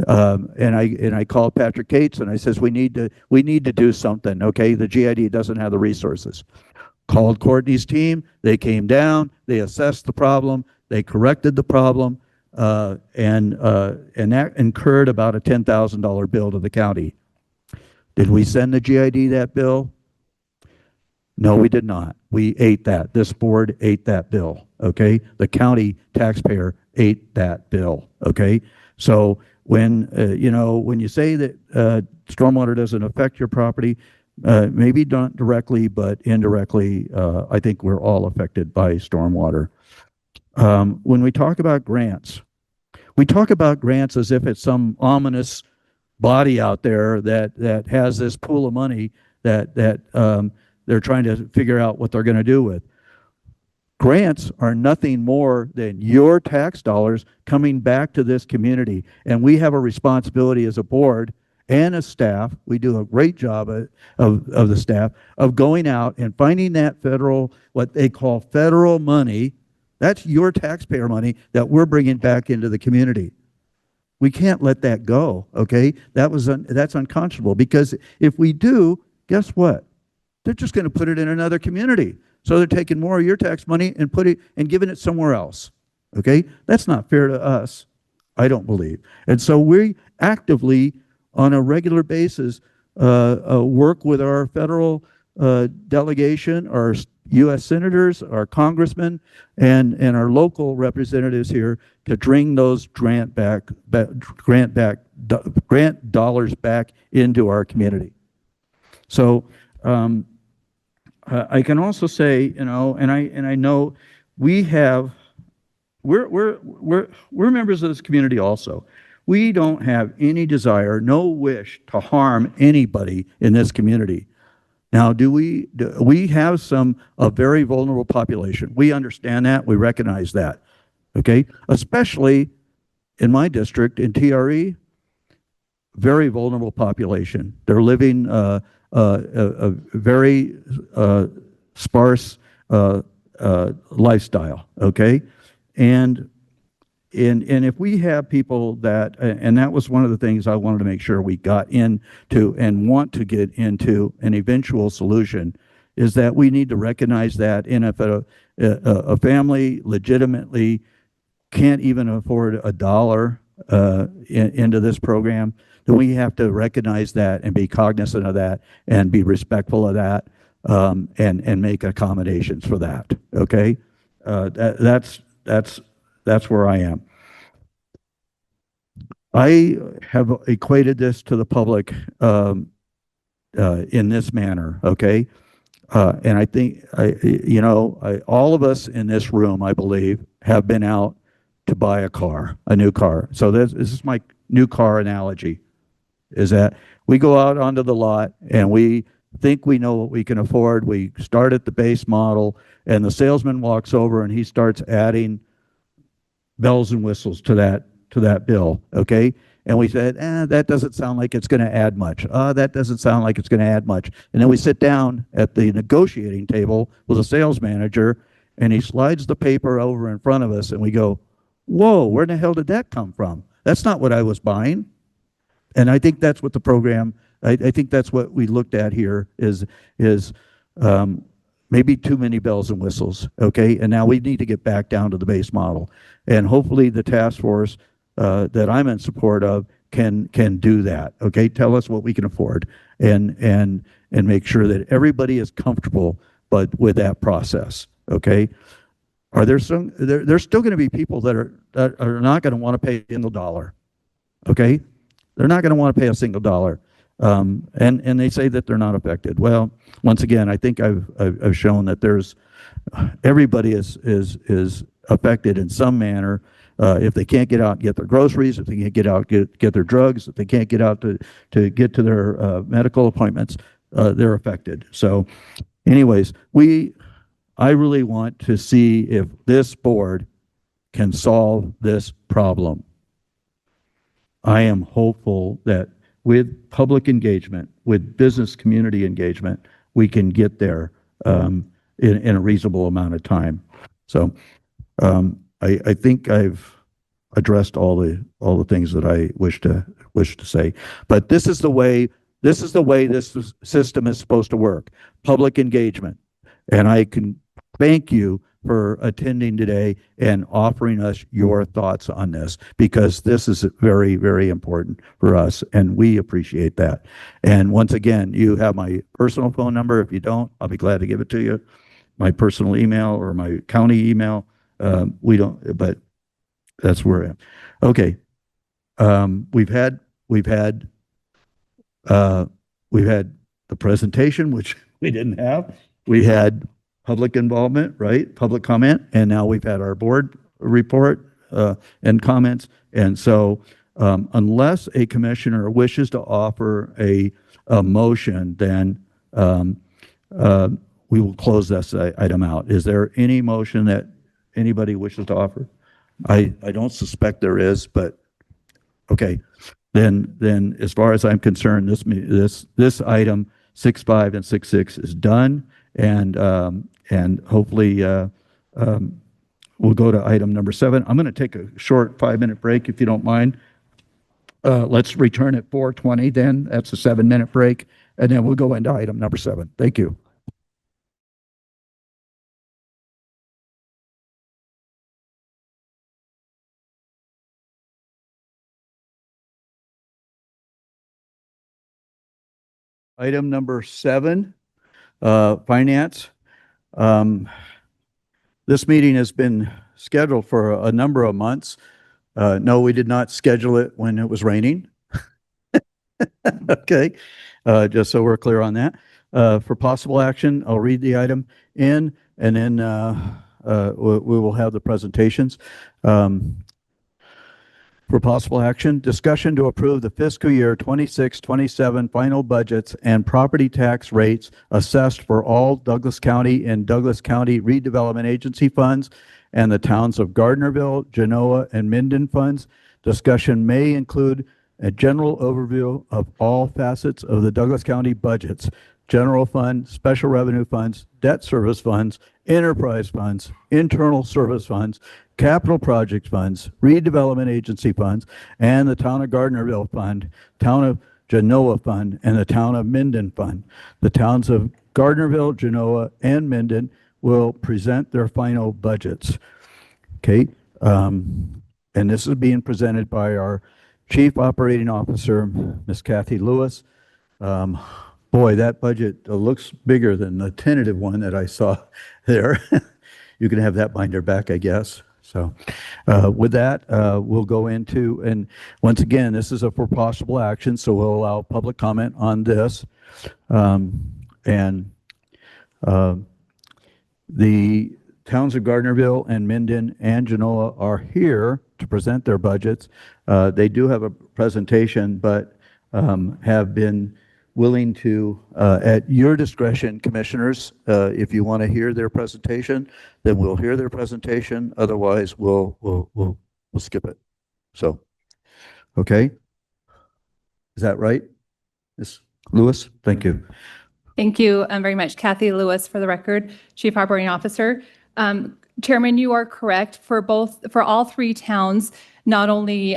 And I called Patrick Cates and I says, we need to do something, okay? The GID doesn't have the resources. Called Courtney's team, they came down, they assessed the problem, they corrected the problem, and that incurred about a $10,000 bill to the county. Did we send the GID that bill? No, we did not. We ate that. This board ate that bill, okay? The county taxpayer ate that bill, okay? So when you say that stormwater doesn't affect your property, maybe not directly, but indirectly, I think we're all affected by stormwater. When we talk about grants, we talk about grants as if it's some ominous body out there that has this pool of money that they're trying to figure out what they're going to do with. Grants are nothing more than your tax dollars coming back to this community. And we have a responsibility as a board and a staff, we do a great job of the staff, of going out and finding that federal, what they call federal money. That's your taxpayer money that we're bringing back into the community. We can't let that go, okay? That's unconscionable, because if we do, guess what? They're just going to put it in another community. So they're taking more of your tax money and giving it somewhere else, okay? That's not fair to us, I don't believe. And so we actively, on a regular basis, work with our federal delegation, our U.S. senators, our congressmen, and our local representatives here to bring those grant dollars back into our community. So I can also say, you know, and I know we're members of this community also. We don't have any desire, no wish to harm anybody in this community. Now, we have a very vulnerable population. We understand that. We recognize that. Okay? Especially in my district, in TRE, very vulnerable population. They're living a very sparse lifestyle. Okay? And if we have people that, and that was one of the things I wanted to make sure we got into and want to get into an eventual solution, is that we need to recognize that. And if a family legitimately can't even afford $1 into this program, then we have to recognize that and be cognizant of that and be respectful of that, and make accommodations for that. Okay? That's where I am. I have equated this to the public in this manner, okay? And I think, all of us in this room, I believe, have been out to buy a new car. So this is my new car analogy, is that we go out onto the lot and we think we know what we can afford. We start at the base model, and the salesman walks over and he starts adding bells and whistles to that bill, okay? And we said, that doesn't sound like it's going to add much. That doesn't sound like it's going to add much. And then we sit down at the negotiating table with a sales manager, and he slides the paper over in front of us, and we go, whoa, where the hell did that come from? That's not what I was buying. And I think that's what the program, I think that's what we looked at here is maybe too many bells and whistles, okay? And now we need to get back down to the base model. And hopefully the task force that I'm in support of can do that, okay? Tell us what we can afford and make sure that everybody is comfortable with that process, okay? Are there there's still going to be people that are not going to want to pay a single dollar, okay? They're not going to want to pay a single dollar. And they say that they're not affected. Well, once again, I think I've shown that everybody is affected in some manner. If they can't get out and get their groceries, if they can't get out get their drugs, if they can't get out to get to their medical appointments, they're affected. So, anyways, I really want to see if this board can solve this problem. I am hopeful that with public engagement, with business community engagement, we can get there in a reasonable amount of time. So I think I've addressed all the things that I wish to say. But this is the way this system is supposed to work: public engagement. And I can thank you for attending today and offering us your thoughts on this, because this is very, very important for us, and we appreciate that. And once again, you have my personal phone number. If you don't, I'll be glad to give it to you. My personal email or my county email. We don't, but that's where I am. Okay. We've had the presentation, which we didn't have. We had public involvement, right? Public comment. And now we've had our board report and comments. And so unless a commissioner wishes to offer a motion, then we will close this item out. Is there any motion that anybody wishes to offer? I don't suspect there is, but okay. then as far as I'm concerned, this item 6.5 and 6.6 is done, and hopefully we'll go to item number 7. I'm going to take a short 5-minute break if you don't mind. Let's return at 4:20 then. That's a 7-minute break, and then we'll go into item number 7. Thank you. Item number 7, finance. This meeting has been scheduled for a number of months. No, we did not schedule it when it was raining. Okay, just so we're clear on that. For possible action, I'll read the item in, and then we will have the presentations. For possible action, discussion to approve the fiscal year 26-27 final budgets and property tax rates assessed for all Douglas County and Douglas County Redevelopment Agency funds and the towns of Gardnerville, Genoa, and Minden funds. Discussion may include a general overview of all facets of the Douglas County budgets: general fund, special revenue funds, debt service funds, enterprise funds, internal service funds, capital project funds, redevelopment agency funds, and the town of Gardnerville fund, town of Genoa fund, and the town of Minden fund. The towns of Gardnerville, Genoa, and Minden will present their final budgets. Okay, and this is being presented by our Chief Operating Officer, Ms. Kathy Lewis. Boy, that budget looks bigger than the tentative one that I saw there. You can have that binder back, I guess. So with that, we'll go into, and once again, this is for possible action, so we'll allow public comment on this. The towns of Gardnerville and Minden and Genoa are here to present their budgets. They do have a presentation, but have been willing to, at your discretion, commissioners, if you want to hear their presentation, then we'll hear their presentation. Otherwise, we'll skip it. So, okay. Is that right? Ms. Lewis? Thank you. Thank you very much. Kathy Lewis, for the record, Chief Operating Officer. Chairman, you are correct. For all 3 towns, not only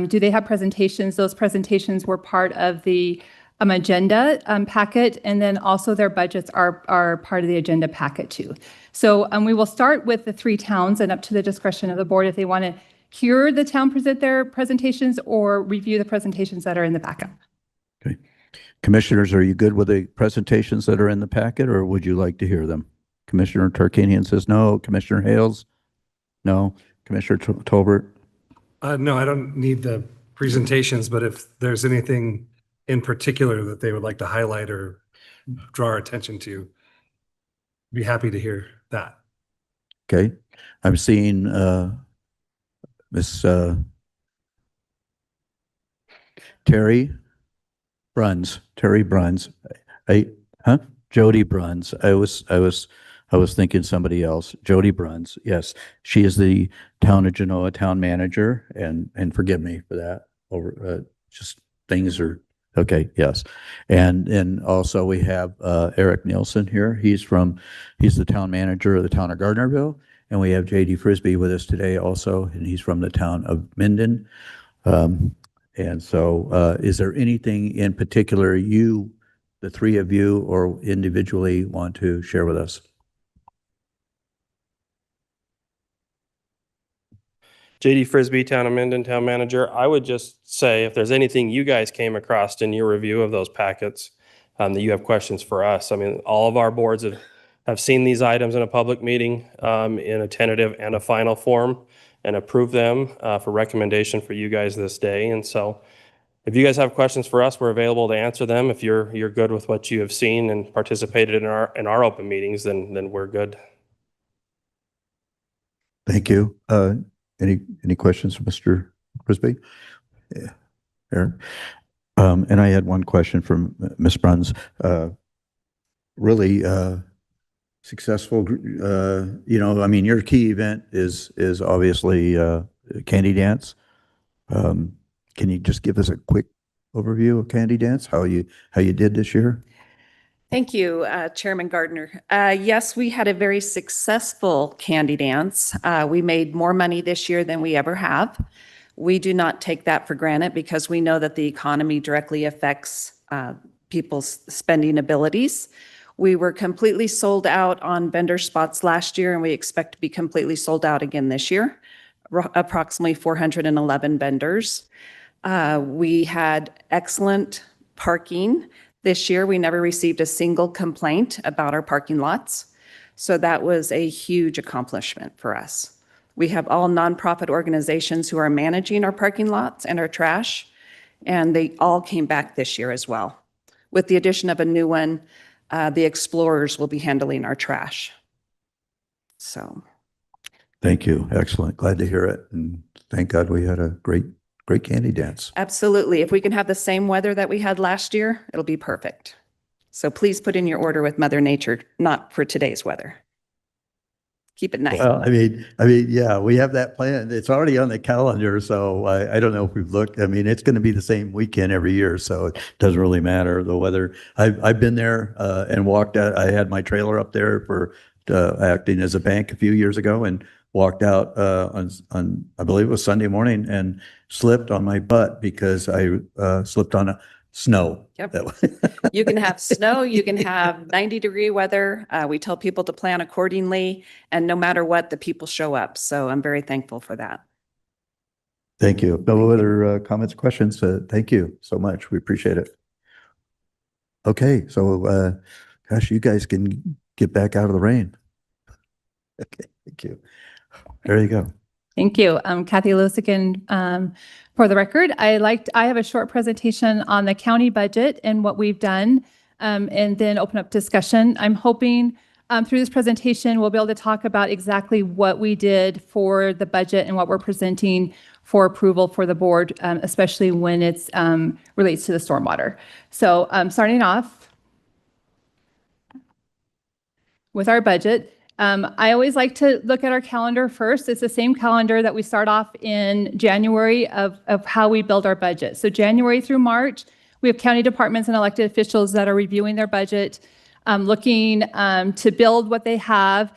do they have presentations, those presentations were part of the agenda packet, and then also their budgets are part of the agenda packet too. So we will start with the 3 towns, and up to the discretion of the board if they want to hear the town present their presentations or review the presentations that are in the backup. Okay. Commissioners, are you good with the presentations that are in the packet, or would you like to hear them? Commissioner Tarkanian says no. Commissioner Hales? No. Commissioner Tolbert? No, I don't need the presentations, but if there's anything in particular that they would like to highlight or draw our attention to, be happy to hear that. Okay. I'm seeing Miss Terry Bruns. Jody Bruns. I was thinking somebody else. Jody Bruns. Yes, she is the town of Genoa town manager, and forgive me for that. Just things are okay. Yes, and also we have Eric Nielsen here. He's the town manager of the town of Gardnerville, and we have J.D. Frisbee with us today also, and he's from the town of Minden. And so, is there anything in particular the 3 of you, or individually want to share with us? J.D. Frisbee, Town of Minden, Town Manager. I would just say if there's anything you guys came across in your review of those packets that you have questions for us. I mean, all of our boards have seen these items in a public meeting in a tentative and a final form and approved them for recommendation for you guys this day. And so if you guys have questions for us, we're available to answer them. If you're good with what you have seen and participated in our open meetings, then we're good. Thank you. Any questions for Mr. Frisbee? Yeah. Aaron? And I had one question from Ms. Bruns. Really successful, I mean, your key event is obviously Candy Dance. can you just give us a quick overview of Candy Dance, how you did this year? Thank you, Chairman Gardner. Yes, we had a very successful Candy Dance. We made more money this year than we ever have. We do not take that for granted because we know that the economy directly affects people's spending abilities. We were completely sold out on vendor spots last year, and we expect to be completely sold out again this year, approximately 411 vendors. We had excellent parking. This year, we never received a single complaint about our parking lots. So that was a huge accomplishment for us. We have all nonprofit organizations who are managing our parking lots and our trash, and they all came back this year as well. With the addition of a new one, the Explorers will be handling our trash. So. Thank you. Excellent. Glad to hear it. And thank God we had a great Candy Dance. Absolutely. If we can have the same weather that we had last year, it'll be perfect. So please put in your order with Mother Nature, not for today's weather. Keep it nice. Well, I mean, yeah, we have that plan. It's already on the calendar, so I don't know if we've looked. I mean, it's going to be the same weekend every year, so it doesn't really matter the weather. I've been there and walked out. I had my trailer up there for acting as a bank a few years ago, and walked out on I believe it was Sunday morning, and slipped on my butt because I slipped on snow. Yep. You can have snow, you can have 90-degree weather. We tell people to plan accordingly, and no matter what, the people show up. So I'm very thankful for that. Thank you. No other comments, questions? Thank you so much. We appreciate it. Okay, so gosh, you guys can get back out of the rain. Okay, thank you. There you go. Thank you. Kathy Lewis again. For the record, I have a short presentation on the county budget and what we've done, and then open up discussion. I'm hoping through this presentation, we'll be able to talk about exactly what we did for the budget and what we're presenting for approval for the board, especially when it's relates to the stormwater. So starting off with our budget. I always like to look at our calendar first. It's the same calendar that we start off in January of how we build our budget. So January through March, we have county departments and elected officials that are reviewing their budget, looking to build what they have.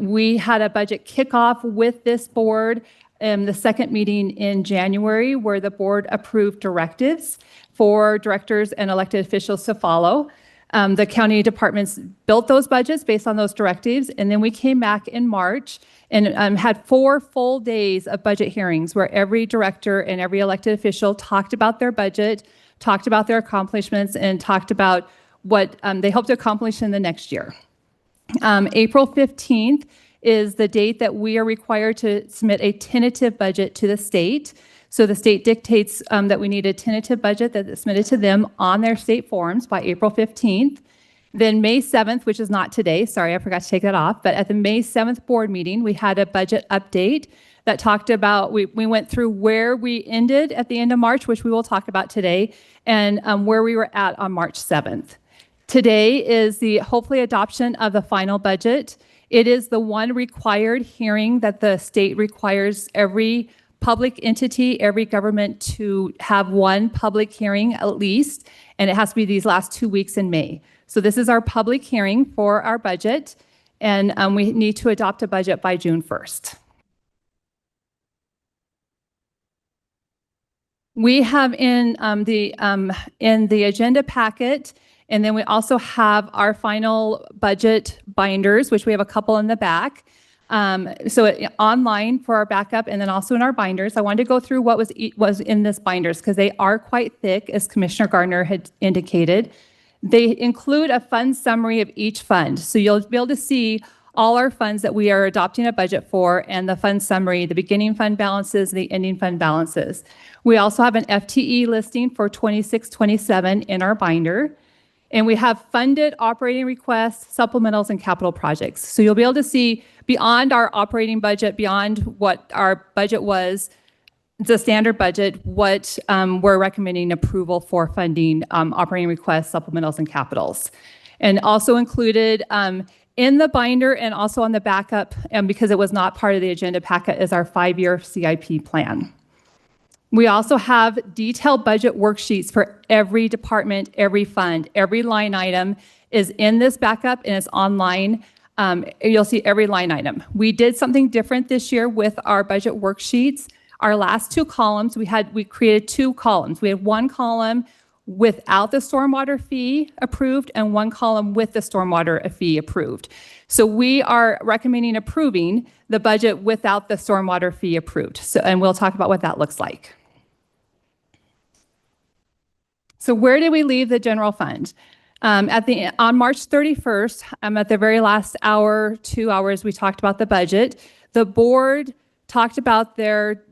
We had a budget kickoff with this board in the second meeting in January, where the board approved directives for directors and elected officials to follow. The county departments built those budgets based on those directives, and then we came back in March and had 4 full days of budget hearings where every director and every elected official talked about their budget, talked about their accomplishments, and talked about what they hope to accomplish in the next year. April 15th is the date that we are required to submit a tentative budget to the state. So the state dictates that we need a tentative budget that is submitted to them on their state forms by April 15th. Then May 7th, which is not today, sorry, I forgot to take that off, but at the May 7th board meeting, we had a budget update that talked about, we went through where we ended at the end of March, which we will talk about today, and where we were at on March 7th. Today is the hopefully adoption of the final budget. It is the one required hearing that the state requires every public entity, every government to have one public hearing at least, and it has to be these last 2 weeks in May. So this is our public hearing for our budget, and we need to adopt a budget by June 1st. We have in the agenda packet, and then we also have our final budget binders, which we have a couple in the back. Online for our backup, and then also in our binders. I wanted to go through what was in this binders because they are quite thick, as Commissioner Gardner had indicated. They include a fund summary of each fund. So you'll be able to see all our funds that we are adopting a budget for, and the fund summary, the beginning fund balances, the ending fund balances. We also have an FTE listing for 26-27 in our binder. And we have funded operating requests, supplementals, and capital projects. So you'll be able to see beyond our operating budget, beyond what our budget was, the standard budget, what we're recommending approval for funding operating requests, supplementals, and capitals. And also included in the binder and also on the backup, because it was not part of the agenda packet, is our 5-year CIP plan. We also have detailed budget worksheets for every department, every fund, every line item is in this backup and it's online. You'll see every line item. We did something different this year with our budget worksheets. Our last two columns, we created two columns. We had one column without the stormwater fee approved and one column with the stormwater fee approved. So we are recommending approving the budget without the stormwater fee approved. So, and we'll talk about what that looks like. So where did we leave the general fund? On March 31st, at the very last hour, 2 hours, we talked about the budget. The board talked about their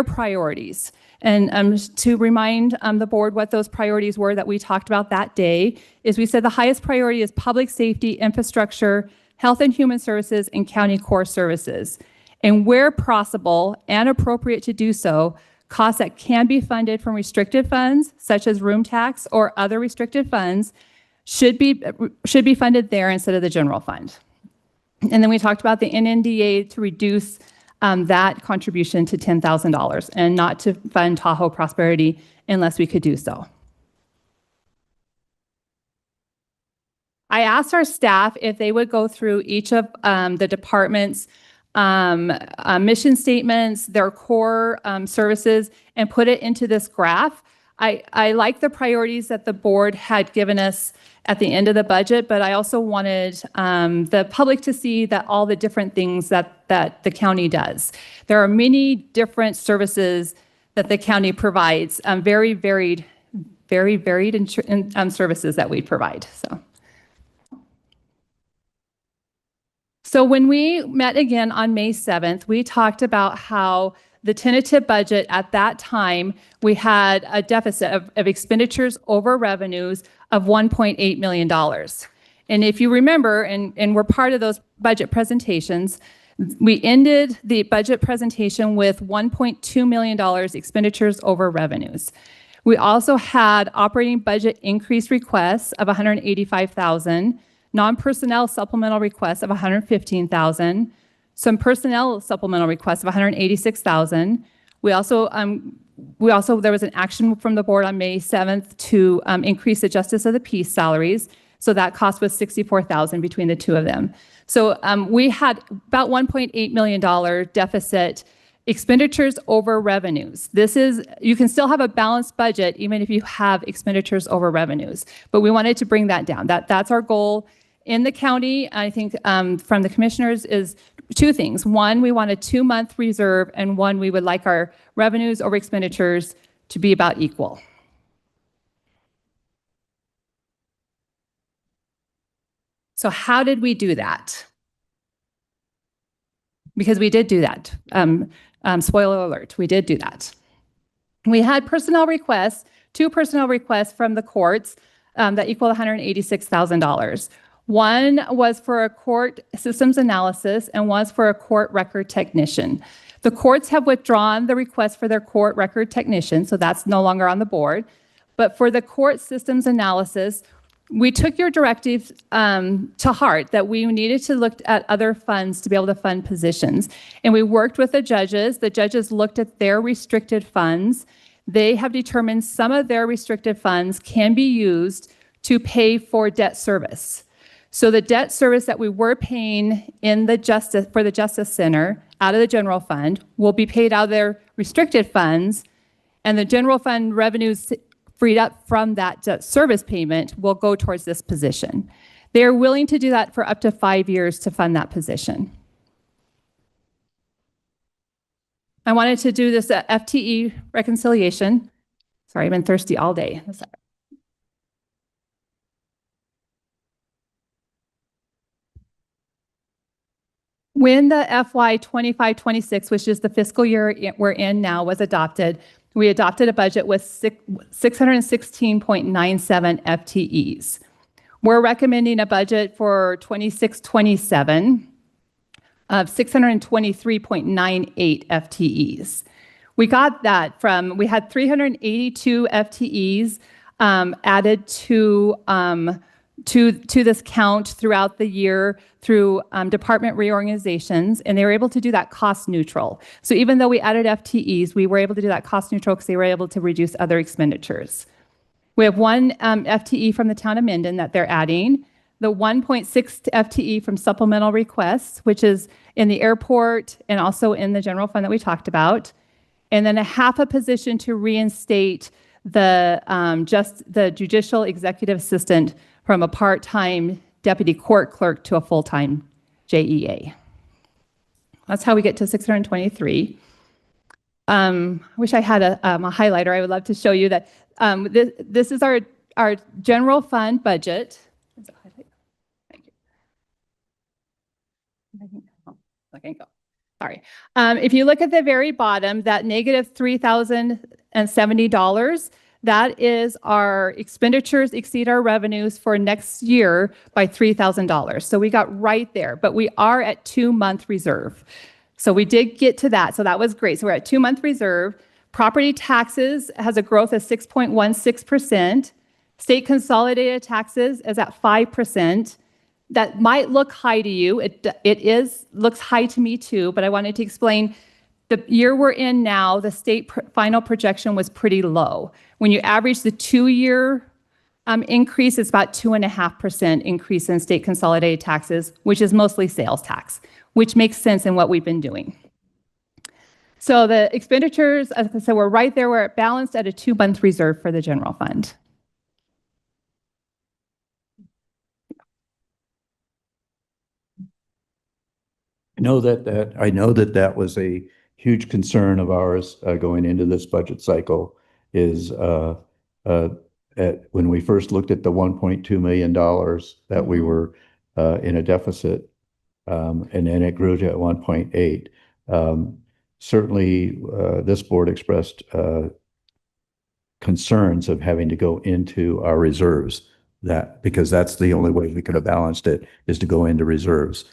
priorities. And to remind the board what those priorities were that we talked about that day, is we said the highest priority is public safety, infrastructure, health and human services, and county core services. And where possible and appropriate to do so, costs that can be funded from restricted funds, such as room tax or other restricted funds, should be funded there instead of the general fund. And then we talked about the NNDA to reduce that contribution to $10,000 and not to fund Tahoe Prosperity unless we could do so. I asked our staff if they would go through each of the department's mission statements, their core services, and put it into this graph. I like the priorities that the board had given us at the end of the budget, but I also wanted the public to see that all the different things that the county does. There are many different services that the county provides, very varied services that we provide. So when we met again on May 7th, we talked about how the tentative budget at that time, we had a deficit of expenditures over revenues of $1.8 million. And if you remember, and we're part of those budget presentations, we ended the budget presentation with $1.2 million expenditures over revenues. We also had operating budget increase requests of $185,000, non-personnel supplemental requests of $115,000, some personnel supplemental requests of $186,000. We also, there was an action from the board on May 7th to increase the Justice of the Peace salaries. So that cost was $64,000 between the two of them. So we had about $1.8 million deficit expenditures over revenues. You can still have a balanced budget even if you have expenditures over revenues, but we wanted to bring that down. That's our goal in the county. I think from the commissioners is two things. One, we want a 2-month reserve, and one, we would like our revenues over expenditures to be about equal. So how did we do that? Because we did do that. Spoiler alert, we did do that. We had personnel requests, 2 personnel requests from the courts that equal $186,000. One was for a court systems analysis and one was for a court record technician. The courts have withdrawn the request for their court record technician, so that's no longer on the board. But for the court systems analysis, we took your directive to heart that we needed to look at other funds to be able to fund positions. And we worked with the judges. The judges looked at their restricted funds. They have determined some of their restricted funds can be used to pay for debt service. So the debt service that we were paying in for the Justice Center out of the general fund will be paid out of their restricted funds, and the general fund revenues freed up from that debt service payment will go towards this position. They are willing to do that for up to 5 years to fund that position. I wanted to do this FTE reconciliation. Sorry, I've been thirsty all day. When the FY 25-26, which is the fiscal year we're in now, was adopted, we adopted a budget with 616.97 FTEs. We're recommending a budget for 26-27 of 623.98 FTEs. We got that we had 382 FTEs added to to this count throughout the year through department reorganizations, and they were able to do that cost neutral. So even though we added FTEs, we were able to do that cost neutral because they were able to reduce other expenditures. We have one FTE from the town of Minden that they're adding, the 1.6 FTE from supplemental requests, which is in the airport and also in the general fund that we talked about, and then a half a position to reinstate the judicial executive assistant from a part-time deputy court clerk to a full-time JEA. That's how we get to 623. I wish I had a highlighter. I would love to show you that this is our general fund budget. Thank you. I can go. Sorry. If you look at the very bottom, that negative $3,070, that is our expenditures exceed our revenues for next year by $3,000. So we got right there, but we are at 2-month reserve. So we did get to that. So that was great. So we're at 2-month reserve. Property taxes has a growth of 6.16%. State consolidated taxes is at 5%. That might look high to you. It looks high to me too, but I wanted to explain the year we're in now, the state final projection was pretty low. When you average the 2-year increase, it's about 2.5% increase in state consolidated taxes, which is mostly sales tax, which makes sense in what we've been doing. So the expenditures, as I said, we're right there. We're balanced at a 2-month reserve for the general fund. I know that was a huge concern of ours going into this budget cycle is when we first looked at the $1.2 million that we were in a deficit, and then it grew to 1.8. Certainly, this board expressed concerns of having to go into our reserves, because that's the only way we could have balanced it, is to go into reserves.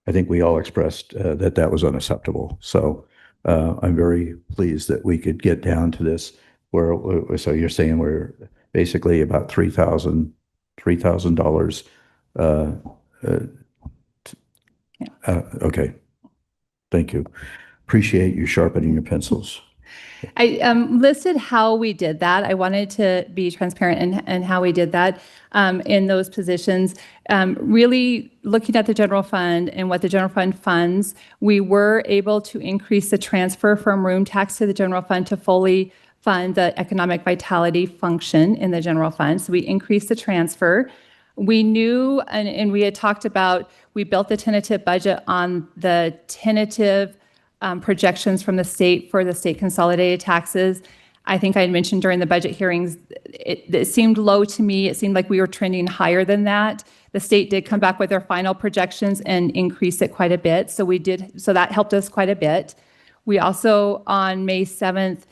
I think we all expressed that was unacceptable. So I'm very pleased that we could get down to this so you're saying we're basically about $3,000. Okay. Thank you. Appreciate you sharpening your pencils. I listed how we did that. I wanted to be transparent in how we did that in those positions. Really looking at the general fund and what the general fund funds, we were able to increase the transfer from room tax to the general fund to fully fund the economic vitality function in the general fund. So we increased the transfer. We knew, and we had talked about, we built the tentative budget on the tentative projections from the state for the state consolidated taxes. I think I had mentioned during the budget hearings, it seemed low to me. It seemed like we were trending higher than that. The state did come back with their final projections and increase it quite a bit. So that helped us quite a bit. We also, on May 7th,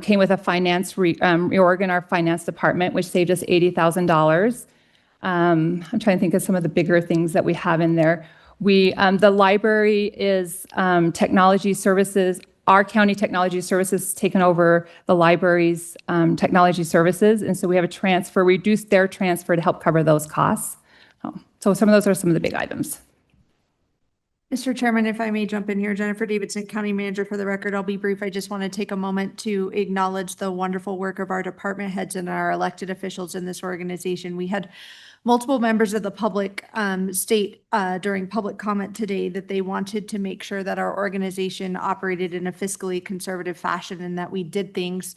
came with a finance reorg in our finance department, which saved us $80,000. I'm trying to think of some of the bigger things that we have in there. The library is technology services. Our county technology services has taken over the library's technology services. And so we have a transfer, reduced their transfer to help cover those costs. So some of those are some of the big items. Mr. Chairman, if I may jump in here, Jennifer Davidson, County Manager. For the record, I'll be brief. I just want to take a moment to acknowledge the wonderful work of our department heads and our elected officials in this organization. We had multiple members of the public state during public comment today that they wanted to make sure that our organization operated in a fiscally conservative fashion and that we did things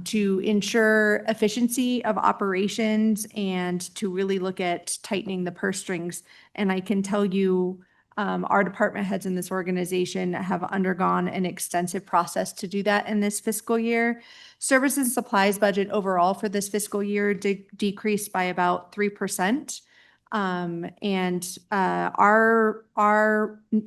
to ensure efficiency of operations and to really look at tightening the purse strings. And I can tell you, our department heads in this organization have undergone an extensive process to do that in this fiscal year. Services and supplies budget overall for this fiscal year decreased by about 3%. Our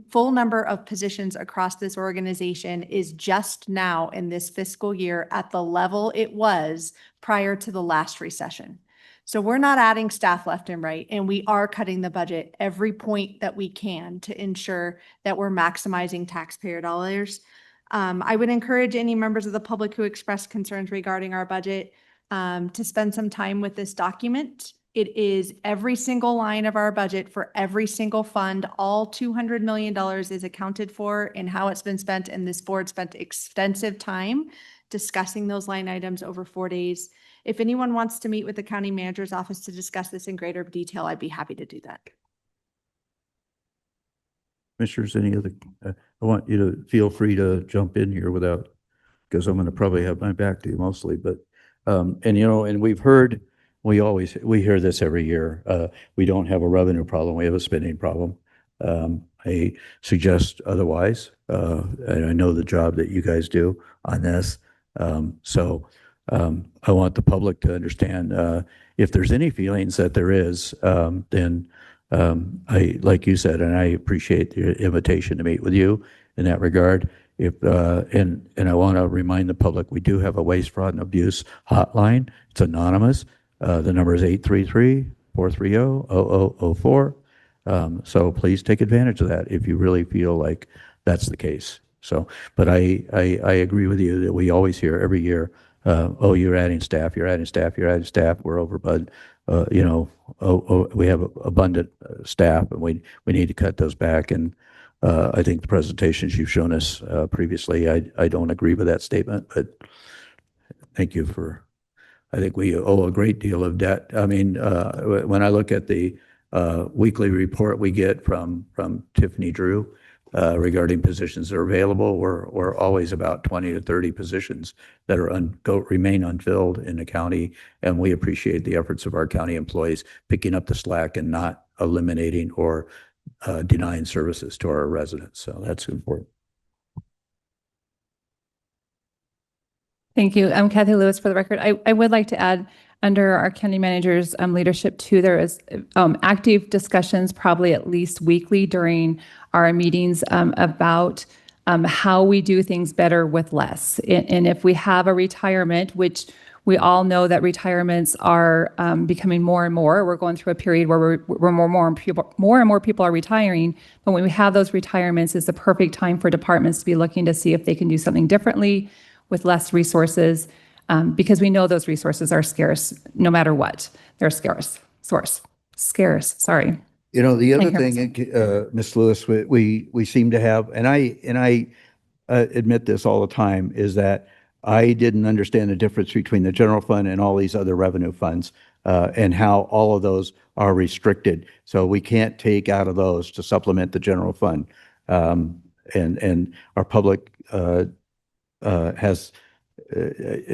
full number of positions across this organization is just now in this fiscal year at the level it was prior to the last recession. So we're not adding staff left and right, and we are cutting the budget every point that we can to ensure that we're maximizing taxpayer dollars. I would encourage any members of the public who express concerns regarding our budget to spend some time with this document. It is every single line of our budget for every single fund. All $200 million is accounted for and how it's been spent. And this board spent extensive time discussing those line items over 4 days. If anyone wants to meet with the county manager's office to discuss this in greater detail, I'd be happy to do that. Commissioners, any other, I want you to feel free to jump in here without, because I'm going to probably have my back to you mostly, but, and you know, and we've heard, we hear this every year. We don't have a revenue problem. We have a spending problem. I suggest otherwise. And I know the job that you guys do on this. So I want the public to understand, if there's any feelings that there is, then I, like you said, and I appreciate the invitation to meet with you in that regard. If, and I want to remind the public, we do have a waste, fraud, and abuse hotline. It's anonymous. The number is 833-430-0004. So please take advantage of that if you really feel like that's the case. So, but I agree with you that we always hear every year, oh, you're adding staff, you're adding staff, you're adding staff. We're over, but you know, we have abundant staff, and we need to cut those back. And I think the presentations you've shown us previously, I don't agree with that statement, but thank you for. I think we owe a great deal of debt. I mean, when I look at the weekly report we get from Tiffany Drew regarding positions that are available, we're always about 20 to 30 positions that are remain unfilled in the county, and we appreciate the efforts of our county employees picking up the slack and not eliminating or denying services to our residents. So that's important. Thank you. I'm Kathy Lewis for the record. I would like to add, under our county manager's leadership too, there is active discussions probably at least weekly during our meetings about how we do things better with less. And if we have a retirement, which we all know that retirements are becoming more and more, we're going through a period where more and more people are retiring. But when we have those retirements, it's the perfect time for departments to be looking to see if they can do something differently with less resources, because we know those resources are scarce no matter what. They're scarce. Sorry. You know, the other thing, Ms. Lewis, we seem to have, and I admit this all the time, is that I didn't understand the difference between the general fund and all these other revenue funds, and how all of those are restricted. So we can't take out of those to supplement the general fund. And our public has,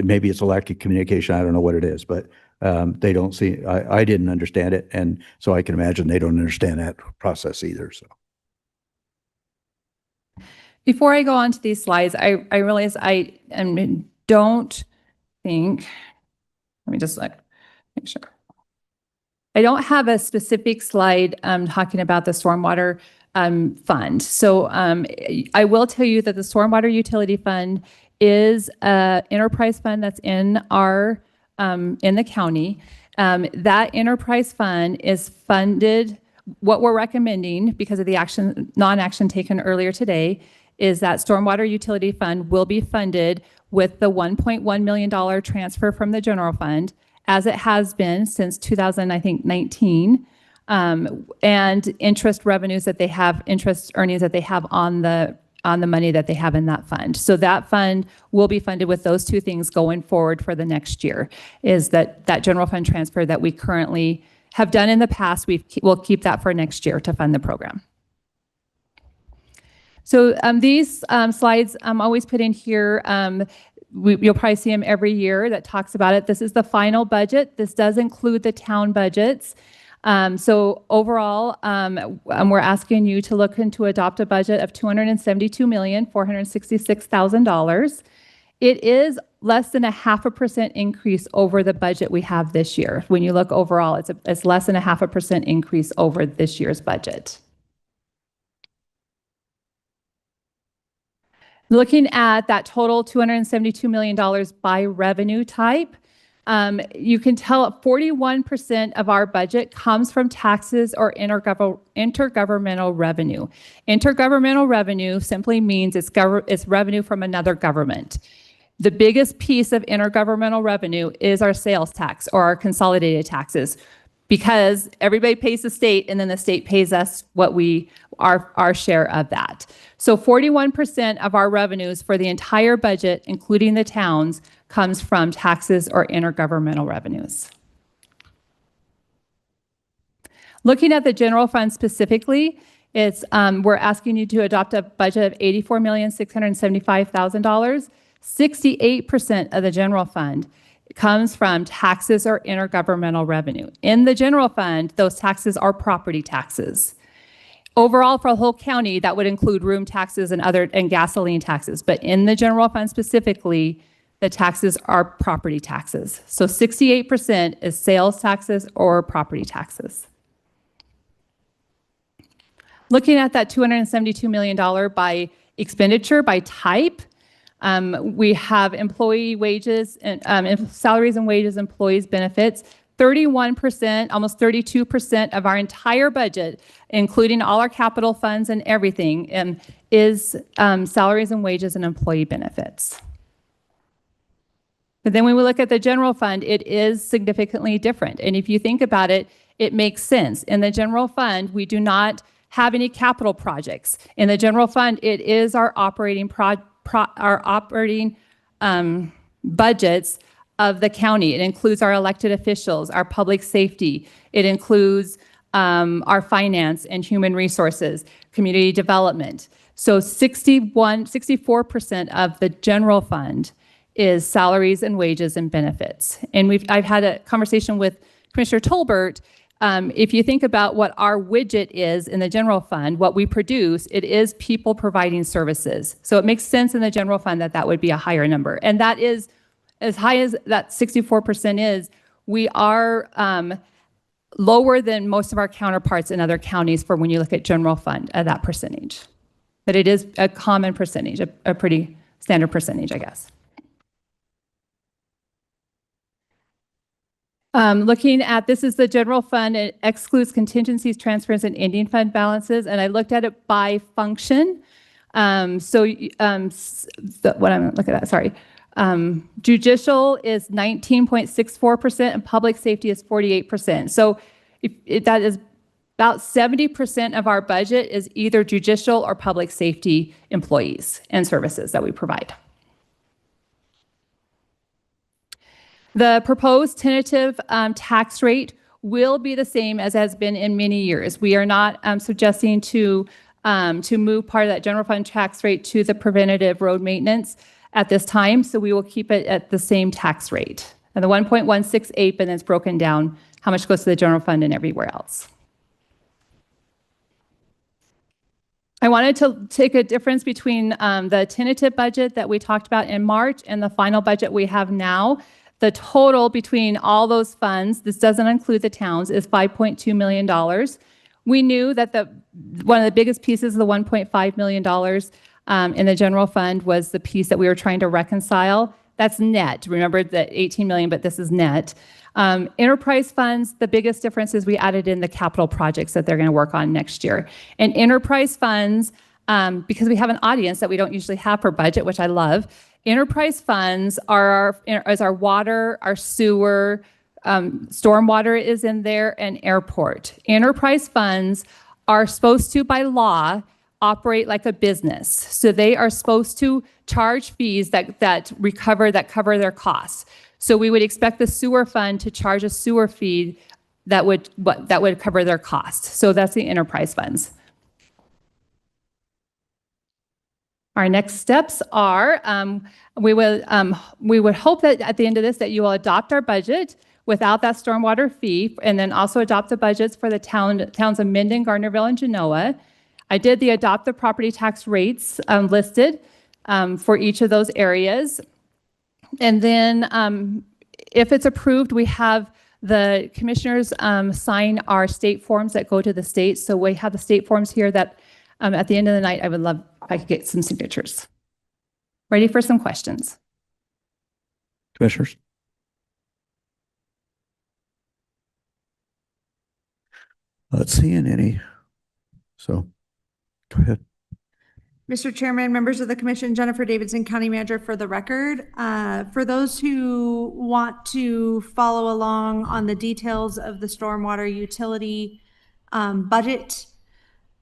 maybe it's a lack of communication. I don't know what it is, but they don't see, I didn't understand it. And so I can imagine they don't understand that process either. So. Before I go on to these slides, I realize I don't think, let me just make sure. I don't have a specific slide talking about the stormwater fund. So I will tell you that the stormwater utility fund is an enterprise fund that's in our in the county. That enterprise fund is funded. What we're recommending, because of the non-action taken earlier today, is that stormwater utility fund will be funded with the $1.1 million transfer from the general fund, as it has been since 2019. And interest revenues that they have, interest earnings that they have on the money that they have in that fund. So that fund will be funded with those two things going forward for the next year, is that general fund transfer that we currently have done in the past, we'll keep that for next year to fund the program. So these slides I'm always put in here. You'll probably see them every year that talks about it. This is the final budget. This does include the town budgets. So overall, we're asking you to look into adopt a budget of $272,466,000. It is less than 0.5% increase over the budget we have this year. When you look overall, it's less than 0.5% increase over this year's budget. Looking at that total $272 million by revenue type, you can tell 41% of our budget comes from taxes or intergovernmental revenue. Intergovernmental revenue simply means it's revenue from another government. The biggest piece of intergovernmental revenue is our sales tax or our consolidated taxes, because everybody pays the state and then the state pays us what our share of that. So 41% of our revenues for the entire budget, including the towns, comes from taxes or intergovernmental revenues. Looking at the general fund specifically, it's we're asking you to adopt a budget of $84,675,000. 68% of the general fund comes from taxes or intergovernmental revenue. In the general fund, those taxes are property taxes. Overall, for the whole county, that would include room taxes and gasoline taxes. But in the general fund specifically, the taxes are property taxes. So 68% is sales taxes or property taxes. Looking at that $272 million by expenditure, by type, we have employee wages and salaries and wages, employees benefits. 31%, almost 32% of our entire budget, including all our capital funds and everything, is salaries and wages and employee benefits. But then when we look at the general fund, it is significantly different. And if you think about it, it makes sense. In the general fund, we do not have any capital projects. In the general fund, it is our operating budgets of the county. It includes our elected officials, our public safety. It includes our finance and human resources, community development. So 64% of the general fund is salaries and wages and benefits. And I've had a conversation with Commissioner Tolbert. If you think about what our widget is in the general fund, what we produce, it is people providing services. So it makes sense in the general fund that that would be a higher number. And that is, as high as that 64% is, we are lower than most of our counterparts in other counties for when you look at general fund at that percentage. But it is a common percentage, a pretty standard percentage, I guess. Looking at, this is the general fund. It excludes contingencies, transfers, and ending fund balances. And I looked at it by function. What I'm looking at, sorry. Judicial is 19.64% and public safety is 48%. So that is about 70% of our budget is either judicial or public safety employees and services that we provide. The proposed tentative tax rate will be the same as has been in many years. We are not suggesting to move part of that general fund tax rate to the preventative road maintenance at this time, so we will keep it at the same tax rate. And the 1.168, but then it's broken down how much goes to the general fund and everywhere else. I wanted to take a difference between the tentative budget that we talked about in March and the final budget we have now. The total between all those funds, this doesn't include the towns, is $5.2 million. We knew that one of the biggest pieces of the $1.5 million in the general fund was the piece that we were trying to reconcile. That's net. Remember the 18 million, but this is net. Enterprise funds, the biggest difference is we added in the capital projects that they're going to work on next year. And enterprise funds, because we have an audience that we don't usually have for budget, which I love, enterprise funds are our water, our sewer, stormwater is in there, and airport. Enterprise funds are supposed to, by law, operate like a business. So they are supposed to charge fees that cover their costs. So we would expect the sewer fund to charge a sewer fee that would cover their costs. So that's the enterprise funds. Our next steps are, we would hope that at the end of this that you will adopt our budget without that stormwater fee, and then also adopt the budgets for the towns of Minden, Gardnerville, and Genoa. I did the adopt the property tax rates listed for each of those areas. And then if it's approved, we have the commissioners sign our state forms that go to the state. So we have the state forms here that at the end of the night, I would love if I could get some signatures. Ready for some questions? Commissioners? Not seeing any. So go ahead. Mr. Chairman, members of the commission, Jennifer Davidson, County Manager for the record. For those who want to follow along on the details of the stormwater utility budget,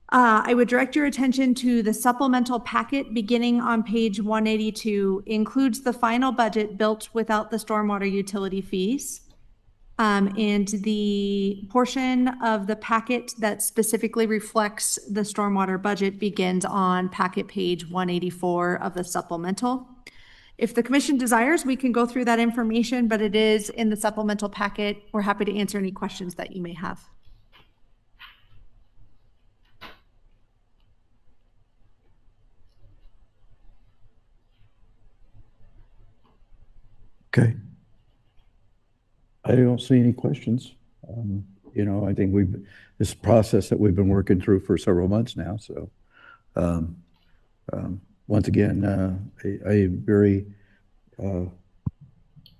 I would direct your attention to the supplemental packet beginning on page 182. Includes the final budget built without the stormwater utility fees. And the portion of the packet that specifically reflects the stormwater budget begins on packet page 184 of the supplemental. If the commission desires, we can go through that information, but it is in the supplemental packet. We're happy to answer any questions that you may have. Okay. I don't see any questions. I think this process that we've been working through for several months now. So, once again, I am very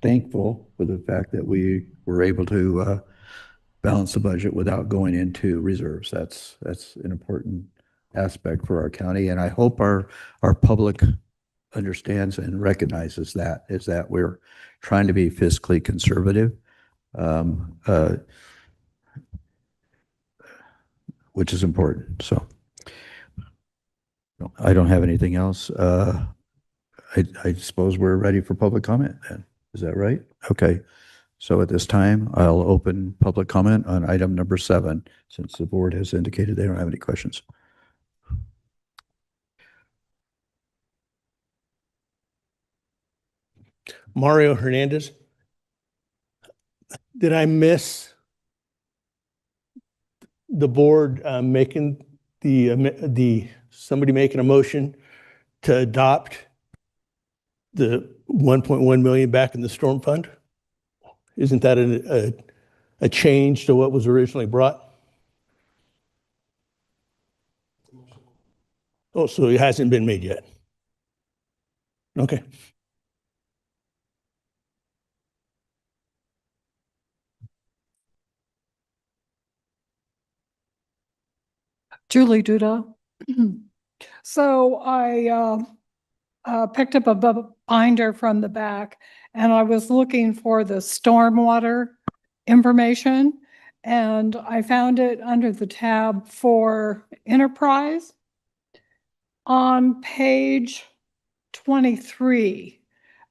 thankful for the fact that we were able to balance the budget without going into reserves. That's an important aspect for our county, and I hope our public understands and recognizes that, is that we're trying to be fiscally conservative, which is important. So I don't have anything else. I suppose we're ready for public comment then. Is that right? Okay. So at this time, I'll open public comment on item number 7, since the board has indicated they don't have any questions. Mario Hernandez. Did I miss the board making somebody making a motion to adopt the 1.1 million back in the storm fund? Isn't that a change to what was originally brought? Oh, so it hasn't been made yet. Okay. Julie Duda. So I picked up a binder from the back and I was looking for the stormwater information and I found it under the tab for enterprise on page 23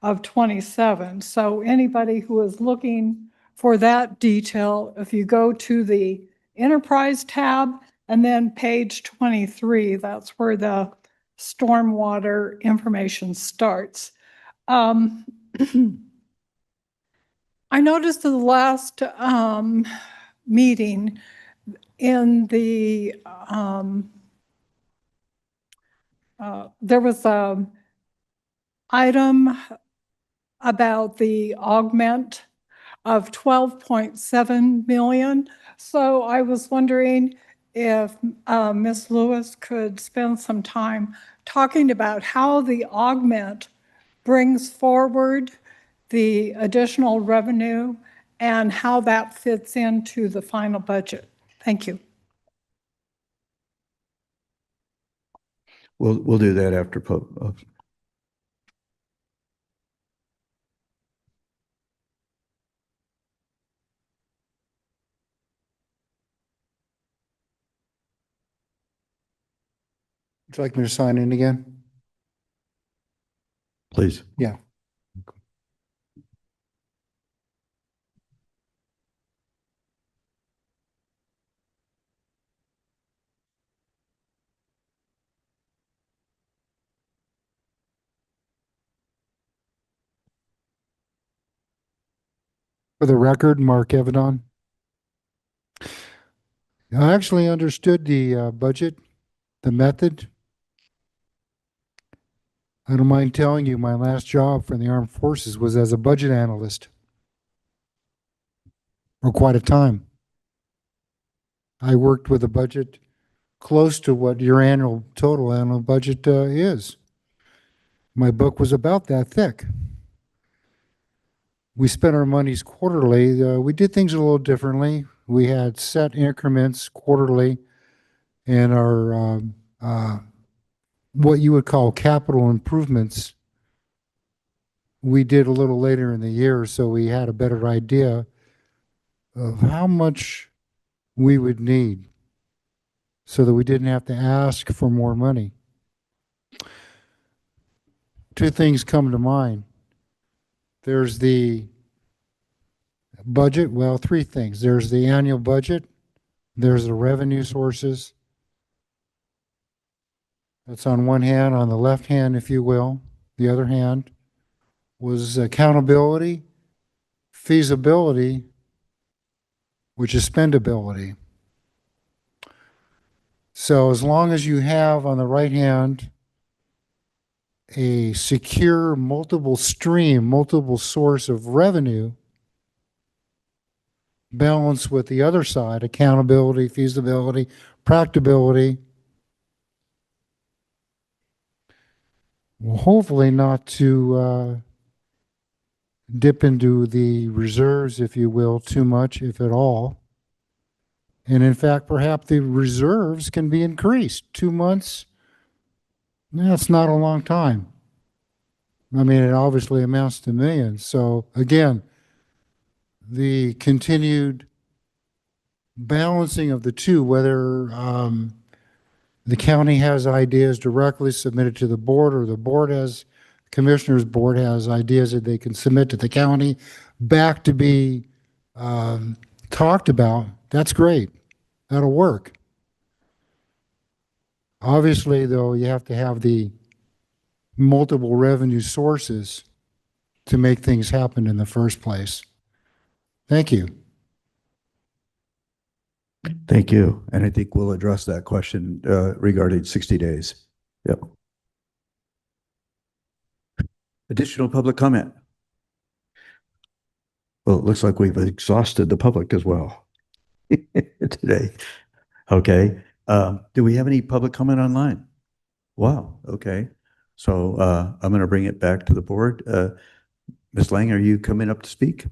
of 27. So anybody who is looking for that detail, if you go to the enterprise tab and then page 23, that's where the stormwater information starts. I noticed in the last meeting in the, there was a item about the augment of 12.7 million. So I was wondering if Ms. Lewis could spend some time talking about how the augment brings forward the additional revenue and how that fits into the final budget. Thank you. We'll do that after Would you like me to sign in again? please. Yeah. For the record, Mark Evedon. I actually understood the budget, the method. I don't mind telling you, my last job for the Armed Forces was as a budget analyst for quite a time. I worked with a budget close to what your total annual budget is. My book was about that thick. We spent our monies quarterly. We did things a little differently. We had set increments quarterly, and our what you would call capital improvements, we did a little later in the year, so we had a better idea of how much we would need so that we didn't have to ask for more money. Two things come to mind. There's the budget, well, three things. There's the annual budget, there's the revenue sources. That's on one hand. On the left hand, if you will, the other hand was accountability, feasibility, which is spendability. So as long as you have on the right hand a secure multiple stream, multiple source of revenue, balanced with the other side, accountability, feasibility, practicability, well, hopefully not to dip into the reserves, if you will, too much, if at all. And in fact, perhaps the reserves can be increased. 2 months, that's not a long time. I mean, it obviously amounts to millions. So again, the continued balancing of the two, whether the county has ideas directly submitted to the board, or the board has, commissioners board has ideas that they can submit to the county back to be talked about, that's great. That'll work. Obviously, though, you have to have the multiple revenue sources to make things happen in the first place. Thank you. Thank you. And I think we'll address that question regarding 60 days. Yep. Additional public comment? Well, it looks like we've exhausted the public as well today. Okay. Do we have any public comment online? Wow. Okay. So I'm going to bring it back to the board. Ms. Lang, are you coming up to speak?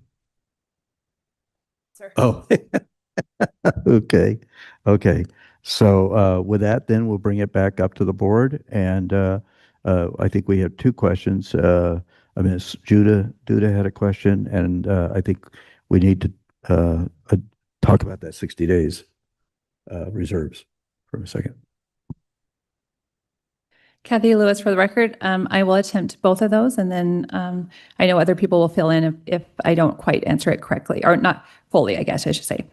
Sir. Oh, okay. Okay. So with that, then we'll bring it back up to the board. And I think we have two questions. Ms. Duda had a question, and I think we need to talk about that 60 days reserves for a second. Kathy Lewis for the record. I will attempt both of those, and then I know other people will fill in if I don't quite answer it correctly, or not fully, I guess I should say.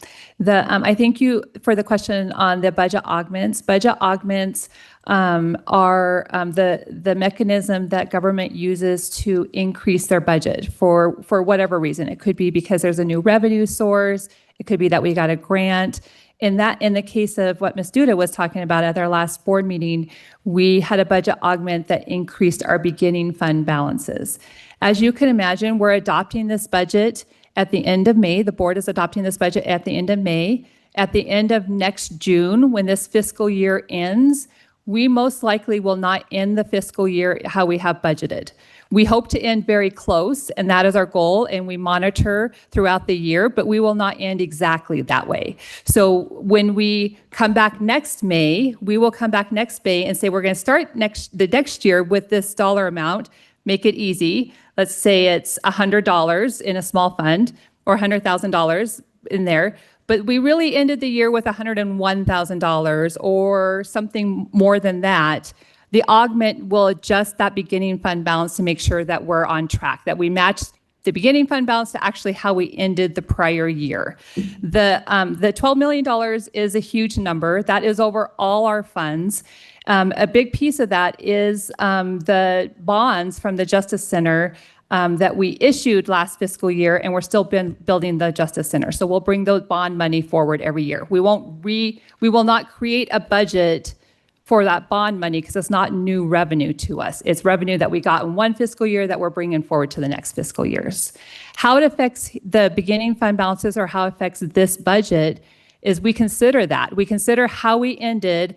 I thank you for the question on the budget augments. Budget augments are the mechanism that government uses to increase their budget for whatever reason. It could be because there's a new revenue source. It could be that we got a grant. In the case of what Ms. Duda was talking about at our last board meeting, we had a budget augment that increased our beginning fund balances. As you can imagine, we're adopting this budget at the end of May. The board is adopting this budget at the end of May. At the end of next June, when this fiscal year ends, we most likely will not end the fiscal year how we have budgeted. We hope to end very close, and that is our goal, and we monitor throughout the year, but we will not end exactly that way. So when we come back next May, we will come back next May and say we're going to start the next year with this dollar amount, make it easy. Let's say it's $100 in a small fund or $100,000 in there. But we really ended the year with $101,000 or something more than that. The augment will adjust that beginning fund balance to make sure that we're on track, that we match the beginning fund balance to actually how we ended the prior year. The $12 million is a huge number. That is over all our funds. A big piece of that is the bonds from the Justice Center that we issued last fiscal year, and we're still building the Justice Center. So we'll bring those bond money forward every year. We will not create a budget for that bond money because it's not new revenue to us. It's revenue that we got in one fiscal year that we're bringing forward to the next fiscal years. How it affects the beginning fund balances or how it affects this budget is we consider that. We consider how we ended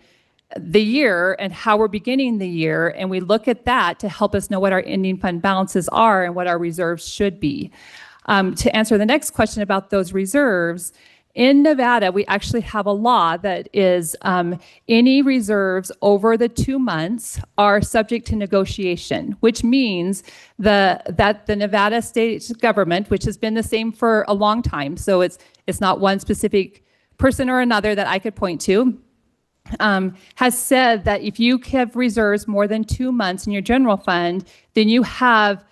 the year and how we're beginning the year, and we look at that to help us know what our ending fund balances are and what our reserves should be. To answer the next question about those reserves, In Nevada, we actually have a law that is any reserves over the 2 months are subject to negotiation, which means that the Nevada state government, which has been the same for a long time, so it's not one specific person or another that I could point to, has said that if you have reserves more than 2 months in your general fund, then you have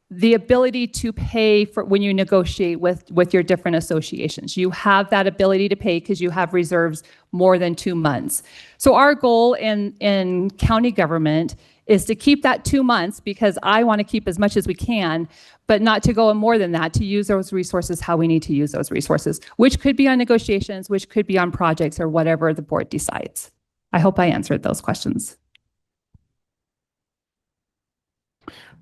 the ability to pay for when you negotiate with your different associations. You have that ability to pay because you have reserves more than 2 months. So our goal in county government is to keep that 2 months, because I want to keep as much as we can, but not to go more than that, to use those resources how we need to use those resources, which could be on negotiations, which could be on projects, or whatever the board decides. I hope I answered those questions.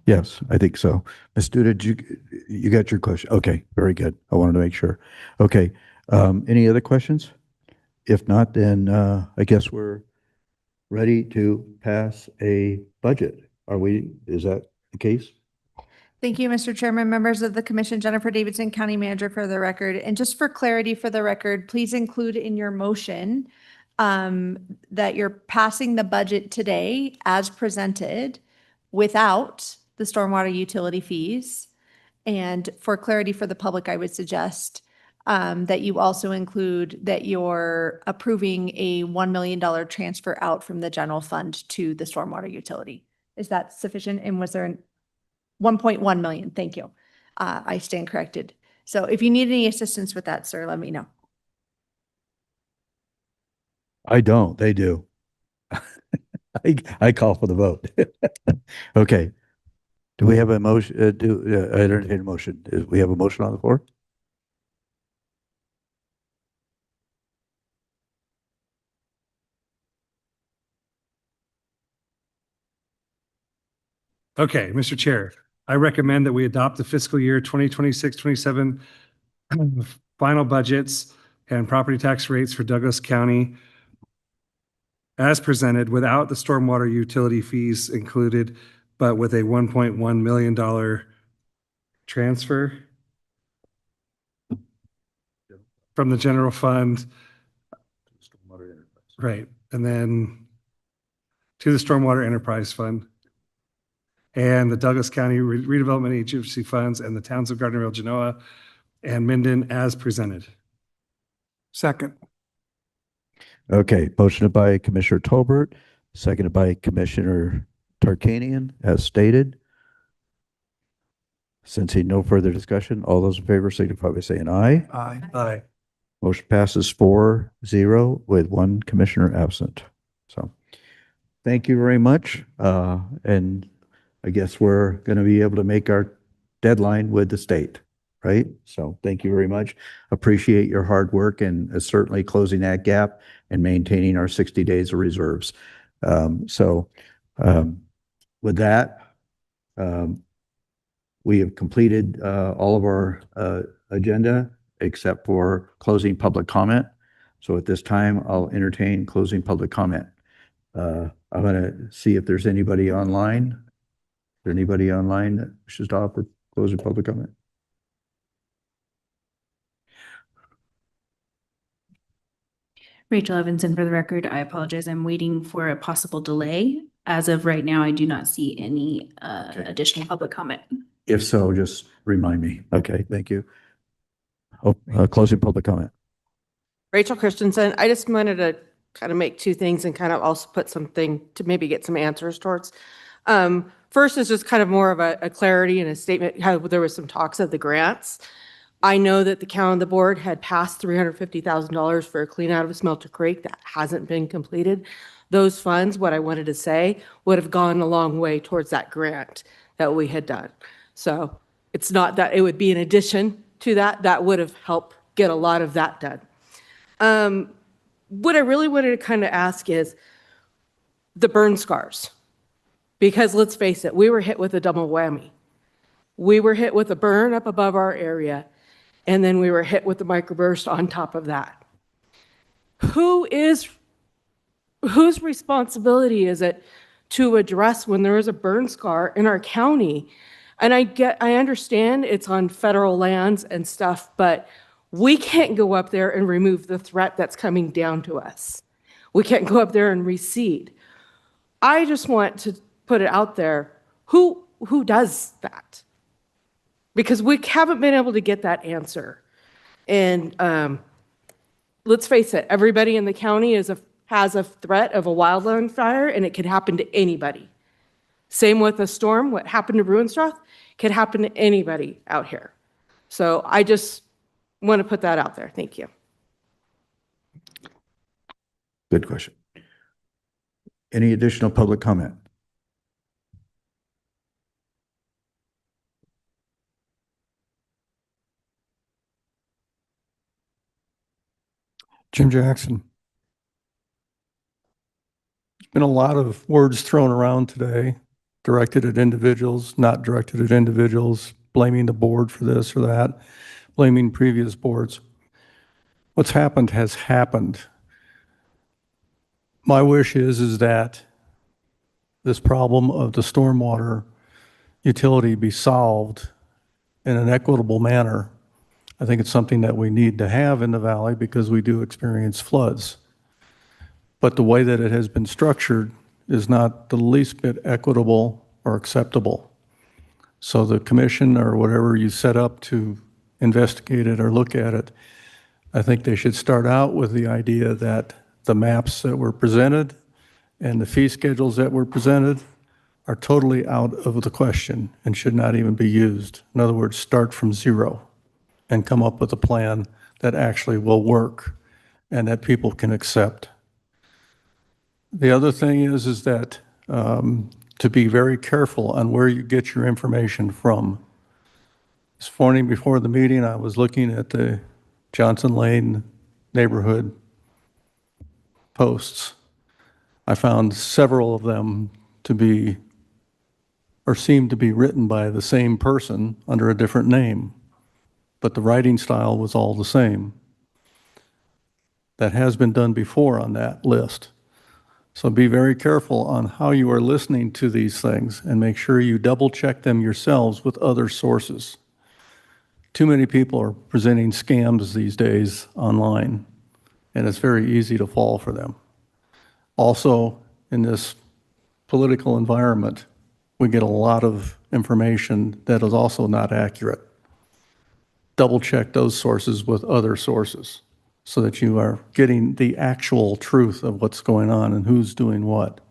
Yes, I think so. Ms. Duda, you got your question? Okay, very good. I wanted to make sure. Okay, any other questions? If not, then I guess we're ready to pass a budget. Is that the case? Thank you, Mr. Chairman, members of the commission, Jennifer Davidson, County Manager, for the record. And just for clarity for the record, please include in your motion that you're passing the budget today as presented without the stormwater utility fees. And for clarity for the public, I would suggest that you also include that you're approving a $1 million transfer out from the general fund to the stormwater utility. Is that sufficient? And was there 1.1 million? Thank you. I stand corrected. So if you need any assistance with that, sir, let me know. I don't. They do. I call for the vote. Okay. Do we have a motion? I entertain a motion. Do we have a motion on the floor? Okay, Mr. Chair, I recommend that we adopt the fiscal year 2026-27 final budgets and property tax rates for Douglas County as presented, without the stormwater utility fees included, but with a $1.1 million transfer from the general fund. Right, and then to the Stormwater Enterprise Fund and the Douglas County Redevelopment Agency funds and the towns of Gardnerville, Genoa, and Minden as presented. Second. Okay, motioned by Commissioner Tolbert, seconded by Commissioner Tarkanian, as stated. Sensing no further discussion, all those in favor signify by saying aye. Aye. Aye. Motion passes 4-0 with one commissioner absent. So thank you very much. And I guess we're going to be able to make our deadline with the state, right? So thank you very much. Appreciate your hard work and certainly closing that gap and maintaining our 60 days of reserves. With that, we have completed all of our agenda except for closing public comment. So at this time, I'll entertain closing public comment. I'm going to see if there's anybody online. Is there anybody online that wishes to offer closing public comment? Rachel Evanson, for the record. I apologize. I'm waiting for a possible delay. As of right now, I do not see any additional public comment. If so, just remind me. Okay, thank you. Oh, closing public comment. Rachel Christensen, I just wanted to kind of make two things and kind of also put something to maybe get some answers towards. First is just kind of more of a clarity and a statement, how there was some talks of the grants. I know that the county, the board had passed $350,000 for a clean out of Smelter Creek. That hasn't been completed. Those funds, what I wanted to say, would have gone a long way towards that grant that we had done. So it's not that it would be in addition to that, that would have helped get a lot of that done. What I really wanted to kind of ask is the burn scars. Because let's face it, we were hit with a double whammy. We were hit with a burn up above our area, and then we were hit with the microburst on top of that. Whose responsibility is it to address when there is a burn scar in our county? And I understand it's on federal lands and stuff, but We can't go up there and remove the threat that's coming down to us. We can't go up there and reseed. I just want to put it out there, who does that? Because we haven't been able to get that answer. And let's face it, everybody in the county has a threat of a wildland fire, and it could happen to anybody. Same with a storm. What happened to Bruinstroth could happen to anybody out here. So I just want to put that out there. Thank you. Good question. Any additional public comment? Jim Jackson. There's been a lot of words thrown around today, directed at individuals, not directed at individuals, blaming the board for this or that, blaming previous boards. What's happened has happened. My wish is that this problem of the stormwater utility be solved in an equitable manner. I think it's something that we need to have in the valley because we do experience floods. But the way that it has been structured is not the least bit equitable or acceptable. So the commission or whatever you set up to investigate it or look at it, I think they should start out with the idea that the maps that were presented and the fee schedules that were presented are totally out of the question and should not even be used. In other words, start from zero and come up with a plan that actually will work and that people can accept. The other thing is that to be very careful on where you get your information from. This morning before the meeting, I was looking at the Johnson Lane neighborhood posts. I found several of them to be, or seem to be written by the same person under a different name, but the writing style was all the same. That has been done before on that list. So be very careful on how you are listening to these things and make sure you double check them yourselves with other sources. Too many people are presenting scams these days online, and it's very easy to fall for them. Also, in this political environment, we get a lot of information that is also not accurate. Double check those sources with other sources so that you are getting the actual truth of what's going on and who's doing what.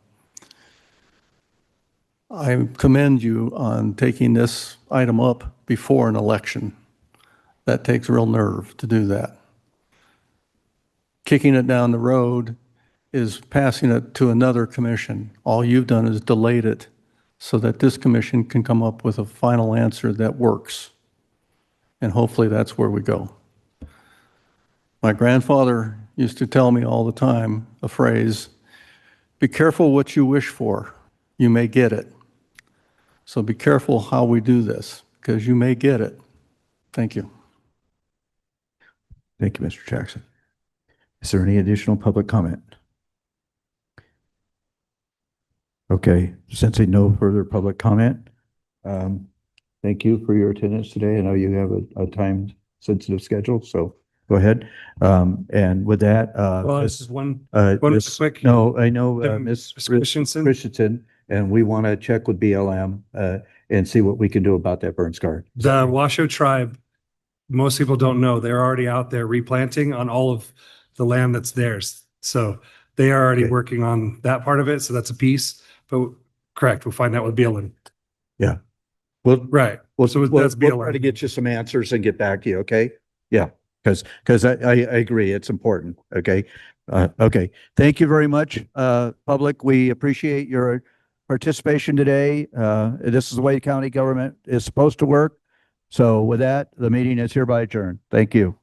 I commend you on taking this item up before an election. That takes real nerve to do that. Kicking it down the road is passing it to another commission. All you've done is delayed it so that this commission can come up with a final answer that works. And hopefully that's where we go. My grandfather used to tell me all the time a phrase, be careful what you wish for, you may get it. So be careful how we do this, because you may get it. Thank you. Thank you, Mr. Jackson. Is there any additional public comment? Okay, sensing no further public comment, thank you for your attendance today. I know you have a time-sensitive schedule, so go ahead. And with that, Well, this is one Miss- quick. No, I know, Ms. Christensen. Christensen, and we want to check with BLM and see what we can do about that burn scar. The Washoe tribe, most people don't know, they're already out there replanting on all of the land that's theirs. So they are already working on that part of it. So that's a piece. But correct, we'll find out with BLM. Yeah. Well, Right. We'll, So we'll, that's we'll BLM. try to get you some answers and get back to you, okay? Yeah, because I agree, it's important, okay? Okay, thank you very much, public. We appreciate your participation today. This is the way county government is supposed to work. So with that, the meeting is hereby adjourned. Thank you.